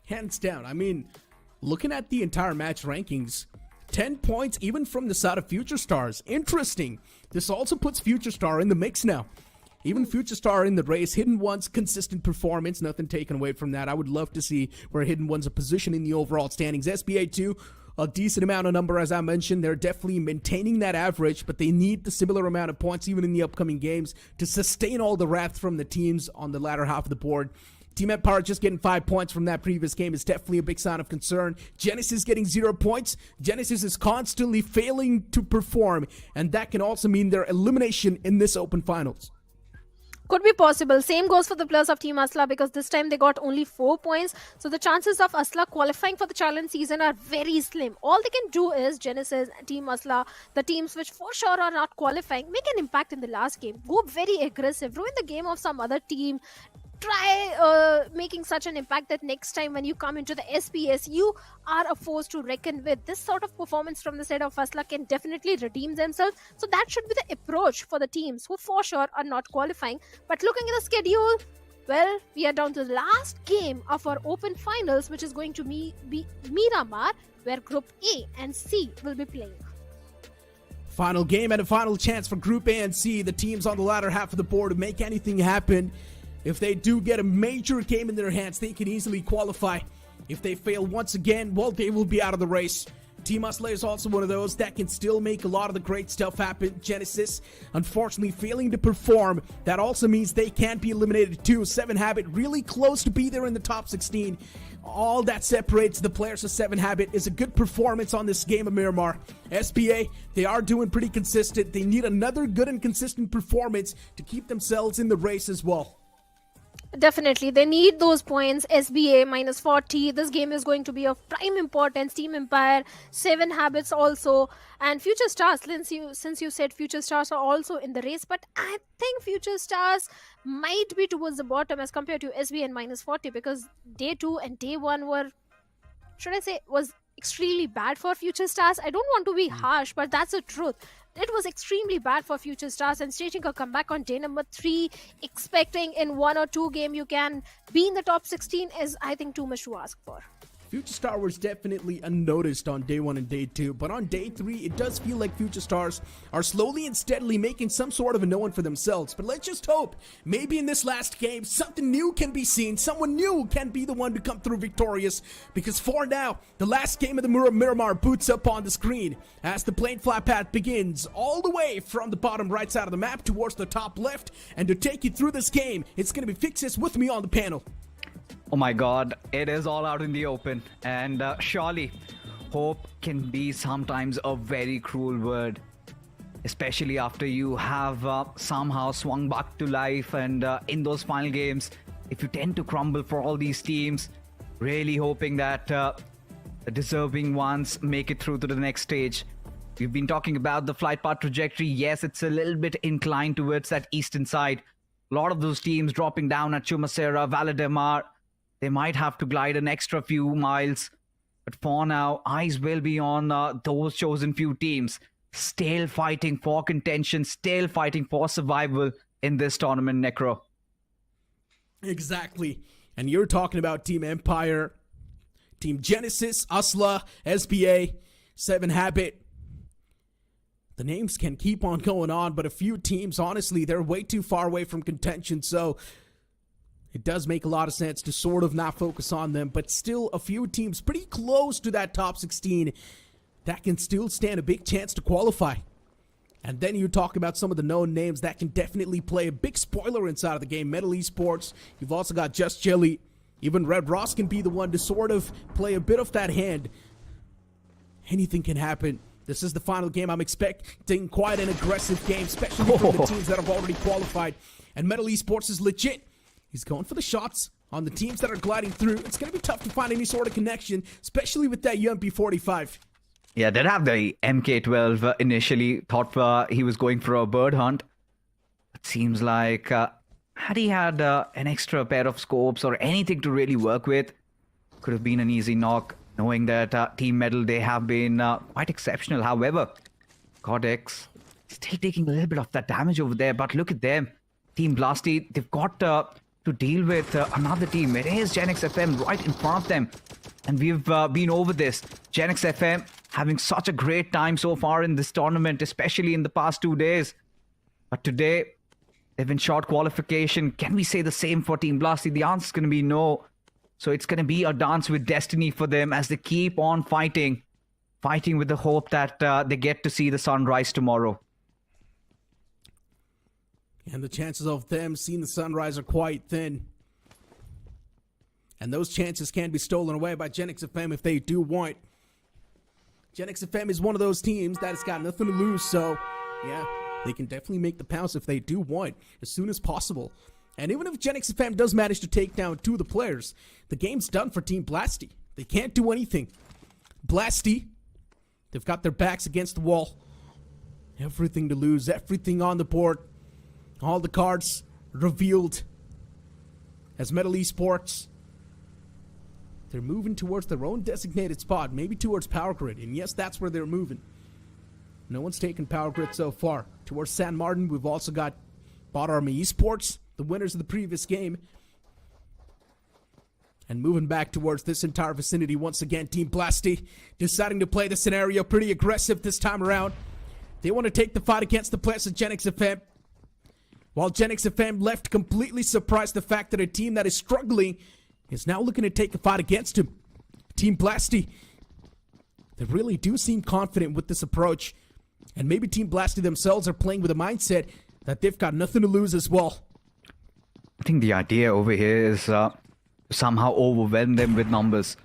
Hands down. I mean, looking at the entire match rankings, 10 points even from the side of Future Stars. Interesting. This also puts Future Star in the mix now. Even Future Star in the race. Hidden Ones, consistent performance, nothing taken away from that. I would love to see where Hidden Ones are positioned in the overall standings. SBA 2, a decent amount of number, as I mentioned. They're definitely maintaining that average, but they need the similar amount of points even in the upcoming games to sustain all the wrath from the teams on the latter half of the board. Team Empire just getting 5 points from that previous game is definitely a big sign of concern. Genesis getting 0 points. Genesis is constantly failing to perform, and that can also mean their elimination in this open finals. Could be possible. Same goes for the plus of Team Asla, because this time they got only 4 points. So the chances of Asla qualifying for the challenge season are very slim. All they can do is Genesis, Team Asla, the teams which for sure are not qualifying, make an impact in the last game. Go very aggressive. Ruin the game of some other team. Try making such an impact that next time when you come into the SPS, you are a force to reckon with. This sort of performance from the side of Asla can definitely redeem themselves. So that should be the approach for the teams who for sure are not qualifying. But looking at the schedule, well, we are down to the last game of our open finals, which is going to be Miramar, where Group A and C will be playing. Final game and a final chance for Group A and C, the teams on the latter half of the board, to make anything happen. If they do get a major game in their hands, they can easily qualify. If they fail once again, well, they will be out of the race. Team Hustler is also one of those that can still make a lot of the great stuff happen. Genesis, unfortunately, failing to perform. That also means they can't be eliminated too. 7 Habit really close to be there in the top 16. All that separates the players of 7 Habit is a good performance on this game of Miramar. SBA, they are doing pretty consistent. They need another good and consistent performance to keep themselves in the race as well. Definitely, they need those points. SBA minus 40. This game is going to be of prime importance. Team Empire, 7 Habits also, and Future Stars. Since you said Future Stars are also in the race, but I think Future Stars might be towards the bottom as compared to SBA and minus 40, because day 2 and day 1 were, should I say, was extremely bad for Future Stars. I don't want to be harsh, but that's the truth. It was extremely bad for Future Stars, and staging a comeback on day number 3, expecting in 1 or 2 game you can be in the top 16 is, I think, too much to ask for. Future Star was definitely unnoticed on day 1 and day 2, but on day 3, it does feel like Future Stars are slowly and steadily making some sort of a known for themselves. But let's just hope, maybe in this last game, something new can be seen, someone new can be the one to come through victorious, because for now, the last game of the Miramar boots up on the screen as the plane flat path begins all the way from the bottom right side of the map towards the top left, and to take you through this game, it's going to be Fixes with me on the panel. Oh my god, it is all out in the open, and surely hope can be sometimes a very cruel word, especially after you have somehow swung back to life, and in those final games, if you tend to crumble for all these teams, really hoping that the deserving ones make it through to the next stage. We've been talking about the flight path trajectory. Yes, it's a little bit inclined towards that eastern side. A lot of those teams dropping down at Chumacera, Valdemar. They might have to glide an extra few miles. But for now, eyes will be on those chosen few teams. Still fighting for contention, still fighting for survival in this tournament, Necro. Exactly. And you're talking about Team Empire, Team Genesis, Usla, SBA, 7 Habit. The names can keep on going on, but a few teams, honestly, they're way too far away from contention, so it does make a lot of sense to sort of not focus on them, but still a few teams pretty close to that top 16 that can still stand a big chance to qualify. And then you talk about some of the known names that can definitely play a big spoiler inside of the game. Metal Esports, you've also got Just Jelly. Even RedxRoss can be the one to sort of play a bit of that hand. Anything can happen. This is the final game. I'm expecting quite an aggressive game, especially for the teams that have already qualified. And Metal Esports is legit. He's going for the shots on the teams that are gliding through. It's going to be tough to find any sort of connection, especially with that UMP-45. Yeah, they'd have the MK12 initially. Thought he was going for a bird hunt. It seems like had he had an extra pair of scopes or anything to really work with, could have been an easy knock, knowing that Team Metal, they have been quite exceptional. However, Codex still taking a little bit of that damage over there, but look at them. Team Blasty, they've got to deal with another team. It is GENxFM right in front of them. And we've been over this. GENxFM having such a great time so far in this tournament, especially in the past 2 days. But today, they've been short qualification. Can we say the same for Team Blasty? The answer is going to be no. So it's going to be a dance with destiny for them as they keep on fighting. Fighting with the hope that they get to see the sunrise tomorrow. And the chances of them seeing the sunrise are quite thin. And those chances can be stolen away by GENxFM if they do want. GENxFM is one of those teams that has got nothing to lose, so yeah, they can definitely make the pounce if they do want as soon as possible. And even if GENxFM does manage to take down 2 of the players, the game's done for Team Blasty. They can't do anything. Blasty, they've got their backs against the wall. Everything to lose, everything on the board. All the cards revealed as Metal Esports. They're moving towards their own designated spot, maybe towards Power Grid. And yes, that's where they're moving. No one's taken Power Grid so far. Towards San Martin, we've also got BotArmyEsports, the winners of the previous game. And moving back towards this entire vicinity once again, Team Blasty deciding to play the scenario pretty aggressive this time around. They want to take the fight against the players of GENxFM. While GENxFM left completely surprised the fact that a team that is struggling is now looking to take a fight against him. Team Blasty, they really do seem confident with this approach. And maybe Team Blasty themselves are playing with a mindset that they've got nothing to lose as well. I think the idea over here is somehow overwhelm them with numbers.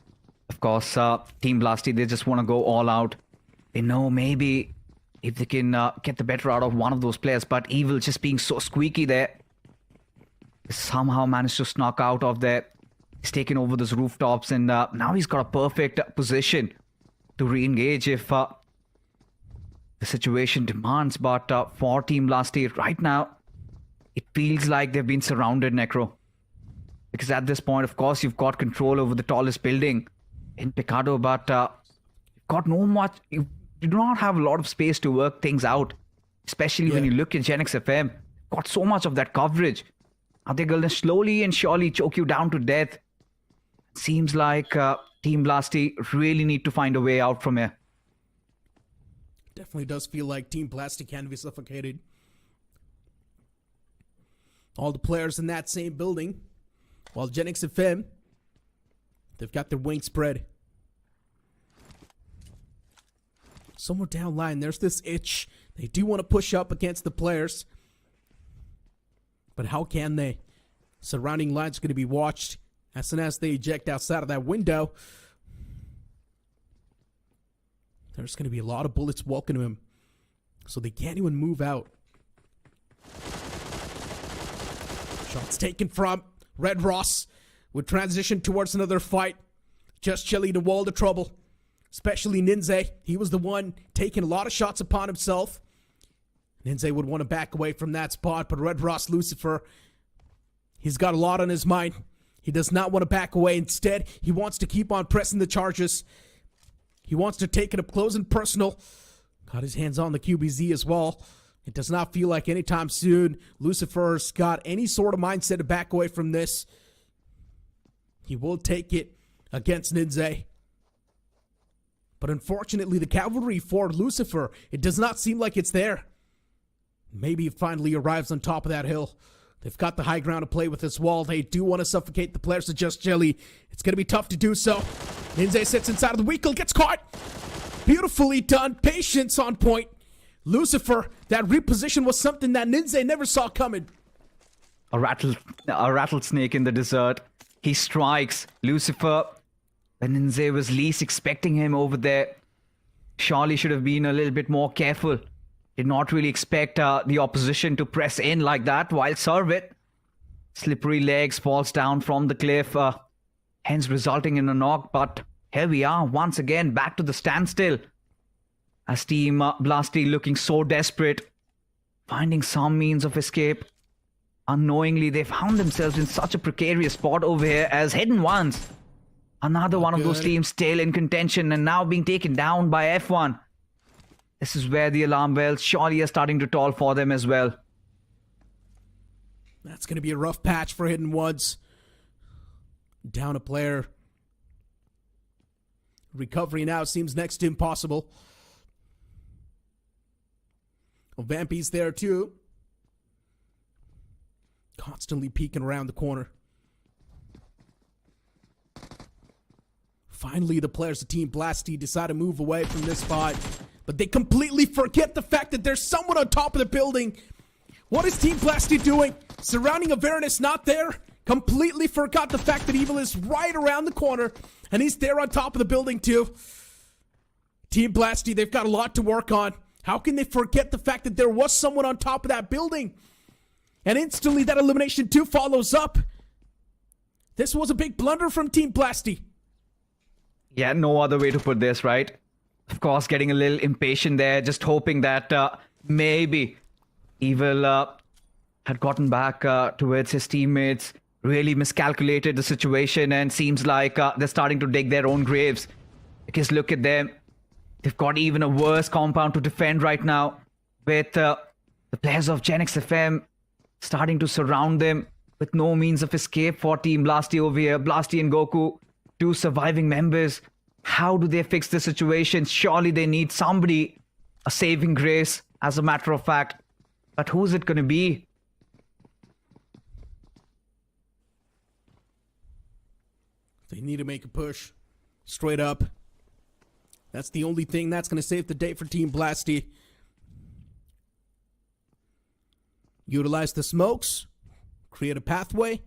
Of course, Team Blasty, they just want to go all out. They know maybe if they can get the better out of one of those players, but Evil just being so squeaky there, somehow managed to snuck out of there. He's taken over those rooftops, and now he's got a perfect position to re-engage if the situation demands. But for Team Blasty right now, it feels like they've been surrounded, Necro. Because at this point, of course, you've got control over the tallest building in Picado, but you've got no much. You do not have a lot of space to work things out, especially when you look at GENxFM. Got so much of that coverage. Are they going to slowly and surely choke you down to death? Seems like Team Blasty really need to find a way out from here. Definitely does feel like Team Blasty can be suffocated. All the players in that same building, while GENxFM, they've got their wings spread. Somewhere down line, there's this itch. They do want to push up against the players. But how can they? Surrounding line's going to be watched. As soon as they eject outside of that window, there's going to be a lot of bullets welcoming him. So they can't even move out. Shots taken from RedxRoss. Would transition towards another fight. Just chilling the wall to trouble. Especially Ninze. He was the one taking a lot of shots upon himself. Ninze would want to back away from that spot, but RedxRoss Lucifer, he's got a lot on his mind. He does not want to back away. Instead, he wants to keep on pressing the charges. He wants to take it up close and personal. Got his hands on the QBZ as well. It does not feel like anytime soon Lucifer's got any sort of mindset to back away from this. He will take it against Ninze. But unfortunately, the cavalry for Lucifer, it does not seem like it's there. Maybe it finally arrives on top of that hill. They've got the high ground to play with as well. They do want to suffocate the players of Just Jelly. It's going to be tough to do so. Ninze sits inside of the vehicle, gets caught. Beautifully done. Patience on point. Lucifer, that reposition was something that Ninze never saw coming. A rattlesnake in the desert. He strikes Lucifer. When Ninze was least expecting him over there. Surely should have been a little bit more careful. Did not really expect the opposition to press in like that while serve it. Slippery legs falls down from the cliff. Hence resulting in a knock. But here we are once again back to the standstill. As Team Blasty looking so desperate. Finding some means of escape. Unknowingly they found themselves in such a precarious spot over here as Hidden Ones. Another one of those teams still in contention and now being taken down by F1. This is where the alarm bells surely are starting to toll for them as well. That's going to be a rough patch for Hidden Ones. Down a player. Recovery now seems next to impossible. Well, Vampy's there too. Constantly peeking around the corner. Finally, the players of Team Blasty decide to move away from this spot. But they completely forget the fact that there's someone on top of the building. What is Team Blasty doing? Surrounding awareness not there. Completely forgot the fact that Evil is right around the corner. And he's there on top of the building too. Team Blasty, they've got a lot to work on. How can they forget the fact that there was someone on top of that building? And instantly that elimination 2 follows up. This was a big blunder from Team Blasty. Yeah, no other way to put this, right? Of course, getting a little impatient there, just hoping that maybe Evil had gotten back towards his teammates, really miscalculated the situation, and seems like they're starting to dig their own graves. Because look at them. They've got even a worse compound to defend right now, with the players of GENxFM starting to surround them with no means of escape for Team Blasty over here. Blasty and Goku, 2 surviving members. How do they fix the situation? Surely they need somebody, a saving grace. as a matter of fact. But who's it going to be? They need to make a push. Straight up. That's the only thing that's going to save the day for Team Blasty. Utilize the smokes. Create a pathway.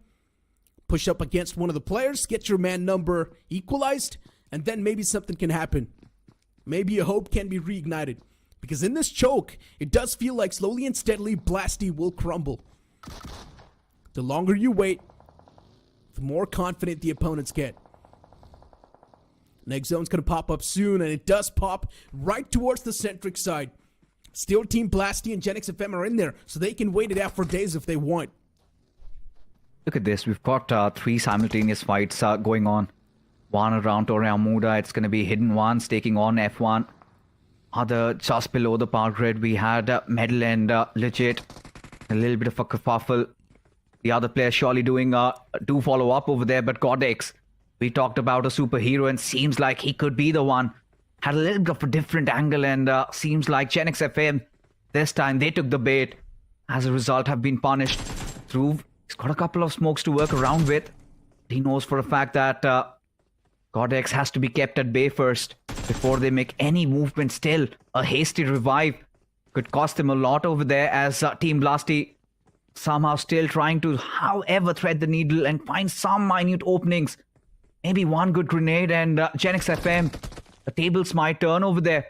Push up against one of the players. Get your man number equalized. And then maybe something can happen. Maybe a hope can be reignited. Because in this choke, it does feel like slowly and steadily Blasty will crumble. The longer you wait, the more confident the opponents get. Next zone's going to pop up soon, and it does pop right towards the centric side. Still, Team Blasty and GENxFM are in there, so they can wait it out for days if they want. Look at this. We've got 3 simultaneous fights going on. One around Torreamuda. It's going to be Hidden Ones taking on F1. Other just below the power grid, we had Medal and Legit. A little bit of a kerfuffle. The other player surely doing do follow up over there, but Codex, we talked about a superhero and seems like he could be the one. Had a little bit of a different angle, and seems like GENxFM, this time they took the bait. As a result, have been punished. Through, he's got a couple of smokes to work around with. He knows for a fact that Codex has to be kept at bay first before they make any movement. Still, a hasty revive could cost them a lot over there, as Team Blasty somehow still trying to, however, thread the needle and find some minute openings. Maybe one good grenade and GENxFM, the tables might turn over there.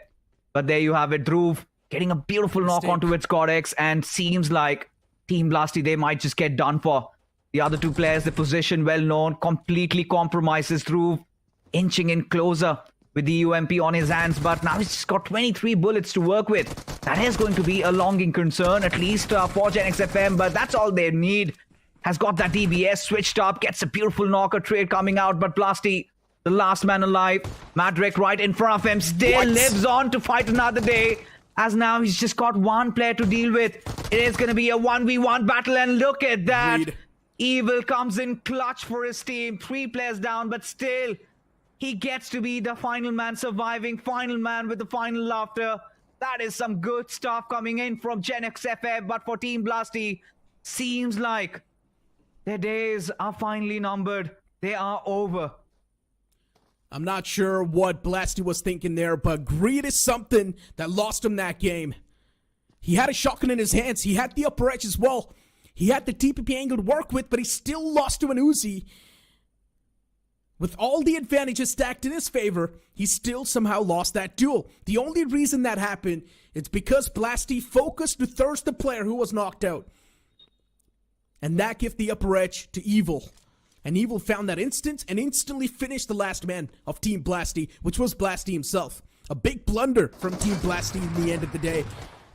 But there you have it, Dhruv getting a beautiful knock onto its Codex, and seems like Team Blasty, they might just get done for. The other 2 players, the position well known, completely compromises Dhruv, inching in closer with the UMP on his hands, but now he's just got 23 bullets to work with. That is going to be a longing concern, at least for GENxFM, but that's all they need. Has got that DBS switched up, gets a beautiful knocker trade coming out, but Blasty, the last man alive, Madrek right in front of him, still lives on to fight another day, as now he's just got 1 player to deal with. It is going to be a 1v1 battle, and look at that. Evil comes in clutch for his team, 3 players down, but still, he gets to be the final man surviving, final man with the final laughter. That is some good stuff coming in from GENxFM, but for Team Blasty, seems like their days are finally numbered. They are over. I'm not sure what Blasty was thinking there, but greed is something that lost him that game. He had a shotgun in his hands. He had the upper edge as well. He had the TPP angle to work with, but he still lost to an Uzi. With all the advantages stacked in his favor, he still somehow lost that duel. The only reason that happened is because Blasty focused to thirst the player who was knocked out. And that gave the upper edge to Evil. And Evil found that instant and instantly finished the last man of Team Blasty, which was Blasty himself. A big blunder from Team Blasty in the end of the day.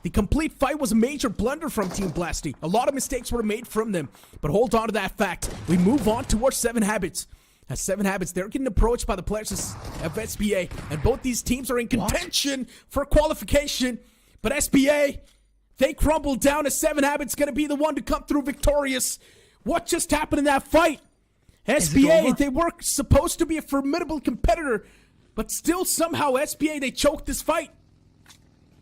The complete fight was a major blunder from Team Blasty. A lot of mistakes were made from them. But hold on to that fact. We move on towards 7 Habits. As 7 Habits, they're getting approached by the players of SBA. And both these teams are in contention for qualification. But SBA, they crumbled down, as 7 Habits going to be the one to come through victorious. What just happened in that fight? SBA, they were supposed to be a formidable competitor, but still somehow SBA, they choked this fight.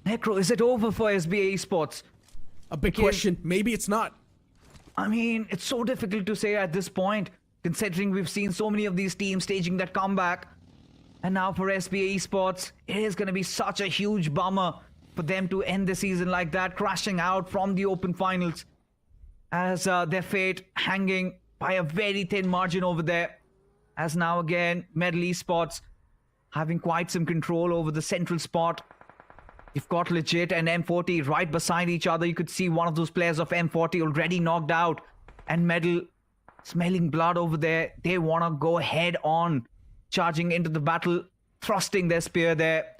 Necro, is it over for SBA Esports? A big question. Maybe it's not. I mean, it's so difficult to say at this point, considering we've seen so many of these teams staging that comeback. And now for SBA Esports, it is going to be such a huge bummer for them to end the season like that, crashing out from the open finals, as their fate hanging by a very thin margin over there. As now again, Medal Esports having quite some control over the central spot. You've got Legit and M40 right beside each other. You could see one of those players of M40 already knocked out. And Medal smelling blood over there. They want to go head on, charging into the battle, thrusting their spear there.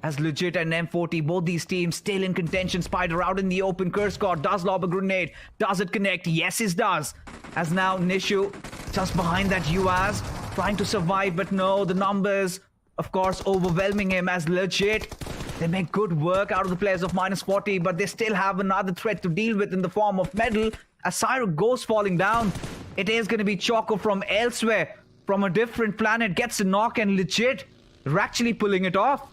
As Legit and M40, both these teams still in contention. Spider out in the open. Curse God does lob a grenade. Does it connect? Yes, it does. As now Nishu just behind that UAS, trying to survive, but no, the numbers, of course, overwhelming him. As Legit, they make good work out of the players of -40, but they still have another threat to deal with in the form of Medal. As Cyro goes falling down, it is going to be Choco from elsewhere, from a different planet, gets a knock, and Legit, they're actually pulling it off.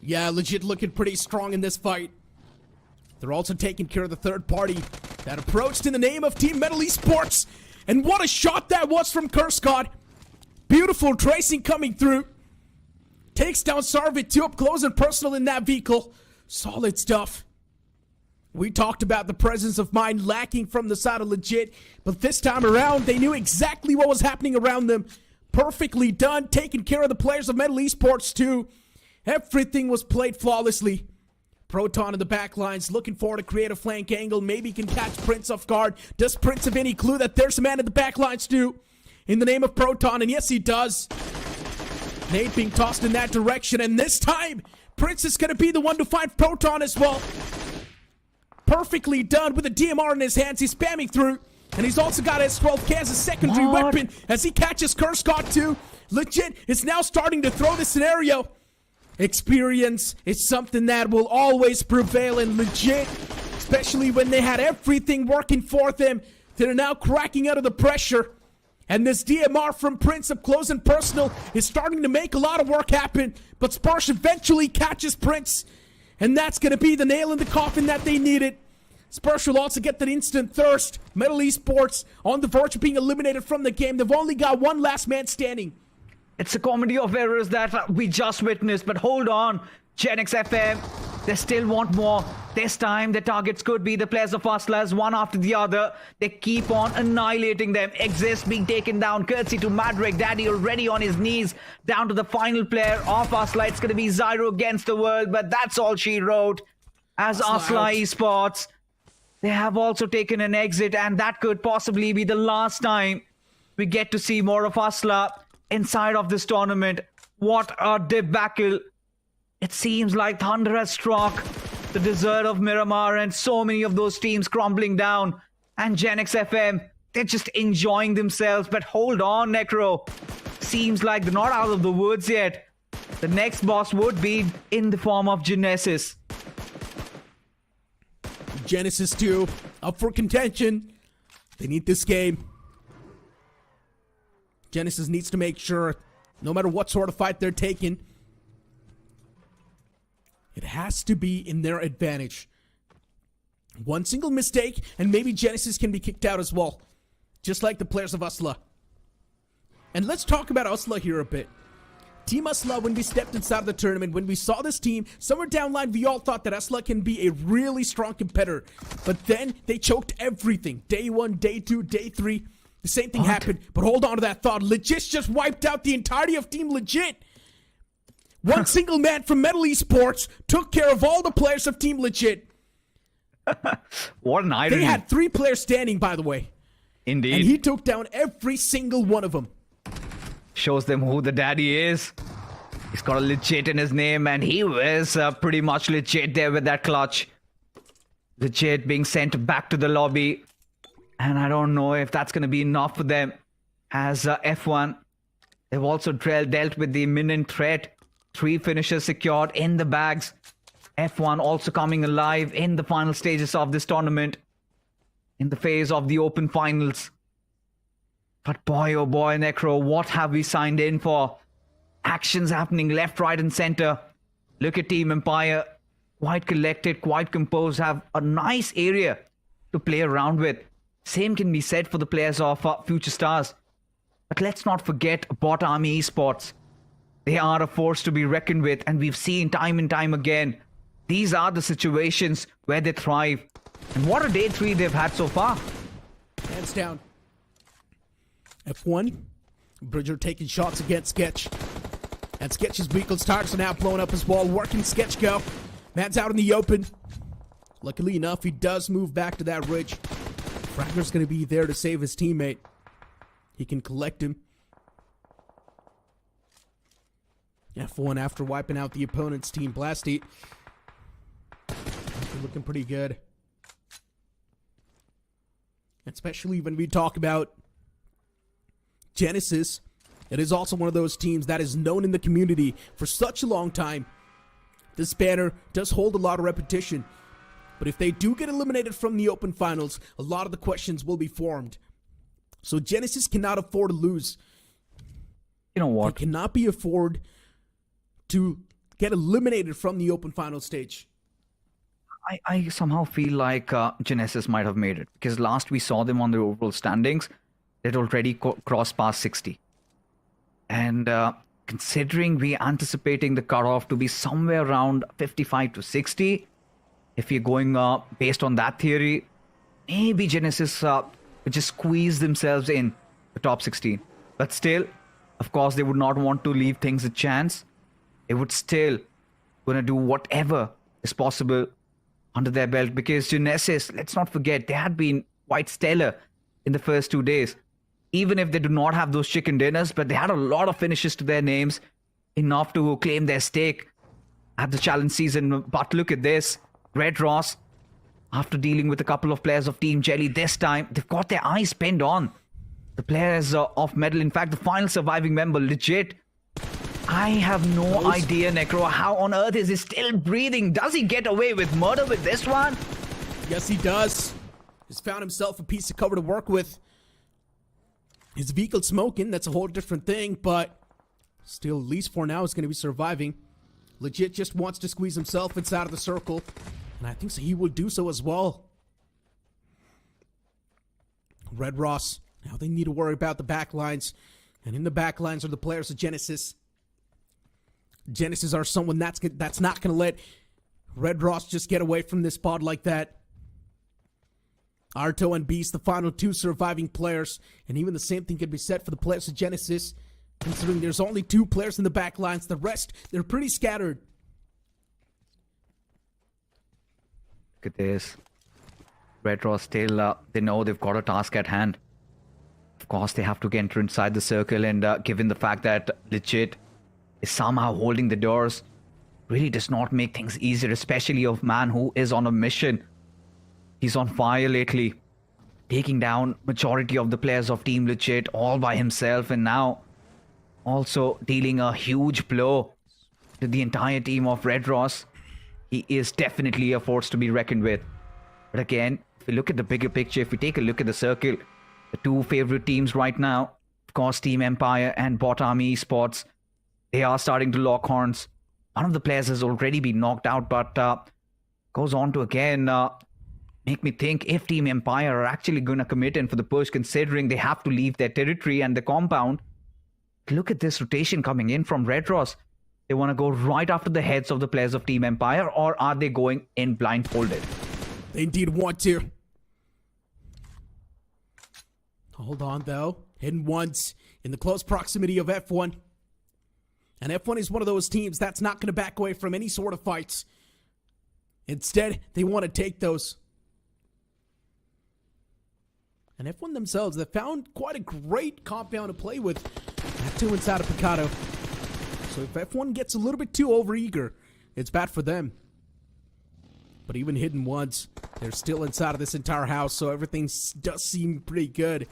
Yeah, Legit looking pretty strong in this fight. They're also taking care of the third party that approached in the name of Team Metal Esports. And what a shot that was from Kurskod. Beautiful tracing coming through. Takes down Sarvit 2 up close and personal in that vehicle. Solid stuff. We talked about the presence of mind lacking from the side of Legit, but this time around, they knew exactly what was happening around them. Perfectly done, taking care of the players of Metal Esports too. Everything was played flawlessly. Proton in the back lines, looking forward to create a flank angle. Maybe he can catch Prince off guard. Does Prince have any clue that there's a man in the back lines too? In the name of Proton, and yes he does. Nate being tossed in that direction, and this time, Prince is going to be the one to find Proton as well. Perfectly done with a DMR in his hands. He's spamming through, and he's also got S12K as a secondary weapon as he catches Kurskod too. Legit is now starting to throw the scenario. Experience is something that will always prevail in Legit, especially when they had everything working for them. They're now cracking out of the pressure. And this DMR from Prince up close and personal is starting to make a lot of work happen. But Sparsh eventually catches Prince. And that's going to be the nail in the coffin that they needed. Sparsh will also get that instant thirst. Metal Esports on the verge of being eliminated from the game. They've only got one last man standing. It's a comedy of errors that we just witnessed, but hold on, GENxFM, they still want more. This time, the targets could be the players of Hustlers, one after the other. They keep on annihilating them. Exist being taken down, courtesy to Madrick. Daddy already on his knees, down to the final player of Hustler. It's going to be Zyro against the world, but that's all she wrote. As Hustler Esports, they have also taken an exit, and that could possibly be the last time we get to see more of Hustler inside of this tournament. What a debacle. It seems like thunder has struck the desert of Miramar and so many of those teams crumbling down. And GENxFM, they're just enjoying themselves. But hold on, Necro. Seems like they're not out of the woods yet. The next boss would be in the form of Genesis. Genesis 2 up for contention. They need this game. Genesis needs to make sure, no matter what sort of fight they're taking, it has to be in their advantage. One single mistake, and maybe Genesis can be kicked out as well. Just like the players of Usla. And let's talk about Usla here a bit. Team Usla, when we stepped inside the tournament, when we saw this team, somewhere down the line, we all thought that Usla can be a really strong competitor. But then, they choked everything. Day 1, Day 2, Day 3. The same thing happened, but hold on to that thought. Legit just wiped out the entirety of Team Legit. One single man from Metal Esports took care of all the players of Team Legit. What an irony. They had 3 players standing, by the way. Indeed. And he took down every single one of them. Shows them who the daddy is. He's got a Legit in his name, and he was pretty much legit there with that clutch. Legit being sent back to the lobby. And I don't know if that's going to be enough for them. As F1, they've also dealt with the imminent threat. 3 finishes secured in the bags. F1 also coming alive in the final stages of this tournament. In the phase of the open finals. But boy, oh boy, Necro, what have we signed in for? Actions happening left, right, and center. Look at Team Empire. Quite collected, quite composed. Have a nice area to play around with. Same can be said for the players of Future Stars. But let's not forget BotArmyEsports. They are a force to be reckoned with, and we've seen time and time again. These are the situations where they thrive. And what a day 3 they've had so far. Hands down. F1. Bridger taking shots against Sketch. And Sketch's vehicle's tires are now blown up as well. Working Sketch go. Man's out in the open. Luckily enough, he does move back to that ridge. Fragger's going to be there to save his teammate. He can collect him. F1 after wiping out the opponent's team. Blasty looking pretty good. Especially when we talk about Genesis. It is also one of those teams that is known in the community for such a long time. This banner does hold a lot of repetition. But if they do get eliminated from the open finals, a lot of the questions will be formed. So Genesis cannot afford to lose. You know what? They cannot be afford to get eliminated from the open final stage. I somehow feel like GENxFS might have made it, because last we saw them on the overall standings, they'd already crossed past 60. And considering we're anticipating the cutoff to be somewhere around 55 to 60, if you're going based on that theory, maybe GENxFS would just squeeze themselves in the top 16. But still, of course, they would not want to leave things a chance. They would still going to do whatever is possible under their belt, because GENxFS, let's not forget, they had been quite stellar in the first 2 days. Even if they do not have those chicken dinners, but they had a lot of finishes to their names, enough to claim their stake at the challenge season. But look at this, RedxRoss, after dealing with a couple of players of Team Jelly this time, they've got their eyes pinned on the players of Medal. In fact, the final surviving member, legit. I have no idea, Necro, how on earth is he still breathing? Does he get away with murder with this one? Yes, he does. He's found himself a piece of cover to work with. His vehicle smoking, that's a whole different thing, but still, at least for now, is going to be surviving. Legit just wants to squeeze himself inside of the circle, and I think so he will do so as well. RedxRoss, now they need to worry about the backlines, and in the backlines are the players of GENxFS. GENxFS are someone that's not going to let RedxRoss just get away from this pod like that. Arto and Beast, the final two surviving players, and even the same thing could be said for the players of GENxFS, considering there's only 2 players in the backlines. The rest, they're pretty scattered. Look at this. RedxRoss still, they know they've got a task at hand. Of course, they have to enter inside the circle, and given the fact that Legit is somehow holding the doors, really does not make things easier, especially of man who is on a mission. He's on fire lately, taking down majority of the players of Team Legit all by himself, and now also dealing a huge blow to the entire team of RedxRoss. He is definitely a force to be reckoned with. But again, if we look at the bigger picture, if we take a look at the circle, the 2 favorite teams right now, of course, Team Empire and BotArmyEsports, they are starting to lock horns. One of the players has already been knocked out, but goes on to again make me think if Team Empire are actually going to commit in for the push, considering they have to leave their territory and the compound. Look at this rotation coming in from RedxRoss. They want to go right after the heads of the players of Team Empire, or are they going in blindfolded? They indeed want to. Hold on, though. Hidden Ones in the close proximity of F1. And F1 is one of those teams that's not going to back away from any sort of fights. Instead, they want to take those. And F1 themselves, they found quite a great compound to play with. That too inside of Picado. So if F1 gets a little bit too overeager, it's bad for them. But even Hidden Ones, they're still inside of this entire house, so everything does seem pretty good.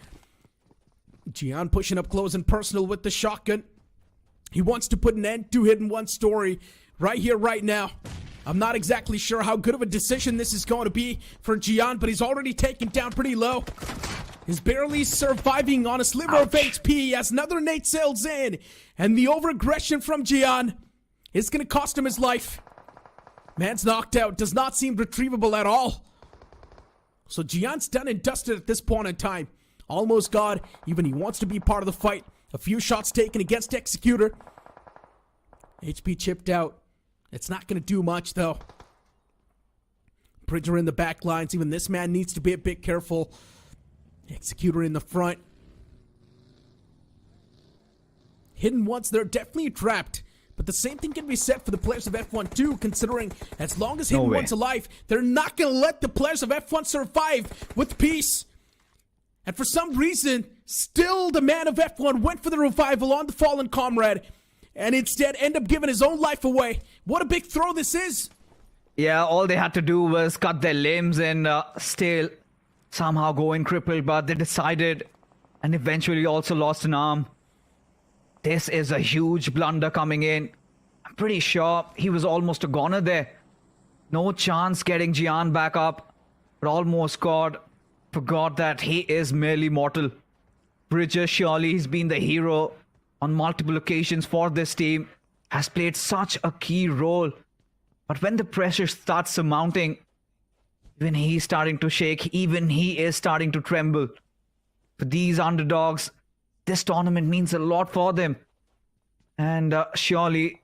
Gian pushing up close and personal with the shotgun. He wants to put an end to Hidden One's story right here, right now. I'm not exactly sure how good of a decision this is going to be for Gian, but he's already taken down pretty low. He's barely surviving on a sliver of HP as another nade sails in. And the over-aggression from Gian is going to cost him his life. Man's knocked out. Does not seem retrievable at all. So Gian's done and dusted at this point in time. Almost God. Even he wants to be part of the fight. A few shots taken against Executor. HP chipped out. It's not going to do much, though. Bridger in the back lines. Even this man needs to be a bit careful. Executor in the front. Hidden Ones, they're definitely trapped. But the same thing can be said for the players of F1 too, considering as long as Hidden One's alive, they're not going to let the players of F1 survive with peace. And for some reason, still the man of F1 went for the revival on the fallen comrade, and instead end up giving his own life away. What a big throw this is. Yeah, all they had to do was cut their limbs and still somehow going crippled, but they decided and eventually also lost an arm. This is a huge blunder coming in. I'm pretty sure he was almost a goner there. No chance getting Gian back up, but almost forgot that he is merely mortal. Bridger, surely he's been the hero on multiple occasions for this team, has played such a key role. But when the pressure starts surmounting, Even he's starting to shake. Even he is starting to tremble. For these underdogs, this tournament means a lot for them. And surely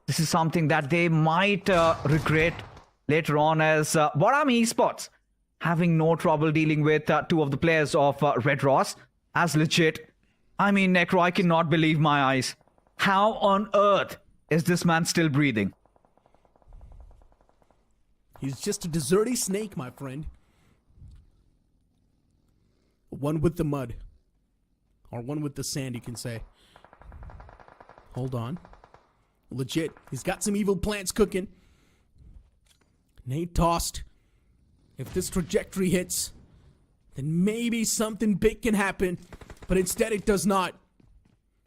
this is something that they might regret later on, as BotArmyEsports having no trouble dealing with two of the players of RedxRoss as legit. I mean, Necro, I cannot believe my eyes. How on earth is this man still breathing? He's just a deserty snake, my friend. One with the mud. Or one with the sand, you can say. Hold on. Legit. He's got some evil plans cooking. Nade tossed. If this trajectory hits, then maybe something big can happen. But instead it does not.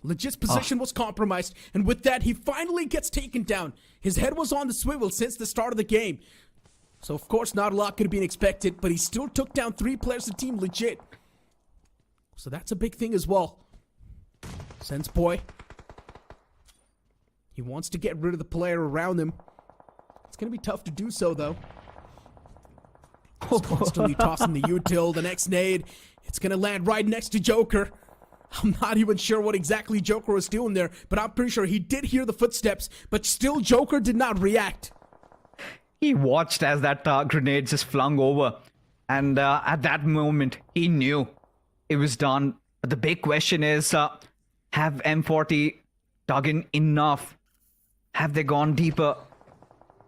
Legit's position was compromised. And with that, he finally gets taken down. His head was on the swivel since the start of the game. So of course not a lot could have been expected. But he still took down 3 players of Team Legit. So that's a big thing as well. Sense boy. He wants to get rid of the player around him. It's going to be tough to do so, though. He's constantly tossing the util, the next nade. It's going to land right next to Joker. I'm not even sure what exactly Joker was doing there, but I'm pretty sure he did hear the footsteps, but still Joker did not react. He watched as that grenade just flung over. And at that moment, he knew it was done. But the big question is, have M40 dug in enough? Have they gone deeper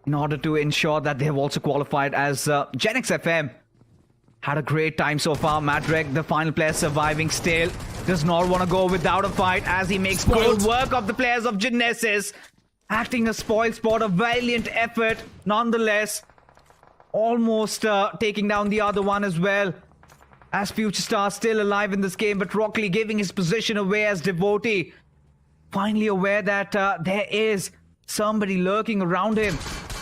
in order to ensure that they have also qualified as GENxFM? Had a great time so far. Madrek, the final player surviving, still does not want to go without a fight as he makes good work of the players of Genesis. Acting a spoil sport, a valiant effort nonetheless. Almost taking down the other one as well. As Future Star still alive in this game, but Rockley giving his position away as Devotee. Finally aware that there is somebody lurking around him.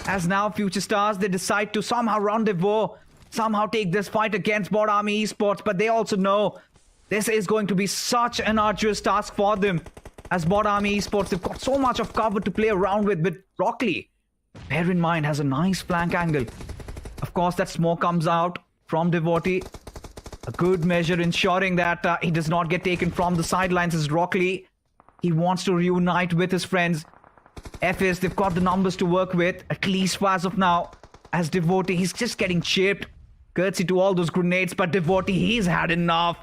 As now Future Stars, they decide to somehow rendezvous, somehow take this fight against BotArmyEsports, but they also know this is going to be such an arduous task for them. As BotArmyEsports, they've got so much of cover to play around with Rockley. Bear in mind, has a nice flank angle. Of course, that smoke comes out from Devotee. A good measure ensuring that he does not get taken from the sidelines as Rockley. He wants to reunite with his friends. FS, they've got the numbers to work with, at least as of now. As Devotee, he's just getting chipped. Courtesy to all those grenades, but Devotee, he's had enough.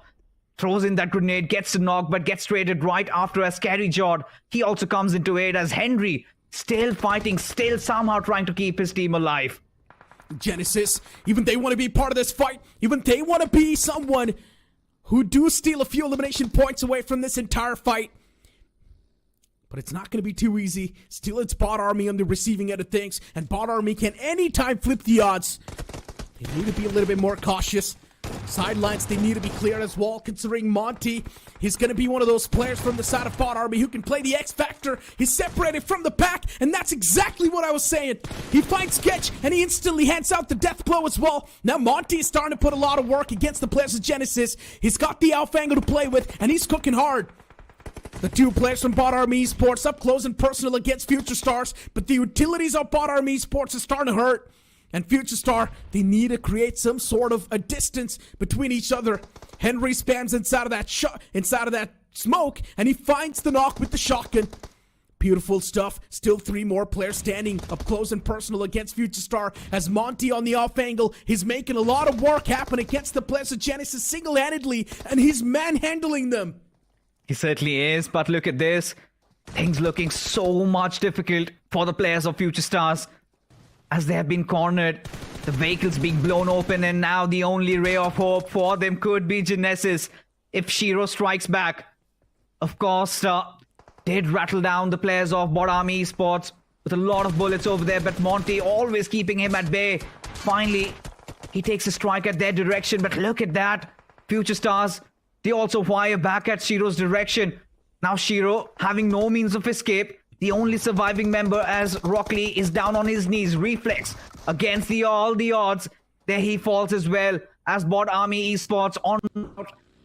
Throws in that grenade, gets the knock, but gets traded right after as Scary Jord. He also comes into aid as Henry, still fighting, still somehow trying to keep his team alive. Genesis, even they want to be part of this fight. Even they want to be someone who do steal a few elimination points away from this entire fight. But it's not going to be too easy. Still, it's BotArmy on the receiving end of things, and BotArmy can anytime flip the odds. They need to be a little bit more cautious. Sidelines, they need to be cleared as well, considering Monty, he's going to be one of those players from the side of BotArmy who can play the X Factor. He's separated from the pack, and that's exactly what I was saying. He finds Sketch, and he instantly hands out the death blow as well. Now Monty is starting to put a lot of work against the players of Genesis. He's got the alpha angle to play with, and he's cooking hard. The 2 players from BotArmyEsports up close and personal against Future Stars, but the utilities of BotArmyEsports are starting to hurt. And Future Star, they need to create some sort of a distance between each other. Henry spams inside of that smoke, and he finds the knock with the shotgun. Beautiful stuff. Still 3 more players standing up close and personal against Future Star. As Monty on the off angle, he's making a lot of work happen against the players of Genesis single-handedly, and he's manhandling them. He certainly is, but look at this. Things looking so much difficult for the players of Future Stars. As they have been cornered, the vehicles being blown open, and now the only ray of hope for them could be Genesis if Shiro strikes back. Of course, did rattle down the players of BotArmyEsports with a lot of bullets over there, but Monty always keeping him at bay. Finally, he takes a strike at their direction, but look at that. Future Stars, they also fire back at Shiro's direction. Now Shiro, having no means of escape, the only surviving member as Rockley is down on his knees. Reflex against all the odds. There he falls as well as BotArmyEsports on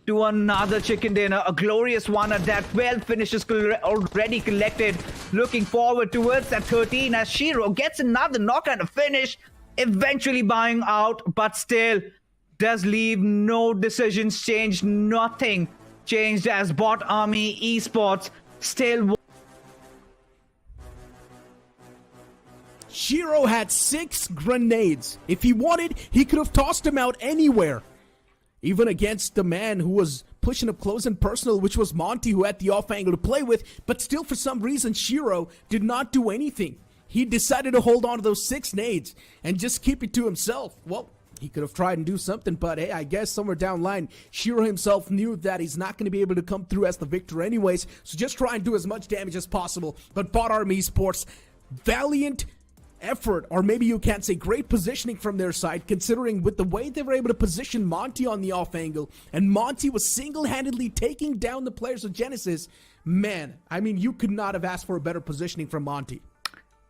to another chicken dinner. A glorious one at that. 12 finishes already collected. Looking forward towards that 13 as Shiro gets another knock and a finish. eventually buying out, but still does leave no decisions changed, nothing changed as BotArmyEsports still. Shiro had 6 grenades. If he wanted, he could have tossed them out anywhere. Even against the man who was pushing up close and personal, which was Monty, who had the off angle to play with. But still, for some reason, Shiro did not do anything. He decided to hold on to those 6 nades and just keep it to himself. Well, he could have tried and do something, but hey, I guess somewhere down the line, Shiro himself knew that he's not going to be able to come through as the victor anyways. So just try and do as much damage as possible. But BotArmyEsports, valiant effort, or maybe you can't say great positioning from their side, considering with the way they were able to position Monty on the off angle, and Monty was single-handedly taking down the players of Genesis. Man, I mean, you could not have asked for a better positioning from Monty.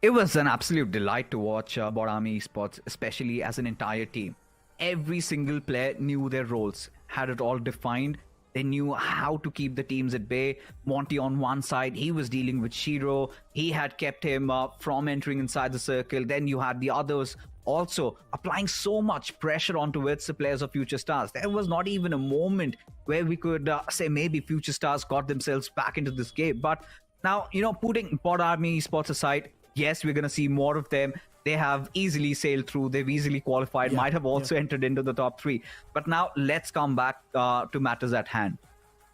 It was an absolute delight to watch BotArmyEsports, especially as an entire team. Every single player knew their roles, had it all defined. They knew how to keep the teams at bay. Monty on one side, he was dealing with Shiro. He had kept him from entering inside the circle. Then you had the others also applying so much pressure onto it, the players of Future Stars. There was not even a moment where we could say maybe Future Stars got themselves back into this game. But now, putting BotArmyEsports aside, yes, we're going to see more of them. They have easily sailed through. They've easily qualified, might have also entered into the top 3. But now let's come back to matters at hand.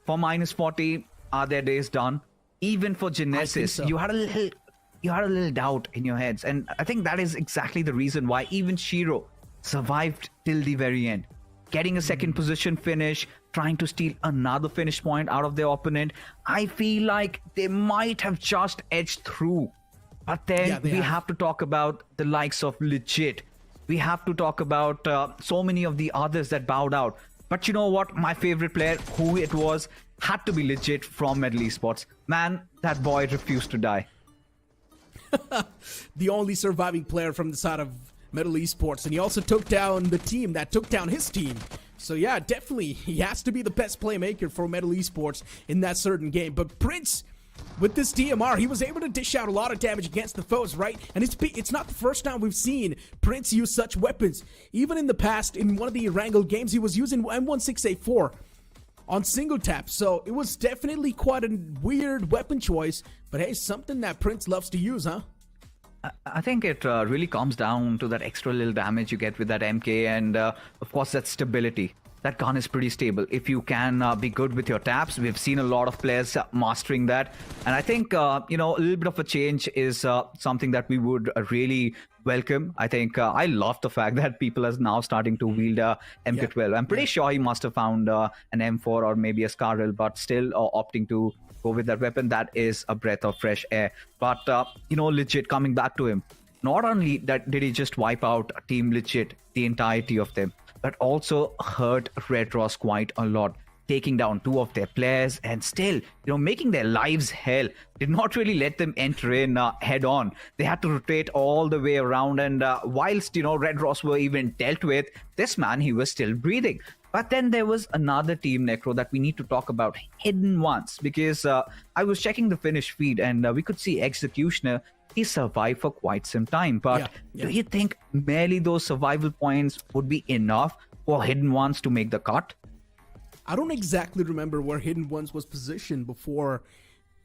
For -40, are their days done? Even for Genesis, you had a little doubt in your heads. And I think that is exactly the reason why even Shiro survived till the very end. Getting a second position finish, trying to steal another finish point out of their opponent. I feel like they might have just edged through. But then we have to talk about the likes of Legit. We have to talk about so many of the others that bowed out. But you know what? My favorite player, who it was, had to be Legit from Medal Esports. Man, that boy refused to die. The only surviving player from the side of Medal Esports. And he also took down the team that took down his team. So yeah, definitely, he has to be the best playmaker for Medal Esports in that certain game. But Prince, with this DMR, he was able to dish out a lot of damage against the foes, right? And it's not the first time we've seen Prince use such weapons. Even in the past, in one of the Erangel games, he was using M16A4 on single tap. So it was definitely quite a weird weapon choice. But hey, something that Prince loves to use, huh? I think it really comes down to that extra little damage you get with that MK, and of course that stability. That gun is pretty stable. If you can be good with your taps, we've seen a lot of players mastering that. And I think, a little bit of a change is something that we would really welcome. I think I love the fact that people are now starting to wield MK12. I'm pretty sure he must have found an M4 or maybe a Scarrel, but still opting to go with that weapon. That is a breath of fresh air. But, Legit, coming back to him, not only that did he just wipe out Team Legit, the entirety of them, but also hurt RedxRoss quite a lot, taking down 2 of their players and still, making their lives hell. Did not really let them enter in head on. They had to rotate all the way around, and whilst, RedxRoss were even dealt with, this man, he was still breathing. But then there was another team, Necro, that we need to talk about, Hidden Ones, because I was checking the finish feed and we could see Executioner. He survived for quite some time. But do you think merely those survival points would be enough for Hidden Ones to make the cut? I don't exactly remember where Hidden Ones was positioned before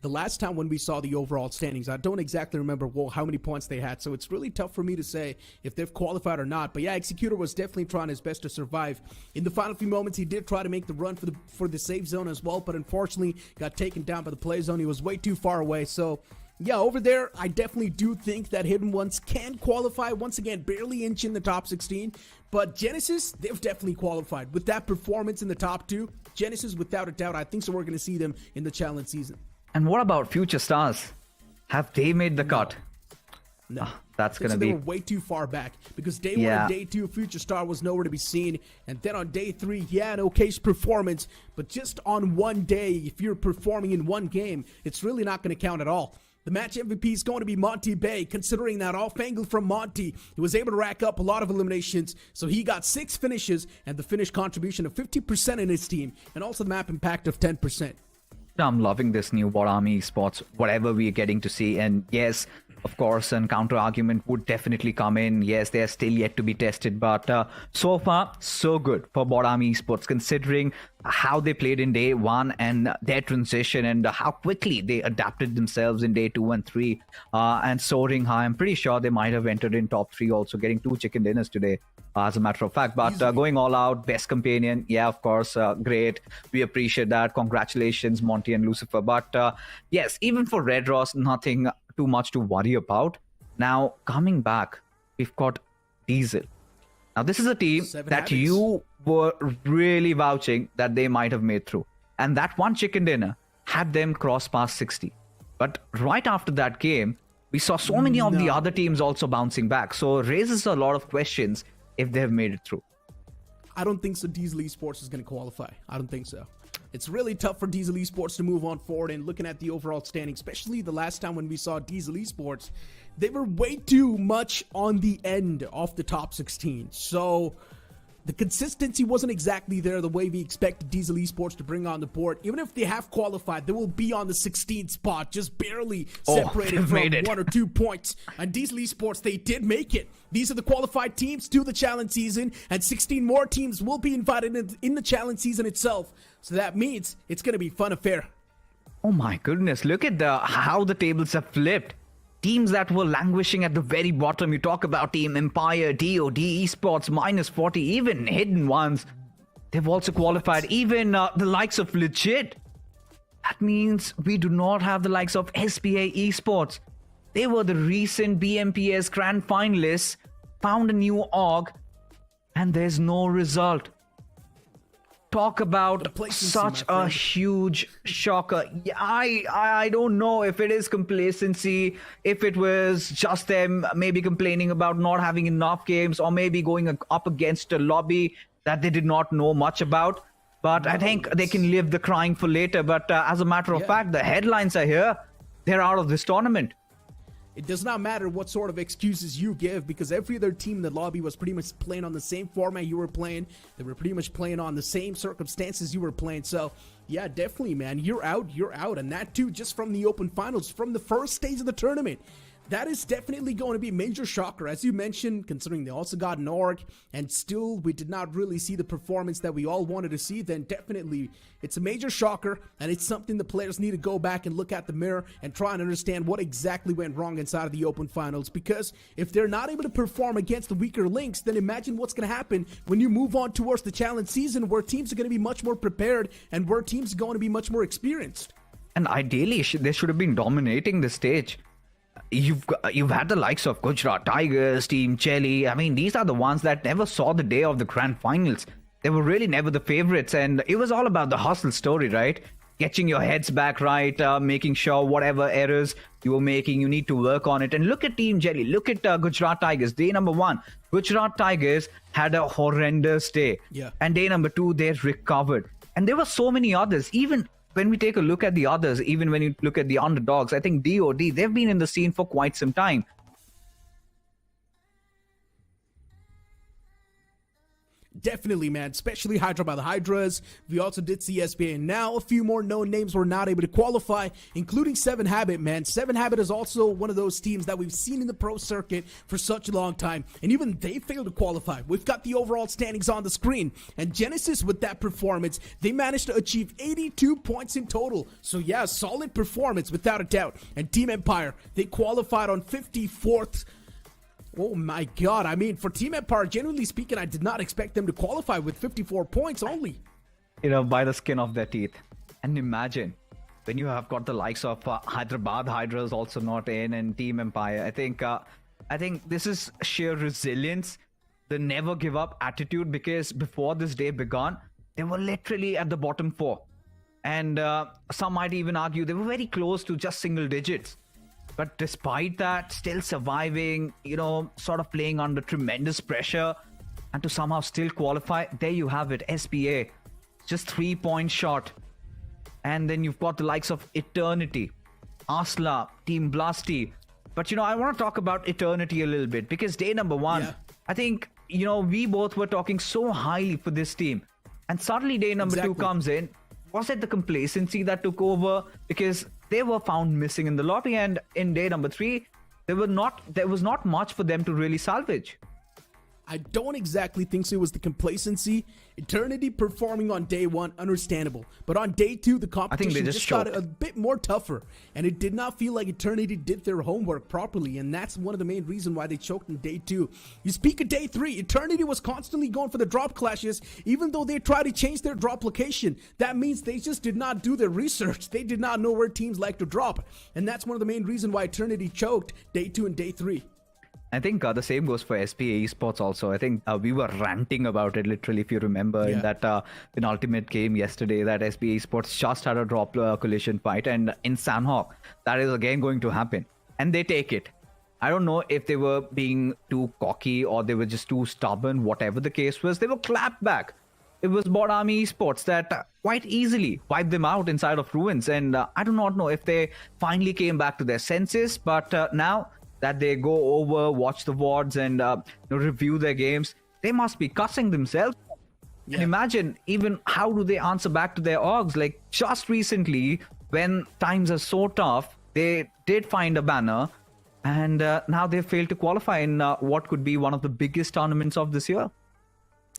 the last time when we saw the overall standings. I don't exactly remember how many points they had, so it's really tough for me to say if they've qualified or not. But yeah, Executor was definitely trying his best to survive. In the final few moments, he did try to make the run for the safe zone as well, but unfortunately got taken down by the play zone. He was way too far away, so yeah, over there, I definitely do think that Hidden Ones can qualify. Once again, barely inching the top 16. But Genesis, they've definitely qualified. With that performance in the top 2, Genesis, without a doubt, I think so we're going to see them in the challenge season. And what about Future Stars? Have they made the cut? No. That's going to be... They were way too far back. Because day 1 and day 2, Future Star was nowhere to be seen. And then on day 3, an okay performance. But just on one day, if you're performing in one game, it's really not going to count at all. The match MVP is going to be Monty Bay, considering that off angle from Monty. He was able to rack up a lot of eliminations, so he got 6 finishes and the finish contribution of 50% in his team, and also the map impact of 10%. I'm loving this new BotArmyEsports, whatever we are getting to see. And yes, of course, a counter argument would definitely come in. Yes, they're still yet to be tested, but so far, so good for BotArmyEsports, considering how they played in day one and their transition and how quickly they adapted themselves in day 2 and 3 and soaring high. I'm pretty sure they might have entered in top 3 also, getting 2 chicken dinners today. As a matter of fact, but going all out, best companion, yeah, of course, great. We appreciate that. Congratulations, Monty and Lucifer. But yes, even for RedxRoss, nothing too much to worry about. Now, coming back, we've got Diesel. Now, this is a team that you were really vouching that they might have made through. And that one chicken dinner had them cross past 60. But right after that game, we saw so many of the other teams also bouncing back. So raises a lot of questions if they've made it through. I don't think so Diesel Esports is going to qualify. I don't think so. It's really tough for Diesel Esports to move on forward, and looking at the overall standing, especially the last time when we saw Diesel Esports, they were way too much on the end of the top 16. So the consistency wasn't exactly there the way we expected Diesel Esports to bring on the board. Even if they have qualified, they will be on the 16th spot, just barely separated from 1 or 2 points. And Diesel Esports, they did make it. These are the qualified teams to the challenge season, and 16 more teams will be invited in the challenge season itself. So that means it's going to be a fun affair. Oh my goodness, look at how the tables have flipped. Teams that were languishing at the very bottom, you talk about Team Empire, DOD, Esports, -40, even hidden ones. They've also qualified, even the likes of Legit. That means we do not have the likes of SPA Esports. They were the recent BMPS grand finalists, found a new org, and there's no result. Talk about such a huge shocker. Yeah, I don't know if it is complacency, if it was just them maybe complaining about not having enough games, or maybe going up against a lobby that they did not know much about. But I think they can leave the crying for later. But as a matter of fact, the headlines are here. They're out of this tournament. It does not matter what sort of excuses you give, because every other team in the lobby was pretty much playing on the same format you were playing. They were pretty much playing on the same circumstances you were playing. So, yeah, definitely, man. You're out. And that, too, just from the open finals, from the first stage of the tournament. That is definitely going to be a major shocker, as you mentioned, considering they also got an org, and still we did not really see the performance that we all wanted to see. Then definitely it's a major shocker, and it's something the players need to go back and look at the mirror and try and understand what exactly went wrong inside of the open finals. Because if they're not able to perform against the weaker links, then imagine what's going to happen when you move on towards the challenge season, where teams are going to be much more prepared and where teams are going to be much more experienced. And ideally, they should have been dominating the stage. You've had the likes of Gujarat Tigers, Team Chelly. I mean, these are the ones that never saw the day of the grand finals. They were really never the favorites, and it was all about the hustle story, right? Getting your heads back right, making sure whatever errors you were making, you need to work on it. And look at Team Jelly, look at Gujarat Tigers. Day number 1, Gujarat Tigers had a horrendous day. Yeah. And day number 2, they recovered. And there were so many others, even when we take a look at the others, even when you look at the underdogs, I think DOD, they've been in the scene for quite some time. Definitely, man, especially Hydra by the Hydras. We also did see SBA, and now a few more known names were not able to qualify, including 7 Habit, man. 7 Habit is also one of those teams that we've seen in the pro circuit for such a long time, and even they failed to qualify. We've got the overall standings on the screen, and Genesis, with that performance, they managed to achieve 82 points in total. So yeah, solid performance without a doubt. And Team Empire, they qualified on 54th. Oh my god, I mean, for Team Empire, genuinely speaking, I did not expect them to qualify with 54 points only. You know, by the skin of their teeth. And imagine, when you have got the likes of Hyderabad Hydras also not in, and Team Empire, I think this is sheer resilience, the never give up attitude, because before this day began, they were literally at the bottom 4. And some might even argue they were very close to just single digits. But despite that, still surviving, you know, sort of playing under tremendous pressure, and to somehow still qualify. There you have it, SPA, just 3 points short. And then you've got the likes of Eternity, Asla, Team Blasty. But, you know, I want to talk about Eternity a little bit, because day number 1, I think, you know, we both were talking so highly for this team. And suddenly day number 2 comes in. Was it the complacency that took over? Because they were found missing in the lobby, and in day number 3, there was not much for them to really salvage. I don't exactly think so. It was the complacency. Eternity performing on day 1, understandable. But on day 2, the competition just got a bit more tougher. And it did not feel like Eternity did their homework properly. And that's one of the main reasons why they choked in day 2. You speak of day 3, Eternity was constantly going for the drop clashes, even though they tried to change their drop location. That means they just did not do their research. They did not know where teams like to drop. And that's one of the main reasons why Eternity choked day 2 and day 3. I think the same goes for SPA Esports also. I think we were ranting about it literally, if you remember, in that penultimate game yesterday, that SPA Esports just had a drop collision fight, and in Sanhok, that is again going to happen. And they take it. I don't know if they were being too cocky or they were just too stubborn, whatever the case was, they were clapped back. It was BotArmyEsports that quite easily wiped them out inside of Ruins. And I do not know if they finally came back to their senses, but now that they go over, watch the VODs and review their games, they must be cussing themselves. Yeah. And imagine even how do they answer back to their orgs. Like just recently, when times are so tough, they did find a banner, and now they failed to qualify in what could be one of the biggest tournaments of this year.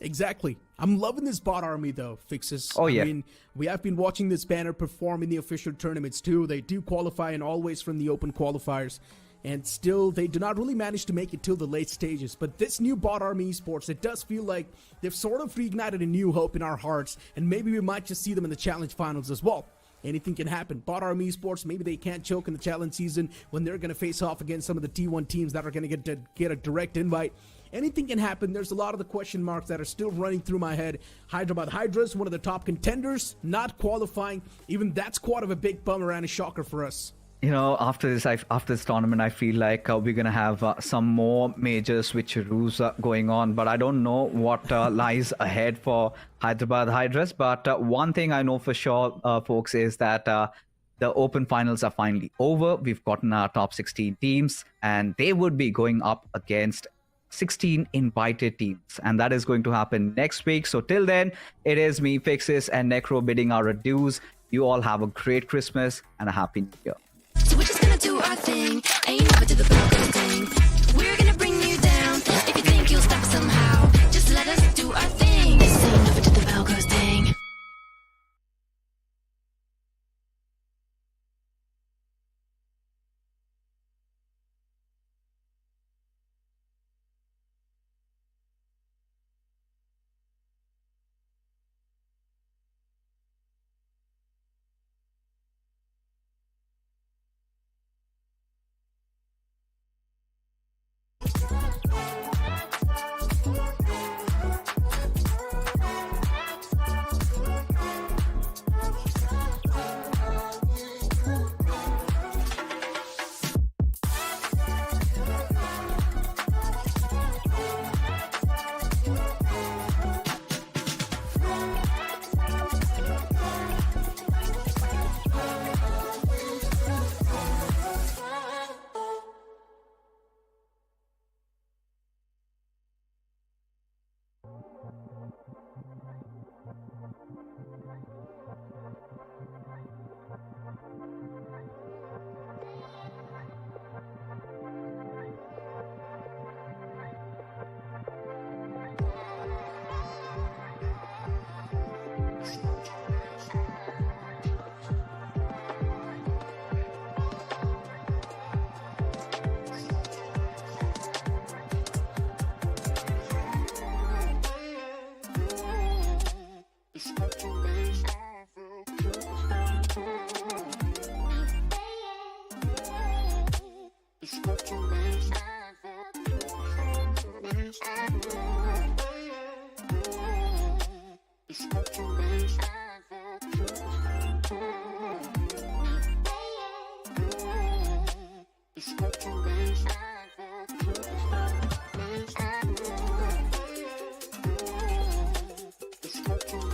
Exactly. I'm loving this bot army though, Fixes. Oh yeah. I mean, we have been watching this banner perform in the official tournaments too. They do qualify and always from the open qualifiers. And still, they do not really manage to make it till the late stages. But this new BotArmyEsports, it does feel like they've sort of reignited a new hope in our hearts. And maybe we might just see them in the challenge finals as well. Anything can happen. BotArmyEsports, maybe they can't choke in the challenge season when they're going to face off against some of the T1 teams that are going to get a direct invite. Anything can happen. There's a lot of the question marks that are still running through my head. Hyderabad Hydras, one of the top contenders, not qualifying. Even that's quite of a big bummer and a shocker for us. You know, after this tournament, I feel like we're going to have some more major switcheroos going on. But I don't know what lies ahead for Hyderabad Hydras. But one thing I know for sure, folks, is that the open finals are finally over. We've gotten our top 16 teams, and they would be going up against 16 invited teams. And that is going to happen next week. So till then, it is me, Fixes, and Necro bidding our adieus. You all have a great Christmas and a happy New Year. So we're just gonna do our thing. Ain't never do the broken thing. We're gonna bring you down. If you think you'll stop somehow, just let us do our thing. This ain't never do the Belgos thing. It's